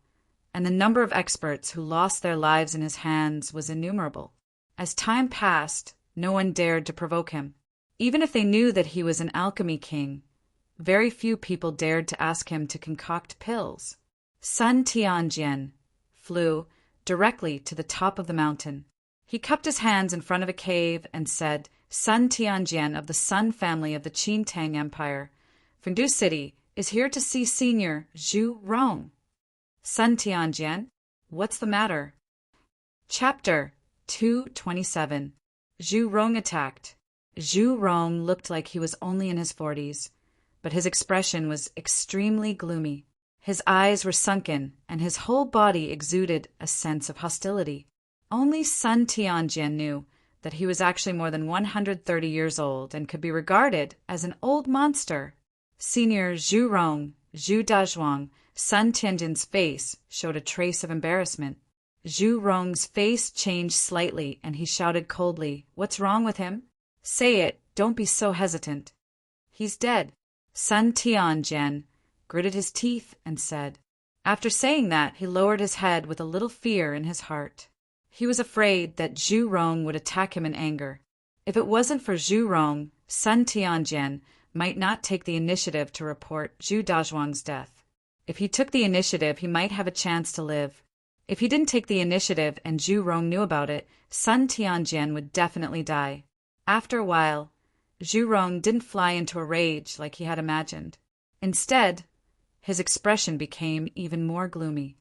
and the number of experts who lost their lives in his hands was innumerable. As time passed, no one dared to provoke him. Even if they knew that he was an alchemy king, very few people dared to ask him to concoct pills. Sun Tianjian flew directly to the top of the mountain. He cupped his hands in front of a cave and said, Sun Tianjian of the Sun family of the Qin Tang Empire, Fengdu City, is here to see Senior Zhu Rong. Sun Tianjian, what's the matter? Chapter 227. Zhu Rong attacked. Zhu Rong looked like he was only in his 40s, but his expression was extremely gloomy. His eyes were sunken, and his whole body exuded a sense of hostility. Only Sun Tianjian knew that he was actually more than 130 years old and could be regarded as an old monster. Senior Zhu Rong, Zhu Dazhuang, Sun Tianjian's face showed a trace of embarrassment. Zhu Rong's face changed slightly, and he shouted coldly, What's wrong with him? Say it, don't be so hesitant. He's dead. Sun Tianjian gritted his teeth and said. After saying that, he lowered his head with a little fear in his heart. He was afraid that Zhu Rong would attack him in anger. If it wasn't for Zhu Rong, Sun Tianjian might not take the initiative to report Zhu Dazhuang's death. If he took the initiative, he might have a chance to live. If he didn't take the initiative and Zhu Rong knew about it, Sun Tianjian would definitely die. After a while, Zhu Rong didn't fly into a rage like he had imagined. Instead, his expression became even more gloomy.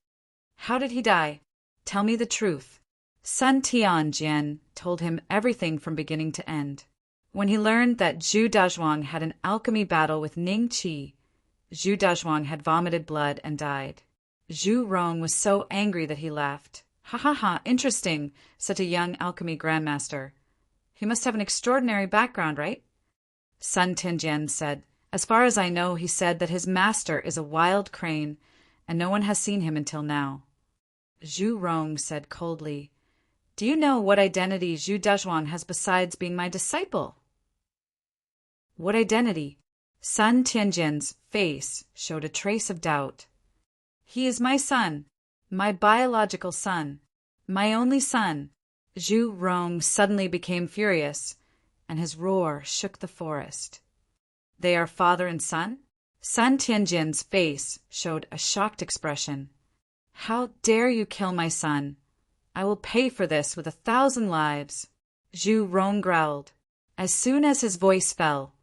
How did he die? Tell me the truth. Sun Tianjian told him everything from beginning to end. When he learned that Zhu Dazhuang had an alchemy battle with Ning Qi, Zhu Dazhuang had vomited blood and died. Zhu Rong was so angry that he laughed. Ha ha ha, interesting, such a young alchemy grandmaster. He must have an extraordinary background, right? Sun Tianjian said, As far as I know, he said that his master is a wild crane, and no one has seen him until now. Zhu Rong said coldly, Do you know what identity Zhu Dazhuang has besides being my disciple? What identity? Sun Tianjian's face showed a trace of doubt. He is my son, my biological son, my only son. Zhu Rong suddenly became furious, and his roar shook the forest. They are father and son? Sun Tianjian's face showed a shocked expression. How dare you kill my son? I will pay for this with 1,000 lives. Zhu Rong growled. As soon as his voice fell,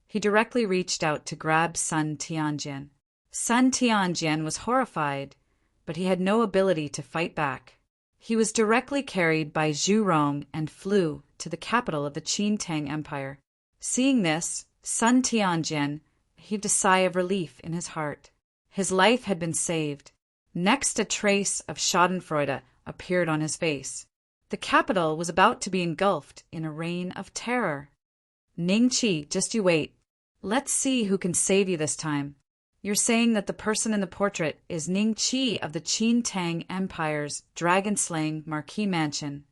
he directly reached out to grab Sun Tianjian. Sun Tianjian was horrified, but he had no ability to fight back. He was directly carried by Zhu Rong and flew to the capital of the Qin Tang Empire. Seeing this, Sun Tianjian heaved a sigh of relief in his heart. His life had been saved. Next, a trace of schadenfreude appeared on his face. The capital was about to be engulfed in a reign of terror. Ning Qi, just you wait. Let's see who can save you this time. You're saying that the person in the portrait is Ning Qi of the Qin Tang Empire's dragon-slaying marquis mansion.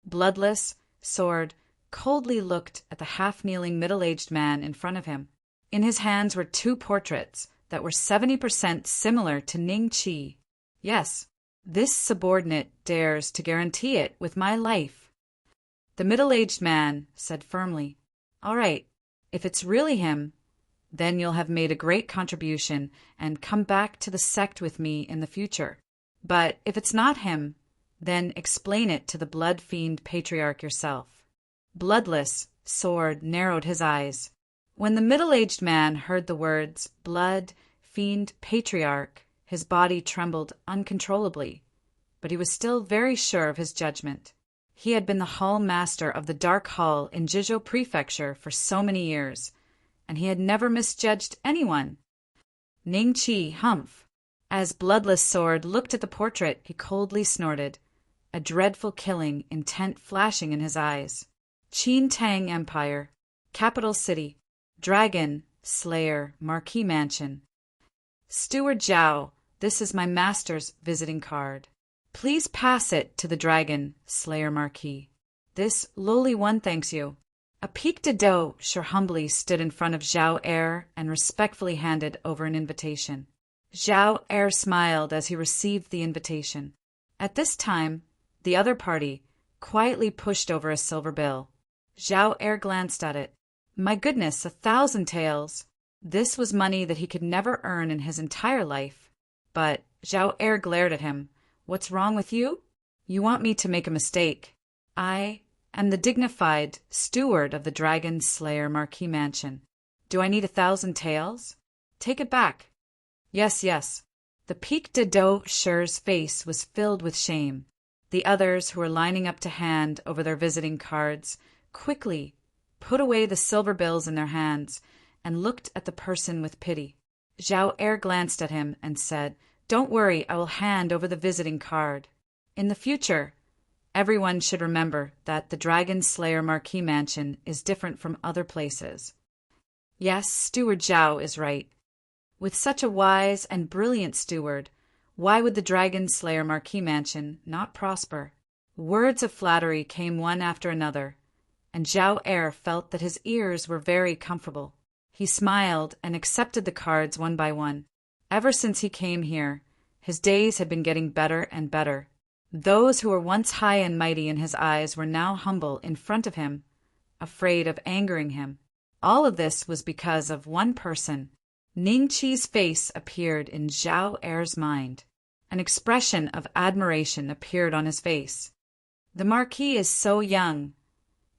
Bloodless, Sword coldly looked at the half-kneeling middle-aged man in front of him. In his hands were 2 portraits that were 70% similar to Ning Qi. Yes, this subordinate dares to guarantee it with my life. The middle-aged man said firmly, All right, if it's really him, then you'll have made a great contribution and come back to the sect with me in the future. But if it's not him, then explain it to the blood fiend patriarch yourself. Bloodless, Sword narrowed his eyes. When the middle-aged man heard the words blood fiend patriarch, his body trembled uncontrollably, but he was still very sure of his judgment. He had been the hall master of the Dark Hall in Jizhou Prefecture for so many years, and he had never misjudged anyone. Ning Qi, humph. As Bloodless Sword looked at the portrait, he coldly snorted, a dreadful killing intent flashing in his eyes. Qin Tang Empire, Capital City. Dragon Slayer Marquis Mansion. Steward Zhao, this is my master's visiting card. Please pass it to the Dragon Slayer Marquis. This lowly one thanks you. A pique de dos humbly stood in front of Zhao Er and respectfully handed over an invitation. Zhao Er smiled as he received the invitation. At this time, the other party quietly pushed over a silver bill. Zhao Er glanced at it. My goodness, 1,000 taels! This was money that he could never earn in his entire life. But Zhao Er glared at him. What's wrong with you? You want me to make a mistake. I am the dignified steward of the Dragon Slayer Marquis Mansion. Do I need 1,000 taels? Take it back. Yes, yes. The pique de dos Shur's face was filled with shame. The others, who were lining up to hand over their visiting cards, quickly put away the silver bills in their hands and looked at the person with pity. Zhao Er glanced at him and said, Don't worry, I will hand over the visiting card. In the future, everyone should remember that the Dragon Slayer Marquis Mansion is different from other places. Yes, Steward Zhao is right. With such a wise and brilliant steward, why would the Dragon Slayer Marquis Mansion not prosper? Words of flattery came one after another, and Zhao Er felt that his ears were very comfortable. He smiled and accepted the cards one by one. Ever since he came here, his days had been getting better and better. Those who were once high and mighty in his eyes were now humble in front of him, afraid of angering him. All of this was because of one person. Ning Qi's face appeared in Zhao Er's mind. An expression of admiration appeared on his face. The Marquis is so young,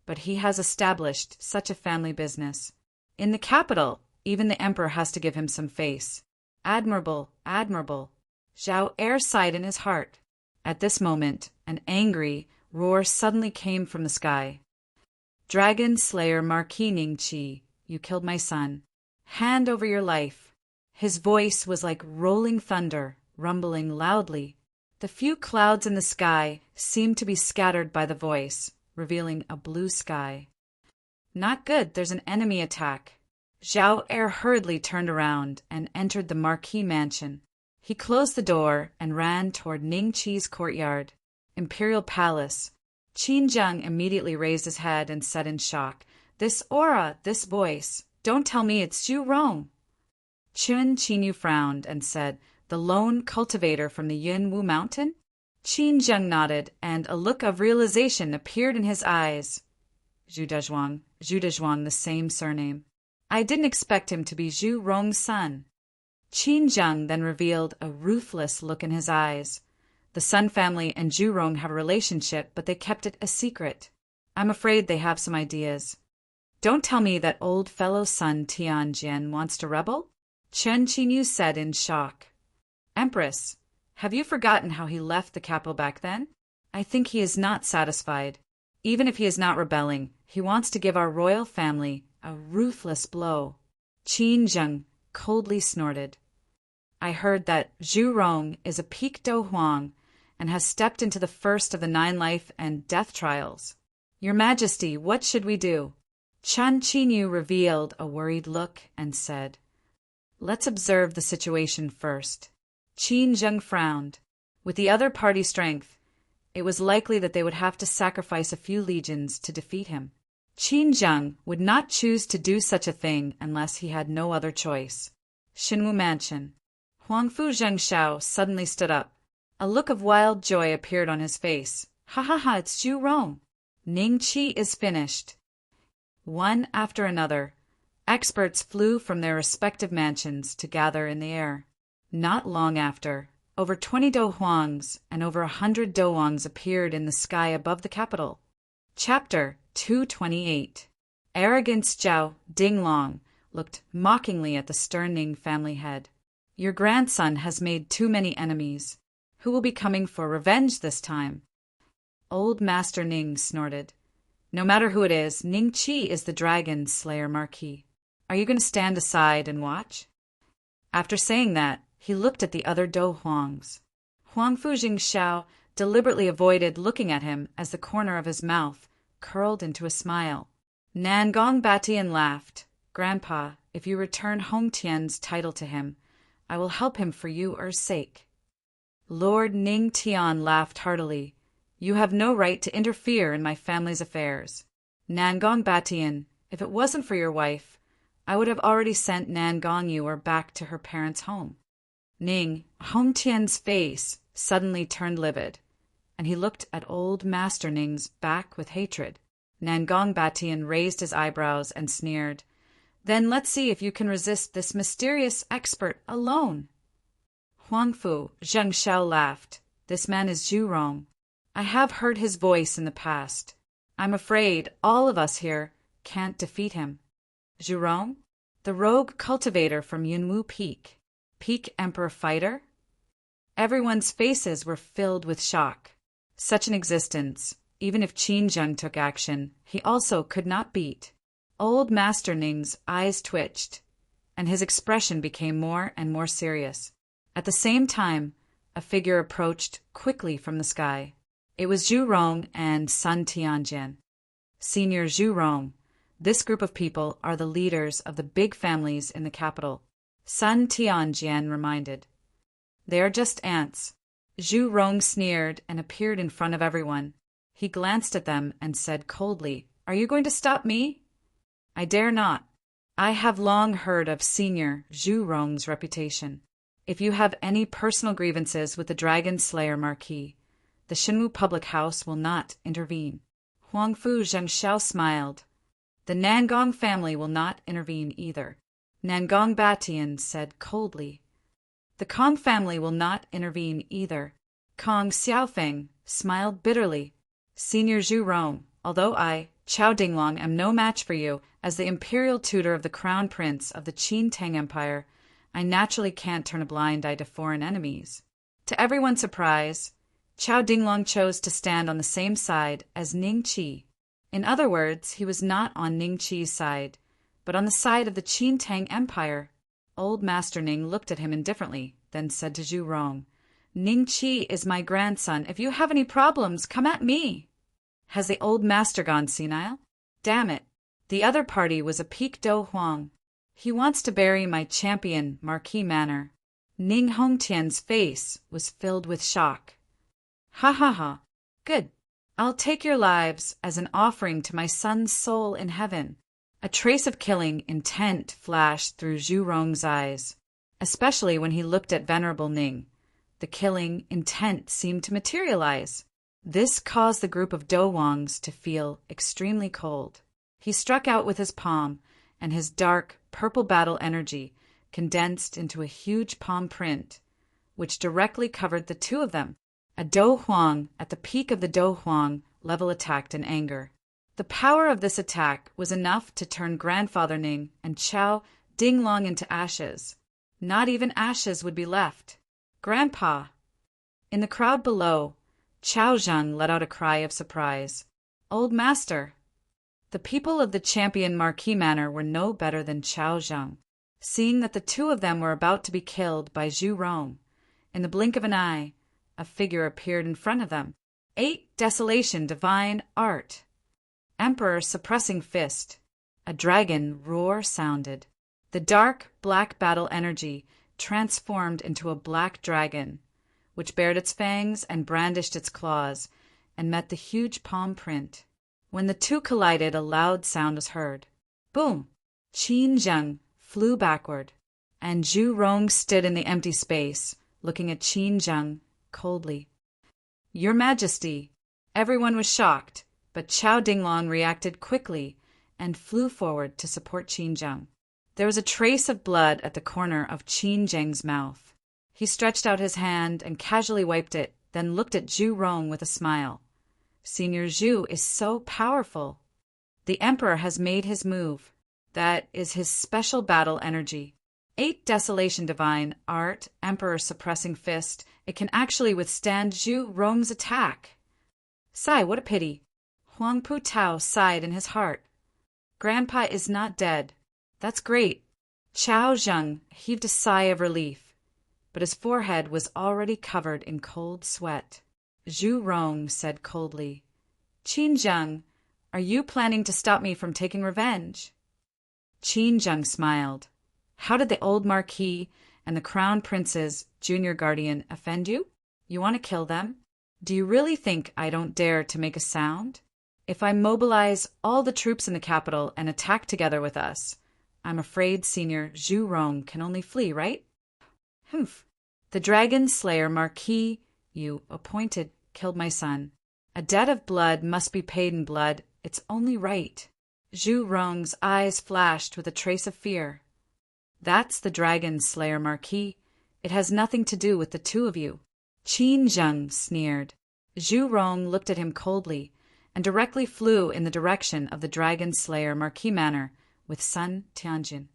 but he has established such a family business. In the capital, even the Emperor has to give him some face. Admirable, admirable. Zhao Er sighed in his heart. At this moment, an angry roar suddenly came from the sky. Dragon Slayer Marquis Ning Qi, you killed my son. Hand over your life. His voice was like rolling thunder, rumbling loudly. The few clouds in the sky seemed to be scattered by the voice, revealing a blue sky. Not good, there's an enemy attack. Zhao Er hurriedly turned around and entered the Marquis Mansion. He closed the door and ran toward Ning Qi's courtyard, Imperial Palace. Qin Zheng immediately raised his head and said in shock, This aura, this voice, don't tell me it's Zhu Rong. Qin Qinyu frowned and said, The lone cultivator from the Yunwu Mountain? Qin Zheng nodded, and a look of realization appeared in his eyes. Zhu Dezhuang, the same surname. I didn't expect him to be Zhu Rong's son. Qin Zheng then revealed a ruthless look in his eyes. The Sun family and Zhu Rong have a relationship, but they kept it a secret. I'm afraid they have some ideas. Don't tell me that old fellow son Tianjian wants to rebel? Chen Qinyu said in shock. Empress, have you forgotten how he left the capital back then? I think he is not satisfied. Even if he is not rebelling, he wants to give our royal family a ruthless blow. Qin Zheng coldly snorted. I heard that Zhu Rong is a pique de Huang and has stepped into the first of the 9 life and death trials. Your Majesty, what should we do? Chen Qinyu revealed a worried look and said, Let's observe the situation first. Qin Zheng frowned. With the other party's strength, it was likely that they would have to sacrifice a few legions to defeat him. Qin Zheng would not choose to do such a thing unless he had no other choice. Xinwu Mansion. Huangfu Zhengshao suddenly stood up. A look of wild joy appeared on his face. Ha ha ha, it's Zhu Rong. Ning Qi is finished. One after another, experts flew from their respective mansions to gather in the air. Not long after, over 20 Do Huangs and over 100 Do Wangs appeared in the sky above the capital. Chapter 228. Arrogance Zhao Dinglong looked mockingly at the stern Ning family head. Your grandson has made too many enemies. Who will be coming for revenge this time? Old Master Ning snorted. No matter who it is, Ning Qi is the Dragon Slayer Marquis. Are you going to stand aside and watch? After saying that, he looked at the other Do Huangs. Huangfu Jingshao deliberately avoided looking at him as the corner of his mouth curled into a smile. Nangong Batian laughed. Grandpa, if you return Hong Tian's title to him, I will help him for your sake. Lord Ning Tian laughed heartily. You have no right to interfere in my family's affairs. Nangong Batian, if it wasn't for your wife, I would have already sent Nangong Yuer back to her parents' home. Hong Tian's face suddenly turned livid, and he looked at old Master Ning's back with hatred. Nangong Batian raised his eyebrows and sneered. Then let's see if you can resist this mysterious expert alone. Huangfu, Zheng Xiao laughed. This man is Zhu Rong. I have heard his voice in the past. I'm afraid all of us here can't defeat him. Zhu Rong? The rogue cultivator from Yunwu Peak. Peak Emperor fighter? Everyone's faces were filled with shock. Such an existence, even if Qin Zheng took action, he also could not beat. Old Master Ning's eyes twitched, and his expression became more and more serious. At the same time, a figure approached quickly from the sky. It was Zhu Rong and Sun Tianjian. Senior Zhu Rong, this group of people are the leaders of the big families in the capital. Sun Tianjian reminded. They are just ants. Zhu Rong sneered and appeared in front of everyone. He glanced at them and said coldly, Are you going to stop me? I dare not. I have long heard of Senior Zhu Rong's reputation. If you have any personal grievances with the Dragon Slayer Marquis, the Shenwu public house will not intervene. Huangfu Zhengxiao smiled. The Nangong family will not intervene either. Nangong Batian said coldly. The Kong family will not intervene either. Kong Xiaofeng smiled bitterly. Senior Zhu Rong, although I, Chao Dinglong, am no match for you as the imperial tutor of the crown prince of the Qin Tang Empire, I naturally can't turn a blind eye to foreign enemies. To everyone's surprise, Chao Dinglong chose to stand on the same side as Ning Qi. In other words, he was not on Ning Qi's side, but on the side of the Qin Tang Empire. Old Master Ning looked at him indifferently, then said to Zhu Rong, Ning Qi is my grandson. If you have any problems, come at me. Has the old master gone senile? Damn it. The other party was a Peak Do Huang. He wants to bury my champion, Marquis Manor. Ning Hongtian's face was filled with shock. Ha ha ha. Good. I'll take your lives as an offering to my son's soul in heaven. A trace of killing intent flashed through Zhu Rong's eyes, especially when he looked at Venerable Ning. The killing intent seemed to materialize. This caused the group of Do Wangs to feel extremely cold. He struck out with his palm, and his dark, purple battle energy condensed into a huge palm print, which directly covered the two of them. A Do Huang at the peak of the Do Huang level attacked in anger. The power of this attack was enough to turn Grandfather Ning and Chao Dinglong into ashes. Not even ashes would be left. Grandpa! In the crowd below, Chao Zheng let out a cry of surprise. Old Master! The people of the champion Marquis Manor were no better than Chao Zheng. Seeing that the two of them were about to be killed by Zhu Rong, in the blink of an eye, a figure appeared in front of them. 8 Desolation Divine Art. Emperor Suppressing Fist. A dragon roar sounded. The dark, black battle energy transformed into a black dragon, which bared its fangs and brandished its claws, and met the huge palm print. When the two collided, a loud sound was heard. Boom! Qin Zheng flew backward, and Zhu Rong stood in the empty space, looking at Qin Zheng coldly. Your Majesty! Everyone was shocked, but Chao Dinglong reacted quickly and flew forward to support Qin Zheng. There was a trace of blood at the corner of Qin Zheng's mouth. He stretched out his hand and casually wiped it, then looked at Zhu Rong with a smile. Senior Zhu is so powerful. The Emperor has made his move. That is his special battle energy. 8 Desolation Divine Art, Emperor Suppressing Fist. It can actually withstand Zhu Rong's attack. Sigh, what a pity. Huang Pu Tao sighed in his heart. Grandpa is not dead. That's great. Chao Zheng heaved a sigh of relief, but his forehead was already covered in cold sweat. Zhu Rong said coldly, Qin Zheng, Are you planning to stop me from taking revenge? Qin Zheng smiled. How did the old Marquis and the Crown Prince's junior guardian offend you? You want to kill them? Do you really think I don't dare to make a sound? If I mobilize all the troops in the capital and attack together with us, I'm afraid Senior Zhu Rong can only flee, right? Humph. The dragon slayer Marquis you appointed killed my son. A debt of blood must be paid in blood. It's only right. Zhu Rong's eyes flashed with a trace of fear. That's the dragon slayer Marquis. It has nothing to do with the two of you. Qin Zheng sneered. Zhu Rong looked at him coldly and directly flew in the direction of the dragon slayer Marquis Manor with Sun Tianjin.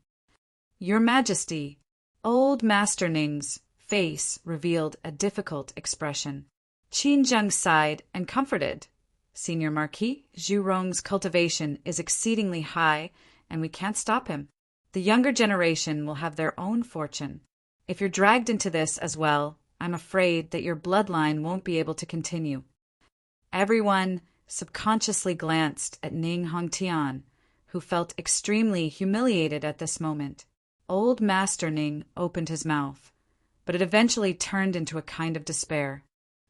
Your Majesty, old Master Ning's face revealed a difficult expression. Qin Zheng sighed and comforted. Senior Marquis, Zhu Rong's cultivation is exceedingly high, and we can't stop him. The younger generation will have their own fortune. If you're dragged into this as well, I'm afraid that your bloodline won't be able to continue. Everyone subconsciously glanced at Ning Hongtian, who felt extremely humiliated at this moment. Old Master Ning opened his mouth, but it eventually turned into a kind of despair.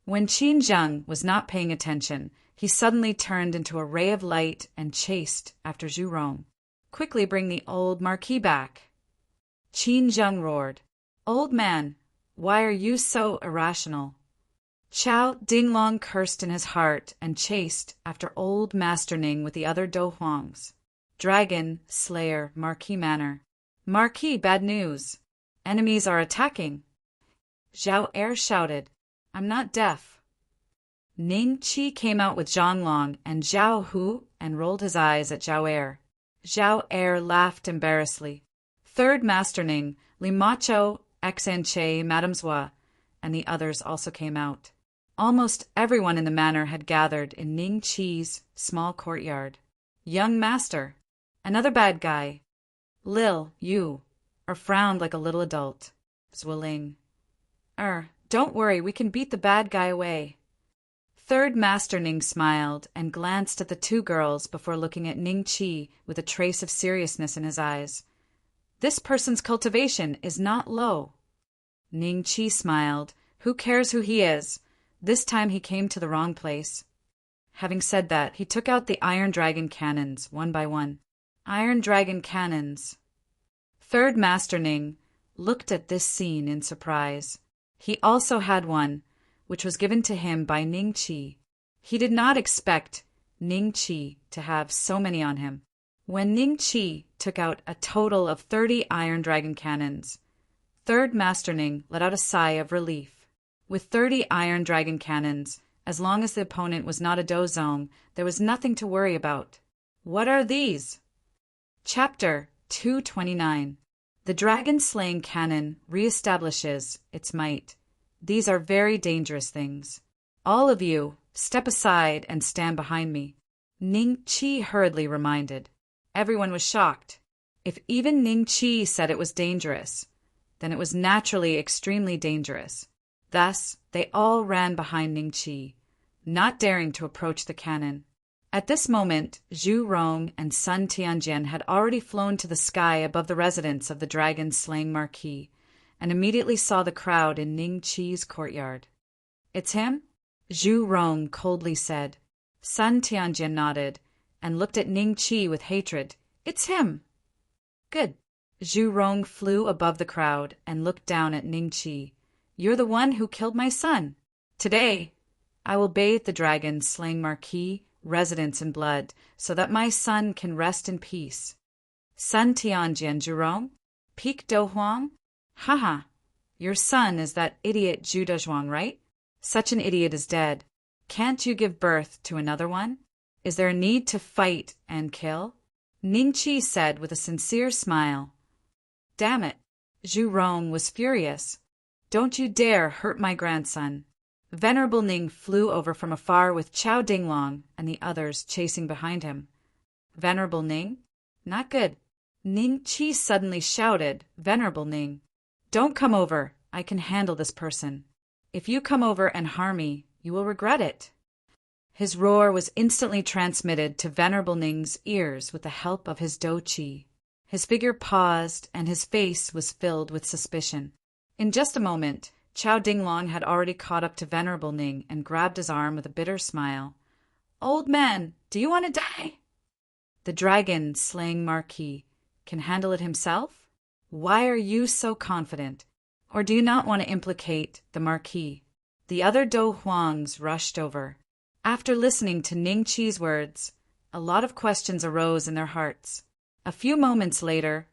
When Qin Zheng was not paying attention, he suddenly turned into a ray of light and chased after Zhu Rong. Quickly bring the old Marquis back. Qin Zheng roared. Old man, why are you so irrational? Chao Dinglong cursed in his heart and chased after old Master Ning with the other Do Huangs. Dragon, Slayer, Marquis Manor. Marquis, bad news. Enemies are attacking. Zhao Er shouted, I'm not deaf. Ning Qi came out with Zhang Long and Zhao Hu and rolled his eyes at Zhao Er. Zhao Er laughed embarrassedly. Third Master Ning, Li Macho, Xan Che, Madame Zhua, and the others also came out. Almost everyone in the manor had gathered in Ning Qi's small courtyard. Young master, another bad guy. Lil, you, or frowned like a little adult. Zhueling. Don't worry, we can beat the bad guy away. Third Master Ning smiled and glanced at the two girls before looking at Ning Qi with a trace of seriousness in his eyes. This person's cultivation is not low. Ning Qi smiled. Who cares who he is? This time he came to the wrong place. Having said that, he took out the Iron Dragon cannons, one by one. Iron Dragon cannons. Third Master Ning looked at this scene in surprise. He also had one, which was given to him by Ning Qi. He did not expect Ning Qi to have so many on him. When Ning Qi took out a total of 30 Iron Dragon cannons, Third Master Ning let out a sigh of relief. With 30 Iron Dragon cannons, as long as the opponent was not a Dozong, there was nothing to worry about. What are these? Chapter 229. The dragon-slaying cannon reestablishes its might. These are very dangerous things. All of you, step aside and stand behind me. Ning Qi hurriedly reminded. Everyone was shocked. If even Ning Qi said it was dangerous, then it was naturally extremely dangerous. Thus, they all ran behind Ning Qi, not daring to approach the cannon. At this moment, Zhu Rong and Sun Tianjin had already flown to the sky above the residence of the dragon-slaying Marquis, and immediately saw the crowd in Ning Qi's courtyard. It's him? Zhu Rong coldly said. Sun Tianjin nodded, and looked at Ning Qi with hatred. It's him! Good. Zhu Rong flew above the crowd and looked down at Ning Qi. You're the one who killed my son. Today, I will bathe the dragon-slaying Marquis residence in blood, so that my son can rest in peace. Sun Tianjin, Zhurong? Peak Do Huang? Haha, your son is that idiot Zhu Dezhuang, right? Such an idiot is dead. Can't you give birth to another one? Is there a need to fight and kill? Ning Qi said with a sincere smile. Damn it, Zhu Rong was furious. Don't you dare hurt my grandson. Venerable Ning flew over from afar with Chao Dinglong and the others chasing behind him. Venerable Ning? Not good. Ning Qi suddenly shouted, Venerable Ning, don't come over. I can handle this person. If you come over and harm me, you will regret it. His roar was instantly transmitted to Venerable Ning's ears with the help of his Do Chi. His figure paused, and his face was filled with suspicion. In just a moment, Chao Dinglong had already caught up to Venerable Ning and grabbed his arm with a bitter smile. "Old man, do you want to die?" "The dragon slaying Marquis can handle it himself? Why are you so confident? Or do you not want to implicate the Marquis?" The other Do Huangs rushed over. After listening to Ning Qi's words, a lot of questions arose in their hearts. A few moments later,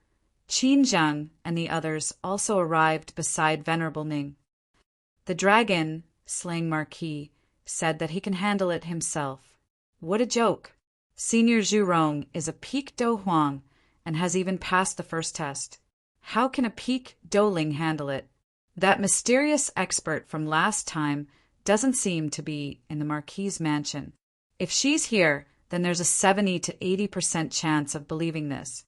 Qin Zhang and the others also arrived beside Venerable Ning. "The dragon, slaying Marquis, said that he can handle it himself. What a joke! Senior Zhurong is a peak Do Huang and has even passed the first test. How can a peak Doling handle it? That mysterious expert from last time doesn't seem to be in the Marquis's mansion. If she's here, then there's a 70 to 80% chance of believing this."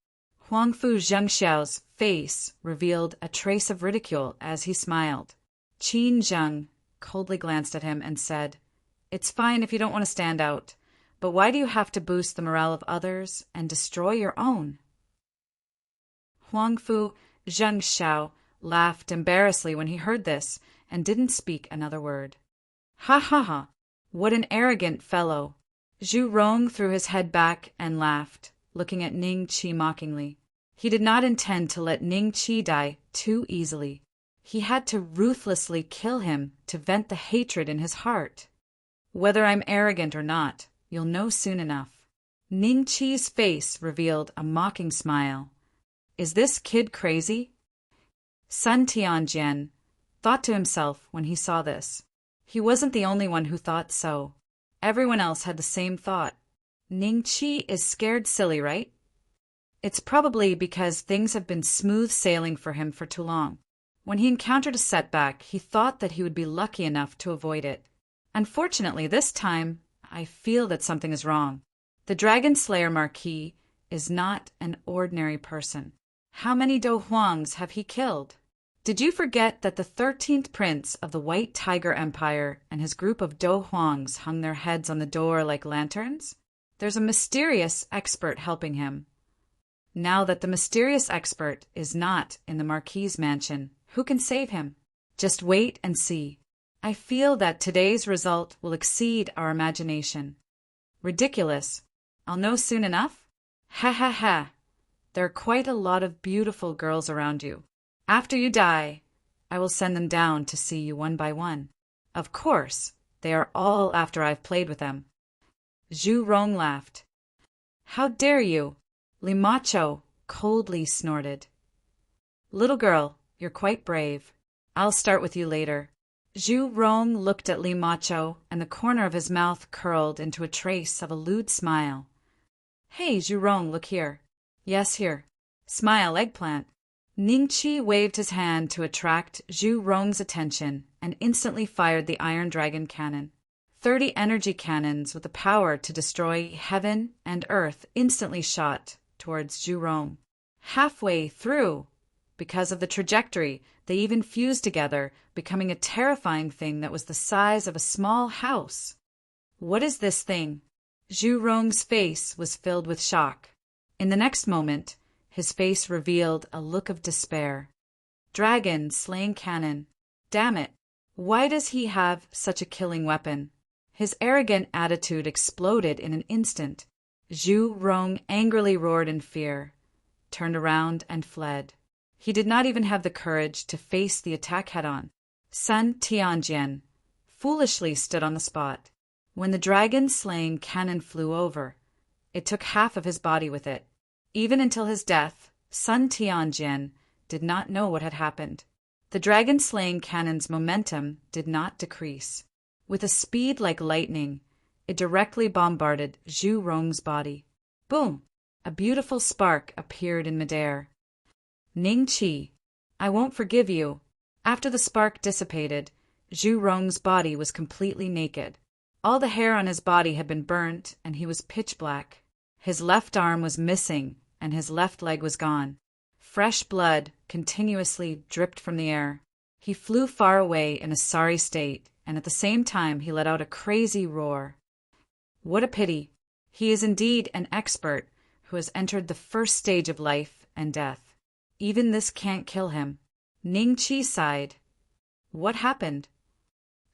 Huangfu Zhengxiao's face revealed a trace of ridicule as he smiled. Qin Zheng coldly glanced at him and said, "It's fine if you don't want to stand out, but why do you have to boost the morale of others and destroy your own?" Huangfu Zhengxiao laughed embarrassedly when he heard this and didn't speak another word. "Ha ha ha! What an arrogant fellow!" Zhu Rong threw his head back and laughed, looking at Ning Qi mockingly. He did not intend to let Ning Qi die too easily. He had to ruthlessly kill him to vent the hatred in his heart. "Whether I'm arrogant or not, you'll know soon enough." Ning Qi's face revealed a mocking smile. "Is this kid crazy?" Sun Tianjian thought to himself when he saw this. He wasn't the only one who thought so. Everyone else had the same thought. Ning Qi is scared silly, right? It's probably because things have been smooth sailing for him for too long. When he encountered a setback, he thought that he would be lucky enough to avoid it. Unfortunately, this time, I feel that something is wrong. The Dragon Slayer Marquis is not an ordinary person. How many Do Huangs have he killed? Did you forget that the 13th prince of the White Tiger Empire and his group of Do Huangs hung their heads on the door like lanterns? There's a mysterious expert helping him. Now that the mysterious expert is not in the Marquis's mansion, who can save him? Just wait and see. I feel that today's result will exceed our imagination. Ridiculous. I'll know soon enough? Ha ha ha. There are quite a lot of beautiful girls around you. After you die, I will send them down to see you one by one. Of course, they are all after I've played with them. Zhu Rong laughed. How dare you? Li Macho coldly snorted. Little girl, you're quite brave. I'll start with you later. Zhu Rong looked at Li Macho, and the corner of his mouth curled into a trace of a lewd smile. Hey, Zhu Rong, look here. Yes, here. Smile, eggplant. Ning Qi waved his hand to attract Zhu Rong's attention and instantly fired the Iron Dragon cannon. 30 energy cannons with the power to destroy heaven and earth instantly shot towards Zhu Rong. Halfway through, because of the trajectory, they even fused together, becoming a terrifying thing that was the size of a small house. What is this thing? Zhu Rong's face was filled with shock. In the next moment, his face revealed a look of despair. Dragon slaying cannon. Damn it! Why does he have such a killing weapon? His arrogant attitude exploded in an instant. Zhu Rong angrily roared in fear, turned around and fled. He did not even have the courage to face the attack head-on. Sun Tianjian foolishly stood on the spot. When the dragon-slaying cannon flew over, it took half of his body with it. Even until his death, Sun Tianjian did not know what had happened. The dragon-slaying cannon's momentum did not decrease. With a speed like lightning, it directly bombarded Zhu Rong's body. Boom! A beautiful spark appeared in midair. Ning Qi, I won't forgive you. After the spark dissipated, Zhu Rong's body was completely naked. All the hair on his body had been burnt, and he was pitch black. His left arm was missing, and his left leg was gone. Fresh blood continuously dripped from the air. He flew far away in a sorry state, and at the same time he let out a crazy roar. What a pity. He is indeed an expert who has entered the first stage of life and death. Even this can't kill him. Ning Qi sighed. What happened?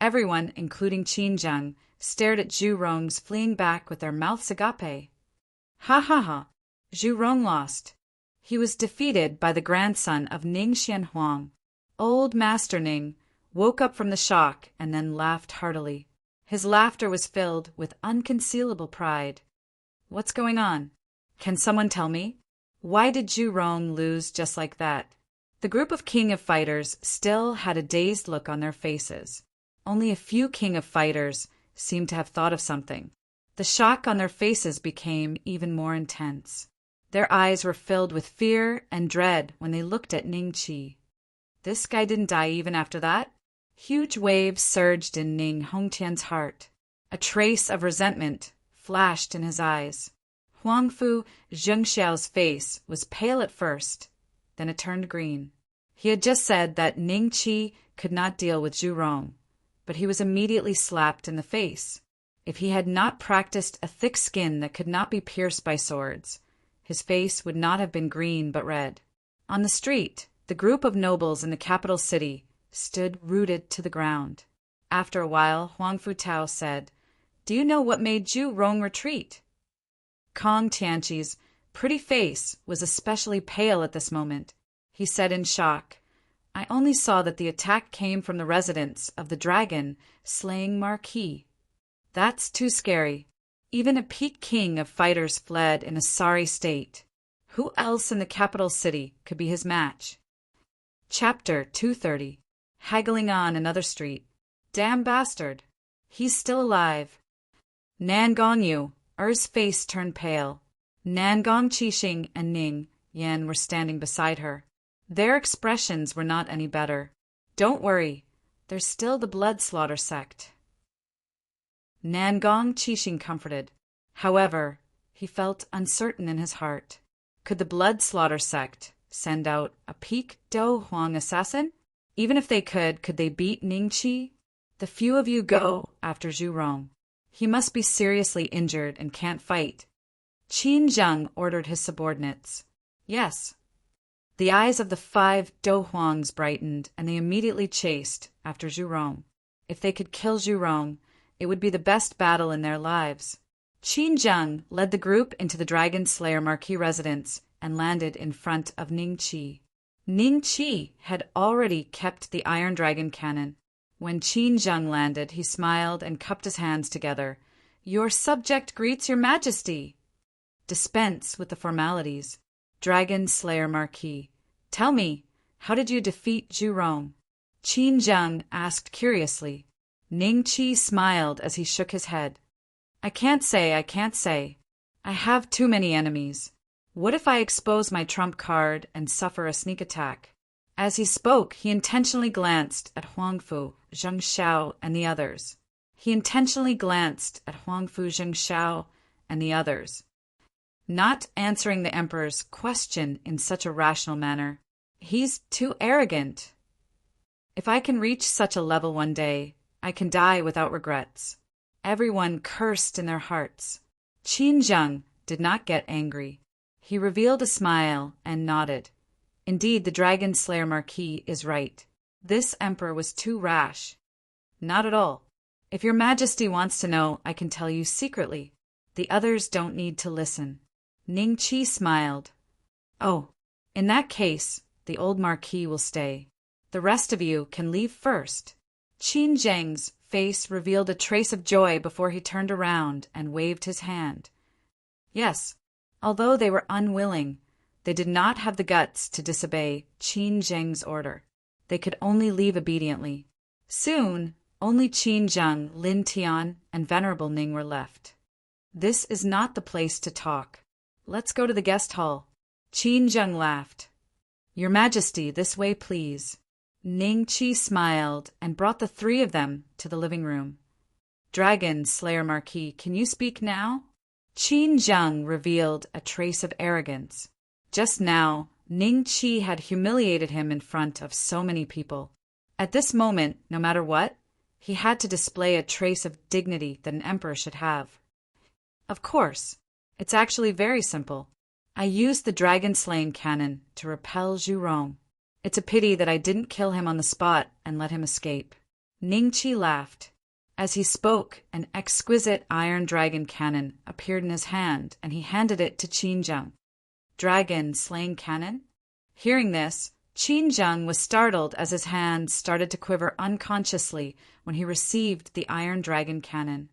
Everyone, including Qin Zheng, stared at Zhu Rong's fleeing back with their mouths agape. Ha ha ha! Zhu Rong lost. He was defeated by the grandson of Ning Xianhuang. Old Master Ning woke up from the shock and then laughed heartily. His laughter was filled with unconcealable pride. What's going on? Can someone tell me? Why did Zhu Rong lose just like that? The group of King of Fighters still had a dazed look on their faces. Only a few King of Fighters seemed to have thought of something. The shock on their faces became even more intense. Their eyes were filled with fear and dread when they looked at Ning Qi. This guy didn't die even after that? Huge waves surged in Ning Hongtian's heart. A trace of resentment flashed in his eyes. Huangfu Zhengxiao's face was pale at first, then it turned green. He had just said that Ning Qi could not deal with Zhu Rong, but he was immediately slapped in the face. If he had not practiced a thick skin that could not be pierced by swords, his face would not have been green but red. On the street, the group of nobles in the capital city stood rooted to the ground. After a while, Huangfu Tao said, "Do you know what made Zhu Rong retreat?" Kong Tianqi's pretty face was especially pale at this moment. He said in shock, "I only saw that the attack came from the residence of the dragon slaying Marquis. That's too scary. Even a peak king of fighters fled in a sorry state. Who else in the capital city could be his match?" Chapter 230. Haggling on another street. Damn bastard. He's still alive. Nan Gongyu. Er's face turned pale. Nangong Qixing and Ning Yan were standing beside her. Their expressions were not any better. Don't worry. There's still the blood slaughter sect. Nangong Qixing comforted. However, he felt uncertain in his heart. Could the blood slaughter sect send out a peak Do Huang assassin? Even if they could they beat Ning Qi? The few of you go after Zhu Rong. He must be seriously injured and can't fight. Qin Zheng ordered his subordinates. Yes. The eyes of the 5 Do Huangs brightened, and they immediately chased after Zhu Rong. If they could kill Zhu Rong, it would be the best battle in their lives. Qin Zheng led the group into the Dragon Slayer Marquis residence and landed in front of Ning Qi. Ning Qi had already kept the Iron Dragon cannon. When Qin Zheng landed, he smiled and cupped his hands together. "Your subject greets your majesty." "Dispense with the formalities. Dragon Slayer Marquis, tell me, how did you defeat Zhu Rong?" Qin Zheng asked curiously. Ning Qi smiled as he shook his head. I can't say. I have too many enemies. What if I expose my trump card and suffer a sneak attack?" As he spoke, he intentionally glanced at Huangfu, Zhengxiao, and the others. Not answering the emperor's question in such a rational manner. He's too arrogant. If I can reach such a level one day, I can die without regrets. Everyone cursed in their hearts. Qin Zheng did not get angry. He revealed a smile and nodded. Indeed, the Dragon Slayer Marquis is right. This emperor was too rash. Not at all. If your majesty wants to know, I can tell you secretly. The others don't need to listen. Ning Qi smiled. Oh, in that case, the old marquis will stay. The rest of you can leave first. Qin Zheng's face revealed a trace of joy before he turned around and waved his hand. Yes, although they were unwilling, they did not have the guts to disobey Qin Zheng's order. They could only leave obediently. Soon, only Qin Zheng, Lin Tian, and Venerable Ning were left. This is not the place to talk. Let's go to the guest hall. Qin Zheng laughed. Your Majesty, this way, please. Ning Qi smiled and brought the 3 of them to the living room. Dragon Slayer Marquis, can you speak now? Qin Zheng revealed a trace of arrogance. Just now, Ning Qi had humiliated him in front of so many people. At this moment, no matter what, he had to display a trace of dignity that an emperor should have. Of course. It's actually very simple. I used the dragon-slaying cannon to repel Zhurong. It's a pity that I didn't kill him on the spot and let him escape. Ningqi laughed. As he spoke, an exquisite iron dragon cannon appeared in his hand, and he handed it to Qinzheng. Dragon-slaying cannon? Hearing this, Qinzheng was startled as his hand started to quiver unconsciously when he received the iron dragon cannon.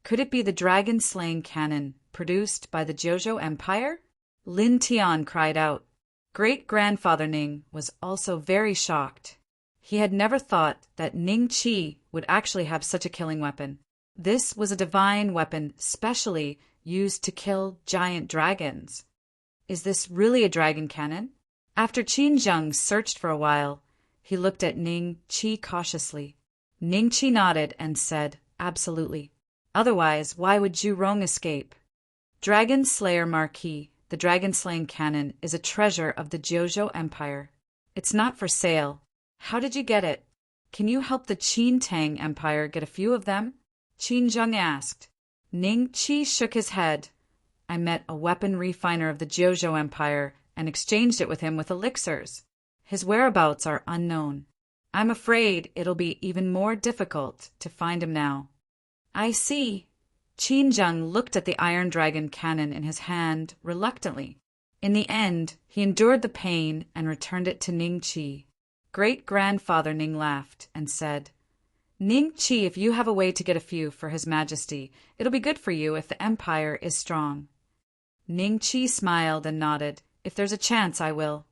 Could it be the dragon-slaying cannon produced by the Jojo Empire? Lin Tian cried out. Great-grandfather Ning was also very shocked. He had never thought that Ning Qi would actually have such a killing weapon. This was a divine weapon specially used to kill giant dragons. Is this really a dragon cannon? After Qinzheng searched for a while, he looked at Ning Qi cautiously. Ning Qi nodded and said, absolutely. Otherwise, why would Zhurong escape? Dragon Slayer Marquis, the dragon-slaying cannon, is a treasure of the Jojo Empire. It's not for sale. How did you get it? Can you help the Qin Tang Empire get a few of them? Qinzheng asked. Ning Qi shook his head. I met a weapon refiner of the Jojo Empire and exchanged it with him with elixirs. His whereabouts are unknown. I'm afraid it'll be even more difficult to find him now. I see. Qinzheng looked at the iron dragon cannon in his hand reluctantly. In the end, he endured the pain and returned it to Ning Qi. Great-grandfather Ning laughed and said, Ning Qi, if you have a way to get a few for His Majesty, it'll be good for you if the empire is strong. Ning Qi smiled and nodded. If there's a chance, I will.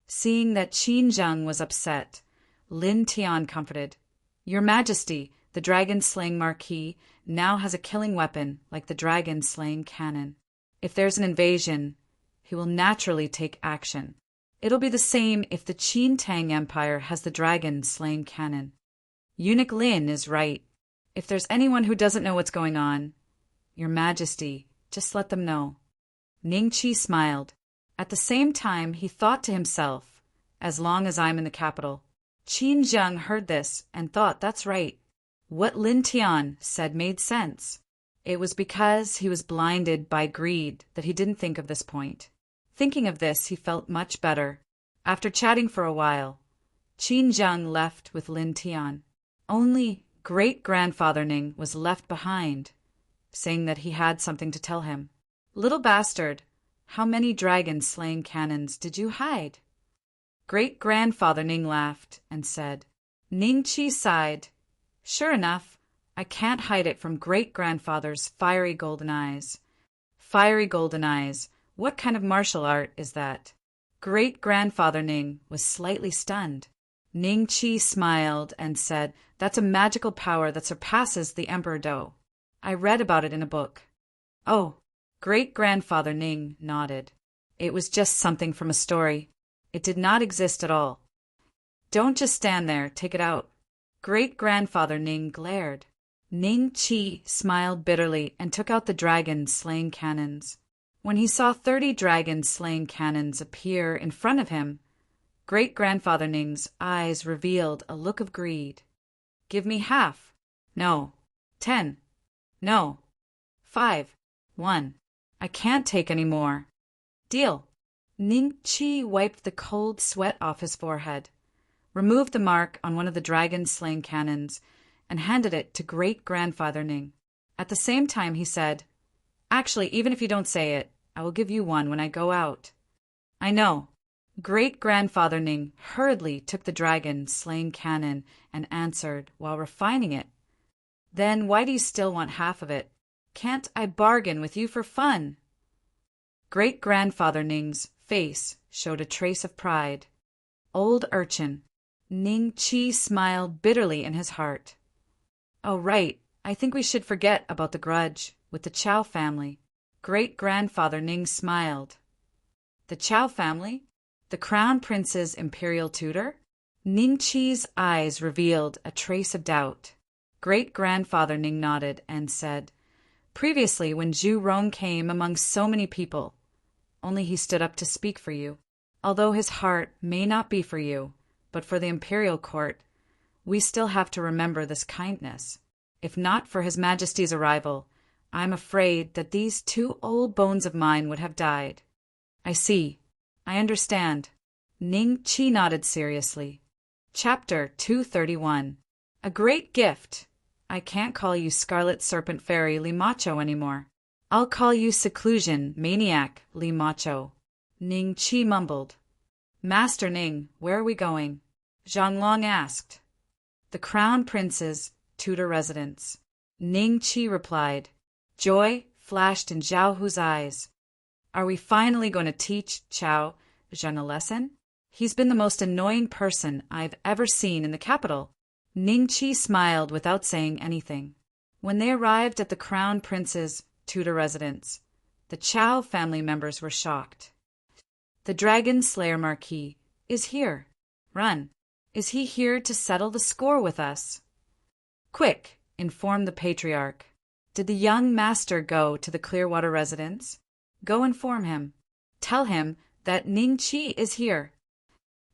Seeing that Qinzheng was upset, Lin Tian comforted. Your Majesty, the dragon-slaying Marquis, now has a killing weapon like the dragon-slaying cannon. If there's an invasion, he will naturally take action. It'll be the same if the Qin Tang Empire has the dragon-slaying cannon. Eunuch Lin is right. If there's anyone who doesn't know what's going on, Your Majesty, just let them know. Ning Qi smiled. At the same time, he thought to himself, as long as I'm in the capital. Qinzheng heard this and thought, that's right. What Lin Tian said made sense. It was because he was blinded by greed that he didn't think of this point. Thinking of this, he felt much better. After chatting for a while, Qinzheng left with Lin Tian. Only great-grandfather Ning was left behind, saying that he had something to tell him. Little bastard, how many dragon-slaying cannons did you hide? Great-grandfather Ning laughed and said. Ning Qi sighed. Sure enough, I can't hide it from great-grandfather's fiery golden eyes. Fiery golden eyes, what kind of martial art is that? Great-grandfather Ning was slightly stunned. Ning Qi smiled and said, that's a magical power that surpasses the Emperor Do. I read about it in a book. Oh, great-grandfather Ning nodded. It was just something from a story. It did not exist at all. Don't just stand there, take it out. Great-grandfather Ning glared. Ning Qi smiled bitterly and took out the dragon-slaying cannons. When he saw 30 dragon-slaying cannons appear in front of him, great-grandfather Ning's eyes revealed a look of greed. Give me half. No. 10. No. 5. 1. I can't take any more. Deal. Ning Qi wiped the cold sweat off his forehead, removed the mark on one of the dragon-slaying cannons, and handed it to great-grandfather Ning. At the same time, he said, actually, even if you don't say it, I will give you one when I go out. I know. Great-grandfather Ning hurriedly took the dragon-slaying cannon and answered while refining it. Then why do you still want half of it? Can't I bargain with you for fun? Great-grandfather Ning's face showed a trace of pride. Old urchin. Ning Qi smiled bitterly in his heart. Oh, right. I think we should forget about the grudge with the Chow family. Great-grandfather Ning smiled. The Chow family? The Crown Prince's imperial tutor? Ning Qi's eyes revealed a trace of doubt. Great-grandfather Ning nodded and said, previously, when Zhurong came among so many people, only he stood up to speak for you. Although his heart may not be for you, but for the imperial court, we still have to remember this kindness. If not for His Majesty's arrival, I'm afraid that these two old bones of mine would have died. I see. I understand. Ning Qi nodded seriously. Chapter 231. A great gift. I can't call you Scarlet Serpent Fairy Li Macho anymore. I'll call you Seclusion Maniac Li Macho. Ning Qi mumbled. Master Ning, where are we going? Zhang Long asked. The Crown Prince's Tudor residence. Ning Qi replied. Joy flashed in Zhao Hu's eyes. Are we finally going to teach Chao Zheng a lesson? He's been the most annoying person I've ever seen in the capital. Ning Qi smiled without saying anything. When they arrived at the Crown Prince's Tudor residence, the Chao family members were shocked. The Dragon Slayer Marquis is here. Run. Is he here to settle the score with us? Quick, informed the patriarch. Did the young master go to the Clearwater residence? Go inform him. Tell him that Ning Qi is here.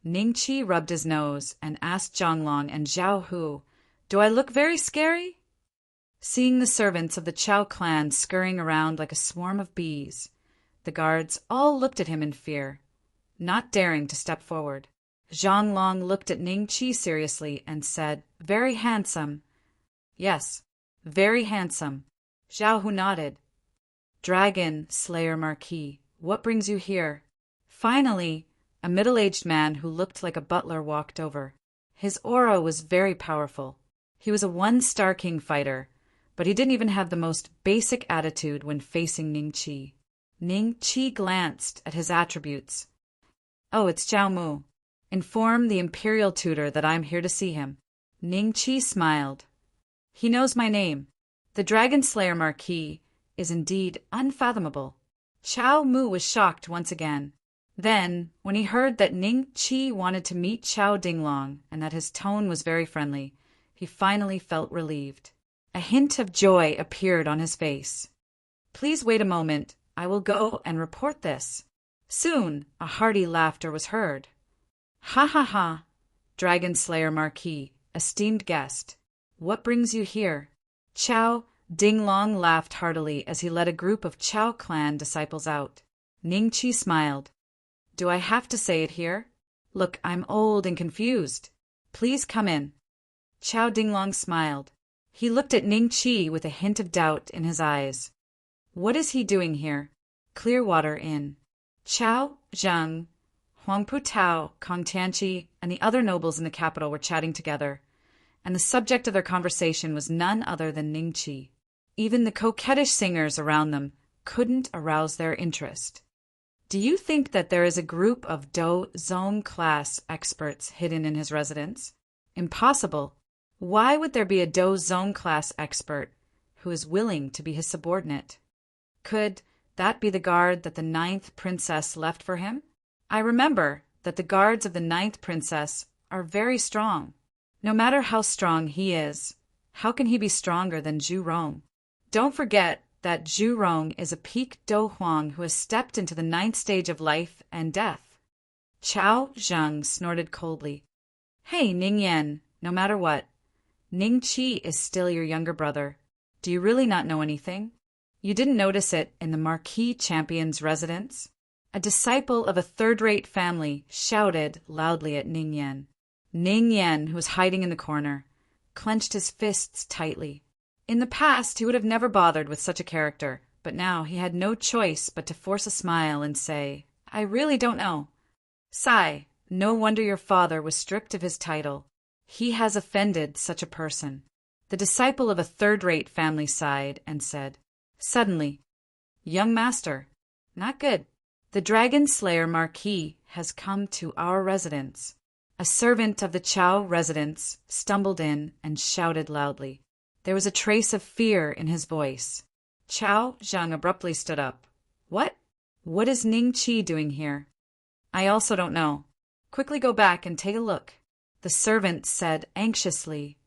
Ning Qi rubbed his nose and asked Zhonglong and Zhao Hu, Do I look very scary? Seeing the servants of the Chao clan scurrying around like a swarm of bees, the guards all looked at him in fear, not daring to step forward. Zhonglong looked at Ning Qi seriously and said, Very handsome. Yes, very handsome. Zhao Hu nodded. Dragon Slayer Marquis, what brings you here? Finally, a middle-aged man who looked like a butler walked over. His aura was very powerful. He was a one-star king fighter, but he didn't even have the most basic attitude when facing Ning Qi. Ning Qi glanced at his attributes. Oh, it's Zhao Mu. Inform the imperial tutor that I'm here to see him. Ning Qi smiled. He knows my name. The Dragon Slayer Marquis is indeed unfathomable. Chao Mu was shocked once again. Then, when he heard that Ning Qi wanted to meet Chao Dinglong and that his tone was very friendly, he finally felt relieved. A hint of joy appeared on his face. Please wait a moment. I will go and report this. Soon, a hearty laughter was heard. Ha ha ha! Dragon Slayer Marquis, esteemed guest. What brings you here? Chao Dinglong laughed heartily as he led a group of Chao clan disciples out. Ning Qi smiled. Do I have to say it here? Look, I'm old and confused. Please come in. Chao Dinglong smiled. He looked at Ning Qi with a hint of doubt in his eyes. What is he doing here? Clearwater Inn. Chao Zheng, Huangpu Tao, Kong Tianqi, and the other nobles in the capital were chatting together, and the subject of their conversation was none other than Ning Qi. Even the coquettish singers around them couldn't arouse their interest. Do you think that there is a group of Do Zong class experts hidden in his residence? Impossible. Why would there be a Do Zong class expert who is willing to be his subordinate? Could that be the guard that the 9th princess left for him? I remember that the guards of the 9th princess are very strong. No matter how strong he is, how can he be stronger than Zhu Rong? Don't forget that Zhu Rong is a peak Do Huang who has stepped into the 9th stage of life and death. Chao Zheng snorted coldly. Hey, Ning Yan, no matter what, Ning Qi is still your younger brother. Do you really not know anything? You didn't notice it in the Marquis Champion's residence? A disciple of a third-rate family shouted loudly at Ning Yan. Ning Yan, who was hiding in the corner, clenched his fists tightly. In the past, he would have never bothered with such a character, but now he had no choice but to force a smile and say, I really don't know. Sigh, no wonder your father was stripped of his title. He has offended such a person. The disciple of a third-rate family sighed and said, Suddenly, Young master, not good. The Dragon Slayer Marquis has come to our residence. A servant of the Chao residence stumbled in and shouted loudly. There was a trace of fear in his voice. Chao Zheng abruptly stood up. What? What is Ning Qi doing here? I also don't know. Quickly go back and take a look. The servant said anxiously.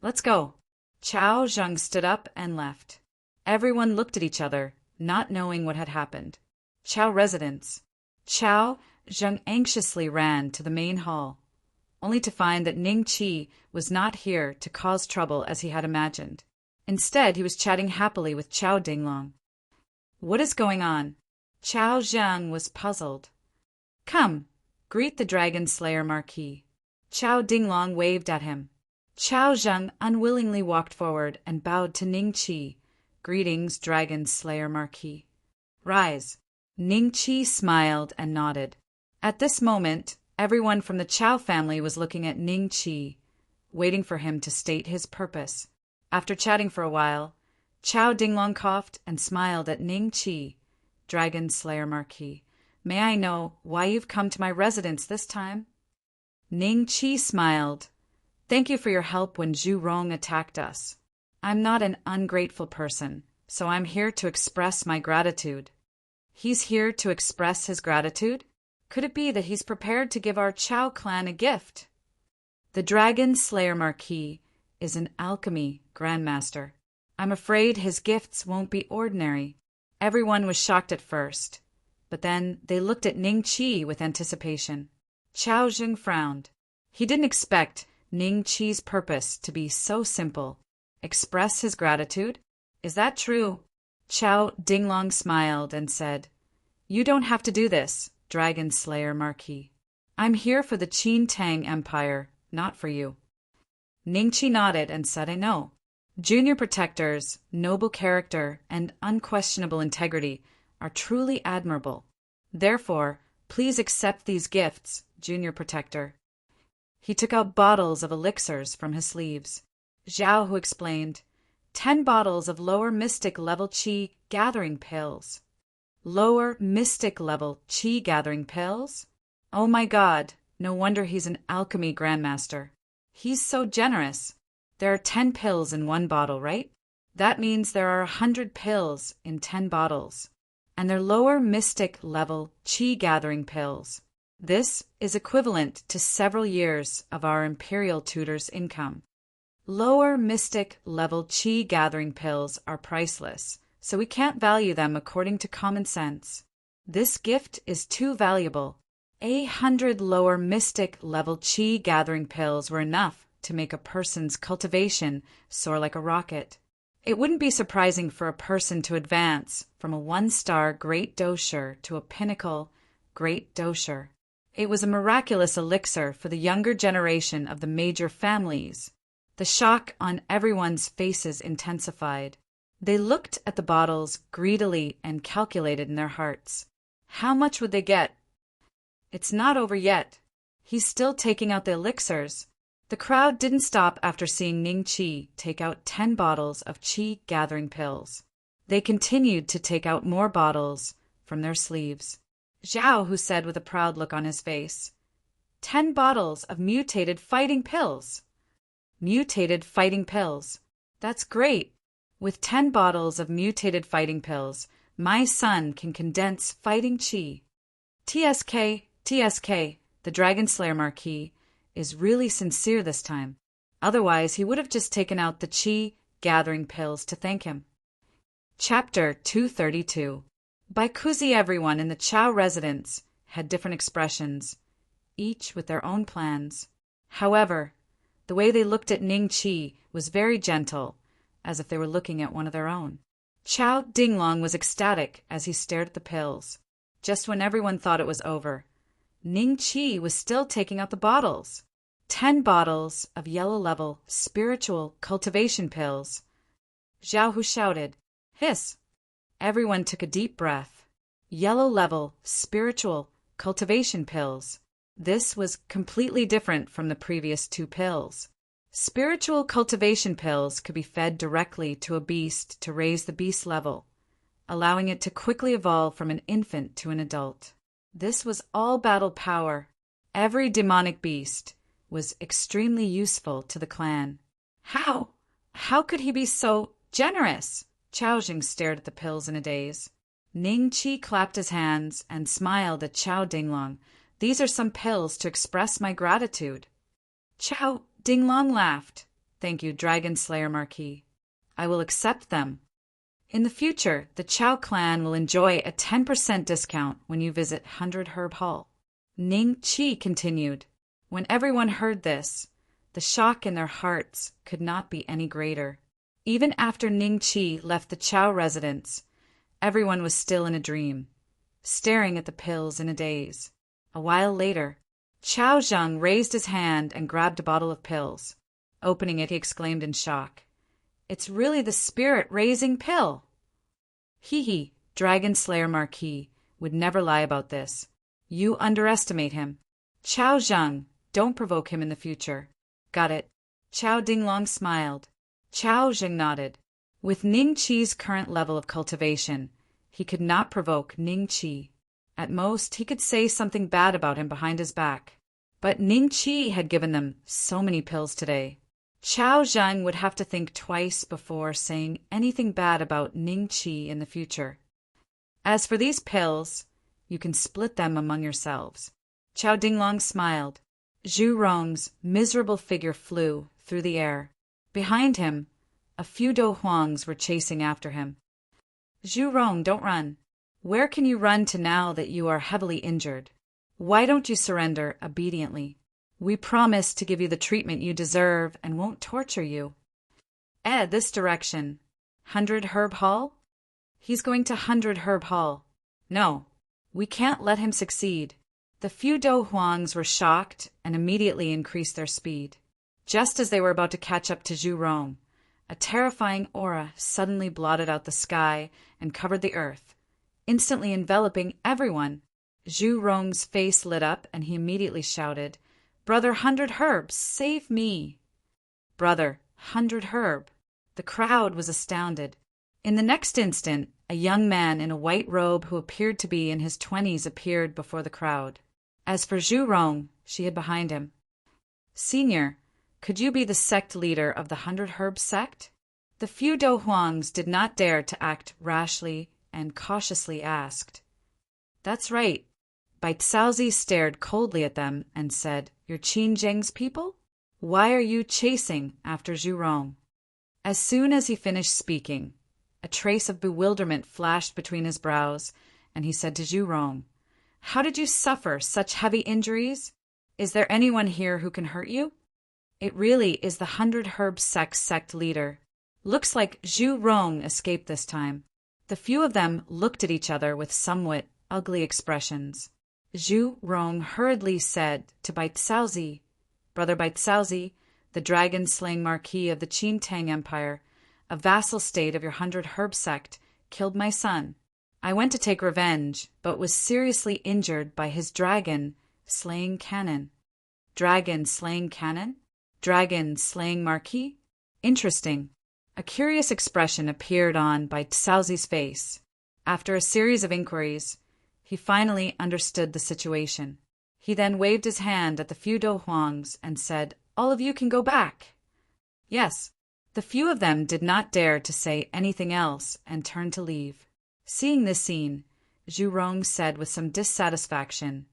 Let's go. Chao Zheng stood up and left. Everyone looked at each other, not knowing what had happened. Chao residence. Chao Zheng anxiously ran to the main hall, only to find that Ning Qi was not here to cause trouble as he had imagined. Instead, he was chatting happily with Chao Dinglong. What is going on? Chao Zhang was puzzled. Come, greet the Dragon Slayer Marquis. Chao Dinglong waved at him. Chao Zhang unwillingly walked forward and bowed to Ning Qi. Greetings, Dragon Slayer Marquis. Rise. Ning Qi smiled and nodded. At this moment, everyone from the Chao family was looking at Ning Qi, waiting for him to state his purpose. After chatting for a while, Chao Dinglong coughed and smiled at Ning Qi. Dragon Slayer Marquis, may I know why you've come to my residence this time? Ning Qi smiled. Thank you for your help when Zhu Rong attacked us. I'm not an ungrateful person, so I'm here to express my gratitude. He's here to express his gratitude? Could it be that he's prepared to give our Chao clan a gift? The Dragon Slayer Marquis is an alchemy grandmaster. I'm afraid his gifts won't be ordinary. Everyone was shocked at first, but then they looked at Ning Qi with anticipation. Chao Zheng frowned. He didn't expect Ning Qi's purpose to be so simple. Express his gratitude? Is that true? Chao Dinglong smiled and said, You don't have to do this, Dragon Slayer Marquis. I'm here for the Qin Tang Empire, not for you. Ning Qi nodded and said, I know. Junior protectors, noble character, and unquestionable integrity are truly admirable. Therefore, please accept these gifts, Junior Protector. He took out bottles of elixirs from his sleeves. Zhao Hu explained, 10 bottles of lower mystic level qi gathering pills. Lower mystic level qi gathering pills? Oh my god, no wonder he's an alchemy grandmaster. He's so generous. There are 10 pills in one bottle, right? That means there are 100 pills in 10 bottles. And they're lower mystic level qi gathering pills. This is equivalent to several years of our imperial tutor's income. Lower mystic level qi gathering pills are priceless, so we can't value them according to common sense. This gift is too valuable. 100 lower mystic level qi gathering pills were enough to make a person's cultivation soar like a rocket. It wouldn't be surprising for a person to advance from a 1-star Great Dosher to a pinnacle Great Dosher. It was a miraculous elixir for the younger generation of the major families. The shock on everyone's faces intensified. They looked at the bottles greedily and calculated in their hearts. How much would they get? It's not over yet. He's still taking out the elixirs. The crowd didn't stop after seeing Ning Qi take out 10 bottles of qi gathering pills. They continued to take out more bottles from their sleeves. Zhao Hu said with a proud look on his face, 10 bottles of mutated fighting pills. Mutated fighting pills. That's great. With 10 bottles of mutated fighting pills, my son can condense fighting qi. TSK, the Dragon Slayer Marquis is really sincere this time. Otherwise, he would have just taken out the qi gathering pills to thank him. Chapter 232. By Kuzi, everyone in the Chao residence had different expressions, each with their own plans. However, the way they looked at Ning Qi was very gentle, as if they were looking at one of their own. Chao Dinglong was ecstatic as he stared at the pills. Just when everyone thought it was over, Ning Qi was still taking out the bottles. 10 bottles of yellow-level spiritual cultivation pills. Zhao Hu shouted, Hiss! Everyone took a deep breath. Yellow-level spiritual cultivation pills. This was completely different from the previous 2 pills. Spiritual cultivation pills could be fed directly to a beast to raise the beast level, allowing it to quickly evolve from an infant to an adult. This was all battle power. Every demonic beast was extremely useful to the clan. How? How could he be so generous? Chao Jing stared at the pills in a daze. Ning Qi clapped his hands and smiled at Chao Dinglong. These are some pills to express my gratitude. Chao Dinglong laughed. Thank you, Dragon Slayer Marquis. I will accept them. In the future, the Chao clan will enjoy a 10% discount when you visit 100 Herb Hall. Ning Qi continued. When everyone heard this, the shock in their hearts could not be any greater. Even after Ning Qi left the Chao residence, everyone was still in a dream, staring at the pills in a daze. A while later, Chao Zheng raised his hand and grabbed a bottle of pills. Opening it, he exclaimed in shock, "It's really the spirit-raising pill!" Hee, Dragon Slayer Marquis would never lie about this. You underestimate him. Chao Zheng, don't provoke him in the future. Got it. Chao Dinglong smiled. Chao Zheng nodded. With Ning Qi's current level of cultivation, he could not provoke Ning Qi. At most, he could say something bad about him behind his back. But Ning Qi had given them so many pills today. Chao Zheng would have to think twice before saying anything bad about Ning Qi in the future. As for these pills, you can split them among yourselves. Chao Dinglong smiled. Zhu Rong's miserable figure flew through the air. Behind him, a few Do Huangs were chasing after him. Zhu Rong, don't run. Where can you run to now that you are heavily injured? Why don't you surrender obediently? We promise to give you the treatment you deserve and won't torture you. This direction. 100 Herb Hall? He's going to 100 Herb Hall. No, we can't let him succeed. The few Do Huangs were shocked and immediately increased their speed. Just as they were about to catch up to Zhu Rong, a terrifying aura suddenly blotted out the sky and covered the earth, instantly enveloping everyone. Zhu Rong's face lit up and he immediately shouted, "Brother 100 Herb, save me!" Brother 100 Herb. The crowd was astounded. In the next instant, a young man in a white robe who appeared to be in his 20s appeared before the crowd. As for Zhu Rong, she hid behind him. "Senior, could you be the sect leader of the 100 Herb sect?" The few Do Huangs did not dare to act rashly and cautiously asked. "That's right." Bai Caozi stared coldly at them and said, "You're Qin Zheng's people? Why are you chasing after Zhu Rong?" As soon as he finished speaking, a trace of bewilderment flashed between his brows, and he said to Zhu Rong, "How did you suffer such heavy injuries? Is there anyone here who can hurt you?" It really is the 100 Herb sect leader. Looks like Zhu Rong escaped this time. The few of them looked at each other with somewhat ugly expressions. Zhu Rong hurriedly said to Bai Caozi, "Brother Bai Caozi, the dragon-slaying marquis of the Qin Tang Empire, a vassal state of your 100 Herb sect, killed my son. I went to take revenge, but was seriously injured by his dragon-slaying cannon." Dragon-slaying cannon? Dragon-slaying marquis? Interesting. A curious expression appeared on Bai Caozi's face. After a series of inquiries, he finally understood the situation. He then waved his hand at the few Do Huangs and said, "All of you can go back." Yes, the few of them did not dare to say anything else and turned to leave. Seeing this scene, Zhu Rong said with some dissatisfaction,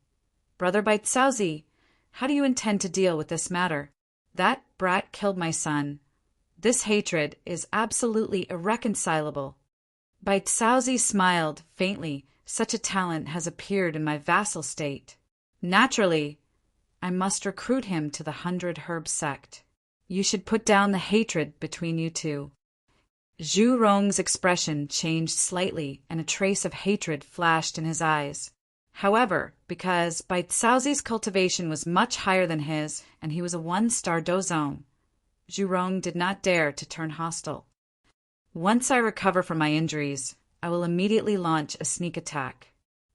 "Brother Bai Caozi, how do you intend to deal with this matter? That brat killed my son. This hatred is absolutely irreconcilable." Bai Caozi smiled faintly. "Such a talent has appeared in my vassal state. Naturally, I must recruit him to the 100 Herb sect. You should put down the hatred between you two." Zhu Rong's expression changed slightly and a trace of hatred flashed in his eyes. However, because Bai Caozi's cultivation was much higher than his and he was a 1-star dozong, Zhu Rong did not dare to turn hostile. "Once I recover from my injuries, I will immediately launch a sneak attack.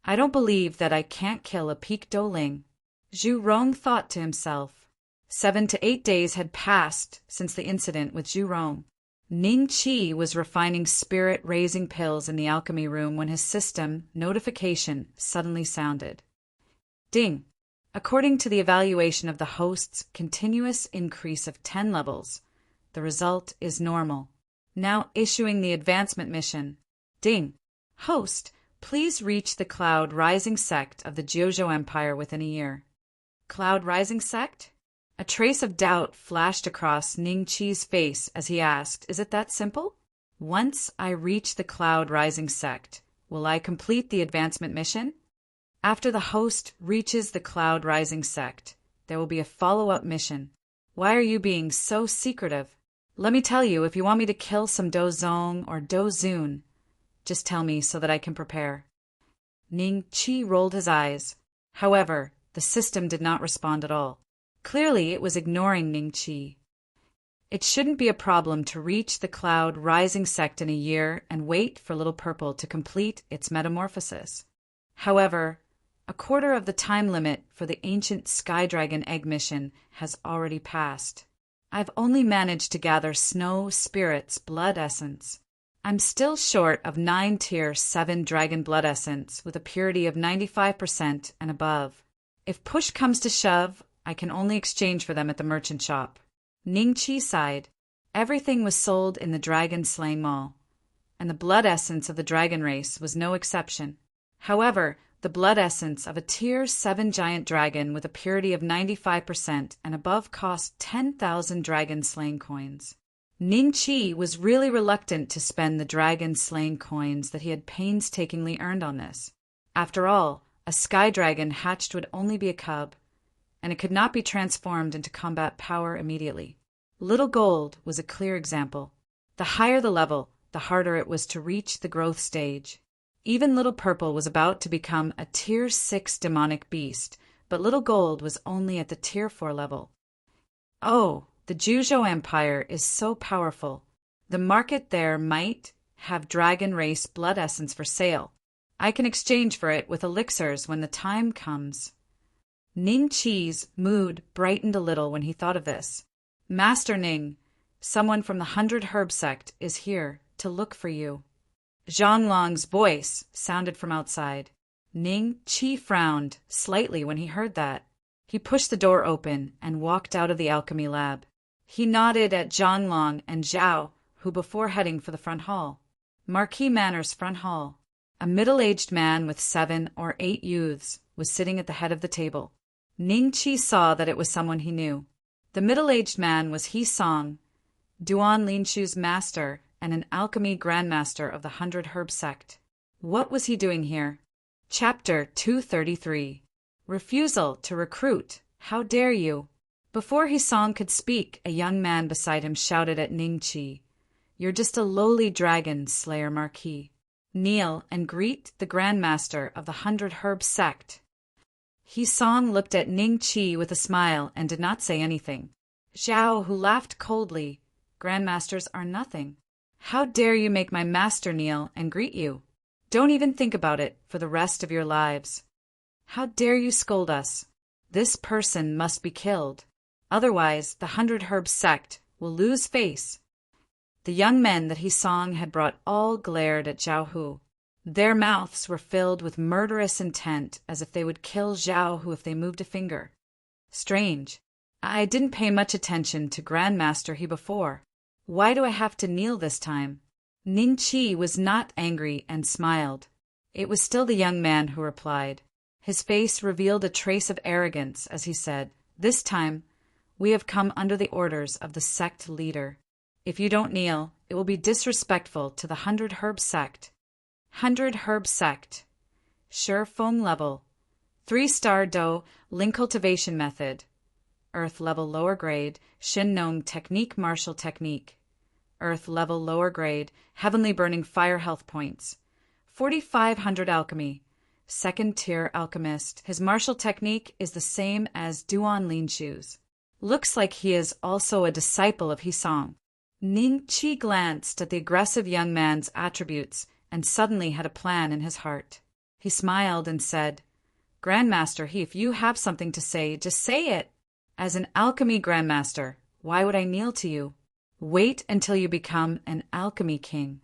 I don't believe that I can't kill a peak Doling." Zhu Rong thought to himself. 7 to 8 days had passed since the incident with Zhu Rong. Ning Qi was refining spirit-raising pills in the alchemy room when his system notification suddenly sounded. Ding! According to the evaluation of the host's continuous increase of 10 levels, the result is normal. Now issuing the advancement mission. Ding! Host, please reach the Cloud Rising sect of the Jiuzhou Empire within a year. Cloud Rising sect? A trace of doubt flashed across Ning Qi's face as he asked, "Is it that simple? Once I reach the Cloud Rising sect, will I complete the advancement mission?" After the host reaches the Cloud Rising sect, there will be a follow-up mission. Why are you being so secretive? Let me tell you, if you want me to kill some Dozong or Dozun, just tell me so that I can prepare. Ning Qi rolled his eyes. However, the system did not respond at all. Clearly, it was ignoring Ning Qi. It shouldn't be a problem to reach the Cloud Rising sect in a year and wait for Little Purple to complete its metamorphosis. However, a quarter of the time limit for the ancient Sky Dragon egg mission has already passed. I've only managed to gather Snow Spirit's blood essence. I'm still short of 9 Tier 7 Dragon blood essence with a purity of 95% and above. If push comes to shove, I can only exchange for them at the merchant shop. Ning Qi sighed. Everything was sold in the Dragon Slaying Mall, and the blood essence of the dragon race was no exception. However, the blood essence of a Tier 7 giant dragon with a purity of 95% and above cost 10,000 dragon slaying coins. Ning Qi was really reluctant to spend the dragon slaying coins that he had painstakingly earned on this. After all, a sky dragon hatched would only be a cub, and it could not be transformed into combat power immediately. Little Gold was a clear example. The higher the level, the harder it was to reach the growth stage. Even Little Purple was about to become a Tier 6 demonic beast, but Little Gold was only at the Tier 4 level. Oh, the Juzhou Empire is so powerful. The market there might have dragon race blood essence for sale. I can exchange for it with elixirs when the time comes. Ning Qi's mood brightened a little when he thought of this. Master Ning, someone from the 100 Herb sect is here to look for you. Zhang Long's voice sounded from outside. Ning Qi frowned slightly when he heard that. He pushed the door open and walked out of the alchemy lab. He nodded at Zhang Long and Zhao, who before heading for the front hall. Marquis Manor's front hall. A middle-aged man with 7 or 8 youths was sitting at the head of the table. Ning Qi saw that it was someone he knew. The middle-aged man was He Song, Duan Linshu's master and an alchemy grandmaster of the 100 Herb sect. What was he doing here? Chapter 233. Refusal to recruit. How dare you? Before He Song could speak, a young man beside him shouted at Ning Qi, "You're just a lowly dragon, Slayer Marquis. Kneel and greet the grandmaster of the 100 Herb sect." He Song looked at Ning Qi with a smile and did not say anything. Zhao, who laughed coldly, "Grandmasters are nothing. How dare you make my master kneel and greet you? Don't even think about it for the rest of your lives. How dare you scold us? This person must be killed. Otherwise, the 100 Herb sect will lose face." The young men that He Song had brought all glared at Zhao Hu. Their mouths were filled with murderous intent, as if they would kill Zhao Hu if they moved a finger. Strange. I didn't pay much attention to Grandmaster He before. Why do I have to kneel this time? Ning Qi was not angry and smiled. It was still the young man who replied. His face revealed a trace of arrogance as he said, "This time, we have come under the orders of the sect leader. If you don't kneel, it will be disrespectful to the 100 Herb sect. 100 Herb sect. Shi Feng level. 3-star Do Ling cultivation method. Earth level lower grade, Shin Nong technique martial technique. Earth level lower grade, heavenly burning fire health points. 4,500 alchemy. 2nd tier alchemist. His martial technique is the same as Duan Linshu's. Looks like he is also a disciple of He Song." Ning Qi glanced at the aggressive young man's attributes and suddenly had a plan in his heart. He smiled and said, "Grandmaster He, if you have something to say, just say it. As an alchemy grandmaster, why would I kneel to you? Wait until you become an alchemy king."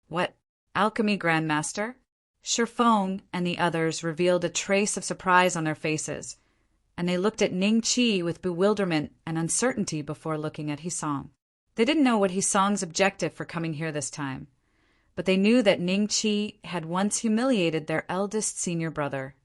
"What? Alchemy grandmaster?" Shi Feng and the others revealed a trace of surprise on their faces, and they looked at Ning Qi with bewilderment and uncertainty before looking at He Song. They didn't know what He Song's objective for coming here this time, but they knew that Ning Qi had once humiliated their eldest senior brother,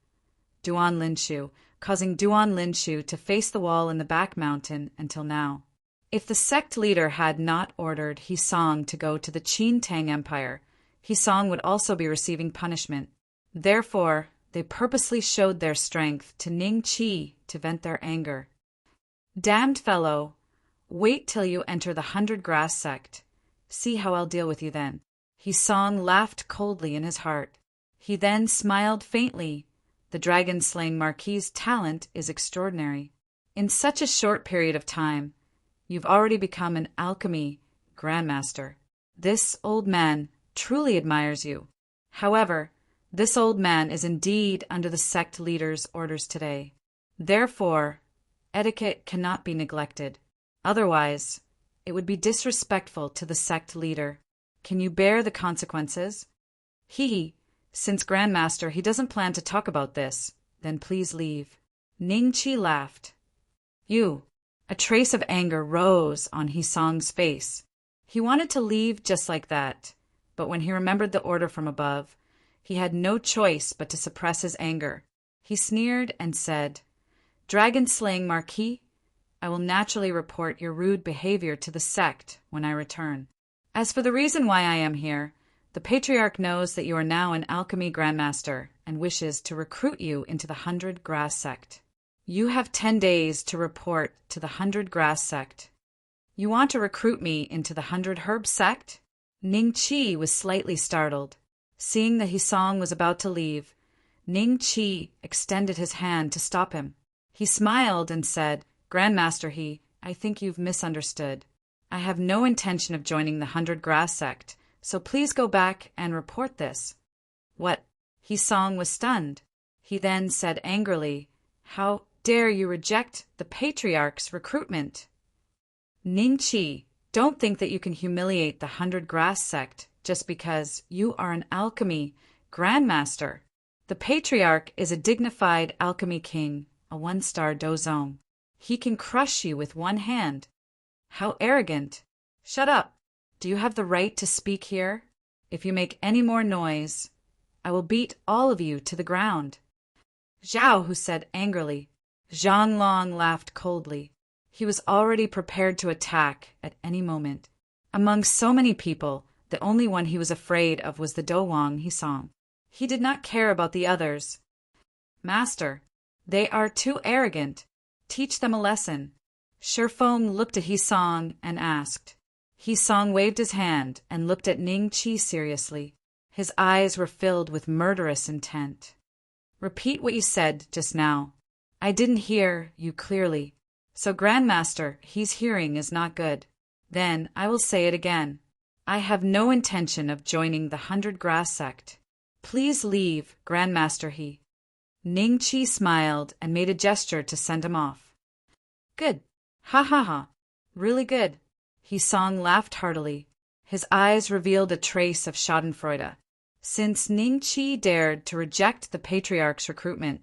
Duan Linshu, causing Duan Linshu to face the wall in the back mountain until now. If the sect leader had not ordered He Song to go to the Qin Tang Empire, He Song would also be receiving punishment. Therefore, they purposely showed their strength to Ning Qi to vent their anger. "Damned fellow, Wait till you enter the 100 Grass sect. See how I'll deal with you then." Hisong laughed coldly in his heart. He then smiled faintly. The dragon-slaying Marquis's talent is extraordinary. In such a short period of time, you've already become an alchemy grandmaster. This old man truly admires you. However, this old man is indeed under the sect leader's orders today. Therefore, etiquette cannot be neglected. Otherwise, it would be disrespectful to the sect leader. Can you bear the consequences? Since Grandmaster he doesn't plan to talk about this, then please leave. Ningqi laughed. A trace of anger rose on Hisong's face. He wanted to leave just like that, but when he remembered the order from above, he had no choice but to suppress his anger. He sneered and said, "Dragon-slaying Marquis, I will naturally report your rude behavior to the sect when I return. As for the reason why I am here, the Patriarch knows that you are now an alchemy grandmaster and wishes to recruit you into the 100 Grass sect. You have 10 days to report to the 100 Grass sect. You want to recruit me into the 100 Herb sect?" Ningqi was slightly startled. Seeing that Hisong was about to leave, Ningqi extended his hand to stop him. He smiled and said, "Grandmaster I think you've misunderstood. I have no intention of joining the 100 Grass sect, so please go back and report this." "What?" Hisong was stunned. He then said angrily, "How dare you reject the Patriarch's recruitment?" Ningqi, don't think that you can humiliate the 100 Grass sect just because you are an alchemy grandmaster. The Patriarch is a dignified alchemy king, a 1-star dozong. He can crush you with one hand. How arrogant! Shut up! Do you have the right to speak here? If you make any more noise, I will beat all of you to the ground." Zhao Hu said angrily. Zhang Long laughed coldly. He was already prepared to attack at any moment. Among so many people, the only one he was afraid of was the Dowang Hisong. He did not care about the others. "Master, they are too arrogant. Teach them a lesson." Shifeng looked at Hisong and asked. Hisong waved his hand and looked at Ningqi seriously. His eyes were filled with murderous intent. "Repeat what you said just now. I didn't hear you clearly. So Grandmaster, he's hearing is not good. Then I will say it again. I have no intention of joining the 100 Grass sect. Please leave, Grandmaster he." Ningqi smiled and made a gesture to send him off. "Good. Ha ha ha. Really good." Hisong laughed heartily. His eyes revealed a trace of schadenfreude. Since Ningqi dared to reject the Patriarch's recruitment,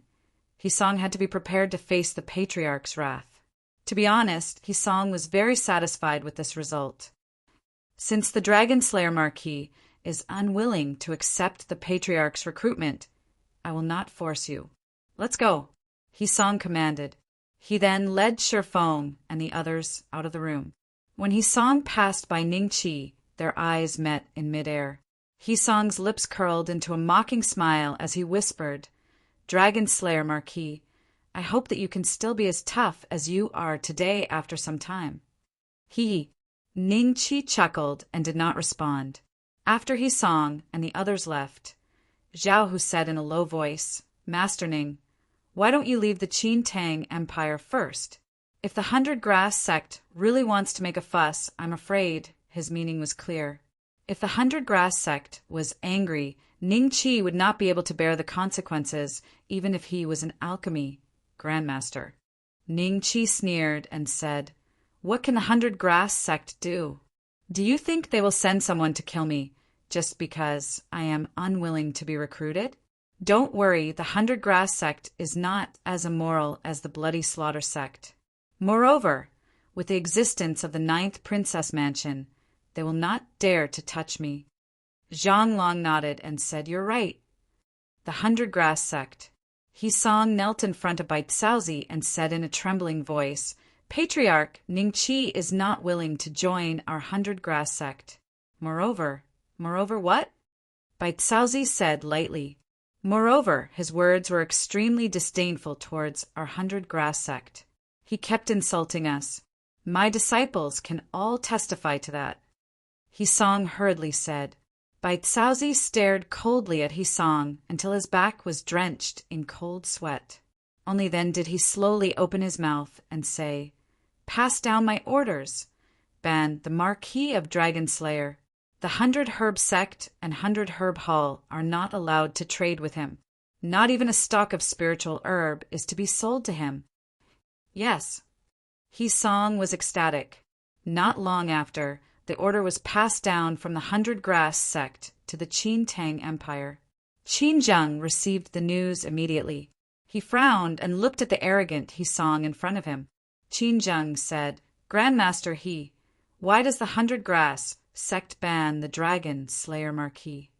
Hisong had to be prepared to face the Patriarch's wrath. To be honest, Hisong was very satisfied with this result. Since the Dragon Slayer Marquis is unwilling to accept the Patriarch's recruitment, I will not force you. "Let's go," Hisong commanded. He then led Shifeng and the others out of the room. When Hisong passed by Ningqi, their eyes met in midair. Hisong's lips curled into a mocking smile as he whispered, "Dragon Slayer Marquis, I hope that you can still be as tough as you are today after some time." Ningqi chuckled and did not respond. After Hisong and the others left, Zhao Hu said in a low voice, "Master Ning, why don't you leave the Qin Tang Empire first? If the 100 Grass sect really wants to make a fuss, I'm afraid," his meaning was clear. If the 100 Grass sect was angry, Ningqi would not be able to bear the consequences, even if he was an alchemy grandmaster. Ningqi sneered and said, "What can the 100 Grass sect do? Do you think they will send someone to kill me just because I am unwilling to be recruited? Don't worry, the 100 Grass sect is not as immoral as the Bloody Slaughter sect. Moreover, with the existence of the 9th Princess Mansion, they will not dare to touch me." Zhang Long nodded and said, "You're right. The 100 Grass sect." Hisong knelt in front of Baitsaozi and said in a trembling voice, "Patriarch, Ningqi is not willing to join our 100 Grass sect. Moreover what?" Baitsaozi said lightly. Moreover, his words were extremely disdainful towards our 100 Grass sect. He kept insulting us. My disciples can all testify to that. Hisong hurriedly said. Baitsaozi stared coldly at Hisong until his back was drenched in cold sweat. Only then did he slowly open his mouth and say, Pass down my orders. Ban, the Marquis of Dragon Slayer. The 100 Herb Sect and 100 Herb Hall are not allowed to trade with him. Not even a stalk of spiritual herb is to be sold to him. Yes. Hisong was ecstatic. Not long after, the order was passed down from the 100 Grass sect to the Qin Tang Empire. Qin Zheng received the news immediately. He frowned and looked at the arrogant Hisong in front of him. Qin Zheng said, Grandmaster He, why does the 100 Grass sect ban the Dragon Slayer Marquis?